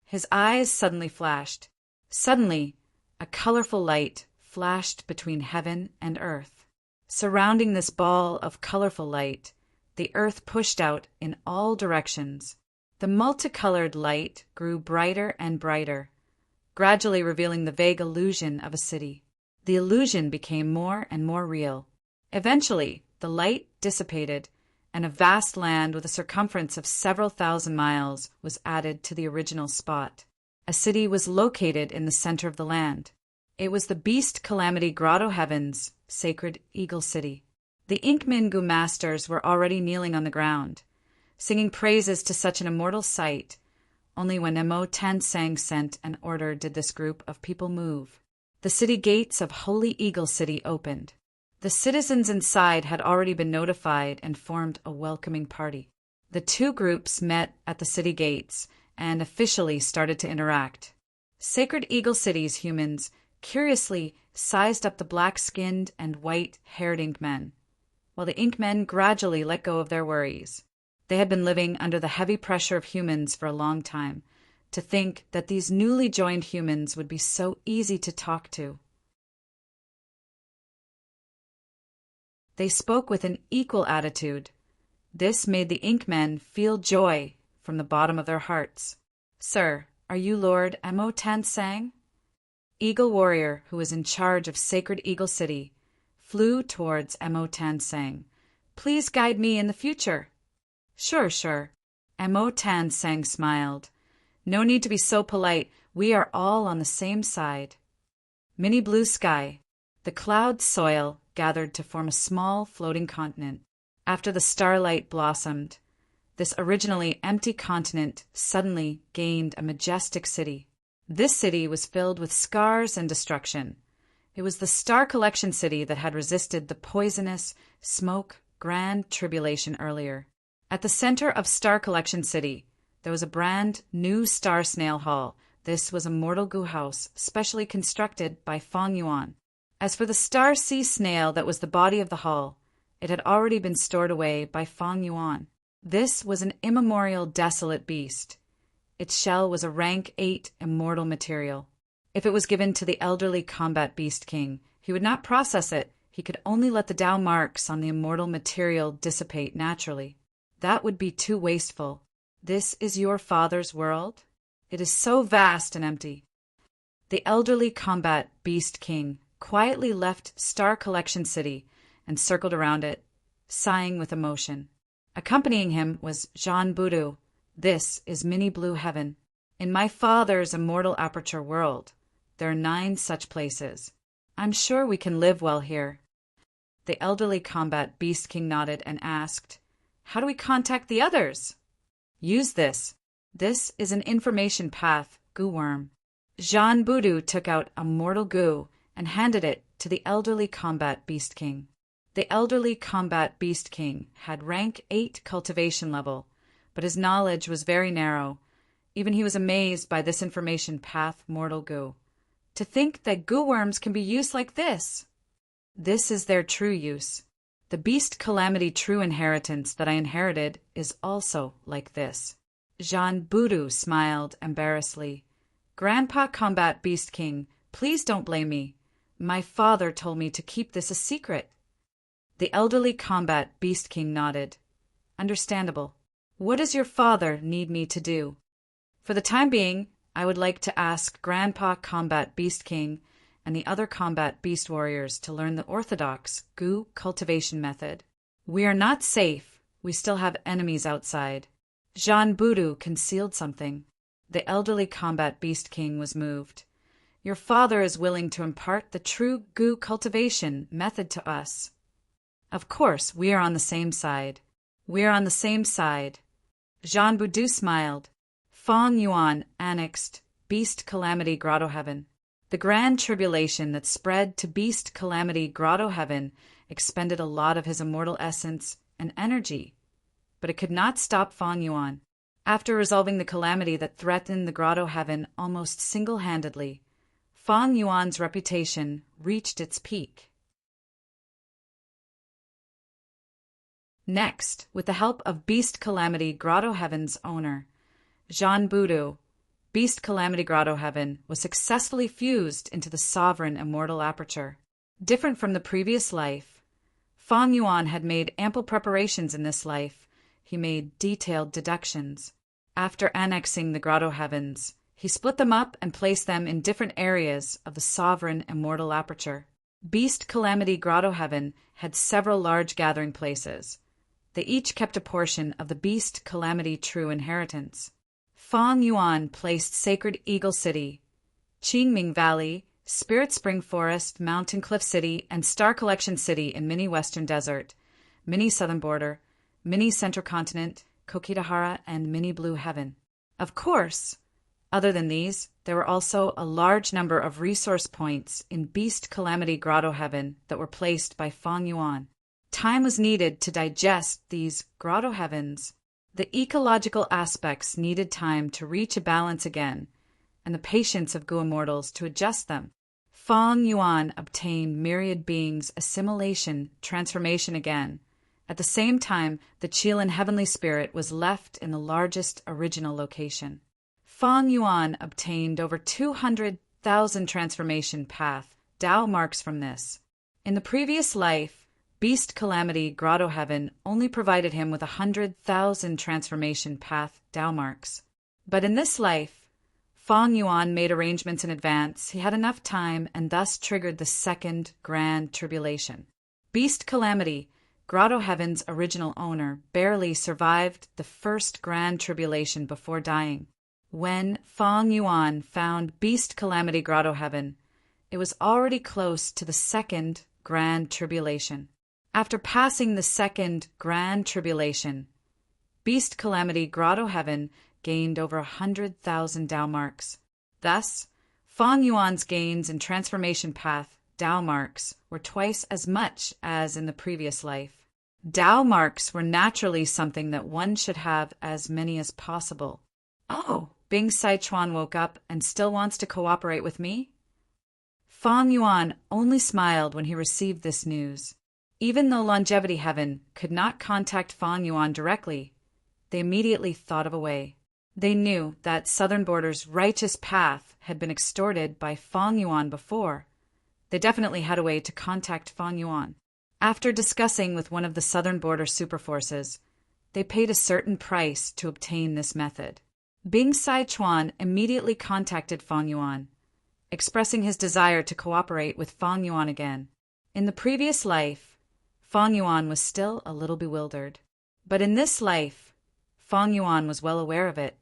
His eyes suddenly flashed. Suddenly, a colorful light flashed between heaven and earth. Surrounding this ball of colorful light, the earth pushed out in all directions. The multicolored light grew brighter and brighter, gradually revealing the vague illusion of a city. The illusion became more and more real. Eventually, the light dissipated, and a vast land with a circumference of several thousand miles was added to the original spot. A city was located in the center of the land. It was the Beast Calamity Grotto Heaven's sacred Eagle City. The Inkman Gu-masters were already kneeling on the ground, singing praises to such an immortal sight. Only when Mo Tansang sent an order did this group of people move. The city gates of Holy Eagle City opened. The citizens inside had already been notified and formed a welcoming party. The 2 groups met at the city gates and officially started to interact. Sacred Eagle City's humans curiously sized up the black-skinned and white-haired Inkmen, while the Inkmen gradually let go of their worries. They had been living under the heavy pressure of humans for a long time. To think that these newly joined humans would be so easy to talk to. They spoke with an equal attitude. This made the Inkmen feel joy from the bottom of their hearts. Sir, are you Lord Mo Tansang? Eagle Warrior, who was in charge of Sacred Eagle City, flew towards Mo Tansang. Please guide me in the future. Sure. Mo Tansang smiled. No need to be so polite. We are all on the same side. Mini blue sky. The cloud soil gathered to form a small floating continent. After the starlight blossomed, this originally empty continent suddenly gained a majestic city. This city was filled with scars and destruction. It was the Star Collection City that had resisted the poisonous smoke grand tribulation earlier. At the center of Star Collection City, there was a brand new Star Snail Hall. This was a mortal goo house, specially constructed by Fong Yuan. As for the Star Sea Snail that was the body of the hall, it had already been stored away by Fong Yuan. This was an immemorial desolate beast. Its shell was a rank 8 immortal material. If it was given to the elderly combat beast king, he would not process it. He could only let the Tao marks on the immortal material dissipate naturally. That would be too wasteful. This is your father's world? It is so vast and empty. The elderly combat beast king quietly left Star Collection City and circled around it, sighing with emotion. Accompanying him was Jean Boudou. This is Mini Blue Heaven. In my father's immortal aperture world, there are 9 such places. I'm sure we can live well here. The elderly combat beast king nodded and asked, "How do we contact the others?" "Use this. This is an information path, goo worm." Jean Boudou took out a mortal goo and handed it to the elderly combat beast king. The elderly combat beast king had rank 8 cultivation level, but his knowledge was very narrow. Even he was amazed by this information path mortal goo. To think that goo worms can be used like this! This is their true use. The beast calamity true inheritance that I inherited is also like this. Jean Boudou smiled embarrassedly. Grandpa Combat Beast King, please don't blame me. My father told me to keep this a secret. The elderly combat beast king nodded. Understandable. What does your father need me to do? For the time being, I would like to ask Grandpa Combat Beast King and the other combat beast warriors to learn the orthodox goo cultivation method. We are not safe. We still have enemies outside. Jean Boudou concealed something. The elderly combat beast king was moved. Your father is willing to impart the true goo cultivation method to us. Of course, we are on the same side. We are on the same side. Jean Boudou smiled. Fong Yuan annexed Beast Calamity Grotto Heaven. The grand tribulation that spread to Beast Calamity Grotto Heaven expended a lot of his immortal essence and energy, but it could not stop Fong Yuan. After resolving the calamity that threatened the Grotto Heaven almost single-handedly, Fong Yuan's reputation reached its peak. Next, with the help of Beast Calamity Grotto Heaven's owner, Jean Boudou, Beast Calamity Grotto Heaven was successfully fused into the sovereign immortal aperture. Different from the previous life, Fong Yuan had made ample preparations in this life. He made detailed deductions. After annexing the Grotto Heavens, he split them up and placed them in different areas of the sovereign immortal aperture. Beast Calamity Grotto Heaven had several large gathering places. They each kept a portion of the Beast Calamity True Inheritance. Fong Yuan placed Sacred Eagle City, Qingming Valley, Spirit Spring Forest, Mountain Cliff City, and Star Collection City in Mini Western Desert, Mini Southern Border, Mini Central Continent, Kokitahara, and Mini Blue Heaven. Of course, other than these, there were also a large number of resource points in Beast Calamity Grotto Heaven that were placed by Fong Yuan. Time was needed to digest these Grotto Heavens. The ecological aspects needed time to reach a balance again, and the patience of Goo Immortals to adjust them. Fong Yuan obtained myriad beings' assimilation, transformation again. At the same time, the Qilin Heavenly Spirit was left in the largest original location. Fong Yuan obtained over 200,000 transformation path Tao marks from this. In the previous life, Beast Calamity Grotto Heaven only provided him with 100,000 transformation path Tao marks. But in this life, Fong Yuan made arrangements in advance. He had enough time and thus triggered the second grand tribulation. Beast Calamity Grotto Heaven's original owner barely survived the first grand tribulation before dying. When Fong Yuan found Beast Calamity Grotto Heaven, it was already close to the second Grand Tribulation. After passing the second Grand Tribulation, Beast Calamity Grotto Heaven gained over 100,000 Dao marks. Thus, Feng Yuan's gains in Transformation Path Dao marks were twice as much as in the previous life. Dao marks were naturally something that one should have as many as possible. Oh, Bing Saichuan woke up and still wants to cooperate with me? Feng Yuan only smiled when he received this news. Even though Longevity Heaven could not contact Feng Yuan directly, they immediately thought of a way. They knew that Southern Border's righteous path had been extorted by Feng Yuan before. They definitely had a way to contact Feng Yuan. After discussing with one of the Southern Border superforces, they paid a certain price to obtain this method. Bing Saichuan immediately contacted Feng Yuan, expressing his desire to cooperate with Feng Yuan again. In the previous life, Feng Yuan was still a little bewildered. But in this life, Feng Yuan was well aware of it.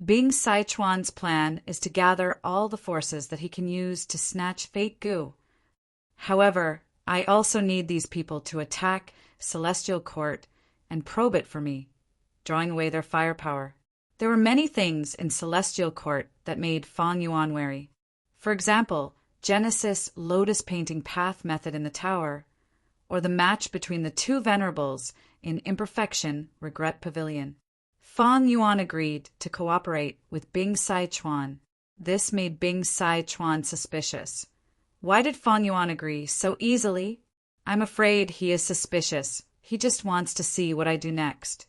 Bing Saichuan's plan is to gather all the forces that he can use to snatch fake goo. However, I also need these people to attack Celestial Court and probe it for me, drawing away their firepower. There were many things in Celestial Court that made Feng Yuan wary. For example, Genesis Lotus Painting Path method in the tower, or the match between the two Venerables in Imperfection Regret Pavilion. Feng Yuan agreed to cooperate with Bing Saichuan. This made Bing Saichuan suspicious. Why did Feng Yuan agree so easily? I'm afraid he is suspicious. He just wants to see what I do next.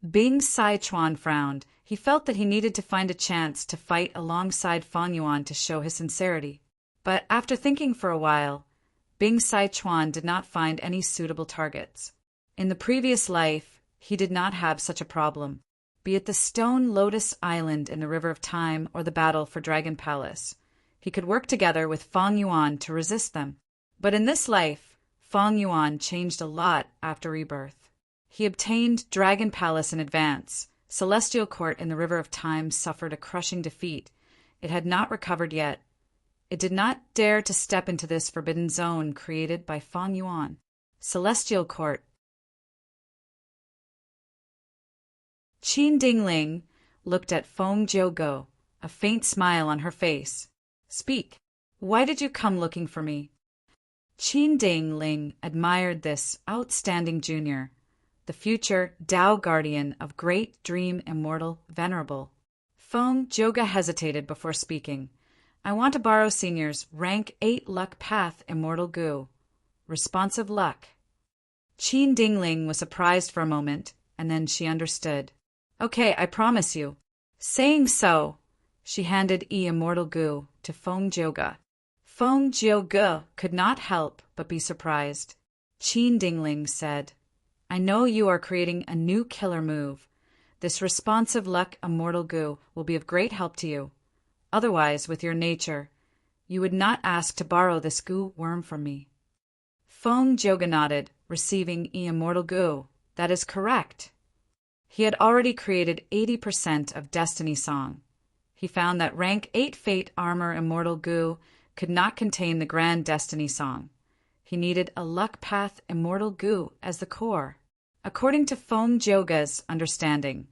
Bing Saichuan frowned. He felt that he needed to find a chance to fight alongside Feng Yuan to show his sincerity. But after thinking for a while, Bing Saichuan did not find any suitable targets. In the previous life, he did not have such a problem, be it the Stone Lotus Island in the River of Time or the battle for Dragon Palace. He could work together with Feng Yuan to resist them. But in this life, Feng Yuan changed a lot after rebirth. He obtained Dragon Palace in advance. Celestial Court in the River of Time suffered a crushing defeat. It had not recovered yet. It did not dare to step into this forbidden zone created by Feng Yuan. Celestial Court. Qin Dingling looked at Feng Jiuge, a faint smile on her face. Speak. Why did you come looking for me? Qin Dingling admired this outstanding junior, the future Dao guardian of Great Dream Immortal Venerable. Feng Jiuge hesitated before speaking. I want to borrow Senior's Rank 8 Luck Path Immortal Goo. Responsive Luck. Qin Dingling was surprised for a moment, and then she understood. Okay, I promise you. Saying so, she handed Immortal Goo to Feng Jiuge. Feng Jiuge could not help but be surprised. Qin Dingling said, I know you are creating a new killer move. This responsive luck Immortal Goo will be of great help to you. Otherwise, with your nature, you would not ask to borrow this goo worm from me. Feng Jiuge nodded, receiving Immortal Goo. That is correct. He had already created 80% of Destiny Song. He found that Rank 8 Fate Armor Immortal Goo could not contain the Grand Destiny Song. He needed a Luck Path Immortal Goo as the core. According to Feng Jiuge's understanding,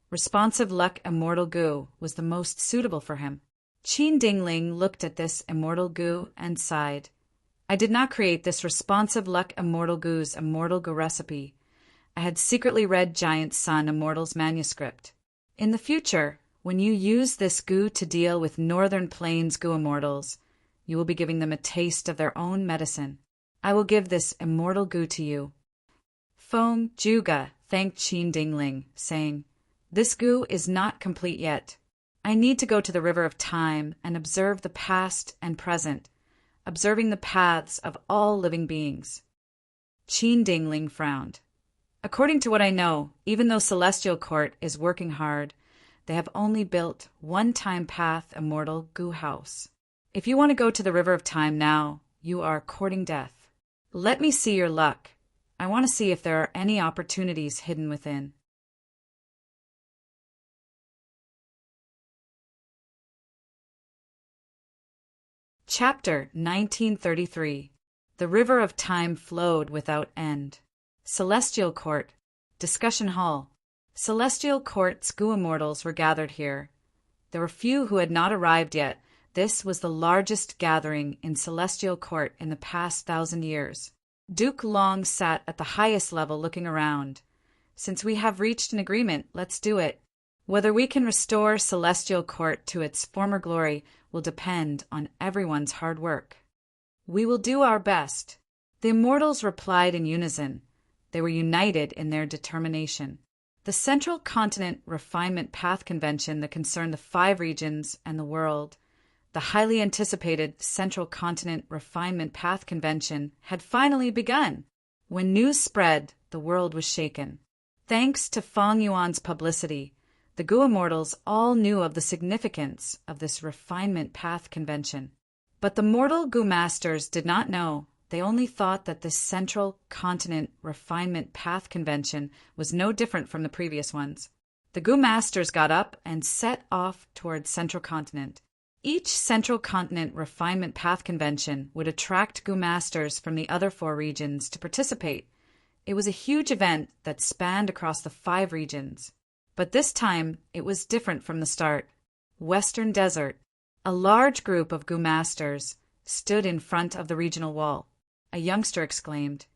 Responsive Luck Immortal Goo was the most suitable for him. Qin Dingling looked at this Immortal Goo and sighed. I did not create this Responsive Luck Immortal Goo's Immortal Goo recipe. I had secretly read Giant Sun Immortal's manuscript. In the future, when you use this goo to deal with Northern Plains Goo Immortals, you will be giving them a taste of their own medicine. I will give this Immortal Goo to you. Feng Jiuge thanked Qin Dingling, saying, This goo is not complete yet. I need to go to the River of Time and observe the past and present, observing the paths of all living beings. Qin Dingling frowned. According to what I know, even though Celestial Court is working hard, they have only built one-time path Immortal Goo House. If you want to go to the River of Time now, you are courting death. Let me see your luck. I want to see if there are any opportunities hidden within. Chapter 1933. The river of time flowed without end. Celestial Court, Discussion Hall. Celestial Court's goo immortals were gathered here. There were few who had not arrived yet. This was the largest gathering in Celestial Court in the past 1,000 years. Duke Long sat at the highest level looking around. Since we have reached an agreement, let's do it. Whether we can restore Celestial Court to its former glory will depend on everyone's hard work. We will do our best. The immortals replied in unison. They were united in their determination. The Central Continent Refinement Path Convention that concerned the 5 regions and the world, the highly anticipated Central Continent Refinement Path Convention, had finally begun. When news spread, the world was shaken. Thanks to Fang Yuan's publicity, the goo immortals all knew of the significance of this Refinement Path Convention. But the mortal goo masters did not know. They only thought that this Central Continent Refinement Path Convention was no different from the previous ones. The goo masters got up and set off towards Central Continent. Each Central Continent Refinement Path Convention would attract goo masters from the other 4 regions to participate. It was a huge event that spanned across the 5 regions. But this time, it was different from the start. Western Desert. A large group of goo masters stood in front of the regional wall. A youngster exclaimed,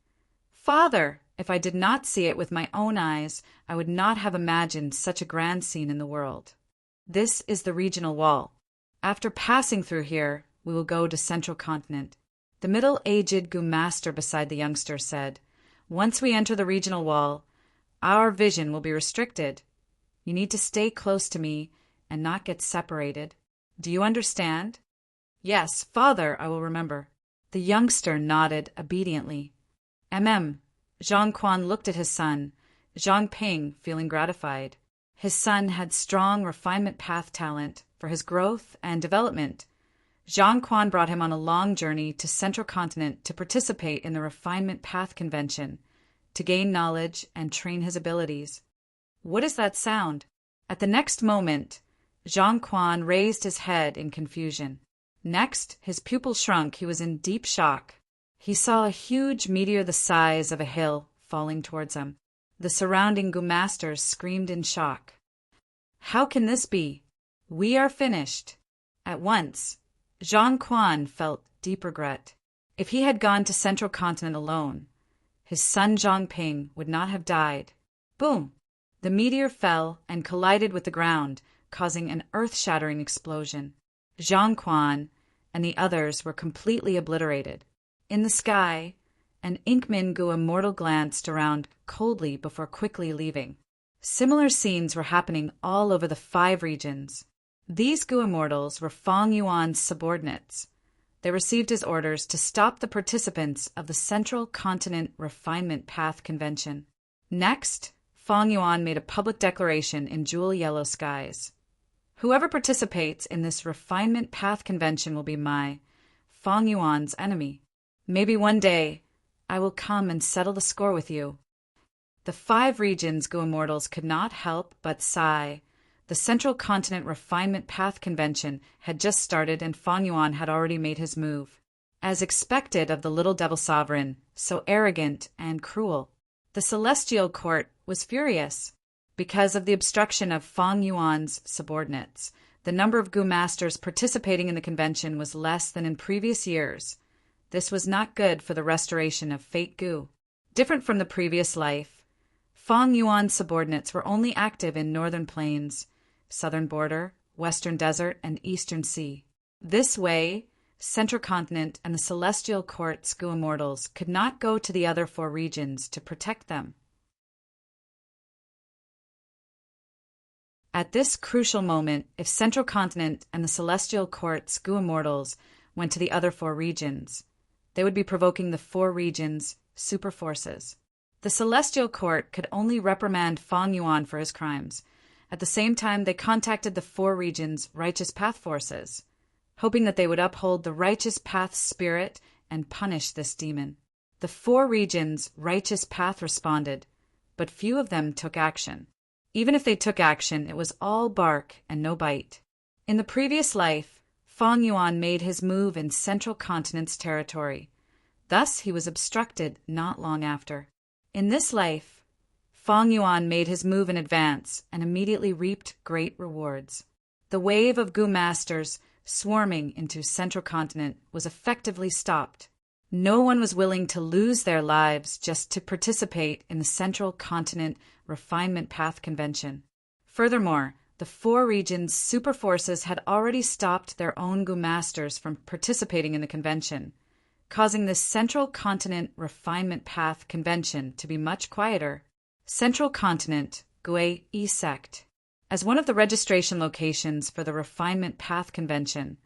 "Father, if I did not see it with my own eyes, I would not have imagined such a grand scene in the world. This is the regional wall. After passing through here, we will go to Central Continent." The middle-aged goo master beside the youngster said, "Once we enter the regional wall, our vision will be restricted. You need to stay close to me and not get separated. Do you understand?" "Yes, father, I will remember." The youngster nodded obediently. Zhang Quan looked at his son, Zhang Ping feeling gratified. His son had strong refinement path talent for his growth and development. Zhang Quan brought him on a long journey to Central Continent to participate in the Refinement Path Convention, to gain knowledge and train his abilities. What is that sound? At the next moment, Zhang Quan raised his head in confusion. Next, his pupil shrunk. He was in deep shock. He saw a huge meteor the size of a hill falling towards him. The surrounding goo masters screamed in shock. "How can this be? We are finished." At once, Zhang Quan felt deep regret. If he had gone to Central Continent alone, his son Zhang Ping would not have died. Boom! The meteor fell and collided with the ground, causing an earth-shattering explosion. Zhang Quan and the others were completely obliterated. In the sky, an Inkmin goo immortal glanced around coldly before quickly leaving. Similar scenes were happening all over the 5 regions. These goo immortals were Fang Yuan's subordinates. They received his orders to stop the participants of the Central Continent Refinement Path Convention. Next, Fang Yuan made a public declaration in jewel-yellow skies. "Whoever participates in this Refinement Path Convention will be Fang Yuan's enemy. Maybe one day, I will come and settle the score with you." The 5 regions goo immortals could not help but sigh. The Central Continent Refinement Path Convention had just started and Fang Yuan had already made his move. As expected of the little devil sovereign, so arrogant and cruel, the Celestial Court was furious. Because of the obstruction of Fang Yuan's subordinates, the number of goo masters participating in the convention was less than in previous years. This was not good for the restoration of fake goo. Different from the previous life, Fang Yuan's subordinates were only active in Northern Plains, Southern Border, Western Desert, and Eastern Sea. This way, Central Continent and the Celestial Court's goo immortals could not go to the other 4 regions to protect them. At this crucial moment, if Central Continent and the Celestial Court's goo immortals went to the other 4 regions, they would be provoking the 4 regions' super forces. The Celestial Court could only reprimand Fang Yuan for his crimes. At the same time, they contacted the 4 regions' righteous path forces, hoping that they would uphold the righteous path spirit and punish this demon. The 4 regions' righteous path responded, but few of them took action. Even if they took action, it was all bark and no bite. In the previous life, Fang Yuan made his move in Central Continent's territory. Thus he was obstructed not long after. In this life, Fang Yuan made his move in advance and immediately reaped great rewards. The wave of Gu masters swarming into Central Continent was effectively stopped. No one was willing to lose their lives just to participate in the Central Continent Refinement Path Convention. Furthermore, the four regions' super forces had already stopped their own Gu masters from participating in the convention, causing this Central Continent Refinement Path Convention to be much quieter. Central Continent, Gui E Sect. As one of the registration locations for the Refinement Path Convention,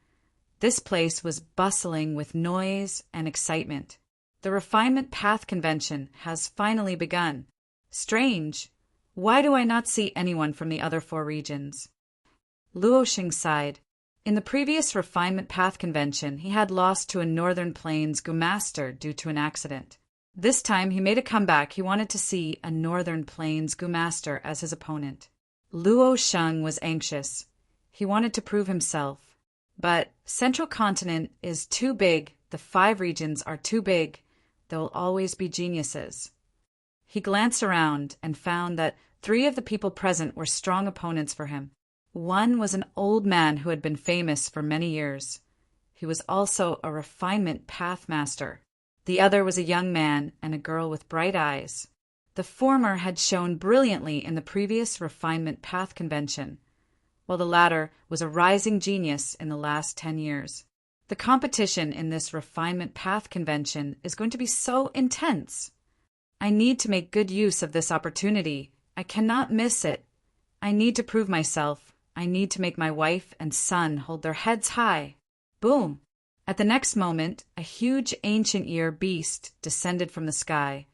this place was bustling with noise and excitement. The Refinement Path Convention has finally begun. Strange. Why do I not see anyone from the other four regions? Luo Xing sighed. In the previous Refinement Path Convention, he had lost to a Northern Plains Gu Master due to an accident. This time he made a comeback. He wanted to see a Northern Plains Gu Master as his opponent. Luo Sheng was anxious. He wanted to prove himself. But Central Continent is too big. The 5 regions are too big. There will always be geniuses. He glanced around and found that 3 of the people present were strong opponents for him. One was an old man who had been famous for many years. He was also a refinement path master. The other was a young man and a girl with bright eyes. The former had shown brilliantly in the previous Refinement Path Convention, while the latter was a rising genius in the last 10 years. The competition in this Refinement Path Convention is going to be so intense. I need to make good use of this opportunity. I cannot miss it. I need to prove myself. I need to make my wife and son hold their heads high. Boom! At the next moment, a huge ancient year beast descended from the sky,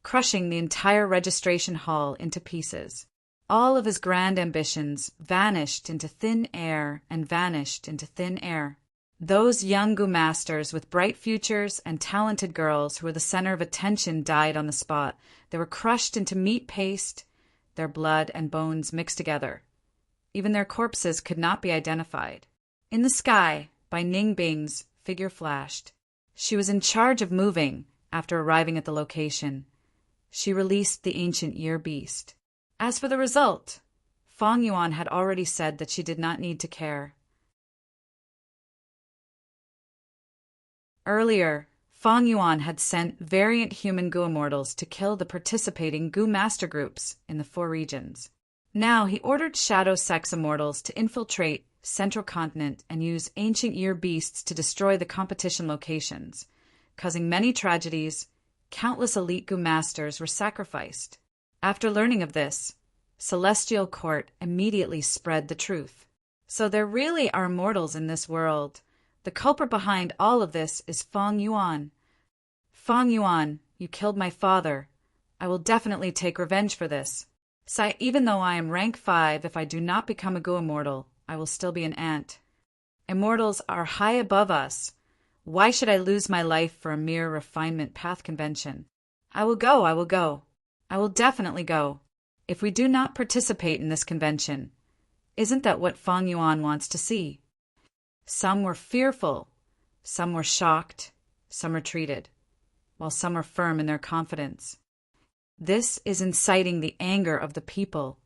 crushing the entire registration hall into pieces. All of his grand ambitions vanished into thin air and vanished into thin air. Those young Gu masters with bright futures and talented girls who were the center of attention died on the spot. They were crushed into meat paste, their blood and bones mixed together. Even their corpses could not be identified. In the sky, Bai Ningbing's figure flashed. She was in charge of moving after arriving at the location. She released the ancient year beast. As for the result, Fang Yuan had already said that she did not need to care. Earlier, Fang Yuan had sent variant human Gu immortals to kill the participating Gu master groups in the 4 regions. Now he ordered Shadow Sex immortals to infiltrate Central Continent and use ancient year beasts to destroy the competition locations, causing many tragedies. Countless elite Gu masters were sacrificed. After learning of this, Celestial Court immediately spread the truth. So there really are mortals in this world. The culprit behind all of this is Fang Yuan. Fang Yuan, you killed my father. I will definitely take revenge for this. Even though I am rank 5, if I do not become a Gu immortal, I will still be an ant. Immortals are high above us. Why should I lose my life for a mere refinement path convention? I will go. I will definitely go. If we do not participate in this convention, isn't that what Fang Yuan wants to see? Some were fearful, some were shocked, some retreated, while some were firm in their confidence. This is inciting the anger of the people,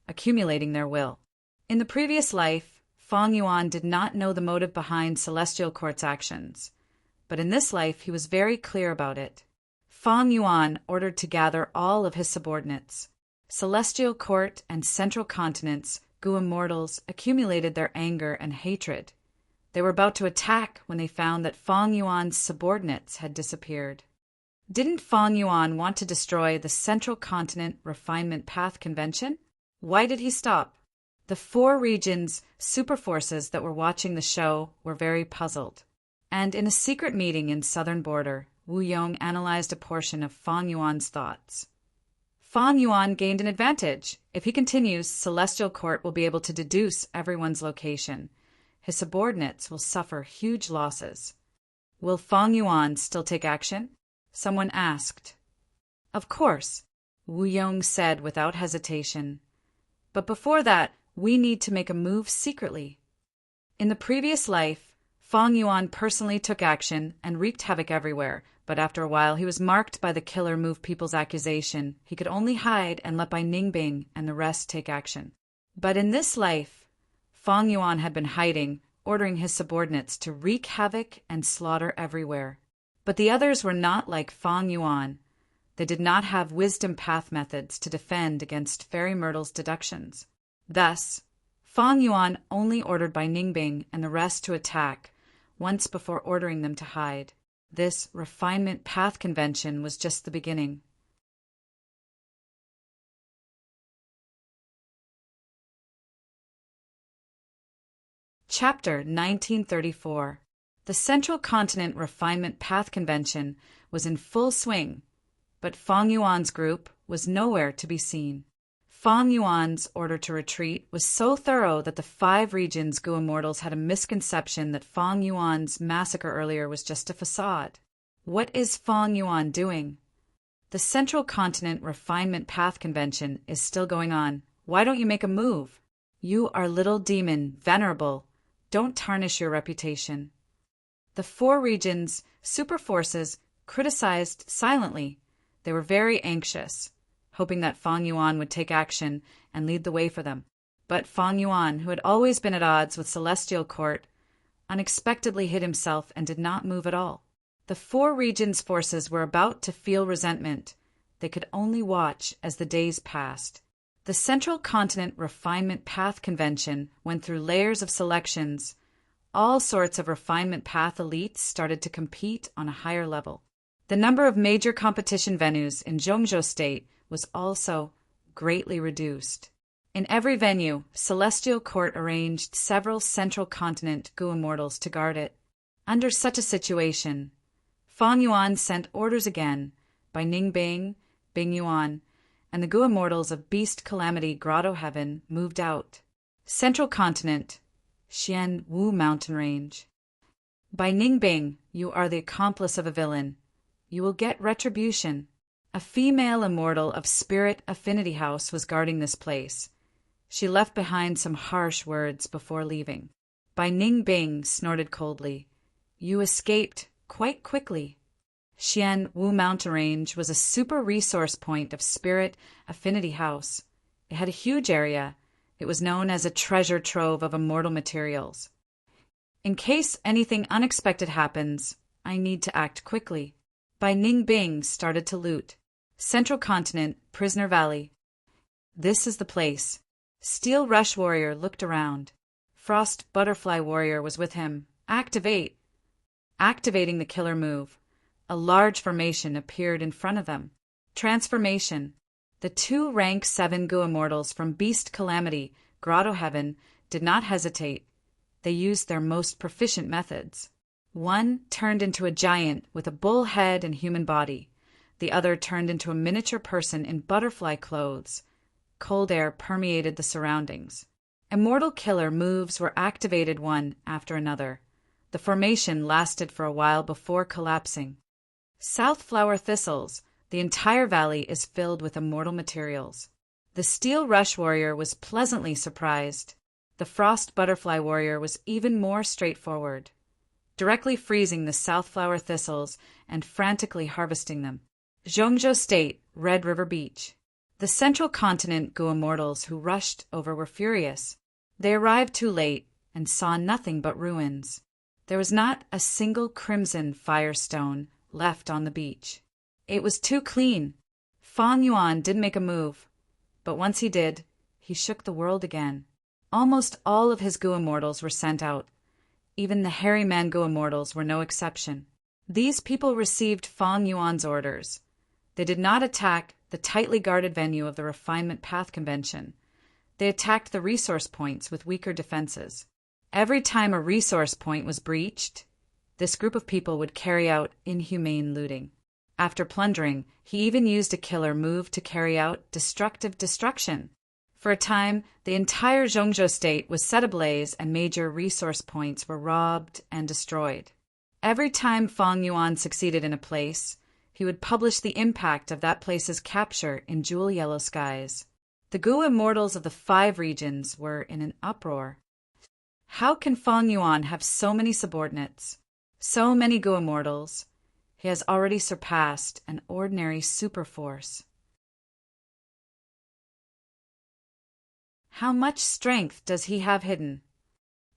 accumulating their will. In the previous life, Fang Yuan did not know the motive behind Celestial Court's actions, but in this life he was very clear about it. Fang Yuan ordered to gather all of his subordinates. Celestial Court and Central Continent's Gu immortals accumulated their anger and hatred. They were about to attack when they found that Fang Yuan's subordinates had disappeared. Didn't Fang Yuan want to destroy the Central Continent Refinement Path Convention? Why did he stop? The 4 regions' super forces that were watching the show were very puzzled. And in a secret meeting in Southern Border, Wu Yong analyzed a portion of Fang Yuan's thoughts. Fang Yuan gained an advantage. If he continues, Celestial Court will be able to deduce everyone's location. His subordinates will suffer huge losses. Will Fang Yuan still take action? Someone asked. Of course, Wu Yong said without hesitation. But before that, we need to make a move secretly. In the previous life, Fang Yuan personally took action and wreaked havoc everywhere, but after a while he was marked by the killer move people's accusation. He could only hide and let Bai Ningbing and the rest take action. But in this life, Fang Yuan had been hiding, ordering his subordinates to wreak havoc and slaughter everywhere. But the others were not like Fang Yuan. They did not have wisdom path methods to defend against Fairy Myrtle's deductions. Thus, Fang Yuan only ordered Bai Ningbing and the rest to attack, once before ordering them to hide. This refinement path convention was just the beginning. Chapter 1934. The Central Continent Refinement Path Convention was in full swing, but Fang Yuan's group was nowhere to be seen. Fang Yuan's order to retreat was so thorough that the 5 regions' Gu immortals had a misconception that Fang Yuan's massacre earlier was just a facade. What is Fang Yuan doing? The Central Continent Refinement Path Convention is still going on. Why don't you make a move? You are little demon, Venerable. Don't tarnish your reputation. The 4 regions' super forces criticized silently. They were very anxious, hoping that Fang Yuan would take action and lead the way for them. But Fang Yuan, who had always been at odds with Celestial Court, unexpectedly hid himself and did not move at all. The 4 regions' forces were about to feel resentment. They could only watch as the days passed. The Central Continent Refinement Path Convention went through layers of selections. All sorts of refinement path elites started to compete on a higher level. The number of major competition venues in Zhongzhou State was also greatly reduced. In every venue, Celestial Court arranged several Central Continent Gu immortals to guard it. Under such a situation, Fang Yuan sent orders again by Ningbing, Bing Yuan, and the Gu immortals of Beast Calamity Grotto Heaven moved out. Central Continent, Xian Wu Mountain Range. By Ningbing, you are the accomplice of a villain. You will get retribution. A female immortal of Spirit Affinity House was guarding this place. She left behind some harsh words before leaving. Bai Ningbing snorted coldly. You escaped quite quickly. Xian Wu Mountain Range was a super resource point of Spirit Affinity House. It had a huge area. It was known as a treasure trove of immortal materials. In case anything unexpected happens, I need to act quickly. Bai Ningbing started to loot. Central Continent, Prisoner Valley. This is the place. Steel Rush Warrior looked around. Frost Butterfly Warrior was with him. Activate. Activating the killer move. A large formation appeared in front of them. Transformation. The 2 rank 7 Gu immortals from Beast Calamity, Grotto Heaven, did not hesitate. They used their most proficient methods. One turned into a giant with a bull head and human body. The other turned into a miniature person in butterfly clothes. Cold air permeated the surroundings. Immortal killer moves were activated one after another. The formation lasted for a while before collapsing. South Flower Thistles. The entire valley is filled with immortal materials. The Steel Rush Warrior was pleasantly surprised. The Frost Butterfly Warrior was even more straightforward, directly freezing the South Flower Thistles and frantically harvesting them. Zhongzhou State, Red River Beach. The Central Continent Gu immortals who rushed over were furious. They arrived too late and saw nothing but ruins. There was not a single crimson firestone left on the beach. It was too clean. Fang Yuan didn't make a move, but once he did, he shook the world again. Almost all of his Gu immortals were sent out. Even the Hairy Man Gu immortals were no exception. These people received Fang Yuan's orders. They did not attack the tightly guarded venue of the Refinement Path Convention. They attacked the resource points with weaker defenses. Every time a resource point was breached, this group of people would carry out inhumane looting. After plundering, he even used a killer move to carry out destructive destruction. For a time, the entire Zhongzhou state was set ablaze and major resource points were robbed and destroyed. Every time Fang Yuan succeeded in a place, he would publish the impact of that place's capture in jewel yellow skies. The Gu immortals of the 5 regions were in an uproar. How can Feng Yuan have so many subordinates, so many Gu immortals? He has already surpassed an ordinary super force. How much strength does he have hidden?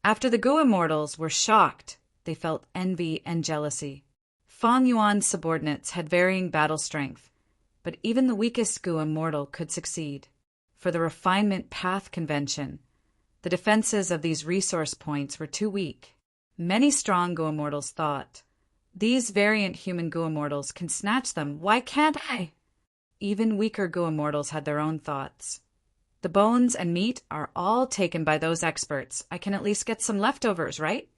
After the Gu immortals were shocked, they felt envy and jealousy. Feng Yuan's subordinates had varying battle strength, but even the weakest Gu immortal could succeed. For the refinement path convention, the defenses of these resource points were too weak. Many strong Gu immortals thought, these variant human Gu immortals can snatch them, why can't I? Even weaker Gu immortals had their own thoughts. The bones and meat are all taken by those experts. I can at least get some leftovers, right?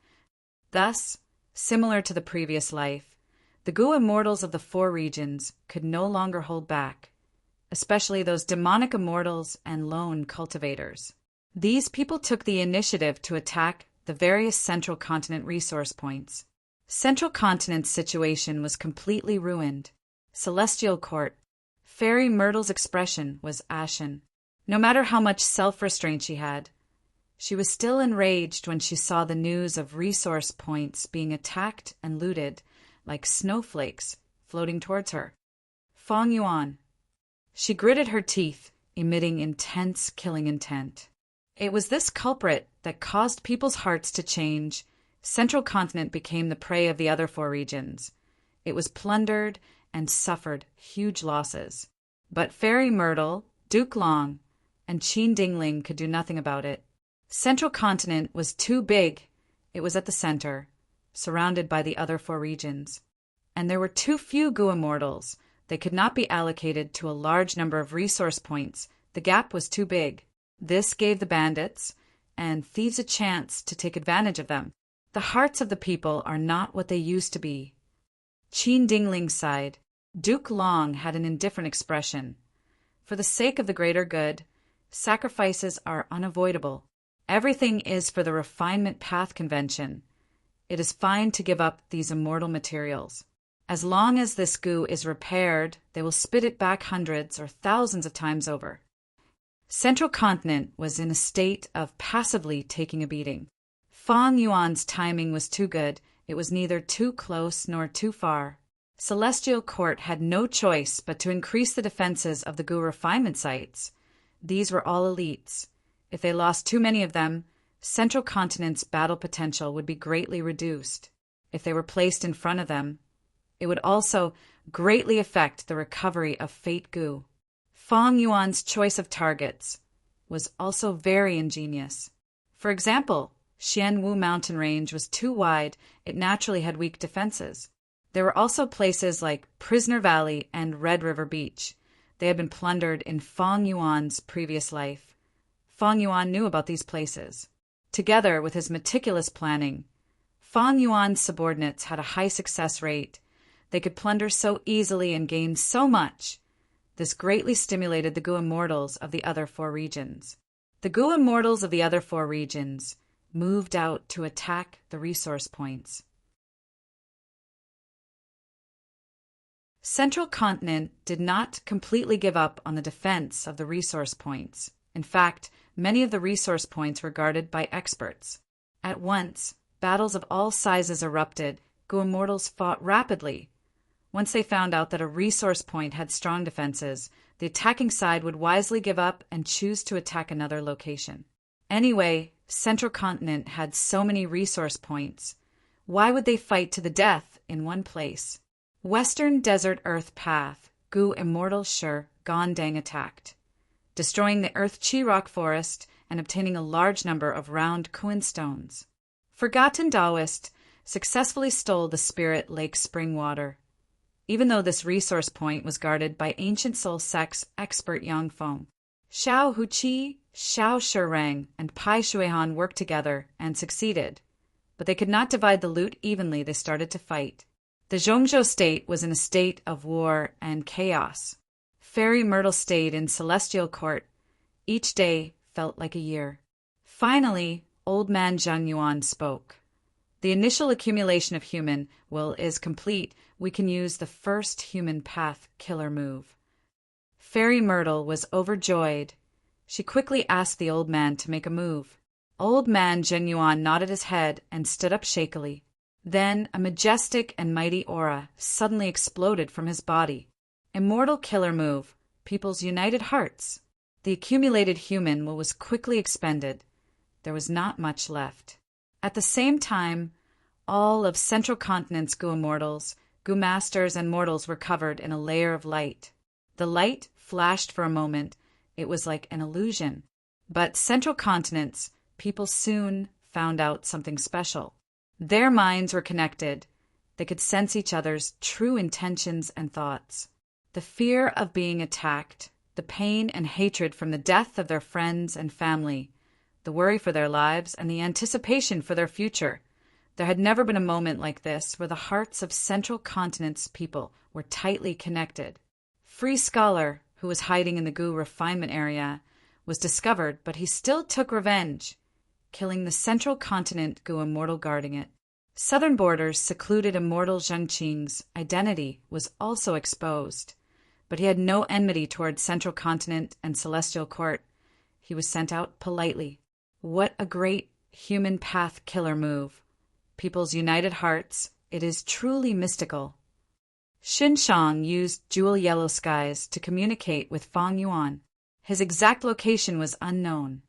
Thus, similar to the previous life, the Gu immortals of the four regions could no longer hold back, especially those demonic immortals and lone cultivators. These people took the initiative to attack the various Central Continent resource points. Central Continent's situation was completely ruined. Celestial Court, Fairy Myrtle's expression was ashen. No matter how much self-restraint she had, she was still enraged when she saw the news of resource points being attacked and looted like snowflakes floating towards her. Feng Yuan. She gritted her teeth, emitting intense killing intent. It was this culprit that caused people's hearts to change. Central Continent became the prey of the other four regions. It was plundered and suffered huge losses. But Fairy Myrtle, Duke Long, and Qin Dingling could do nothing about it. Central Continent was too big. It was at the center, surrounded by the other four regions. And there were too few Gu immortals. They could not be allocated to a large number of resource points. The gap was too big. This gave the bandits and thieves a chance to take advantage of them. The hearts of the people are not what they used to be. Qin Dingling sighed. Duke Long had an indifferent expression. For the sake of the greater good, sacrifices are unavoidable. Everything is for the refinement path convention. It is fine to give up these immortal materials. As long as this Gu is repaired, they will spit it back hundreds or thousands of times over. Central Continent was in a state of passively taking a beating. Feng Yuan's timing was too good. It was neither too close nor too far. Celestial Court had no choice but to increase the defenses of the Gu refinement sites. These were all elites. If they lost too many of them, Central Continent's battle potential would be greatly reduced. If they were placed in front of them, it would also greatly affect the recovery of Fate Gu. Feng Yuan's choice of targets was also very ingenious. For example, Xianwu mountain range was too wide. It naturally had weak defenses. There were also places like Prisoner Valley and Red River Beach. They had been plundered in Feng Yuan's previous life. Feng Yuan knew about these places. Together with his meticulous planning, Feng Yuan's subordinates had a high success rate. They could plunder so easily and gain so much. This greatly stimulated the Gu immortals of the other four regions. The Gu immortals of the other four regions moved out to attack the resource points. Central Continent did not completely give up on the defense of the resource points. In fact, many of the resource points were guarded by experts. At once, battles of all sizes erupted. Gu immortals fought rapidly. Once they found out that a resource point had strong defenses, the attacking side would wisely give up and choose to attack another location. Anyway, Central Continent had so many resource points. Why would they fight to the death in one place? Western Desert Earth Path, Gu Immortal Shur Gondang attacked, destroying the Earth Chi Rock Forest and obtaining a large number of round Kuan stones. Forgotten Taoist successfully stole the Spirit Lake spring water. Even though this resource point was guarded by Ancient Soul Sect's expert Yang Feng. Xiao Huqi, Xiao Shurang, and Pai Shuihan worked together and succeeded. But they could not divide the loot evenly. They started to fight. The Zhongzhou state was in a state of war and chaos. Fairy Myrtle stayed in Celestial Court. Each day felt like a year. Finally, Old Man Zhang Yuan spoke. The initial accumulation of human will is complete. We can use the first human path killer move. Fairy Myrtle was overjoyed. She quickly asked the old man to make a move. Old man Genuan nodded his head and stood up shakily. Then a majestic and mighty aura suddenly exploded from his body. Immortal killer move, people's united hearts. The accumulated human will was quickly expended. There was not much left. At the same time, all of Central Continent's Gu immortals, Gu masters, and mortals were covered in a layer of light. The light flashed for a moment. It was like an illusion. But Central Continent's people soon found out something special. Their minds were connected. They could sense each other's true intentions and thoughts. The fear of being attacked, the pain and hatred from the death of their friends and family, the worry for their lives, and the anticipation for their future. There had never been a moment like this where the hearts of Central Continent's people were tightly connected. Free Scholar, who was hiding in the Gu refinement area, was discovered, but he still took revenge, killing the Central Continent Gu immortal guarding it. Southern Border's secluded immortal Zhengqing's identity was also exposed, but he had no enmity toward Central Continent and Celestial Court. He was sent out politely. What a great human path killer move. People's united hearts, it is truly mystical. Xinshang used jewel yellow skies to communicate with Fang Yuan. His exact location was unknown.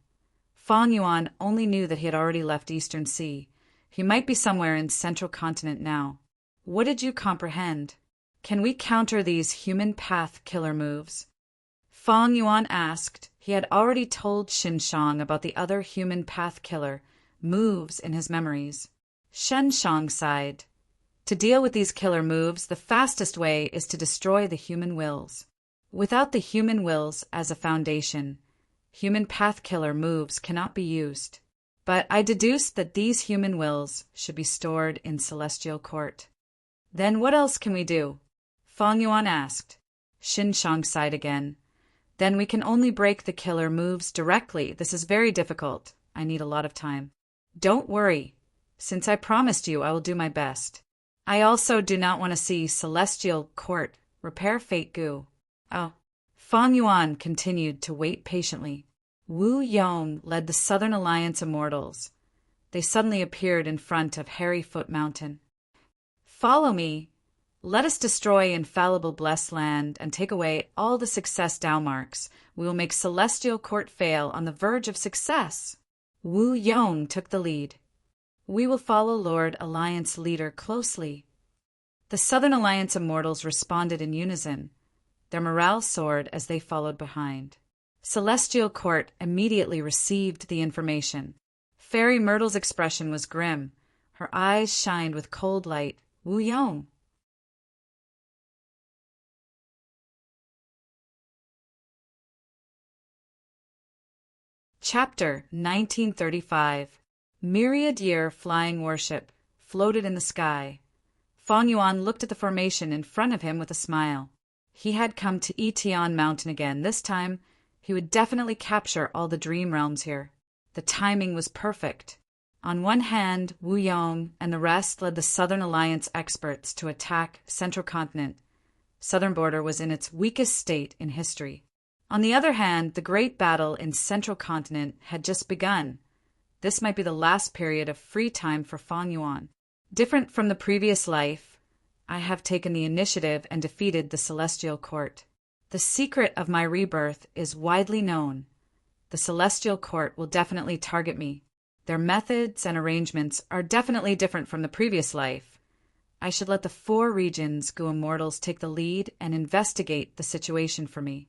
Fang Yuan only knew that he had already left Eastern Sea. He might be somewhere in Central Continent now. What did you comprehend? Can we counter these human path killer moves? Fang Yuan asked. He had already told Xinshang about the other human path killer moves in his memories. Xinshang sighed. To deal with these killer moves, the fastest way is to destroy the human wills. Without the human wills as a foundation, human path killer moves cannot be used. But I deduced that these human wills should be stored in Celestial Court. Then what else can we do? Fang Yuan asked. Xinshang sighed again. Then we can only break the killer moves directly. This is very difficult. I need a lot of time. Don't worry. Since I promised you, I will do my best. I also do not want to see Celestial Court repair Fate Gu. Oh. Fang Yuan continued to wait patiently. Wu Yong led the Southern Alliance Immortals. They suddenly appeared in front of Hairy Foot Mountain. Follow me. Let us destroy infallible blessed land and take away all the success Tao marks. We will make Celestial Court fail on the verge of success. Wu Yong took the lead. We will follow Lord Alliance leader closely. The Southern Alliance Immortals responded in unison. Their morale soared as they followed behind. Celestial Court immediately received the information. Fairy Myrtle's expression was grim. Her eyes shined with cold light. Wu Yong. Chapter 1935. Myriad Year Flying Warship floated in the sky. Fang Yuan looked at the formation in front of him with a smile. He had come to Etian Mountain again. This time, he would definitely capture all the dream realms here. The timing was perfect. On one hand, Wu Yong and the rest led the Southern Alliance experts to attack Central Continent. Southern Border was in its weakest state in history. On the other hand, the great battle in Central Continent had just begun. This might be the last period of free time for Fang Yuan. Different from the previous life, I have taken the initiative and defeated the Celestial Court. The secret of my rebirth is widely known. The Celestial Court will definitely target me. Their methods and arrangements are definitely different from the previous life. I should let the 4 regions Gu Immortals take the lead and investigate the situation for me.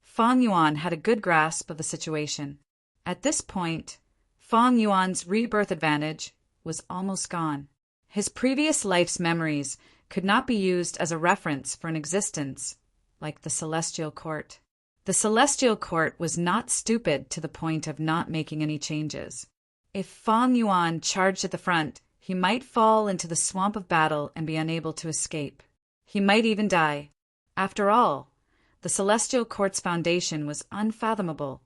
Fang Yuan had a good grasp of the situation. At this point, Fang Yuan's rebirth advantage was almost gone. His previous life's memories could not be used as a reference for an existence like the Celestial Court. The Celestial Court was not stupid to the point of not making any changes. If Fang Yuan charged at the front, he might fall into the swamp of battle and be unable to escape. He might even die. After all, the Celestial Court's foundation was unfathomable.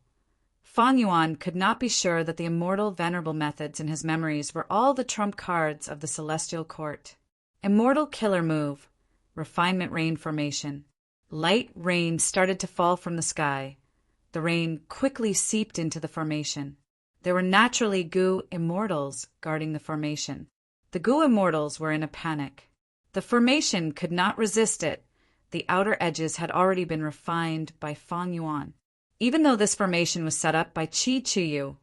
Fang Yuan could not be sure that the immortal Venerable methods in his memories were all the trump cards of the Celestial Court. Immortal killer move, refinement rain formation. Light rain started to fall from the sky. The rain quickly seeped into the formation. There were naturally Gu immortals guarding the formation. The Gu immortals were in a panic. The formation could not resist it. The outer edges had already been refined by Fang Yuan. Even though this formation was set up by Qi Chuyu,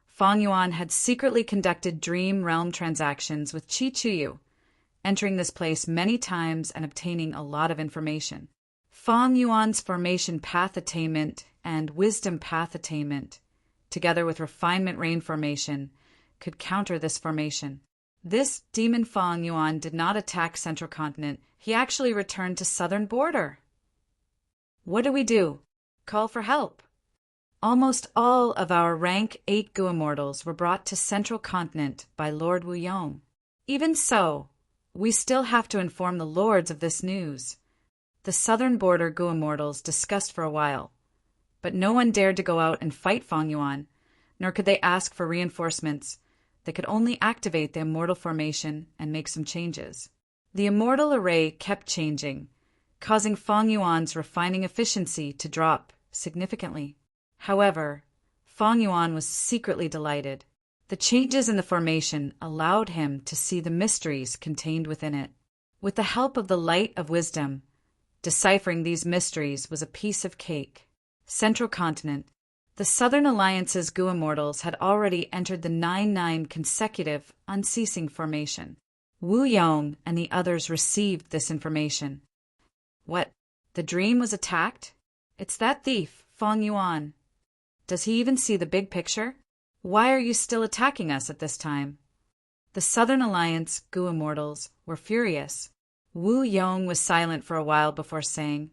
Fang Yuan had secretly conducted dream realm transactions with Qi Chuyu, entering this place many times and obtaining a lot of information. Fang Yuan's formation path attainment and wisdom path attainment, together with refinement rain formation, could counter this formation. This demon Fang Yuan did not attack Central Continent. He actually returned to southern border. What do? Call for help. Almost all of our rank 8 Gu immortals were brought to Central Continent by Lord Wu Yong. Even so, we still have to inform the lords of this news. The southern border Gu immortals discussed for a while, but no one dared to go out and fight Fang Yuan, nor could they ask for reinforcements. They could only activate the immortal formation and make some changes. The immortal array kept changing, causing Fang Yuan's refining efficiency to drop significantly. However, Fang Yuan was secretly delighted. The changes in the formation allowed him to see the mysteries contained within it. With the help of the light of wisdom, deciphering these mysteries was a piece of cake. Central Continent. The Southern Alliance's Gu immortals had already entered the 9-9 consecutive, unceasing formation. Wu Yong and the others received this information. What? The dream was attacked? It's that thief, Fang Yuan. Does he even see the big picture? Why are you still attacking us at this time? The Southern Alliance Gu immortals were furious. Wu Yong was silent for a while before saying,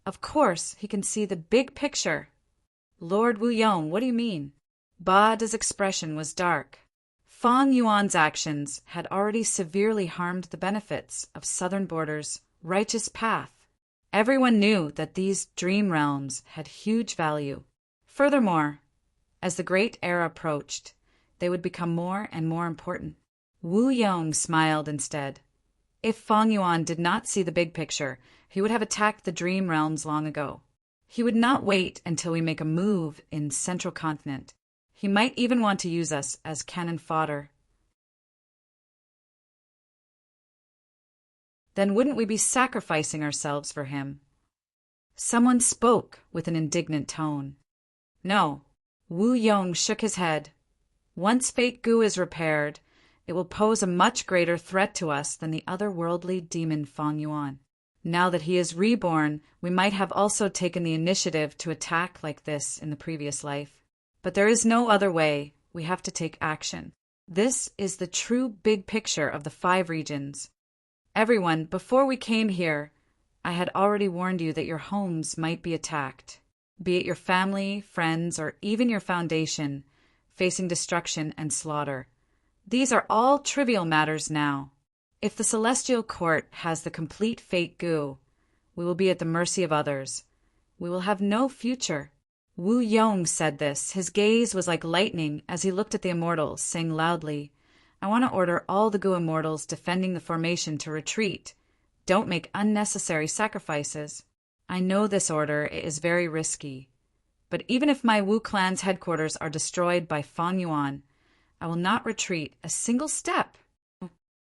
"Of course, he can see the big picture." Lord Wu Yong, what do you mean? Bada's expression was dark. Fang Yuan's actions had already severely harmed the benefits of Southern Border's righteous path. Everyone knew that these dream realms had huge value. Furthermore, as the Great Era approached, they would become more and more important. Wu Yong smiled instead. If Fang Yuan did not see the big picture, he would have attacked the dream realms long ago. He would not wait until we make a move in Central Continent. He might even want to use us as cannon fodder. Then wouldn't we be sacrificing ourselves for him? Someone spoke with an indignant tone. No. Wu Yong shook his head. Once Fate Gu is repaired, it will pose a much greater threat to us than the otherworldly demon Fang Yuan. Now that he is reborn, we might have also taken the initiative to attack like this in the previous life. But there is no other way. We have to take action. This is the true big picture of the 5 regions. Everyone, before we came here, I had already warned you that your homes might be attacked. Be it your family, friends, or even your foundation, facing destruction and slaughter. These are all trivial matters now. If the Celestial Court has the complete Fate Gu, we will be at the mercy of others. We will have no future. Wu Yong said this. His gaze was like lightning as he looked at the immortals, saying loudly, "I want to order all the Gu immortals defending the formation to retreat. Don't make unnecessary sacrifices. I know this order is very risky, but even if my Wu clan's headquarters are destroyed by Fang Yuan, I will not retreat a single step."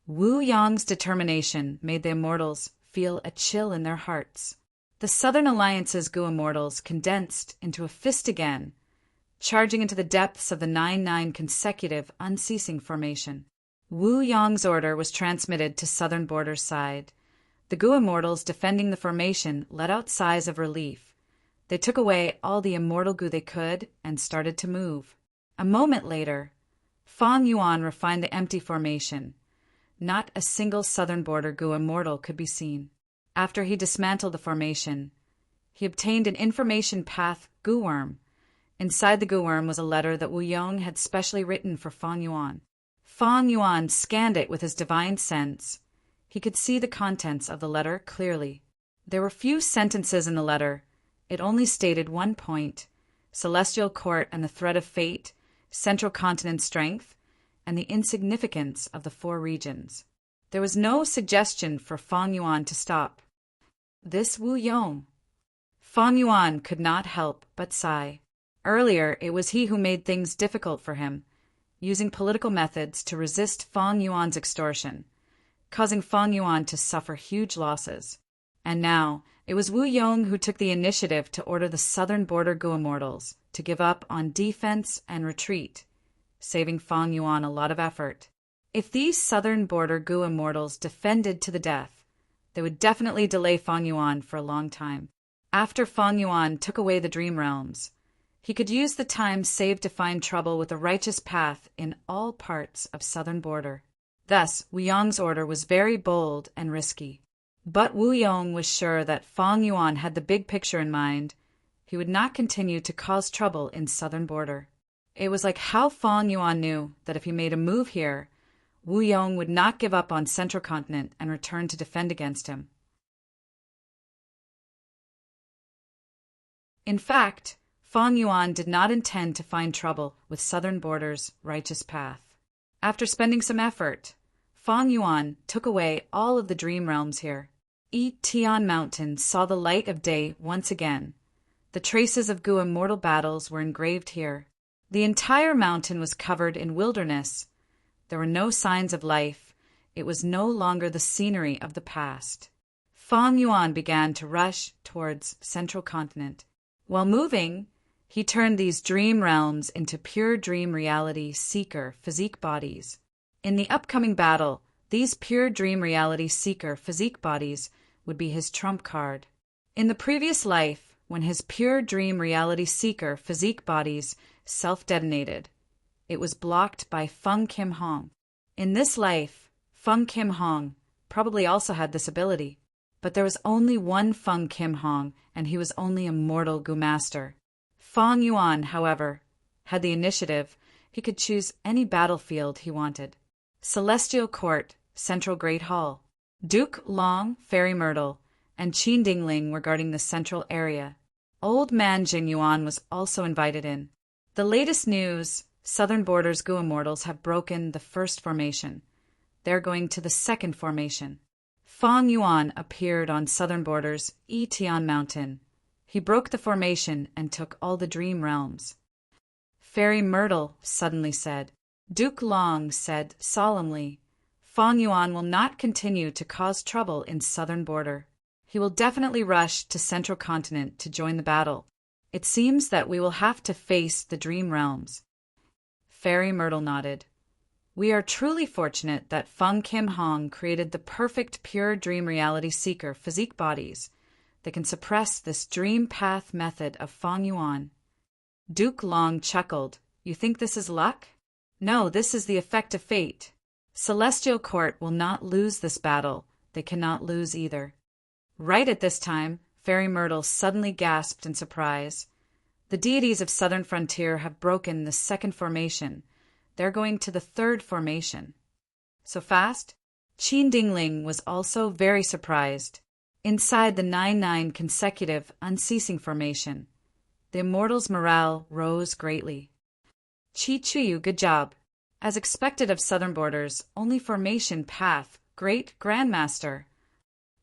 Wu Yong's determination made the immortals feel a chill in their hearts. The Southern Alliance's Gu immortals condensed into a fist again, charging into the depths of the 9-9 consecutive, unceasing formation. Wu Yong's order was transmitted to Southern Border's side. The Gu immortals defending the formation let out sighs of relief. They took away all the immortal Gu they could and started to move. A moment later, Fang Yuan refined the empty formation. Not a single Southern Border Gu immortal could be seen. After he dismantled the formation, he obtained an information path Gu worm. Inside the Gu worm was a letter that Wu Yong had specially written for Fang Yuan. Fang Yuan scanned it with his divine sense. He could see the contents of the letter clearly. There were few sentences in the letter. It only stated one point: Celestial Court and the threat of fate, Central Continent strength, and the insignificance of the 4 regions. There was no suggestion for Fang Yuan to stop. This Wu Yong. Fang Yuan could not help but sigh. Earlier, it was he who made things difficult for him, using political methods to resist Fang Yuan's extortion, causing Fang Yuan to suffer huge losses. And now, it was Wu Yong who took the initiative to order the southern border Gu immortals to give up on defense and retreat, saving Fang Yuan a lot of effort. If these southern border Gu immortals defended to the death, they would definitely delay Fang Yuan for a long time. After Fang Yuan took away the dream realms, he could use the time saved to find trouble with a righteous path in all parts of southern border. Thus, Wu Yong's order was very bold and risky. But Wu Yong was sure that Fang Yuan had the big picture in mind. He would not continue to cause trouble in southern border. It was like how Fang Yuan knew that if he made a move here, Wu Yong would not give up on central continent and return to defend against him. In fact, Fang Yuan did not intend to find trouble with southern border's righteous path. After spending some effort, Fang Yuan took away all of the dream realms here. Tian Mountain saw the light of day once again. The traces of Gu immortal battles were engraved here. The entire mountain was covered in wilderness. There were no signs of life. It was no longer the scenery of the past. Fang Yuan began to rush towards central continent. While moving, he turned these dream realms into pure dream reality seeker physique bodies. In the upcoming battle, these pure dream reality seeker physique bodies would be his trump card. In the previous life, when his pure dream reality seeker physique bodies self-detonated, it was blocked by Feng Kim Hong. In this life, Feng Kim Hong probably also had this ability, but there was only one Feng Kim Hong, and he was only a mortal Gu master. Fang Yuan, however, had the initiative. He could choose any battlefield he wanted. Celestial Court, Central Great Hall. Duke Long, Fairy Myrtle, and Qin Dingling were guarding the central area. Old Man Jing Yuan was also invited in. The latest news, southern border's Gu immortals have broken the first formation. They're going to the second formation. Fang Yuan appeared on southern border's Tian Mountain. He broke the formation and took all the dream realms. Fairy Myrtle suddenly said. Duke Long said solemnly, Fang Yuan will not continue to cause trouble in southern border. He will definitely rush to central continent to join the battle. It seems that we will have to face the dream realms. Fairy Myrtle nodded. We are truly fortunate that Feng Kim Hong created the perfect pure dream reality seeker physique bodies that can suppress this dream path method of Fang Yuan. Duke Long chuckled. You think this is luck? No, this is the effect of fate. Celestial Court will not lose this battle. They cannot lose either. Right at this time, Fairy Myrtle suddenly gasped in surprise. The deities of Southern Frontier have broken the second formation. They're going to the third formation. So fast? Qin Dingling was also very surprised. Inside the 9-9 consecutive unceasing formation, the immortals' morale rose greatly. Chi Chuyu, good job. As expected of Southern Borders, only formation path, great Grandmaster.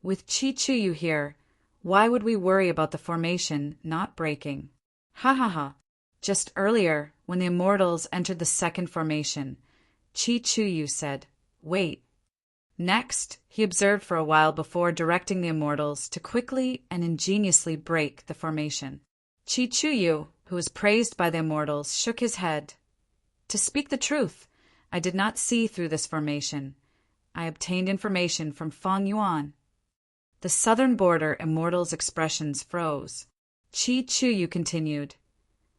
With Chi Chuyu here, why would we worry about the formation not breaking? Ha ha ha. Just earlier, when the immortals entered the second formation, Chi Chuyu said, wait. Next, he observed for a while before directing the immortals to quickly and ingeniously break the formation. Chi Chuyu, who was praised by the immortals, shook his head. To speak the truth, I did not see through this formation. I obtained information from Fang Yuan. The southern border immortals' expressions froze. Chi Chuyu continued.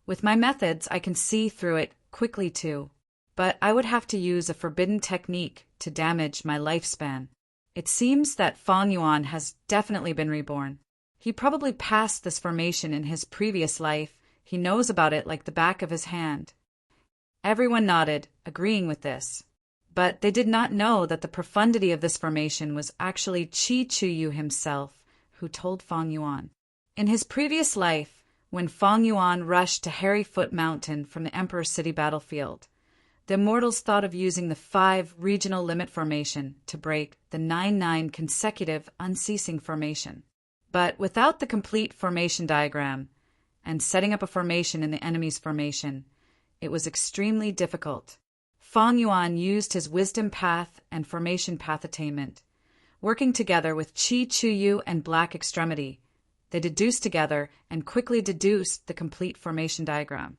With my methods, I can see through it quickly too, but I would have to use a forbidden technique to damage my lifespan. It seems that Fang Yuan has definitely been reborn. He probably passed this formation in his previous life. He knows about it like the back of his hand. Everyone nodded, agreeing with this. But they did not know that the profundity of this formation was actually Chi Chuyu himself, who told Fang Yuan. In his previous life, when Fang Yuan rushed to Hairy Foot Mountain from the Emperor City battlefield, the immortals thought of using the 5 regional limit formation to break the 9-9 consecutive unceasing formation. But without the complete formation diagram, and setting up a formation in the enemy's formation. It was extremely difficult. Fang Yuan used his wisdom path and formation path attainment. Working together with Qi Chuyu and Black Extremity, they deduced together and quickly deduced the complete formation diagram.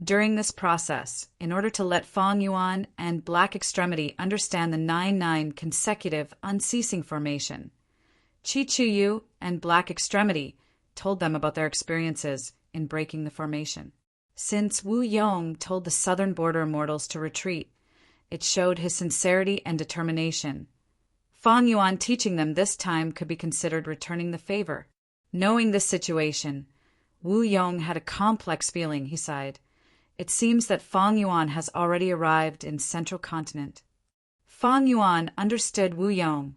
During this process, in order to let Fang Yuan and Black Extremity understand the 9-9 consecutive unceasing formation, Qi Chuyu and Black Extremity told them about their experiences in breaking the formation. Since Wu Yong told the southern border immortals to retreat, it showed his sincerity and determination. Fang Yuan teaching them this time could be considered returning the favor. Knowing this situation, Wu Yong had a complex feeling, he sighed. It seems that Fang Yuan has already arrived in Central Continent. Fang Yuan understood Wu Yong.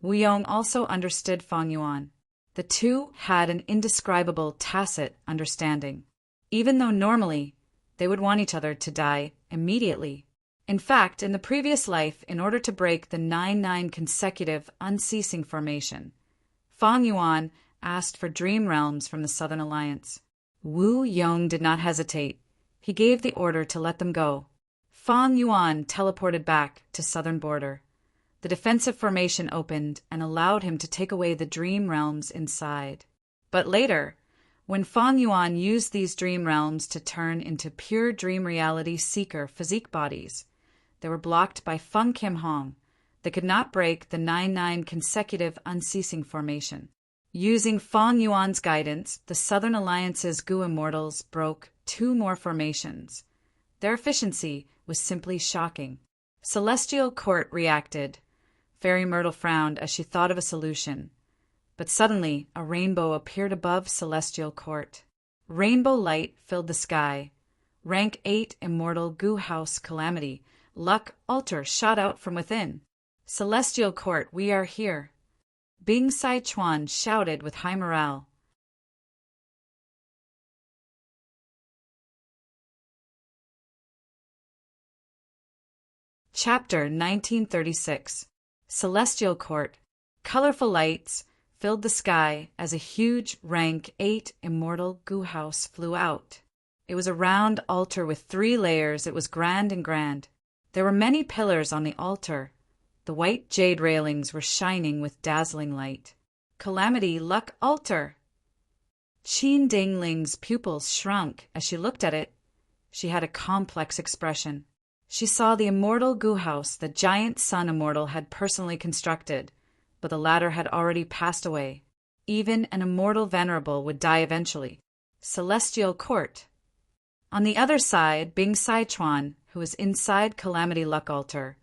Wu Yong also understood Fang Yuan. The two had an indescribable tacit understanding. Even though normally they would want each other to die immediately. In fact, in the previous life, in order to break the 9-9 consecutive unceasing formation, Fang Yuan asked for dream realms from the Southern Alliance. Wu Yong did not hesitate. He gave the order to let them go. Fang Yuan teleported back to southern border. The defensive formation opened and allowed him to take away the dream realms inside. But later, when Fang Yuan used these dream realms to turn into pure dream reality seeker physique bodies, they were blocked by Feng Kim Hong. They could not break the 9-9 consecutive unceasing formation. Using Fang Yuan's guidance, the Southern Alliance's Gu Immortals broke 2 more formations. Their efficiency was simply shocking. Celestial Court reacted. Fairy Myrtle frowned as she thought of a solution. But suddenly, a rainbow appeared above Celestial Court. Rainbow light filled the sky. Rank 8 Immortal Gu House Calamity Luck Altar shot out from within. Celestial Court, we are here. Bing Sai Chuan shouted with high morale. Chapter 1936. Celestial Court. Colorful lights filled the sky as a huge rank 8 Immortal Gu House flew out. It was a round altar with 3 layers. It was grand and grand. There were many pillars on the altar. The white jade railings were shining with dazzling light. Calamity Luck Altar! Qin Dingling's pupils shrunk as she looked at it. She had a complex expression. She saw the immortal Gu House the giant sun immortal had personally constructed, but the latter had already passed away. Even an immortal Venerable would die eventually. Celestial Court. On the other side, Bing Sai Chuan, who was inside Calamity Luck Altar,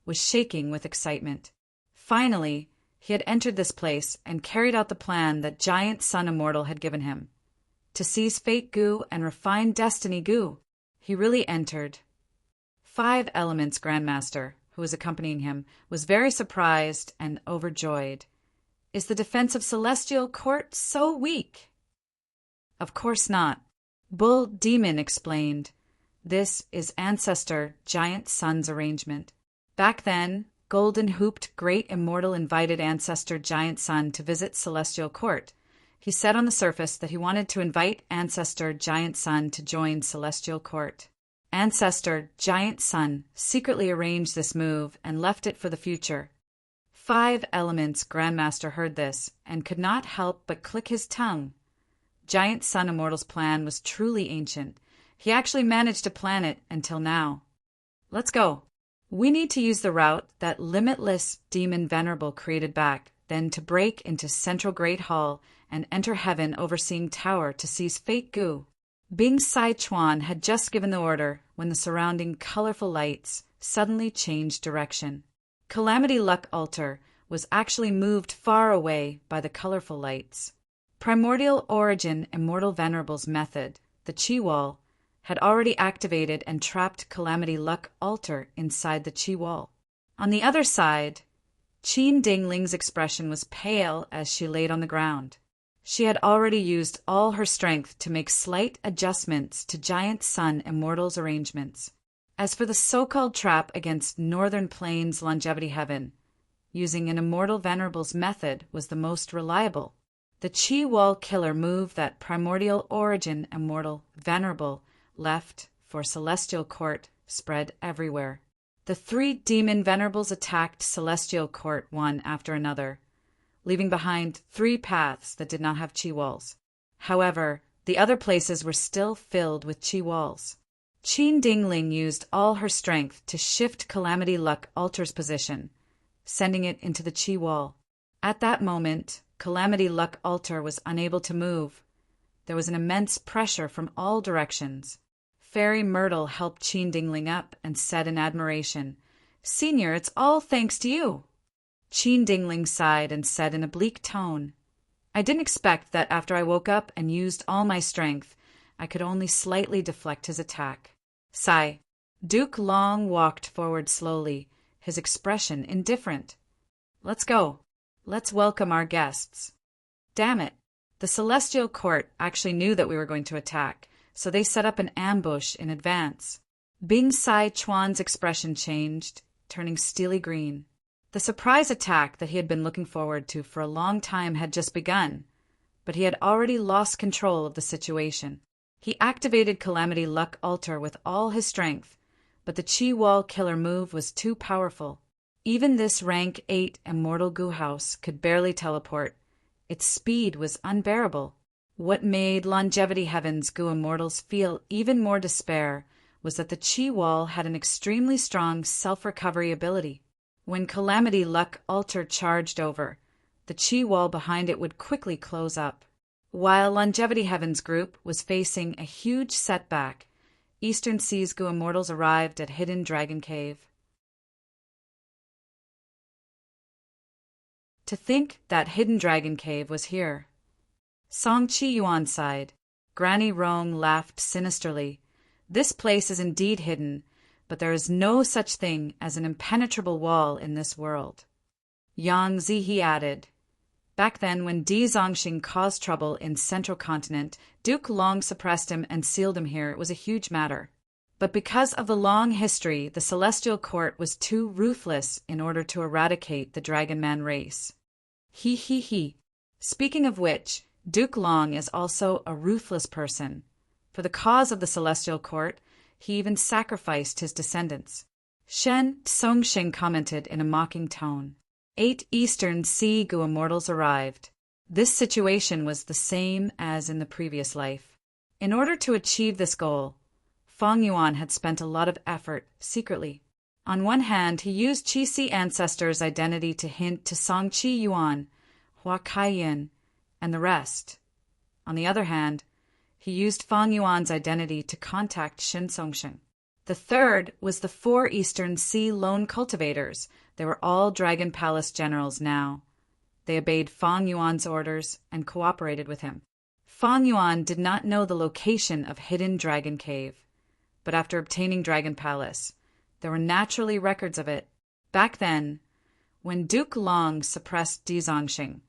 was shaking with excitement. Finally, he had entered this place and carried out the plan that Giant Sun Immortal had given him. To seize Fate Gu and refine Destiny Gu, he really entered. 5 Elements Grandmaster, who was accompanying him, was very surprised and overjoyed. Is the defense of Celestial Court so weak? Of course not. Bull Demon explained. This is Ancestor Giant Sun's arrangement. Back then, Golden Hooped Great Immortal invited Ancestor Giant Sun to visit Celestial Court. He said on the surface that he wanted to invite Ancestor Giant Sun to join Celestial Court. Ancestor Giant Sun secretly arranged this move and left it for the future. 5 Elements Grandmaster heard this and could not help but click his tongue. Giant Sun Immortal's plan was truly ancient. He actually managed to plan it until now. Let's go. We need to use the route that Limitless Demon Venerable created back, then to break into Central Great Hall and enter Heaven Overseeing Tower to seize Fate Gu. Bing Sai Chuan had just given the order when the surrounding colorful lights suddenly changed direction. Calamity Luck Altar was actually moved far away by the colorful lights. Primordial Origin Immortal Venerable's method, the Qi Wall, had already activated and trapped Calamity Luck Altar inside the Qi Wall. On the other side, Qin Dingling's expression was pale as she laid on the ground. She had already used all her strength to make slight adjustments to Giant Sun Immortal's arrangements. As for the so-called trap against Northern Plains Longevity Heaven, using an immortal Venerable's method was the most reliable. The Chi Wall killer move that primordial origin immortal Venerable left for Celestial Court spread everywhere. The 3 demon Venerables attacked Celestial Court one after another, leaving behind 3 paths that did not have Chi walls. However, the other places were still filled with Chi walls. Qin Dingling used all her strength to shift Calamity Luck Altar's position, sending it into the Chi wall. At that moment, Calamity Luck Altar was unable to move. There was an immense pressure from all directions. Fairy Myrtle helped Qin Dingling up and said in admiration, "Senior, it's all thanks to you." Qin Dingling sighed and said in a bleak tone, "I didn't expect that after I woke up and used all my strength, I could only slightly deflect his attack." Sigh. Duke Long walked forward slowly, his expression indifferent. "Let's go. Let's welcome our guests." Damn it. The Celestial Court actually knew that we were going to attack, so they set up an ambush in advance. Bing Sai Chuan's expression changed, turning steely green. The surprise attack that he had been looking forward to for a long time had just begun, but he had already lost control of the situation. He activated Calamity Luck Altar with all his strength, but the Chi Wall killer move was too powerful. Even this rank 8 immortal goo house could barely teleport. Its speed was unbearable. What made Longevity Heaven's goo immortals feel even more despair was that the Chi Wall had an extremely strong self-recovery ability. When Calamity Luck Altar charged over, the Chi Wall behind it would quickly close up. While Longevity Heaven's group was facing a huge setback, Eastern Sea's goo immortals arrived at Hidden Dragon Cave. To think that Hidden Dragon Cave was here. Song Chi Yuan sighed. Granny Rong laughed sinisterly. This place is indeed hidden, but there is no such thing as an impenetrable wall in this world. Yang Zihe added, "Back then, when Di Zongxing caused trouble in Central Continent, Duke Long suppressed him and sealed him here. It was a huge matter. But because of the long history, the Celestial Court was too ruthless in order to eradicate the Dragon Man race." He. Speaking of which, Duke Long is also a ruthless person. For the cause of the Celestial Court, he even sacrificed his descendants. Shen Songxing commented in a mocking tone. 8 Eastern Sea goo immortals arrived. This situation was the same as in the previous life. In order to achieve this goal, Fang Yuan had spent a lot of effort secretly. On one hand, he used Qi Si ancestors' identity to hint to Song Qi Yuan, Hua Kaiyan, and the rest. On the other hand, he used Fang Yuan's identity to contact Shen Songxing. The third was the 4 Eastern Sea lone cultivators. They were all Dragon Palace generals now. They obeyed Fang Yuan's orders and cooperated with him. Fang Yuan did not know the location of Hidden Dragon Cave, but after obtaining Dragon Palace, there were naturally records of it. Back then, when Duke Long suppressed Di Zongxing,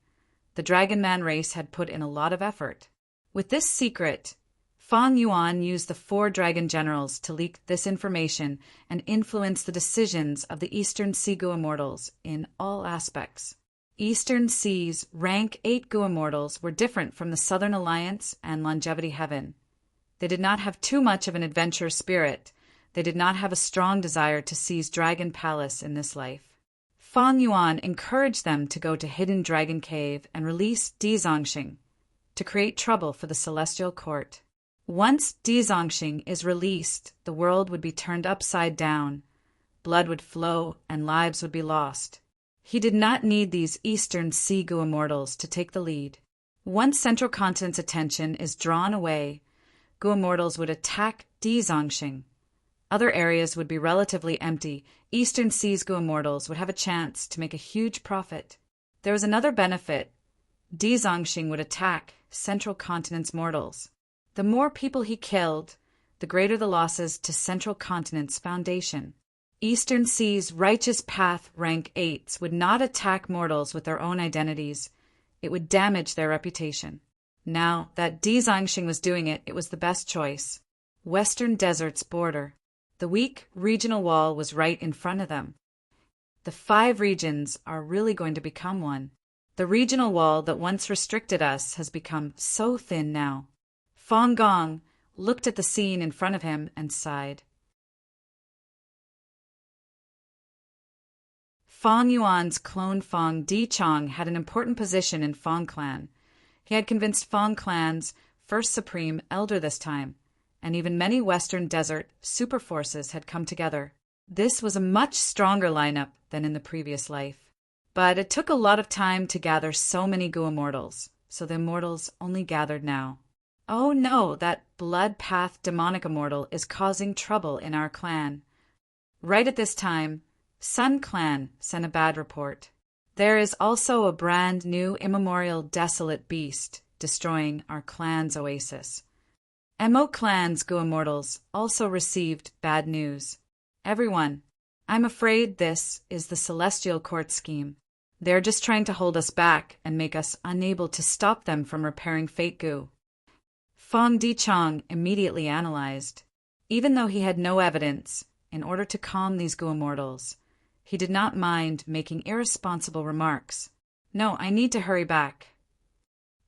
the Dragon Man race had put in a lot of effort. With this secret, Fang Yuan used the 4 dragon generals to leak this information and influence the decisions of the Eastern Sea goo immortals in all aspects. Eastern Sea's rank 8 goo immortals were different from the Southern Alliance and Longevity Heaven. They did not have too much of an adventure spirit. They did not have a strong desire to seize Dragon Palace in this life. Fang Yuan encouraged them to go to Hidden Dragon Cave and release Di Zongxing to create trouble for the Celestial Court. Once Di Zongxing is released, the world would be turned upside down. Blood would flow and lives would be lost. He did not need these Eastern Sea goo immortals to take the lead. Once Central Continent's attention is drawn away, goo immortals would attack Di Zongxing. Other areas would be relatively empty. Eastern Sea's goo immortals would have a chance to make a huge profit. There was another benefit. Di Zongxing would attack Central Continent's mortals. The more people he killed, the greater the losses to Central Continent's foundation. Eastern Sea's Righteous Path rank 8s would not attack mortals with their own identities. It would damage their reputation. Now that Di Zongxing was doing it, it was the best choice. Western Desert's border. The weak regional wall was right in front of them. The 5 regions are really going to become one. The regional wall that once restricted us has become so thin now. Fong Gong looked at the scene in front of him and sighed. Fong Yuan's clone Fong Dichong had an important position in Fong Clan. He had convinced Fong Clan's first supreme elder this time, and even many Western Desert super forces had come together. This was a much stronger lineup than in the previous life. But it took a lot of time to gather so many Gu Immortals, so the Immortals only gathered now. Oh no, that Blood Path demonic immortal is causing trouble in our clan. Right at this time, Sun Clan sent a bad report. There is also a brand new immemorial desolate beast destroying our clan's oasis. Mo Clan's Gu Immortals also received bad news. Everyone, I'm afraid this is the Celestial Court scheme. They're just trying to hold us back and make us unable to stop them from repairing fake Gu. Fong Dichong immediately analyzed. Even though he had no evidence, in order to calm these Gu Immortals, he did not mind making irresponsible remarks. No, I need to hurry back.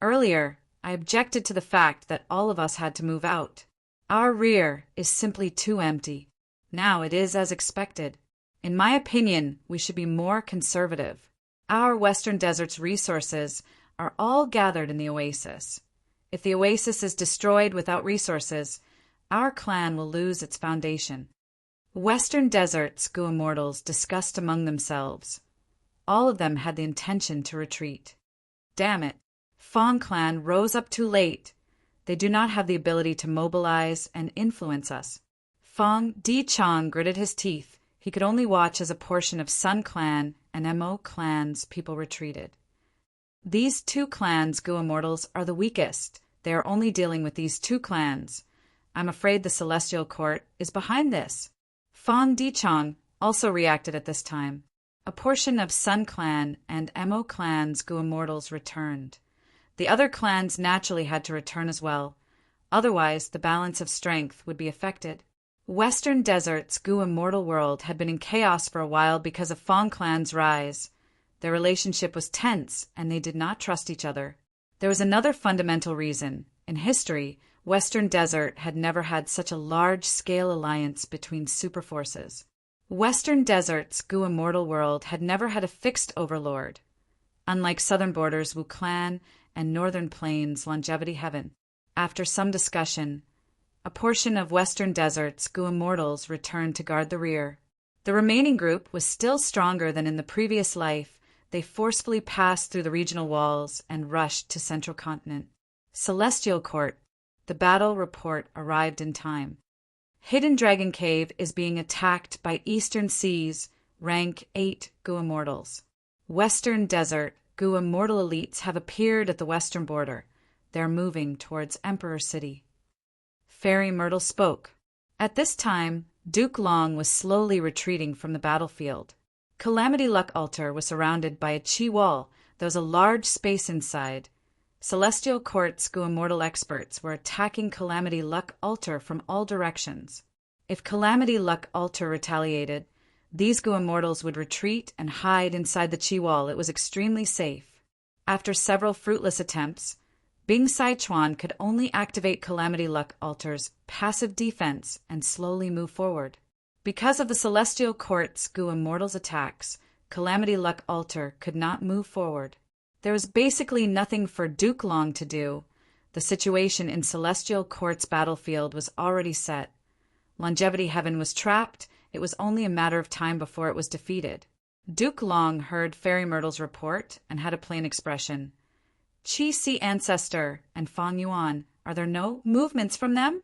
Earlier, I objected to the fact that all of us had to move out. Our rear is simply too empty. Now it is as expected. In my opinion, we should be more conservative. Our Western Desert's resources are all gathered in the oasis. If the oasis is destroyed without resources, our clan will lose its foundation. Western Desert's Gu Immortals discussed among themselves. All of them had the intention to retreat. Damn it. Fong Clan rose up too late. They do not have the ability to mobilize and influence us. Fong Dichong gritted his teeth. He could only watch as a portion of Sun Clan and Mo Clan's people retreated. These 2 clans' Gu Immortals are the weakest. They are only dealing with these 2 clans. I'm afraid the Celestial Court is behind this. Fong Dichong also reacted at this time. A portion of Sun Clan and Mo Clan's Gu Immortals returned. The other clans naturally had to return as well. Otherwise, the balance of strength would be affected. Western Desert's Gu Immortal world had been in chaos for a while because of Fong Clan's rise. Their relationship was tense, and they did not trust each other. There was another fundamental reason. In history, Western Desert had never had such a large-scale alliance between superforces. Western Desert's Gu Immortal world had never had a fixed overlord, unlike Southern Borders Wu Clan and Northern Plains Longevity Heaven. After some discussion, a portion of Western Desert's Gu Immortals returned to guard the rear. The remaining group was still stronger than in the previous life. They forcefully passed through the regional walls and rushed to Central Continent. Celestial Court. The battle report arrived in time. Hidden Dragon Cave is being attacked by Eastern Seas, rank 8 Gu Immortals. Western Desert Gu Immortal elites have appeared at the western border. They're moving towards Emperor City. Fairy Myrtle spoke. At this time, Duke Long was slowly retreating from the battlefield. Calamity Luck Altar was surrounded by a chi wall. There was a large space inside. Celestial Court's Gu Immortal experts were attacking Calamity Luck Altar from all directions. If Calamity Luck Altar retaliated, these Gu Immortals would retreat and hide inside the chi wall. It was extremely safe. After several fruitless attempts, Bing Saichuan could only activate Calamity Luck Altar's passive defense and slowly move forward. Because of the Celestial Court's Gu Immortals attacks, Calamity Luck Altar could not move forward. There was basically nothing for Duke Long to do. The situation in Celestial Court's battlefield was already set. Longevity Heaven was trapped. It was only a matter of time before it was defeated. Duke Long heard Fairy Myrtle's report and had a plain expression. Chi Si Ancestor and Fong Yuan, are there no movements from them?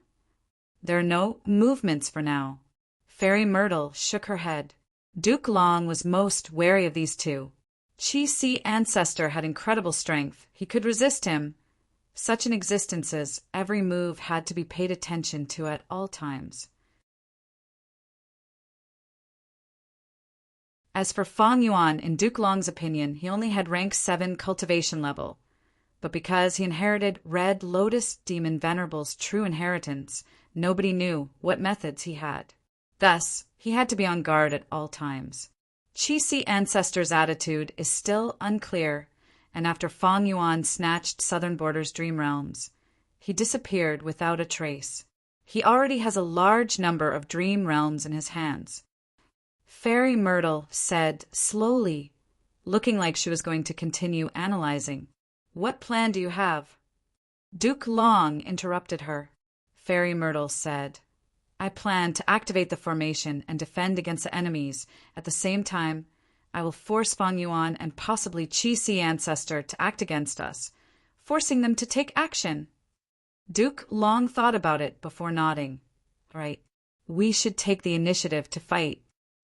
There are no movements for now. Fairy Myrtle shook her head. Duke Long was most wary of these 2. Chi Si Ancestor had incredible strength. He could resist him. Such an existence's every move had to be paid attention to at all times. As for Fong Yuan, in Duke Long's opinion, he only had rank 7 cultivation level. But because he inherited Red Lotus Demon Venerable's true inheritance, nobody knew what methods he had. Thus, he had to be on guard at all times. Qi ancestor's attitude is still unclear, and after Fang Yuan snatched Southern Border's dream realms, he disappeared without a trace. He already has a large number of dream realms in his hands. Fairy Myrtle said slowly, looking like she was going to continue analyzing. What plan do you have? Duke Long interrupted her. Fairy Myrtle said, I plan to activate the formation and defend against the enemies. At the same time, I will force Fang Yuan and possibly Qi ancestor to act against us, forcing them to take action. Duke Long thought about it before nodding. Right. We should take the initiative to fight.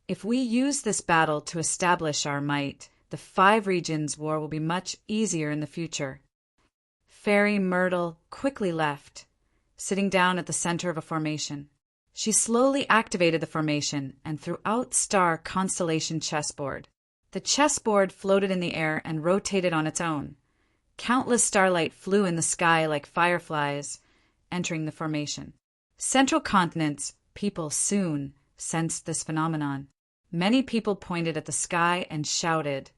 If we use this battle to establish our might, the 5 regions war will be much easier in the future. Fairy Myrtle quickly left, sitting down at the center of a formation. She slowly activated the formation and threw out star constellation chessboard. The chessboard floated in the air and rotated on its own. Countless starlight flew in the sky like fireflies, entering the formation. Central continent's people soon sensed this phenomenon. Many people pointed at the sky and shouted,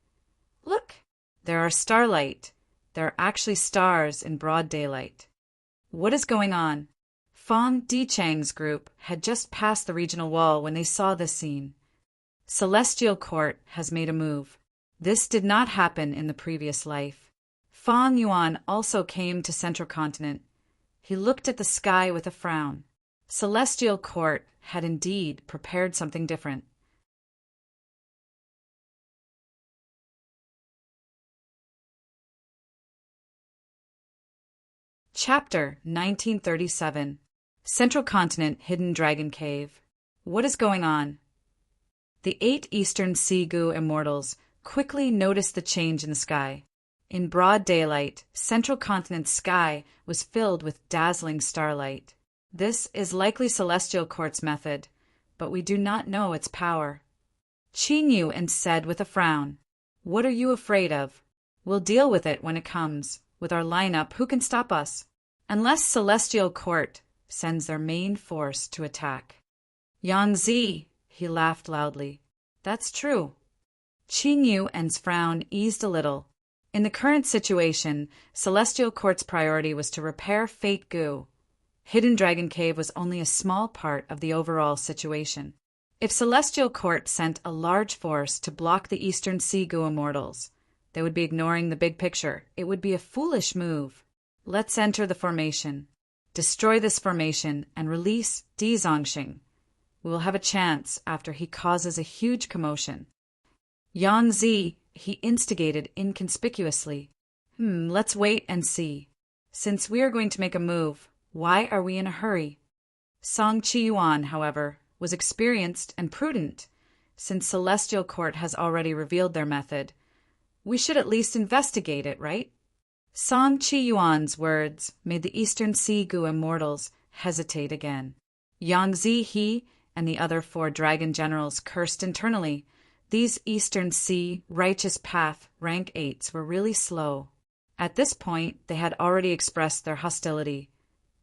Look, there are starlight. There are actually stars in broad daylight. What is going on? Fang Dichang's group had just passed the regional wall when they saw this scene. Celestial Court has made a move. This did not happen in the previous life. Fang Yuan also came to Central Continent. He looked at the sky with a frown. Celestial Court had indeed prepared something different. Chapter 1937. Central Continent Hidden Dragon Cave. What is going on? The 8 Eastern Sea Goo Immortals quickly noticed the change in the sky. In broad daylight, Central Continent's sky was filled with dazzling starlight. This is likely Celestial Court's method, but we do not know its power. Qi knew and said with a frown, What are you afraid of? We'll deal with it when it comes. With our lineup, who can stop us? Unless Celestial Court sends their main force to attack. Yanzi, he laughed loudly. That's true. Qi Yu En's frown eased a little. In the current situation, Celestial Court's priority was to repair Fate Goo. Hidden Dragon Cave was only a small part of the overall situation. If Celestial Court sent a large force to block the Eastern Sea Goo Immortals, they would be ignoring the big picture. It would be a foolish move. Let's enter the formation. Destroy this formation and release Di Zongxing. We will have a chance after he causes a huge commotion. Yang Zi, he instigated inconspicuously. Let's wait and see. Since we are going to make a move, why are we in a hurry? Song Qiyuan, however, was experienced and prudent. Since Celestial Court has already revealed their method, we should at least investigate it, right? Song Qiyuan's words made the Eastern Sea Goo Immortals hesitate again. Yang Zi, he, and the other 4 dragon generals cursed internally. These Eastern Sea Righteous Path rank 8s were really slow. At this point, they had already expressed their hostility.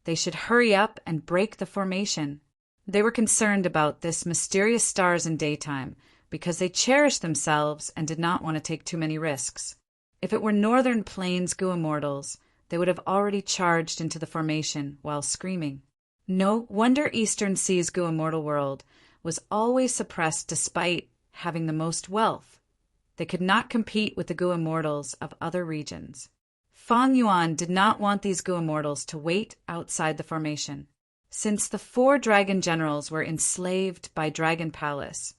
They should hurry up and break the formation. They were concerned about this mysterious stars in daytime because they cherished themselves and did not want to take too many risks. If it were Northern Plains Goo Immortals, they would have already charged into the formation while screaming. No wonder Eastern Sea's Goo Immortal world was always suppressed despite having the most wealth. They could not compete with the Goo Immortals of other regions. Fang Yuan did not want these Goo Immortals to wait outside the formation. Since the 4 dragon generals were enslaved by Dragon Palace,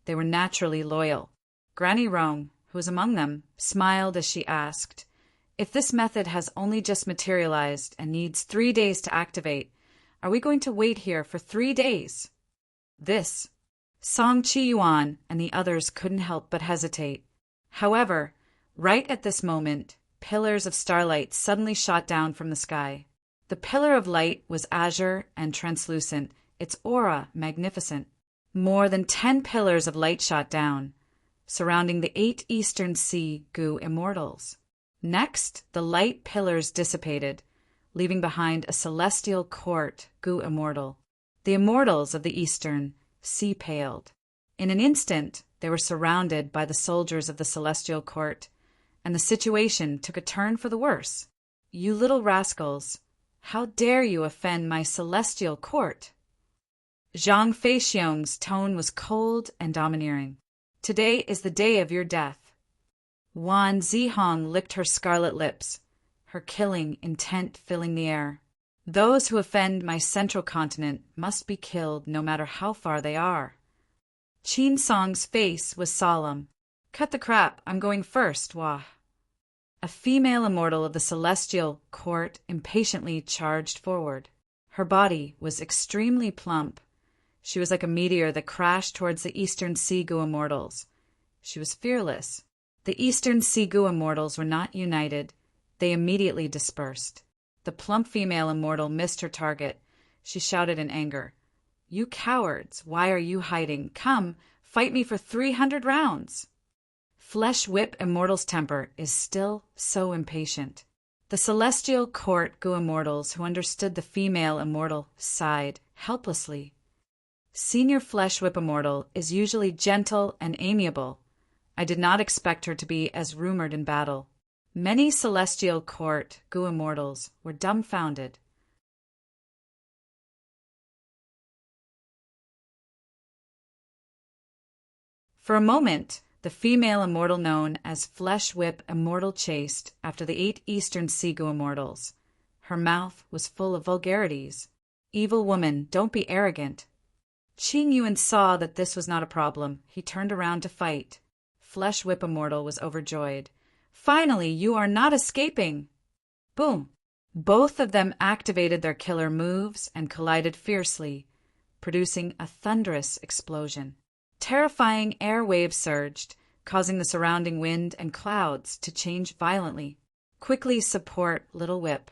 they were naturally loyal. Granny Rong, who was among them, smiled as she asked, If this method has only just materialized and needs 3 days to activate, are we going to wait here for 3 days? This. Song Qiyuan and the others couldn't help but hesitate. However, right at this moment, pillars of starlight suddenly shot down from the sky. The pillar of light was azure and translucent, its aura magnificent. More than 10 pillars of light shot down, surrounding the 8 Eastern Sea Goo Immortals. Next, the light pillars dissipated, leaving behind a Celestial Court Goo Immortal. The Immortals of the Eastern Sea paled. In an instant, They were surrounded by the soldiers of the celestial court, and the situation took a turn for the worse. "You little rascals, how dare you offend my celestial court?" Zhang Feixiong's tone was cold and domineering. "Today is the day of your death." Wan Zihong licked her scarlet lips, her killing intent filling the air. "Those who offend my central continent must be killed no matter how far they are." Qin Song's face was solemn. "Cut the crap, I'm going first, wah." A female immortal of the celestial court impatiently charged forward. Her body was extremely plump. She was like a meteor that crashed towards the Eastern Sigu immortals. She was fearless. The Eastern Sigu immortals were not united. They immediately dispersed. The plump female immortal missed her target. She shouted in anger, "You cowards, why are you hiding? Come, fight me for 300 rounds." Flesh Whip Immortal's temper is still so impatient. The celestial court Gu immortals who understood the female immortal sighed helplessly. Senior Flesh Whip Immortal is usually gentle and amiable. I did not expect her to be as rumored in battle. Many celestial court Gu immortals were dumbfounded. For a moment, the female immortal known as Flesh Whip Immortal chased after the 8 Eastern Sigu immortals. Her mouth was full of vulgarities. "Evil woman, don't be arrogant." Qing Yuan saw that this was not a problem. He turned around to fight. Flesh Whip Immortal was overjoyed. "Finally, you are not escaping!" Boom! Both of them activated their killer moves and collided fiercely, producing a thunderous explosion. Terrifying air waves surged, causing the surrounding wind and clouds to change violently. "Quickly support Little Whip,"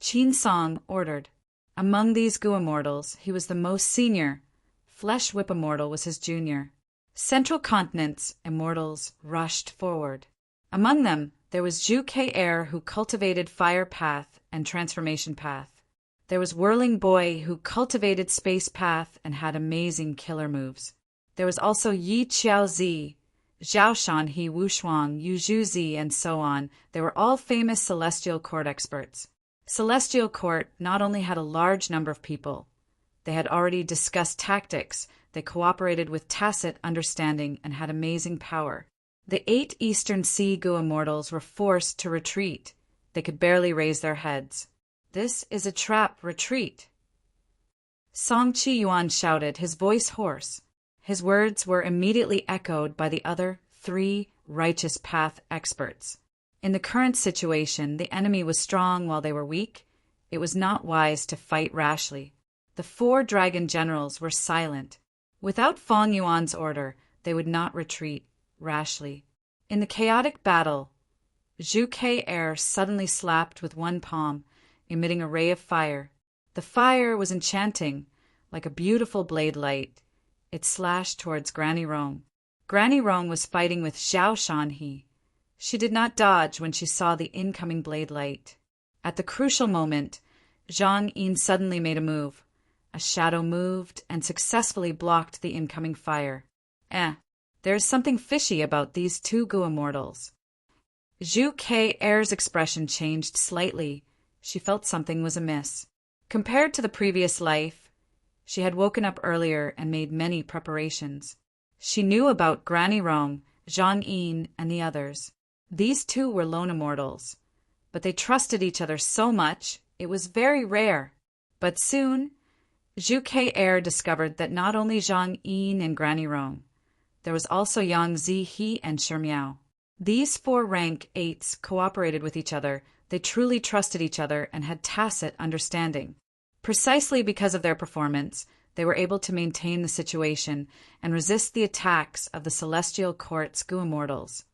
Qin Song ordered. Among these Gu immortals, he was the most senior. Flesh Whip Immortal was his junior. Central Continent's immortals rushed forward. Among them, there was Zhu K Air, who cultivated Fire Path and Transformation Path. There was Whirling Boy, who cultivated Space Path and had amazing killer moves. There was also Yi Qiaozi, Zhao Shanhe, Wu Shuang, Yu Zhuzi, and so on. They were all famous Celestial Court experts. Celestial Court not only had a large number of people, they had already discussed tactics, they cooperated with tacit understanding and had amazing power. The 8 Eastern Sea Gu immortals were forced to retreat. They could barely raise their heads. "This is a trap, retreat!" Song Chi Yuan shouted, his voice hoarse. His words were immediately echoed by the other 3 Righteous Path experts. In the current situation, the enemy was strong while they were weak. It was not wise to fight rashly. The 4 dragon generals were silent. Without Fong Yuan's order, they would not retreat rashly. In the chaotic battle, Zhu K Air suddenly slapped with one palm, emitting a ray of fire. The fire was enchanting, like a beautiful blade light. It slashed towards Granny Rong. Granny Rong was fighting with Zhao Shanhe. She did not dodge when she saw the incoming blade light. At the crucial moment, Zhang Yin suddenly made a move. A shadow moved and successfully blocked the incoming fire. There is something fishy about these 2 Gu immortals. Zhu K Air's expression changed slightly. She felt something was amiss. Compared to the previous life, she had woken up earlier and made many preparations. She knew about Granny Rong, Zhang Yin, and the others. These 2 were lone immortals, but they trusted each other so much, it was very rare. But soon, Zhu K Air discovered that not only Zhang Yin and Granny Rong, there was also Yang Zihe and Shimiao. These 4 rank 8s cooperated with each other. They truly trusted each other and had tacit understanding. Precisely because of their performance, they were able to maintain the situation and resist the attacks of the Celestial Court's Gu immortals.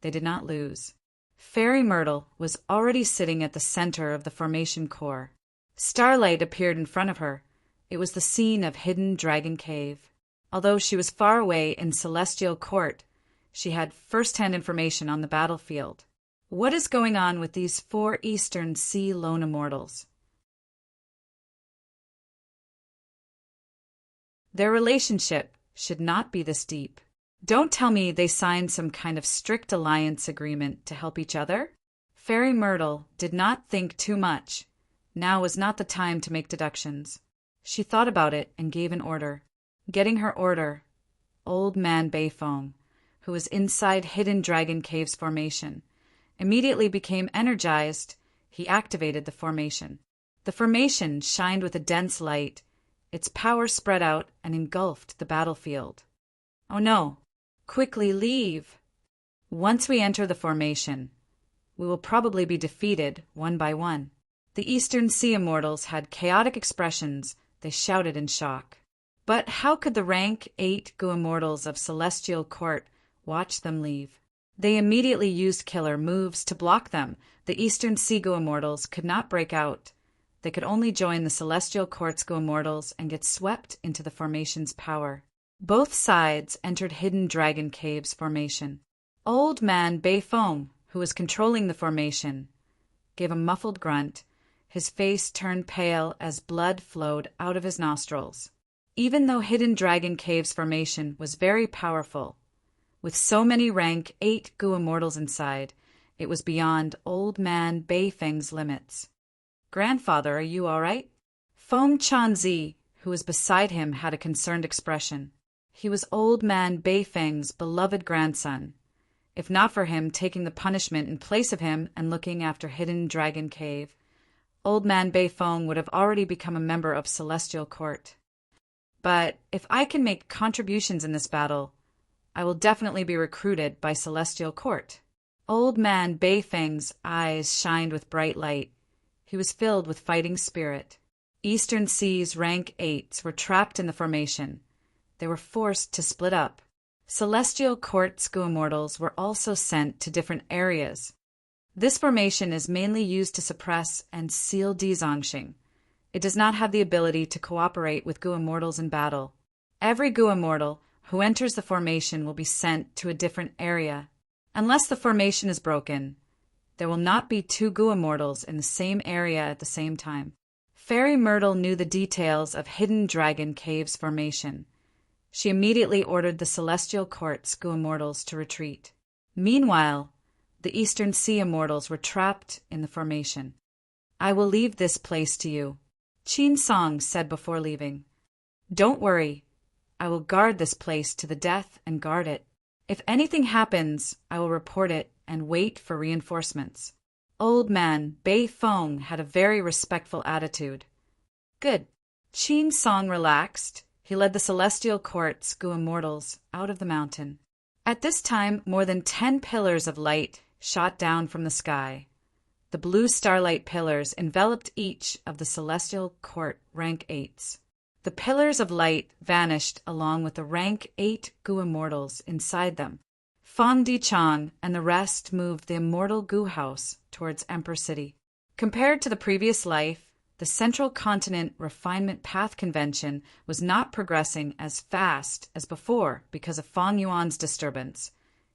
They did not lose. Fairy Myrtle was already sitting at the center of the formation core. Starlight appeared in front of her. It was the scene of Hidden Dragon Cave. Although she was far away in Celestial Court, she had first-hand information on the battlefield. What is going on with these 4 Eastern Sea Lone Immortals? Their relationship should not be this deep. Don't tell me they signed some kind of strict alliance agreement to help each other? Fairy Myrtle did not think too much. Now was not the time to make deductions. She thought about it and gave an order. Getting her order, Old Man Bayfoam, who was inside Hidden Dragon Cave's formation, immediately became energized. He activated the formation. The formation shined with a dense light. Its power spread out and engulfed the battlefield. Oh no! Quickly leave! Once we enter the formation, we will probably be defeated one by one. The Eastern Sea Immortals had chaotic expressions. They shouted in shock. But how could the rank 8 Goo Immortals of Celestial Court watch them leave? They immediately used killer moves to block them. The Eastern Sea Goo Immortals could not break out. They could only join the Celestial Court's Goo Immortals and get swept into the formation's power. Both sides entered Hidden Dragon Cave's formation. Old Man Bayfoam, who was controlling the formation, gave a muffled grunt. His face turned pale as blood flowed out of his nostrils. Even though Hidden Dragon Cave's formation was very powerful, with so many rank 8 Goo Immortals inside, it was beyond Old Man Bayfeng's limits. "Grandfather, are you all right?" Foam Chanzi, who was beside him, had a concerned expression. He was Old Man Bayfeng's beloved grandson. If not for him taking the punishment in place of him and looking after Hidden Dragon Cave, Old Man Bayfoam would have already become a member of Celestial Court. But if I can make contributions in this battle, I will definitely be recruited by Celestial Court. Old Man Bayfeng's eyes shined with bright light. He was filled with fighting spirit. Eastern Sea's rank 8s were trapped in the formation. They were forced to split up. Celestial Court's Goo Immortals were also sent to different areas. This formation is mainly used to suppress and seal Dezongxing. It does not have the ability to cooperate with Goo Immortals in battle. Every Goo Immortal who enters the formation will be sent to a different area. Unless the formation is broken, there will not be 2 Goo Immortals in the same area at the same time. Fairy Myrtle knew the details of Hidden Dragon Cave's formation. She immediately ordered the Celestial Court's Goo Immortals to retreat. Meanwhile, the Eastern Sea Immortals were trapped in the formation. "I will leave this place to you," Qin Song said before leaving. "Don't worry. I will guard this place to the death and guard it. If anything happens, I will report it and wait for reinforcements." Old Man Bayfoam had a very respectful attitude. Good. Qin Song relaxed. He led the Celestial Court's Goo Immortals out of the mountain. At this time, more than 10 pillars of light shot down from the sky. The blue starlight pillars enveloped each of the Celestial Court rank 8s. The pillars of light vanished along with the rank 8 Goo Immortals inside them. Fang Dichang and the rest moved the Immortal Goo House towards Emperor City. Compared to the previous life, the Central Continent Refinement Path Convention was not progressing as fast as before because of Fang Yuan's disturbance.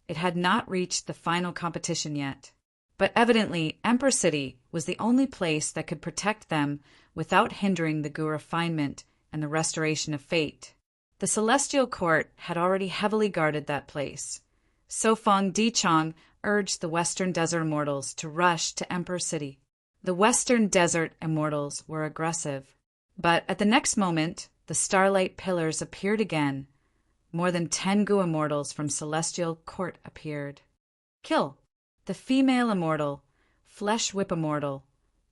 It had not reached the final competition yet. But evidently, Emperor City was the only place that could protect them without hindering the Goo refinement and the restoration of fate. The Celestial Court had already heavily guarded that place. So Fang Dichang urged the Western Desert Immortals to rush to Emperor City. The Western Desert Immortals were aggressive. But at the next moment, the starlight pillars appeared again. More than 10 Goo Immortals from Celestial Court appeared. Kill! The female Immortal, Flesh Whip Immortal,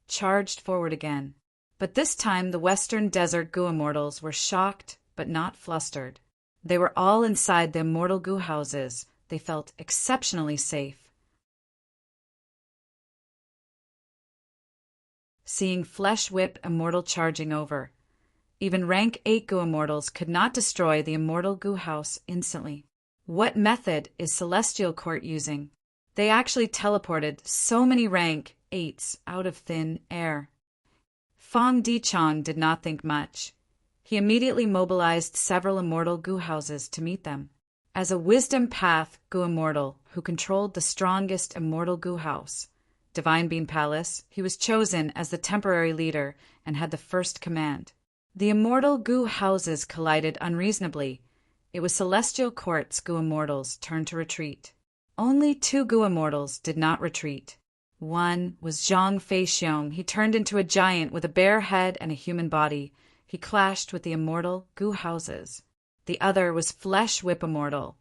charged forward again. But this time the Western Desert Goo Immortals were shocked but not flustered. They were all inside the Immortal Goo houses. They felt exceptionally safe. Seeing Flesh Whip Immortal charging over, even rank 8 Goo Immortals could not destroy the Immortal Goo house instantly. What method is Celestial Court using? They actually teleported so many rank 8s out of thin air. Fang Dichang did not think much. He immediately mobilized several Immortal Goo houses to meet them. As a Wisdom Path Goo Immortal who controlled the strongest Immortal Goo house, Divine Beam Palace, he was chosen as the temporary leader and had the first command. The Immortal Goo houses collided unreasonably. It was Celestial Court's Gu Immortals' turn to retreat. Only 2 Gu Immortals did not retreat. One was Zhang Feixiong. He turned into a giant with a bear head and a human body. He clashed with the immortal Gu Houses. The other was Flesh Whip Immortal.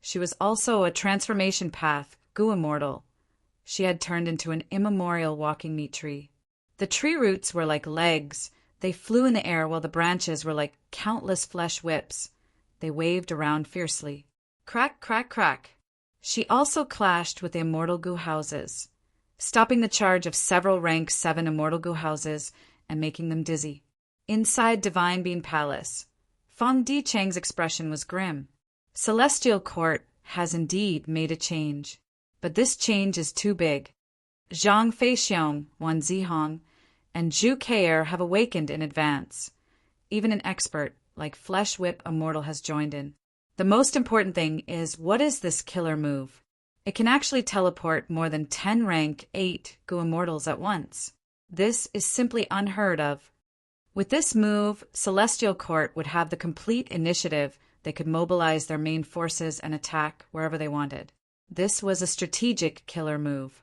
She was also a transformation path Gu Immortal. She had turned into an immemorial walking meat tree. The tree roots were like legs. They flew in the air while the branches were like countless flesh whips. They waved around fiercely. Crack, crack, crack. She also clashed with the immortal Gu Houses, stopping the charge of several rank 7 immortal Gu Houses and making them dizzy. Inside Divine Being Palace, Fang Dichang's expression was grim. Celestial Court has indeed made a change, but this change is too big. Zhang Feixiong, Wan Zihong, and Zhu Kei'er have awakened in advance. Even an expert like Flesh Whip Immortal has joined in. The most important thing is, what is this killer move? It can actually teleport more than 10 rank 8 Gu Immortals at once. This is simply unheard of. With this move, Celestial Court would have the complete initiative. They could mobilize their main forces and attack wherever they wanted. This was a strategic killer move.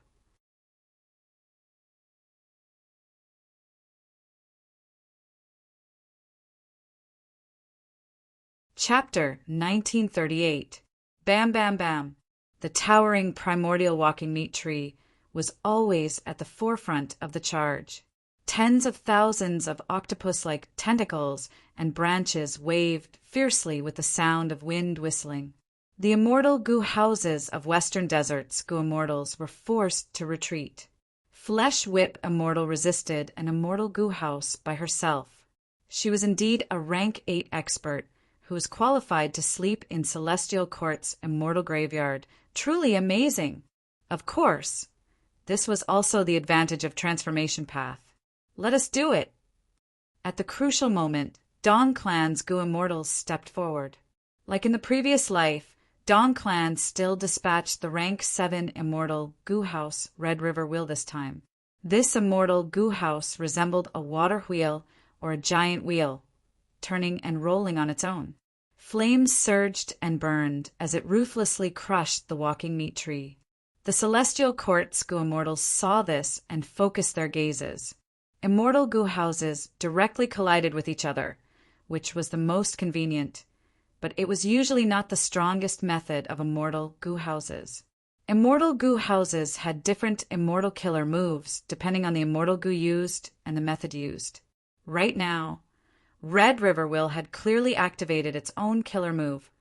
Chapter 1938. Bam Bam Bam. The towering primordial walking meat tree was always at the forefront of the charge. Tens of thousands of octopus-like tentacles and branches waved fiercely with the sound of wind whistling. The immortal Gu Houses of Western Deserts Gu Immortals were forced to retreat. Flesh Whip Immortal resisted an immortal Gu House by herself. She was indeed a rank 8 expert, who was qualified to sleep in Celestial Court's immortal graveyard. Truly amazing! Of course, this was also the advantage of Transformation Path. Let us do it! At the crucial moment, Dong Clan's Gu Immortals stepped forward. Like in the previous life, Dong Clan still dispatched the rank 7 immortal Gu House Red River Wheel this time. This immortal Gu House resembled a water wheel or a giant wheel, turning and rolling on its own. Flames surged and burned as it ruthlessly crushed the walking meat tree. The Celestial Court's Gu Immortals saw this and focused their gazes. Immortal Gu Houses directly collided with each other, which was the most convenient, but it was usually not the strongest method of immortal Gu Houses. Immortal Gu Houses had different immortal killer moves depending on the immortal Gu used and the method used. Right now, Red River Wheel had clearly activated its own killer move,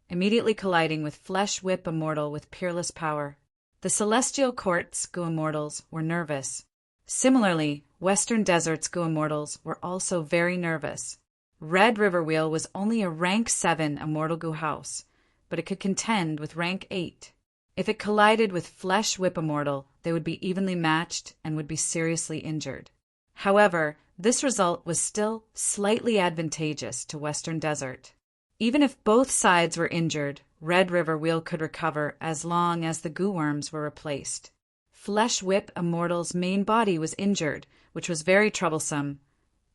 immediately colliding with Flesh Whip Immortal with peerless power. The Celestial Court's Gu Immortals were nervous. Similarly, Western Desert's Gu Immortals were also very nervous. Red River Wheel was only a rank 7 immortal Gu House, but it could contend with rank 8. If it collided with Flesh Whip Immortal, they would be evenly matched and would be seriously injured. However, this result was still slightly advantageous to Western Desert. Even if both sides were injured, Red River Wheel could recover as long as the Gu Worms were replaced. Flesh Whip Immortal's main body was injured, which was very troublesome,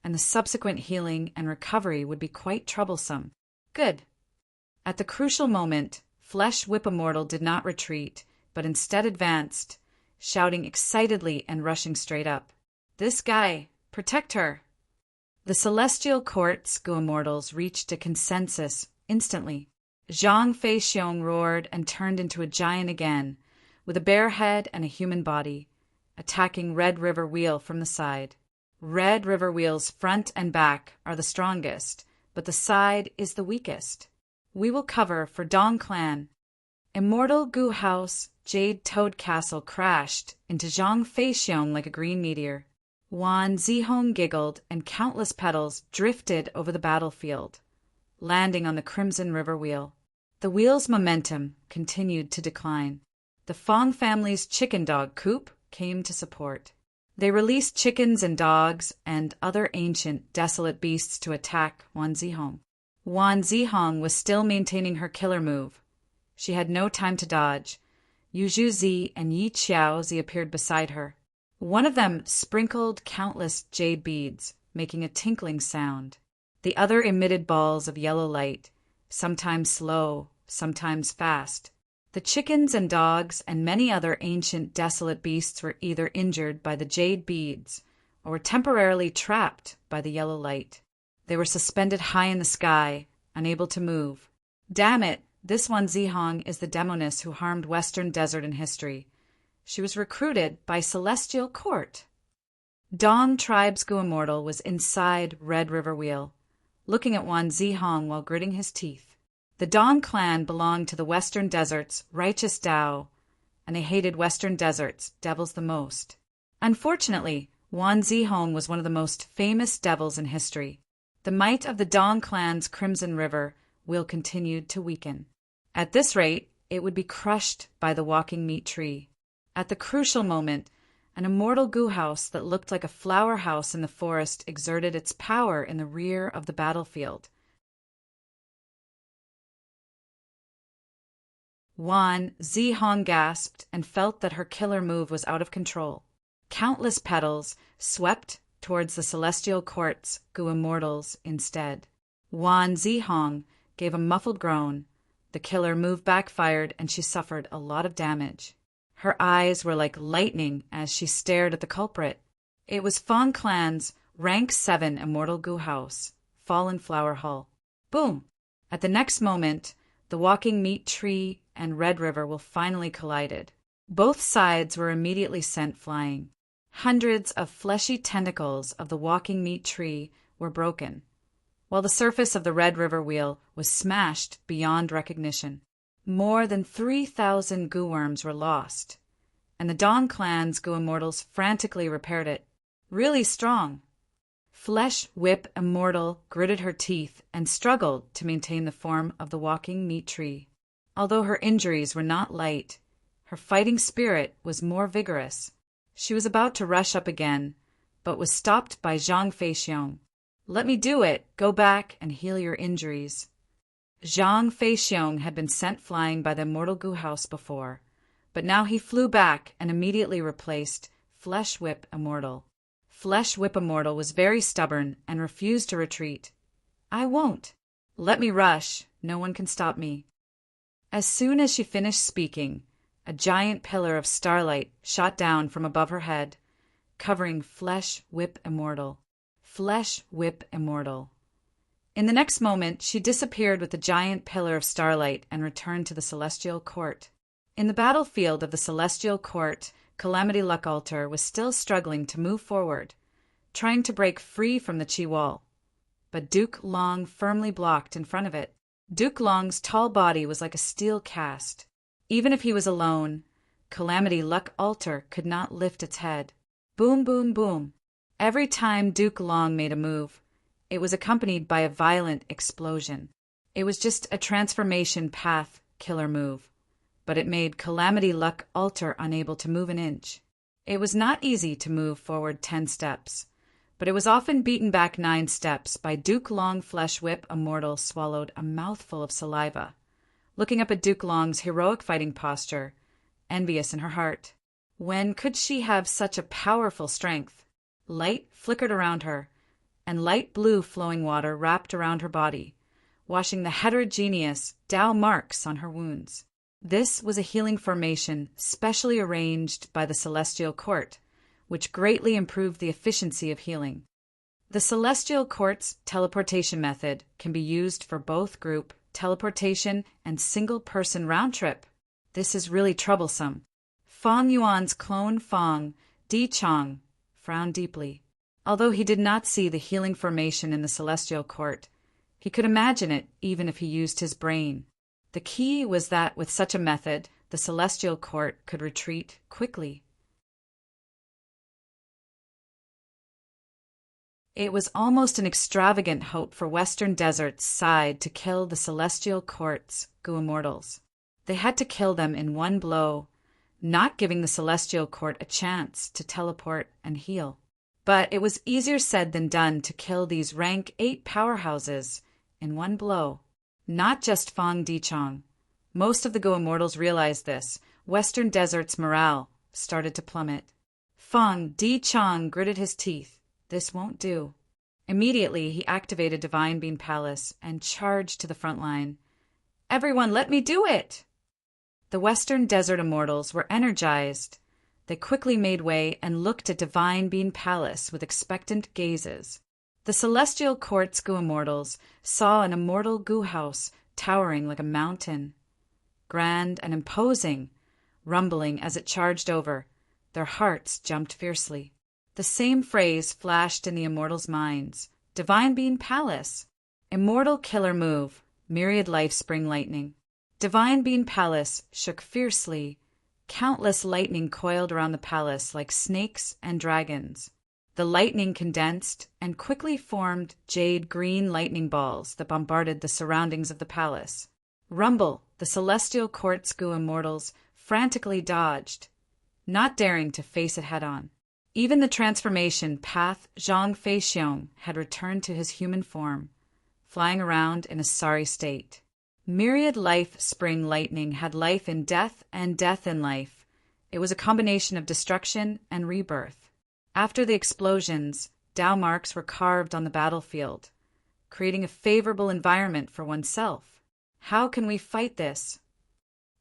and the subsequent healing and recovery would be quite troublesome. Good. At the crucial moment, Flesh Whip Immortal did not retreat, but instead advanced, shouting excitedly and rushing straight up. This guy! Protect her! The Celestial Court's Gu Immortals reached a consensus instantly. Zhang Feixiong roared and turned into a giant again, with a bear head and a human body, attacking Red River Wheel from the side. Red River Wheel's front and back are the strongest, but the side is the weakest. We will cover for Dong Clan. Immortal Gu House Jade Toad Castle crashed into Zhang Feixiong like a green meteor. Wan Zihong giggled and countless petals drifted over the battlefield, landing on the Crimson River Wheel. The wheel's momentum continued to decline. The Fong family's chicken dog coop came to support. They released chickens and dogs and other ancient, desolate beasts to attack Wan Zihong. Wan Zihong was still maintaining her killer move. She had no time to dodge. Yuzhu Zi and Yi Qiao Zi appeared beside her. One of them sprinkled countless jade beads, making a tinkling sound. The other emitted balls of yellow light, sometimes slow, sometimes fast. The chickens and dogs and many other ancient desolate beasts were either injured by the jade beads or were temporarily trapped by the yellow light. They were suspended high in the sky, unable to move. Damn it, this one Zihong is the demoness who harmed Western Desert in history. She was recruited by Celestial Court. Dong Tribe's Gu Immortal was inside Red River Wheel, looking at Wan Zihong while gritting his teeth. The Dong clan belonged to the Western Desert's righteous Tao, and they hated Western Desert's devils the most. Unfortunately, Wan Zihong was one of the most famous devils in history. The might of the Dong clan's Crimson River Wheel continued to weaken. At this rate, it would be crushed by the walking meat tree. At the crucial moment, an immortal Gu house that looked like a flower house in the forest exerted its power in the rear of the battlefield. Wan Zihong gasped and felt that her killer move was out of control. Countless petals swept towards the Celestial Court's Gu Immortals instead. Wan Zihong gave a muffled groan. The killer move backfired and she suffered a lot of damage. Her eyes were like lightning as she stared at the culprit. It was Fong Clan's Rank 7 Immortal Gu House, Fallen Flower Hall. Boom! At the next moment, the walking meat tree and Red River will finally collided. Both sides were immediately sent flying. Hundreds of fleshy tentacles of the walking meat tree were broken, while the surface of the Red River Wheel was smashed beyond recognition. More than 3,000 Gu worms were lost, and the Dong clan's Gu Immortals frantically repaired it. Really strong. Flesh Whip Immortal gritted her teeth and struggled to maintain the form of the walking meat tree. Although her injuries were not light, her fighting spirit was more vigorous. She was about to rush up again, but was stopped by Zhang Feixiong. "Let me do it. Go back and heal your injuries." Zhang Feixiong had been sent flying by the Immortal Gu House before, but now he flew back and immediately replaced Flesh Whip Immortal. Flesh Whip Immortal was very stubborn and refused to retreat. "I won't. Let me rush. No one can stop me." As soon as she finished speaking, a giant pillar of starlight shot down from above her head, covering Flesh Whip Immortal. Flesh Whip Immortal. In the next moment, she disappeared with the giant pillar of starlight and returned to the Celestial Court. In the battlefield of the Celestial Court, Calamity Luck Altar was still struggling to move forward, trying to break free from the Qi wall. But Duke Long firmly blocked in front of it. Duke Long's tall body was like a steel cast. Even if he was alone, Calamity Luck Altar could not lift its head. Boom, boom, boom. Every time Duke Long made a move, it was accompanied by a violent explosion. It was just a transformation path killer move, but it made Calamity Luck Altar unable to move an inch. It was not easy to move forward 10 steps, but it was often beaten back 9 steps by Duke Long. Flesh Whip Immortal swallowed a mouthful of saliva, looking up at Duke Long's heroic fighting posture, envious in her heart. When could she have such a powerful strength? Light flickered around her, and light blue flowing water wrapped around her body, washing the heterogeneous Tao marks on her wounds. This was a healing formation specially arranged by the Celestial Court, which greatly improved the efficiency of healing. The Celestial Court's teleportation method can be used for both group teleportation and single-person round-trip. This is really troublesome. Fong Yuan's clone Fong Di Chong frowned deeply. Although he did not see the healing formation in the Celestial Court, he could imagine it even if he used his brain. The key was that with such a method, the Celestial Court could retreat quickly. It was almost an extravagant hope for Western Desert's side to kill the Celestial Court's Gu Immortals. They had to kill them in one blow, not giving the Celestial Court a chance to teleport and heal. But it was easier said than done to kill these rank 8 powerhouses in one blow. Not just Fong Dichong. Most of the Gu Immortals realized this. Western Desert's morale started to plummet. Fong Dichong gritted his teeth. This won't do. Immediately, he activated Divine Being Palace and charged to the front line. "Everyone, let me do it!" The Western Desert Immortals were energized. They quickly made way and looked at Divine Being Palace with expectant gazes. The Celestial Court's Goo Immortals saw an immortal Goo House towering like a mountain. Grand and imposing, rumbling as it charged over, their hearts jumped fiercely. The same phrase flashed in the Immortals' minds. Divine Being Palace. Immortal Killer Move. Myriad Life Spring Lightning. Divine Being Palace shook fiercely. Countless lightning coiled around the palace like snakes and dragons. The lightning condensed and quickly formed jade-green lightning balls that bombarded the surroundings of the palace. Rumble, the Celestial Court's Goo Immortals, frantically dodged, not daring to face it head-on. Even the transformation path Zhang Feixiong had returned to his human form, flying around in a sorry state. Myriad Life Spring Lightning had life in death and death in life. It was a combination of destruction and rebirth. After the explosions, Tao marks were carved on the battlefield, creating a favorable environment for oneself. How can we fight this?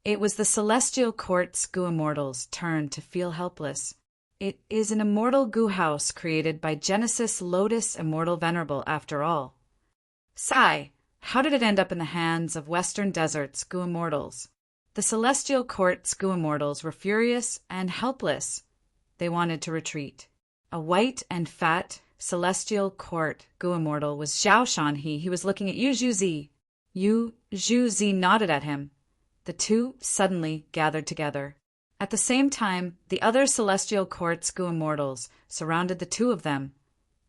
It was the Celestial Court's Goo Immortals' turn to feel helpless. It is an immortal Goo House created by Genesis Lotus Immortal Venerable after all. Sigh, how did it end up in the hands of Western Desert's Goo Immortals? The Celestial Court's Goo Immortals were furious and helpless. They wanted to retreat. A white and fat Celestial Court Goo Immortal was Zhao Shanhe. He was looking at Yu Zhuzi. Yu Zhuzi nodded at him. The two suddenly gathered together. At the same time, the other Celestial Court's Goo Immortals surrounded the two of them,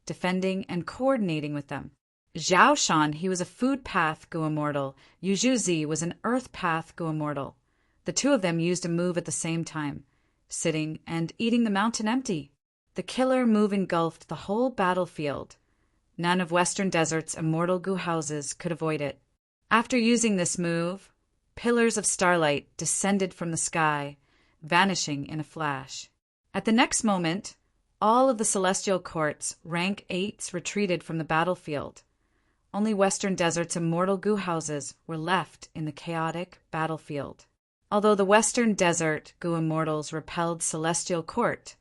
defending and coordinating with them. Zhao Shan, he was a food path Goo Immortal. Yu Zhuzi was an earth path Goo Immortal. The two of them used a move at the same time, sitting and eating the mountain empty. The killer move engulfed the whole battlefield. None of Western Desert's immortal Goo houses could avoid it. After using this move, pillars of starlight descended from the sky, vanishing in a flash. At the next moment, all of the Celestial Court's rank 8s retreated from the battlefield. Only Western Desert's immortal Goo houses were left in the chaotic battlefield. Although the Western Desert Goo Immortals repelled Celestial Court,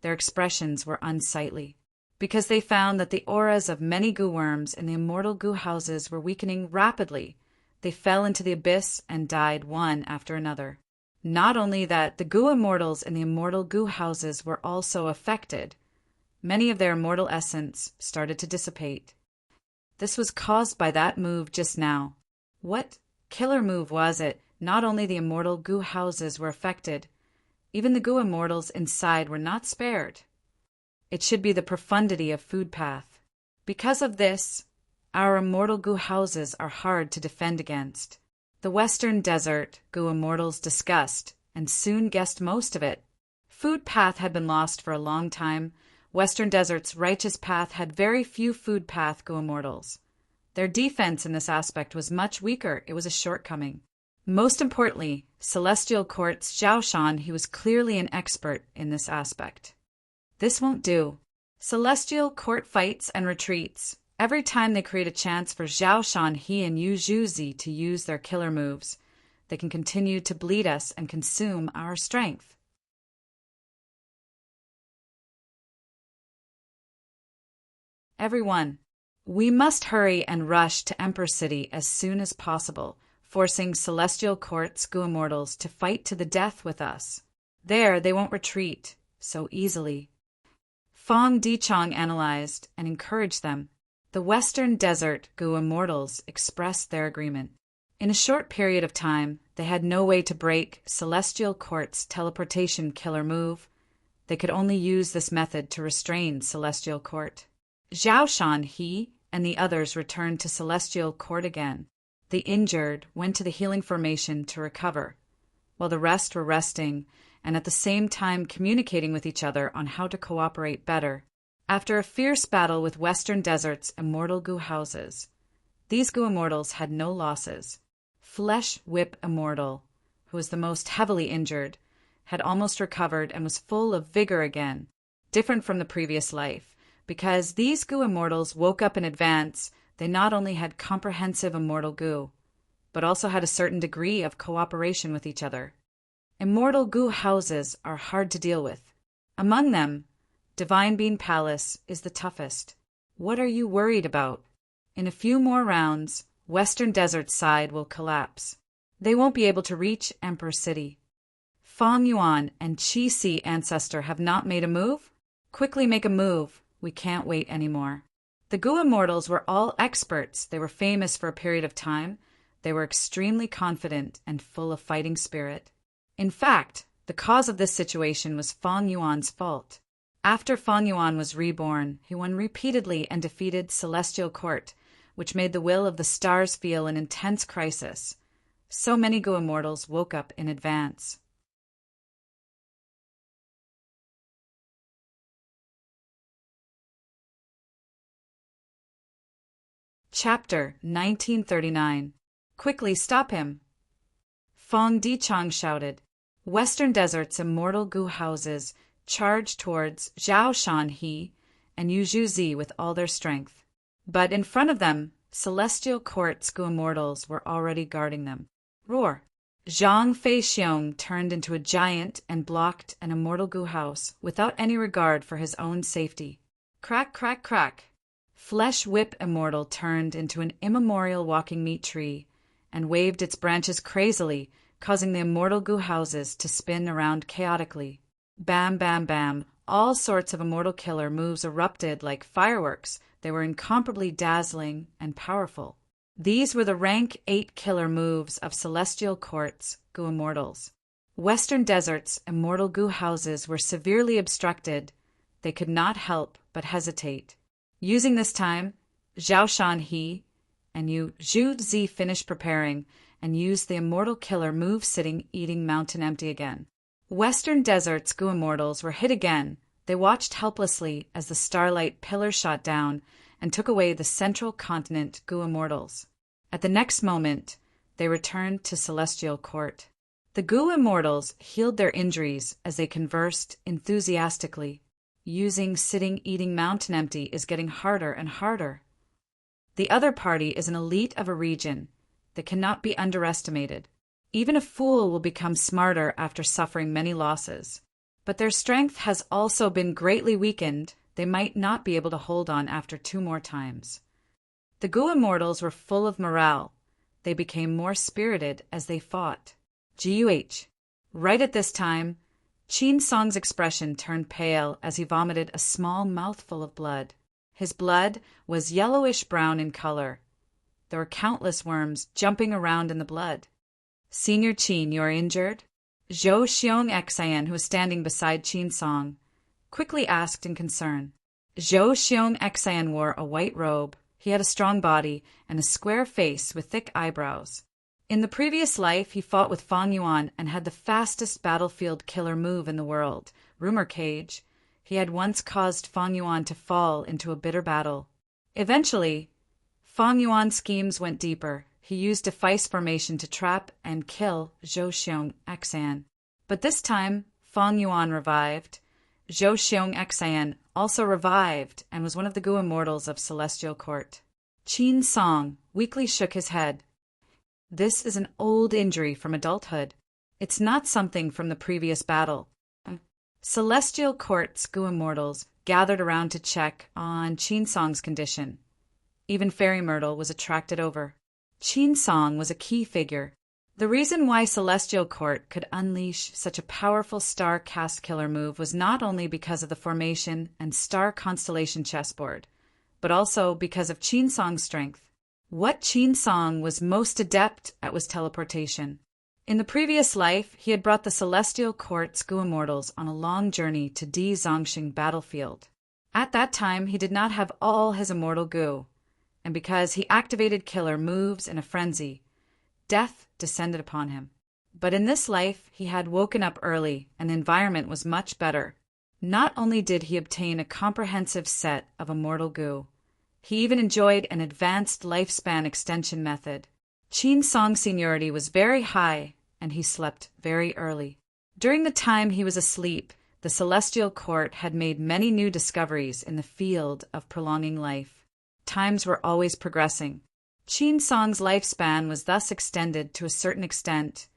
their expressions were unsightly, because they found that the auras of many Goo worms in the immortal Goo houses were weakening rapidly. They fell into the abyss and died one after another. Not only that, the Goo Immortals in the immortal Goo houses were also affected. Many of their immortal essence started to dissipate. This was caused by that move just now. What killer move was it? Not only the immortal Goo houses were affected, even the Goo Immortals inside were not spared. It should be the profundity of Food Path. Because of this, our immortal Goo houses are hard to defend against. The Western Desert Goo Immortals discussed and soon guessed most of it. Food Path had been lost for a long time. Western Desert's Righteous Path had very few Food Path Goo Immortals. Their defense in this aspect was much weaker. It was a shortcoming. Most importantly, Celestial Court's Zhao Shan, he was clearly an expert in this aspect. This won't do. Celestial Court fights and retreats. Every time they create a chance for Zhao Shan, he and Yu Zhuzi to use their killer moves, they can continue to bleed us and consume our strength. Everyone, we must hurry and rush to Emperor City as soon as possible, forcing Celestial Court's Goo Immortals to fight to the death with us. There they won't retreat so easily. Fong Dichong analyzed and encouraged them. The Western Desert Goo Immortals expressed their agreement. In a short period of time, they had no way to break Celestial Court's teleportation killer move. They could only use this method to restrain Celestial Court. Zhao Shan, he, and the others returned to Celestial Court again. The injured went to the healing formation to recover, while the rest were resting and at the same time communicating with each other on how to cooperate better. After a fierce battle with Western Desert's immortal Goo houses, these Goo Immortals had no losses. Flesh Whip Immortal, who was the most heavily injured, had almost recovered and was full of vigor again, different from the previous life, Because these goo immortals woke up in advance, they not only had comprehensive immortal goo, but also had a certain degree of cooperation with each other. Immortal goo houses are hard to deal with. Among them, Divine Bean Palace is the toughest. What are you worried about? In a few more rounds, Western Desert's side will collapse. They won't be able to reach Emperor City. Fong Yuan and Qi Si ancestor have not made a move? Quickly make a move. We can't wait anymore. The Goo Immortals were all experts. They were famous for a period of time. They were extremely confident and full of fighting spirit. In fact, the cause of this situation was Fong Yuan's fault. After Fong Yuan was reborn, he won repeatedly and defeated Celestial Court, which made the will of the stars feel an intense crisis. So many Goo Immortals woke up in advance. Chapter 1939. Quickly stop him! Fong Dichang shouted. Western Desert's immortal Goo houses charged towards Zhao Shanhe and Yu Zhuzi with all their strength. But in front of them, Celestial Court's Goo Immortals were already guarding them. Roar! Zhang Feixiong turned into a giant and blocked an immortal Goo house without any regard for his own safety. Crack, crack, crack! Flesh Whip Immortal turned into an immemorial walking meat tree and waved its branches crazily, causing the immortal Goo houses to spin around chaotically. Bam, bam, bam! All sorts of immortal killer moves erupted like fireworks. They were incomparably dazzling and powerful. These were the rank 8 killer moves of Celestial Court's Goo Immortals. Western Desert's immortal Goo houses were severely obstructed. They could not help but hesitate. Using this time, Zhao Shanhe and Yu Zhuzi finished preparing and used the immortal killer move sitting eating mountain empty again. Western Desert's Goo Immortals were hit again. They watched helplessly as the starlight pillar shot down and took away the central continent Goo Immortals. At the next moment, they returned to Celestial Court. The Goo Immortals healed their injuries as they conversed enthusiastically. Using sitting eating mountain empty is getting harder and harder. The other party is an elite of a region that cannot be underestimated. Even a fool will become smarter after suffering many losses. But their strength has also been greatly weakened. They might not be able to hold on after 2 more times. The Goo Immortals were full of morale. They became more spirited as they fought. GUH. Right at this time, Qin Song's expression turned pale as he vomited a small mouthful of blood. His blood was yellowish-brown in color. There were countless worms jumping around in the blood. Senior Qin, you are injured? Zhou Xiong Xian, who was standing beside Qin Song, quickly asked in concern. Zhou Xiong Xian wore a white robe. He had a strong body and a square face with thick eyebrows. In the previous life, he fought with Fong Yuan and had the fastest battlefield killer move in the world, Rumor Cage. He had once caused Fong Yuan to fall into a bitter battle. Eventually, Fong Yuan's schemes went deeper. He used a Feist formation to trap and kill Zhou Xiong Xian. But this time, Fong Yuan revived. Zhou Xiong Xian also revived and was one of the Goo Immortals of Celestial Court. Qin Song weakly shook his head. This is an old injury from adulthood. It's not something from the previous battle. Celestial Court's Goo Immortals gathered around to check on Qin Song's condition. Even Fairy Myrtle was attracted over. Qin Song was a key figure. The reason why Celestial Court could unleash such a powerful star cast killer move was not only because of the formation and star constellation chessboard, but also because of Qin Song's strength. What Qin Song was most adept at was teleportation. In the previous life, he had brought the Celestial Court's Goo Immortals on a long journey to Di Zongxing battlefield. At that time, he did not have all his immortal Goo, and because he activated killer moves in a frenzy, death descended upon him. But in this life, he had woken up early, and the environment was much better. Not only did he obtain a comprehensive set of immortal Goo, he even enjoyed an advanced lifespan extension method. Qin Song's seniority was very high, and he slept very early. During the time he was asleep, The celestial court had made many new discoveries in the field of prolonging life. Times were always progressing. Qin Song's lifespan was thus extended to a certain extent,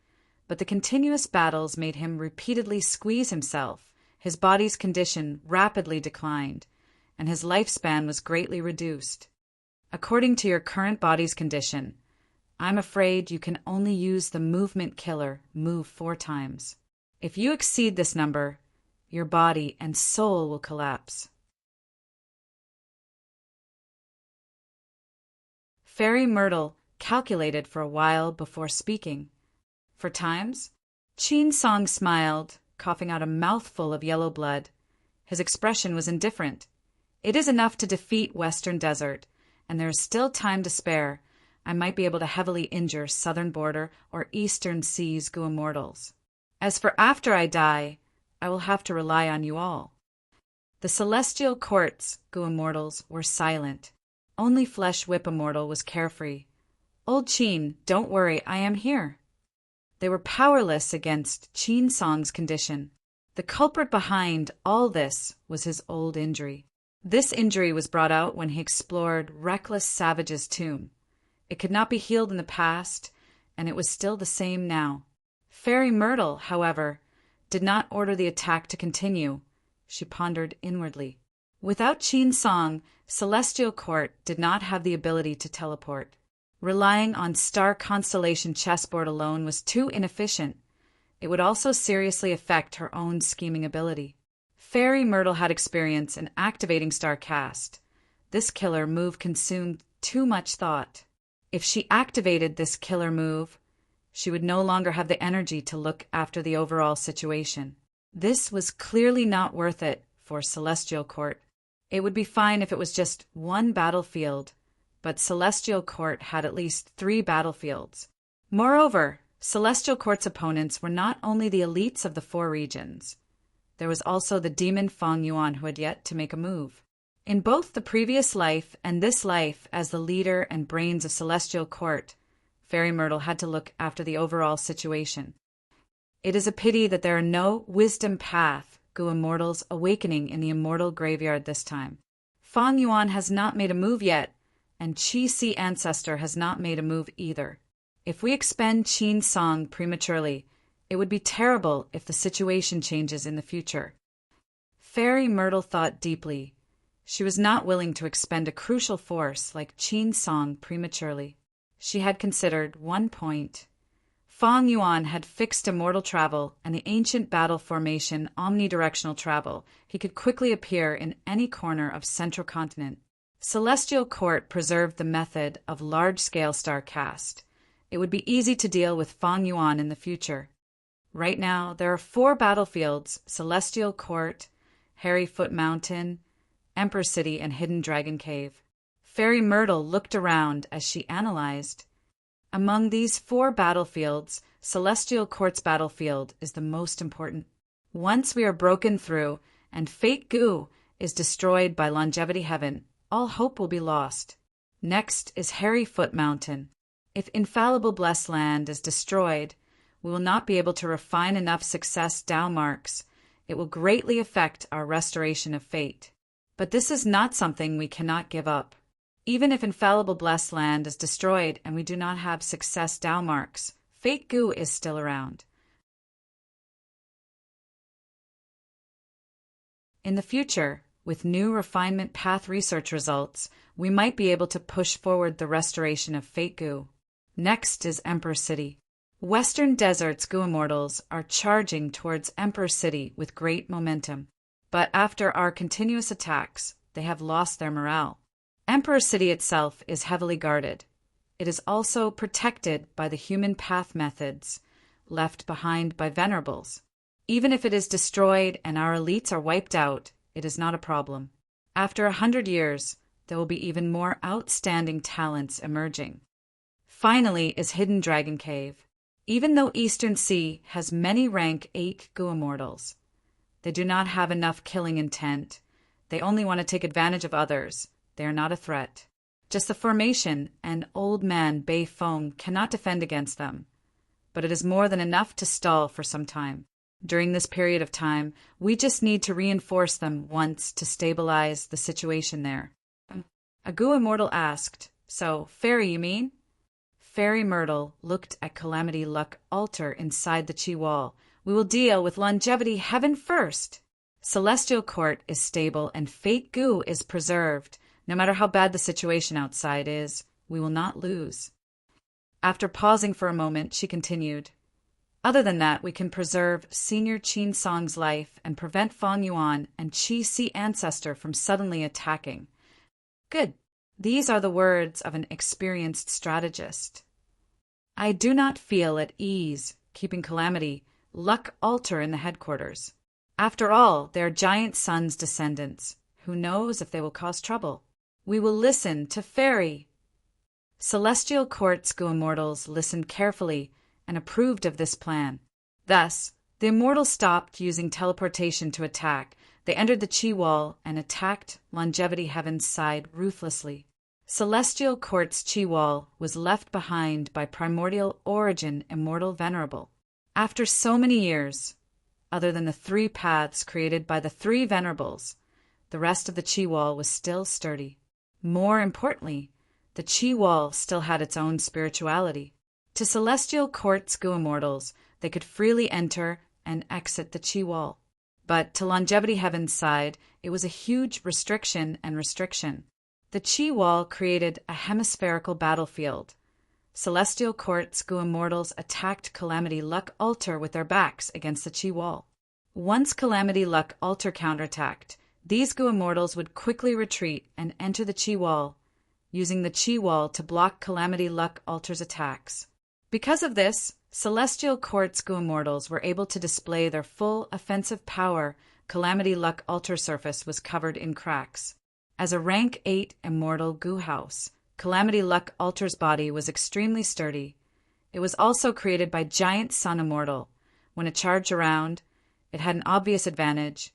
but the continuous battles made him repeatedly squeeze himself, his body's condition rapidly declined, and his lifespan was greatly reduced. According to your current body's condition, I'm afraid you can only use the movement killer, move 4 times. If you exceed this number, your body and soul will collapse. Fairy Myrtle calculated for a while before speaking. For times, Qin Song smiled, coughing out a mouthful of yellow blood. His expression was indifferent. It is enough to defeat Western Desert, and there is still time to spare. I might be able to heavily injure Southern Border or Eastern Seas Gu Immortals. As for after I die, I will have to rely on you all. The Celestial Court's Gu Immortals were silent. Only Flesh Whip Immortal was carefree. Old Qin, don't worry, I am here. They were powerless against Qin Song's condition. The culprit behind all this was his old injury. This injury was brought out when he explored Reckless Savage's tomb. It could not be healed in the past, and it was still the same now. Fairy Myrtle, however, did not order the attack to continue. She pondered inwardly. Without Qin Song, Celestial Court did not have the ability to teleport. Relying on star constellation chessboard alone was too inefficient. It would also seriously affect her own scheming ability. Fairy Myrtle had experience in activating star cast. This killer move consumed too much thought. If she activated this killer move, she would no longer have the energy to look after the overall situation. This was clearly not worth it for Celestial Court. It would be fine if it was just one battlefield, but Celestial Court had at least 3 battlefields. Moreover, Celestial Court's opponents were not only the elites of the 4 regions. There was also the demon Feng Yuan who had yet to make a move. In both the previous life and this life as the leader and brains of Celestial Court, Fairy Myrtle had to look after the overall situation. It is a pity that there are no Wisdom Path Gu Immortals awakening in the Immortal Graveyard this time. Feng Yuan has not made a move yet, and Qi Si Ancestor has not made a move either. If we expend Qin Song prematurely, it would be terrible if the situation changes in the future. Fairy Myrtle thought deeply. She was not willing to expend a crucial force like Qin Song prematurely. She had considered one point. Feng Yuan had fixed immortal travel and the ancient battle formation omnidirectional travel. He could quickly appear in any corner of Central Continent. Celestial Court preserved the method of large-scale star cast. It would be easy to deal with Feng Yuan in the future. Right now, there are 4 battlefields: Celestial Court, Hairy Foot Mountain, Emperor City, and Hidden Dragon Cave. Fairy Myrtle looked around as she analyzed. Among these 4 battlefields, Celestial Court's battlefield is the most important. Once we are broken through and Fate Gu is destroyed by Longevity Heaven, all hope will be lost. Next is Hairy Foot Mountain. If Infallible Blessed Land is destroyed, we will not be able to refine enough success Dao marks. It will greatly affect our restoration of fate. But this is not something we cannot give up. Even if Infallible Blessed Land is destroyed and we do not have success Dao marks, Fate Gu is still around. In the future, with new refinement path research results, we might be able to push forward the restoration of Fate Gu. Next is Emperor City. Western Desert's Gu Immortals are charging towards Emperor City with great momentum. But after our continuous attacks, they have lost their morale. Emperor City itself is heavily guarded. It is also protected by the human path methods left behind by Venerables. Even if it is destroyed and our elites are wiped out, it is not a problem. After 100 years, there will be even more outstanding talents emerging. Finally is Hidden Dragon Cave. Even though Eastern Sea has many rank 8 Gu Immortals, they do not have enough killing intent. They only want to take advantage of others. They are not a threat. Just the formation and Old Man Bei Feng cannot defend against them. But it is more than enough to stall for some time. During this period of time, we just need to reinforce them once to stabilize the situation there. Agu Immortal asked, "So, fairy, you mean?" Fairy Myrtle looked at Calamity Luck Altar inside the Chi wall. "We will deal with longevity heaven first. Celestial Court is stable and Fate Goo is preserved. No matter how bad the situation outside is, we will not lose." After pausing for a moment, she continued, "Other than that, we can preserve Senior Qin Song's life and prevent Fong Yuan and Qi Si Ancestor from suddenly attacking." Good. These are the words of an experienced strategist. I do not feel at ease keeping Calamity Luck Altar in the headquarters. After all, they are Giant Sun's descendants. Who knows if they will cause trouble? We will listen to Fairy. Celestial Court's Goo Immortals listened carefully and approved of this plan. Thus, the Immortals stopped using teleportation to attack. They entered the Chi wall and attacked Longevity Heaven's side ruthlessly. Celestial Court's Chi wall was left behind by Primordial Origin Immortal Venerable. After so many years, other than the 3 paths created by the 3 Venerables, the rest of the Chi wall was still sturdy. More importantly, the Chi wall still had its own spirituality. To Celestial Court's Goo Immortals, they could freely enter and exit the Chi wall. But to Longevity Heaven's side, it was a huge restriction. The Chi wall created a hemispherical battlefield. Celestial Court's Goo Immortals attacked Calamity Luck Altar with their backs against the Chi wall. Once Calamity Luck Altar counterattacked, these Goo Immortals would quickly retreat and enter the Chi wall, using the Chi wall to block Calamity Luck Altar's attacks. Because of this, Celestial Court's Goo Immortals were able to display their full offensive power. Calamity Luck Altar surface was covered in cracks. As a rank 8 Immortal Goo House, Calamity Luck Altar's body was extremely sturdy. It was also created by Giant Sun Immortal. When it charged around, it had an obvious advantage.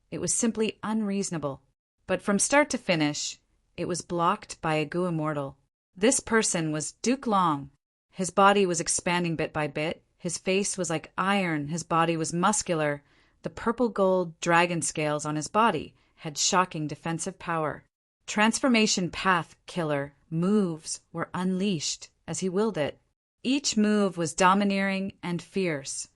It was simply unreasonable. But from start to finish, it was blocked by a Goo Immortal. This person was Duke Long. His body was expanding bit by bit. His face was like iron. His body was muscular. The purple-gold dragon scales on his body had shocking defensive power. Transformation Path Killer moves were unleashed as he willed it. Each move was domineering and fierce,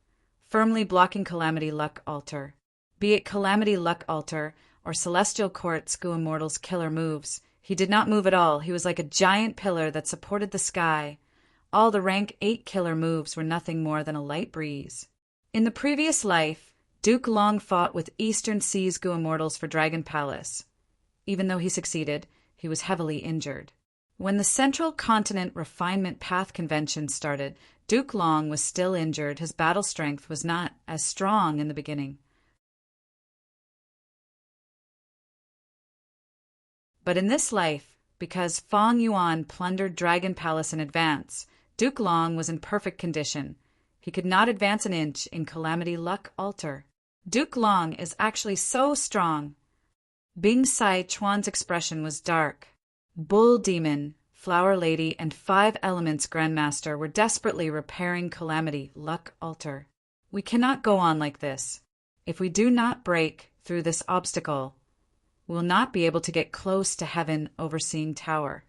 firmly blocking Calamity Luck Altar. Be it Calamity Luck Altar or Celestial Court's Goo Immortals' killer moves, he did not move at all. He was like a giant pillar that supported the sky. All the rank 8 killer moves were nothing more than a light breeze. In the previous life, Duke Long fought with Eastern Seas Goo Immortals for Dragon Palace. Even though he succeeded, he was heavily injured. When the Central Continent Refinement Path Convention started, Duke Long was still injured. His battle strength was not as strong in the beginning. But in this life, because Fong Yuan plundered Dragon Palace in advance, Duke Long was in perfect condition. He could not advance an inch in Calamity Luck Altar. Duke Long is actually so strong. Bing Sai Chuan's expression was dark. Bull Demon, Flower Lady, and 5 Elements Grandmaster were desperately repairing Calamity Luck Altar. We cannot go on like this. If we do not break through this obstacle, we will not be able to get close to Heaven Overseeing Tower.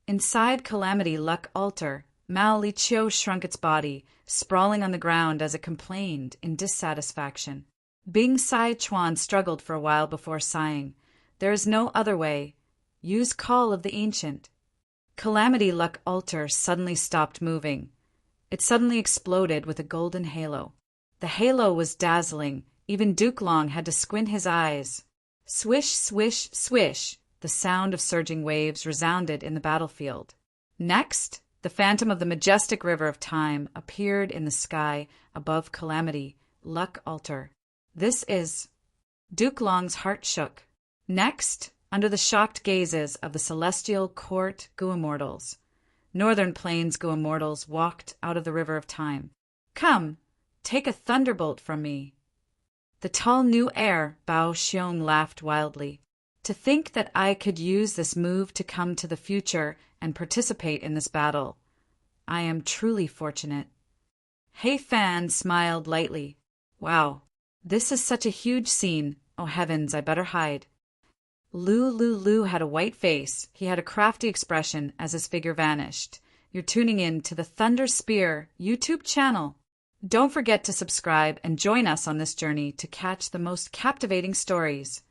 Inside Calamity Luck Altar, Mao Li Chiu shrunk its body, sprawling on the ground as it complained in dissatisfaction. Bing Sai Chuan struggled for a while before sighing. There is no other way. Use Call of the Ancient. Calamity Luck Altar suddenly stopped moving. It suddenly exploded with a golden halo. The halo was dazzling. Even Duke Long had to squint his eyes. Swish, swish, swish. The sound of surging waves resounded in the battlefield. Next, the phantom of the majestic river of time appeared in the sky above Calamity Luck Altar. This is... Duke Long's heart shook. Next, under the shocked gazes of the Celestial Court Goo Immortals, Northern Plains Goo Immortals walked out of the river of time. Come, take a thunderbolt from me. The tall new heir, Bao Xiong, laughed wildly. To think that I could use this move to come to the future and participate in this battle. I am truly fortunate. Hei Fan smiled lightly. Wow, this is such a huge scene. Oh heavens, I better hide. Lu had a white face. He had a crafty expression as his figure vanished. You're tuning in to the Thunder Spear YouTube channel. Don't forget to subscribe and join us on this journey to catch the most captivating stories.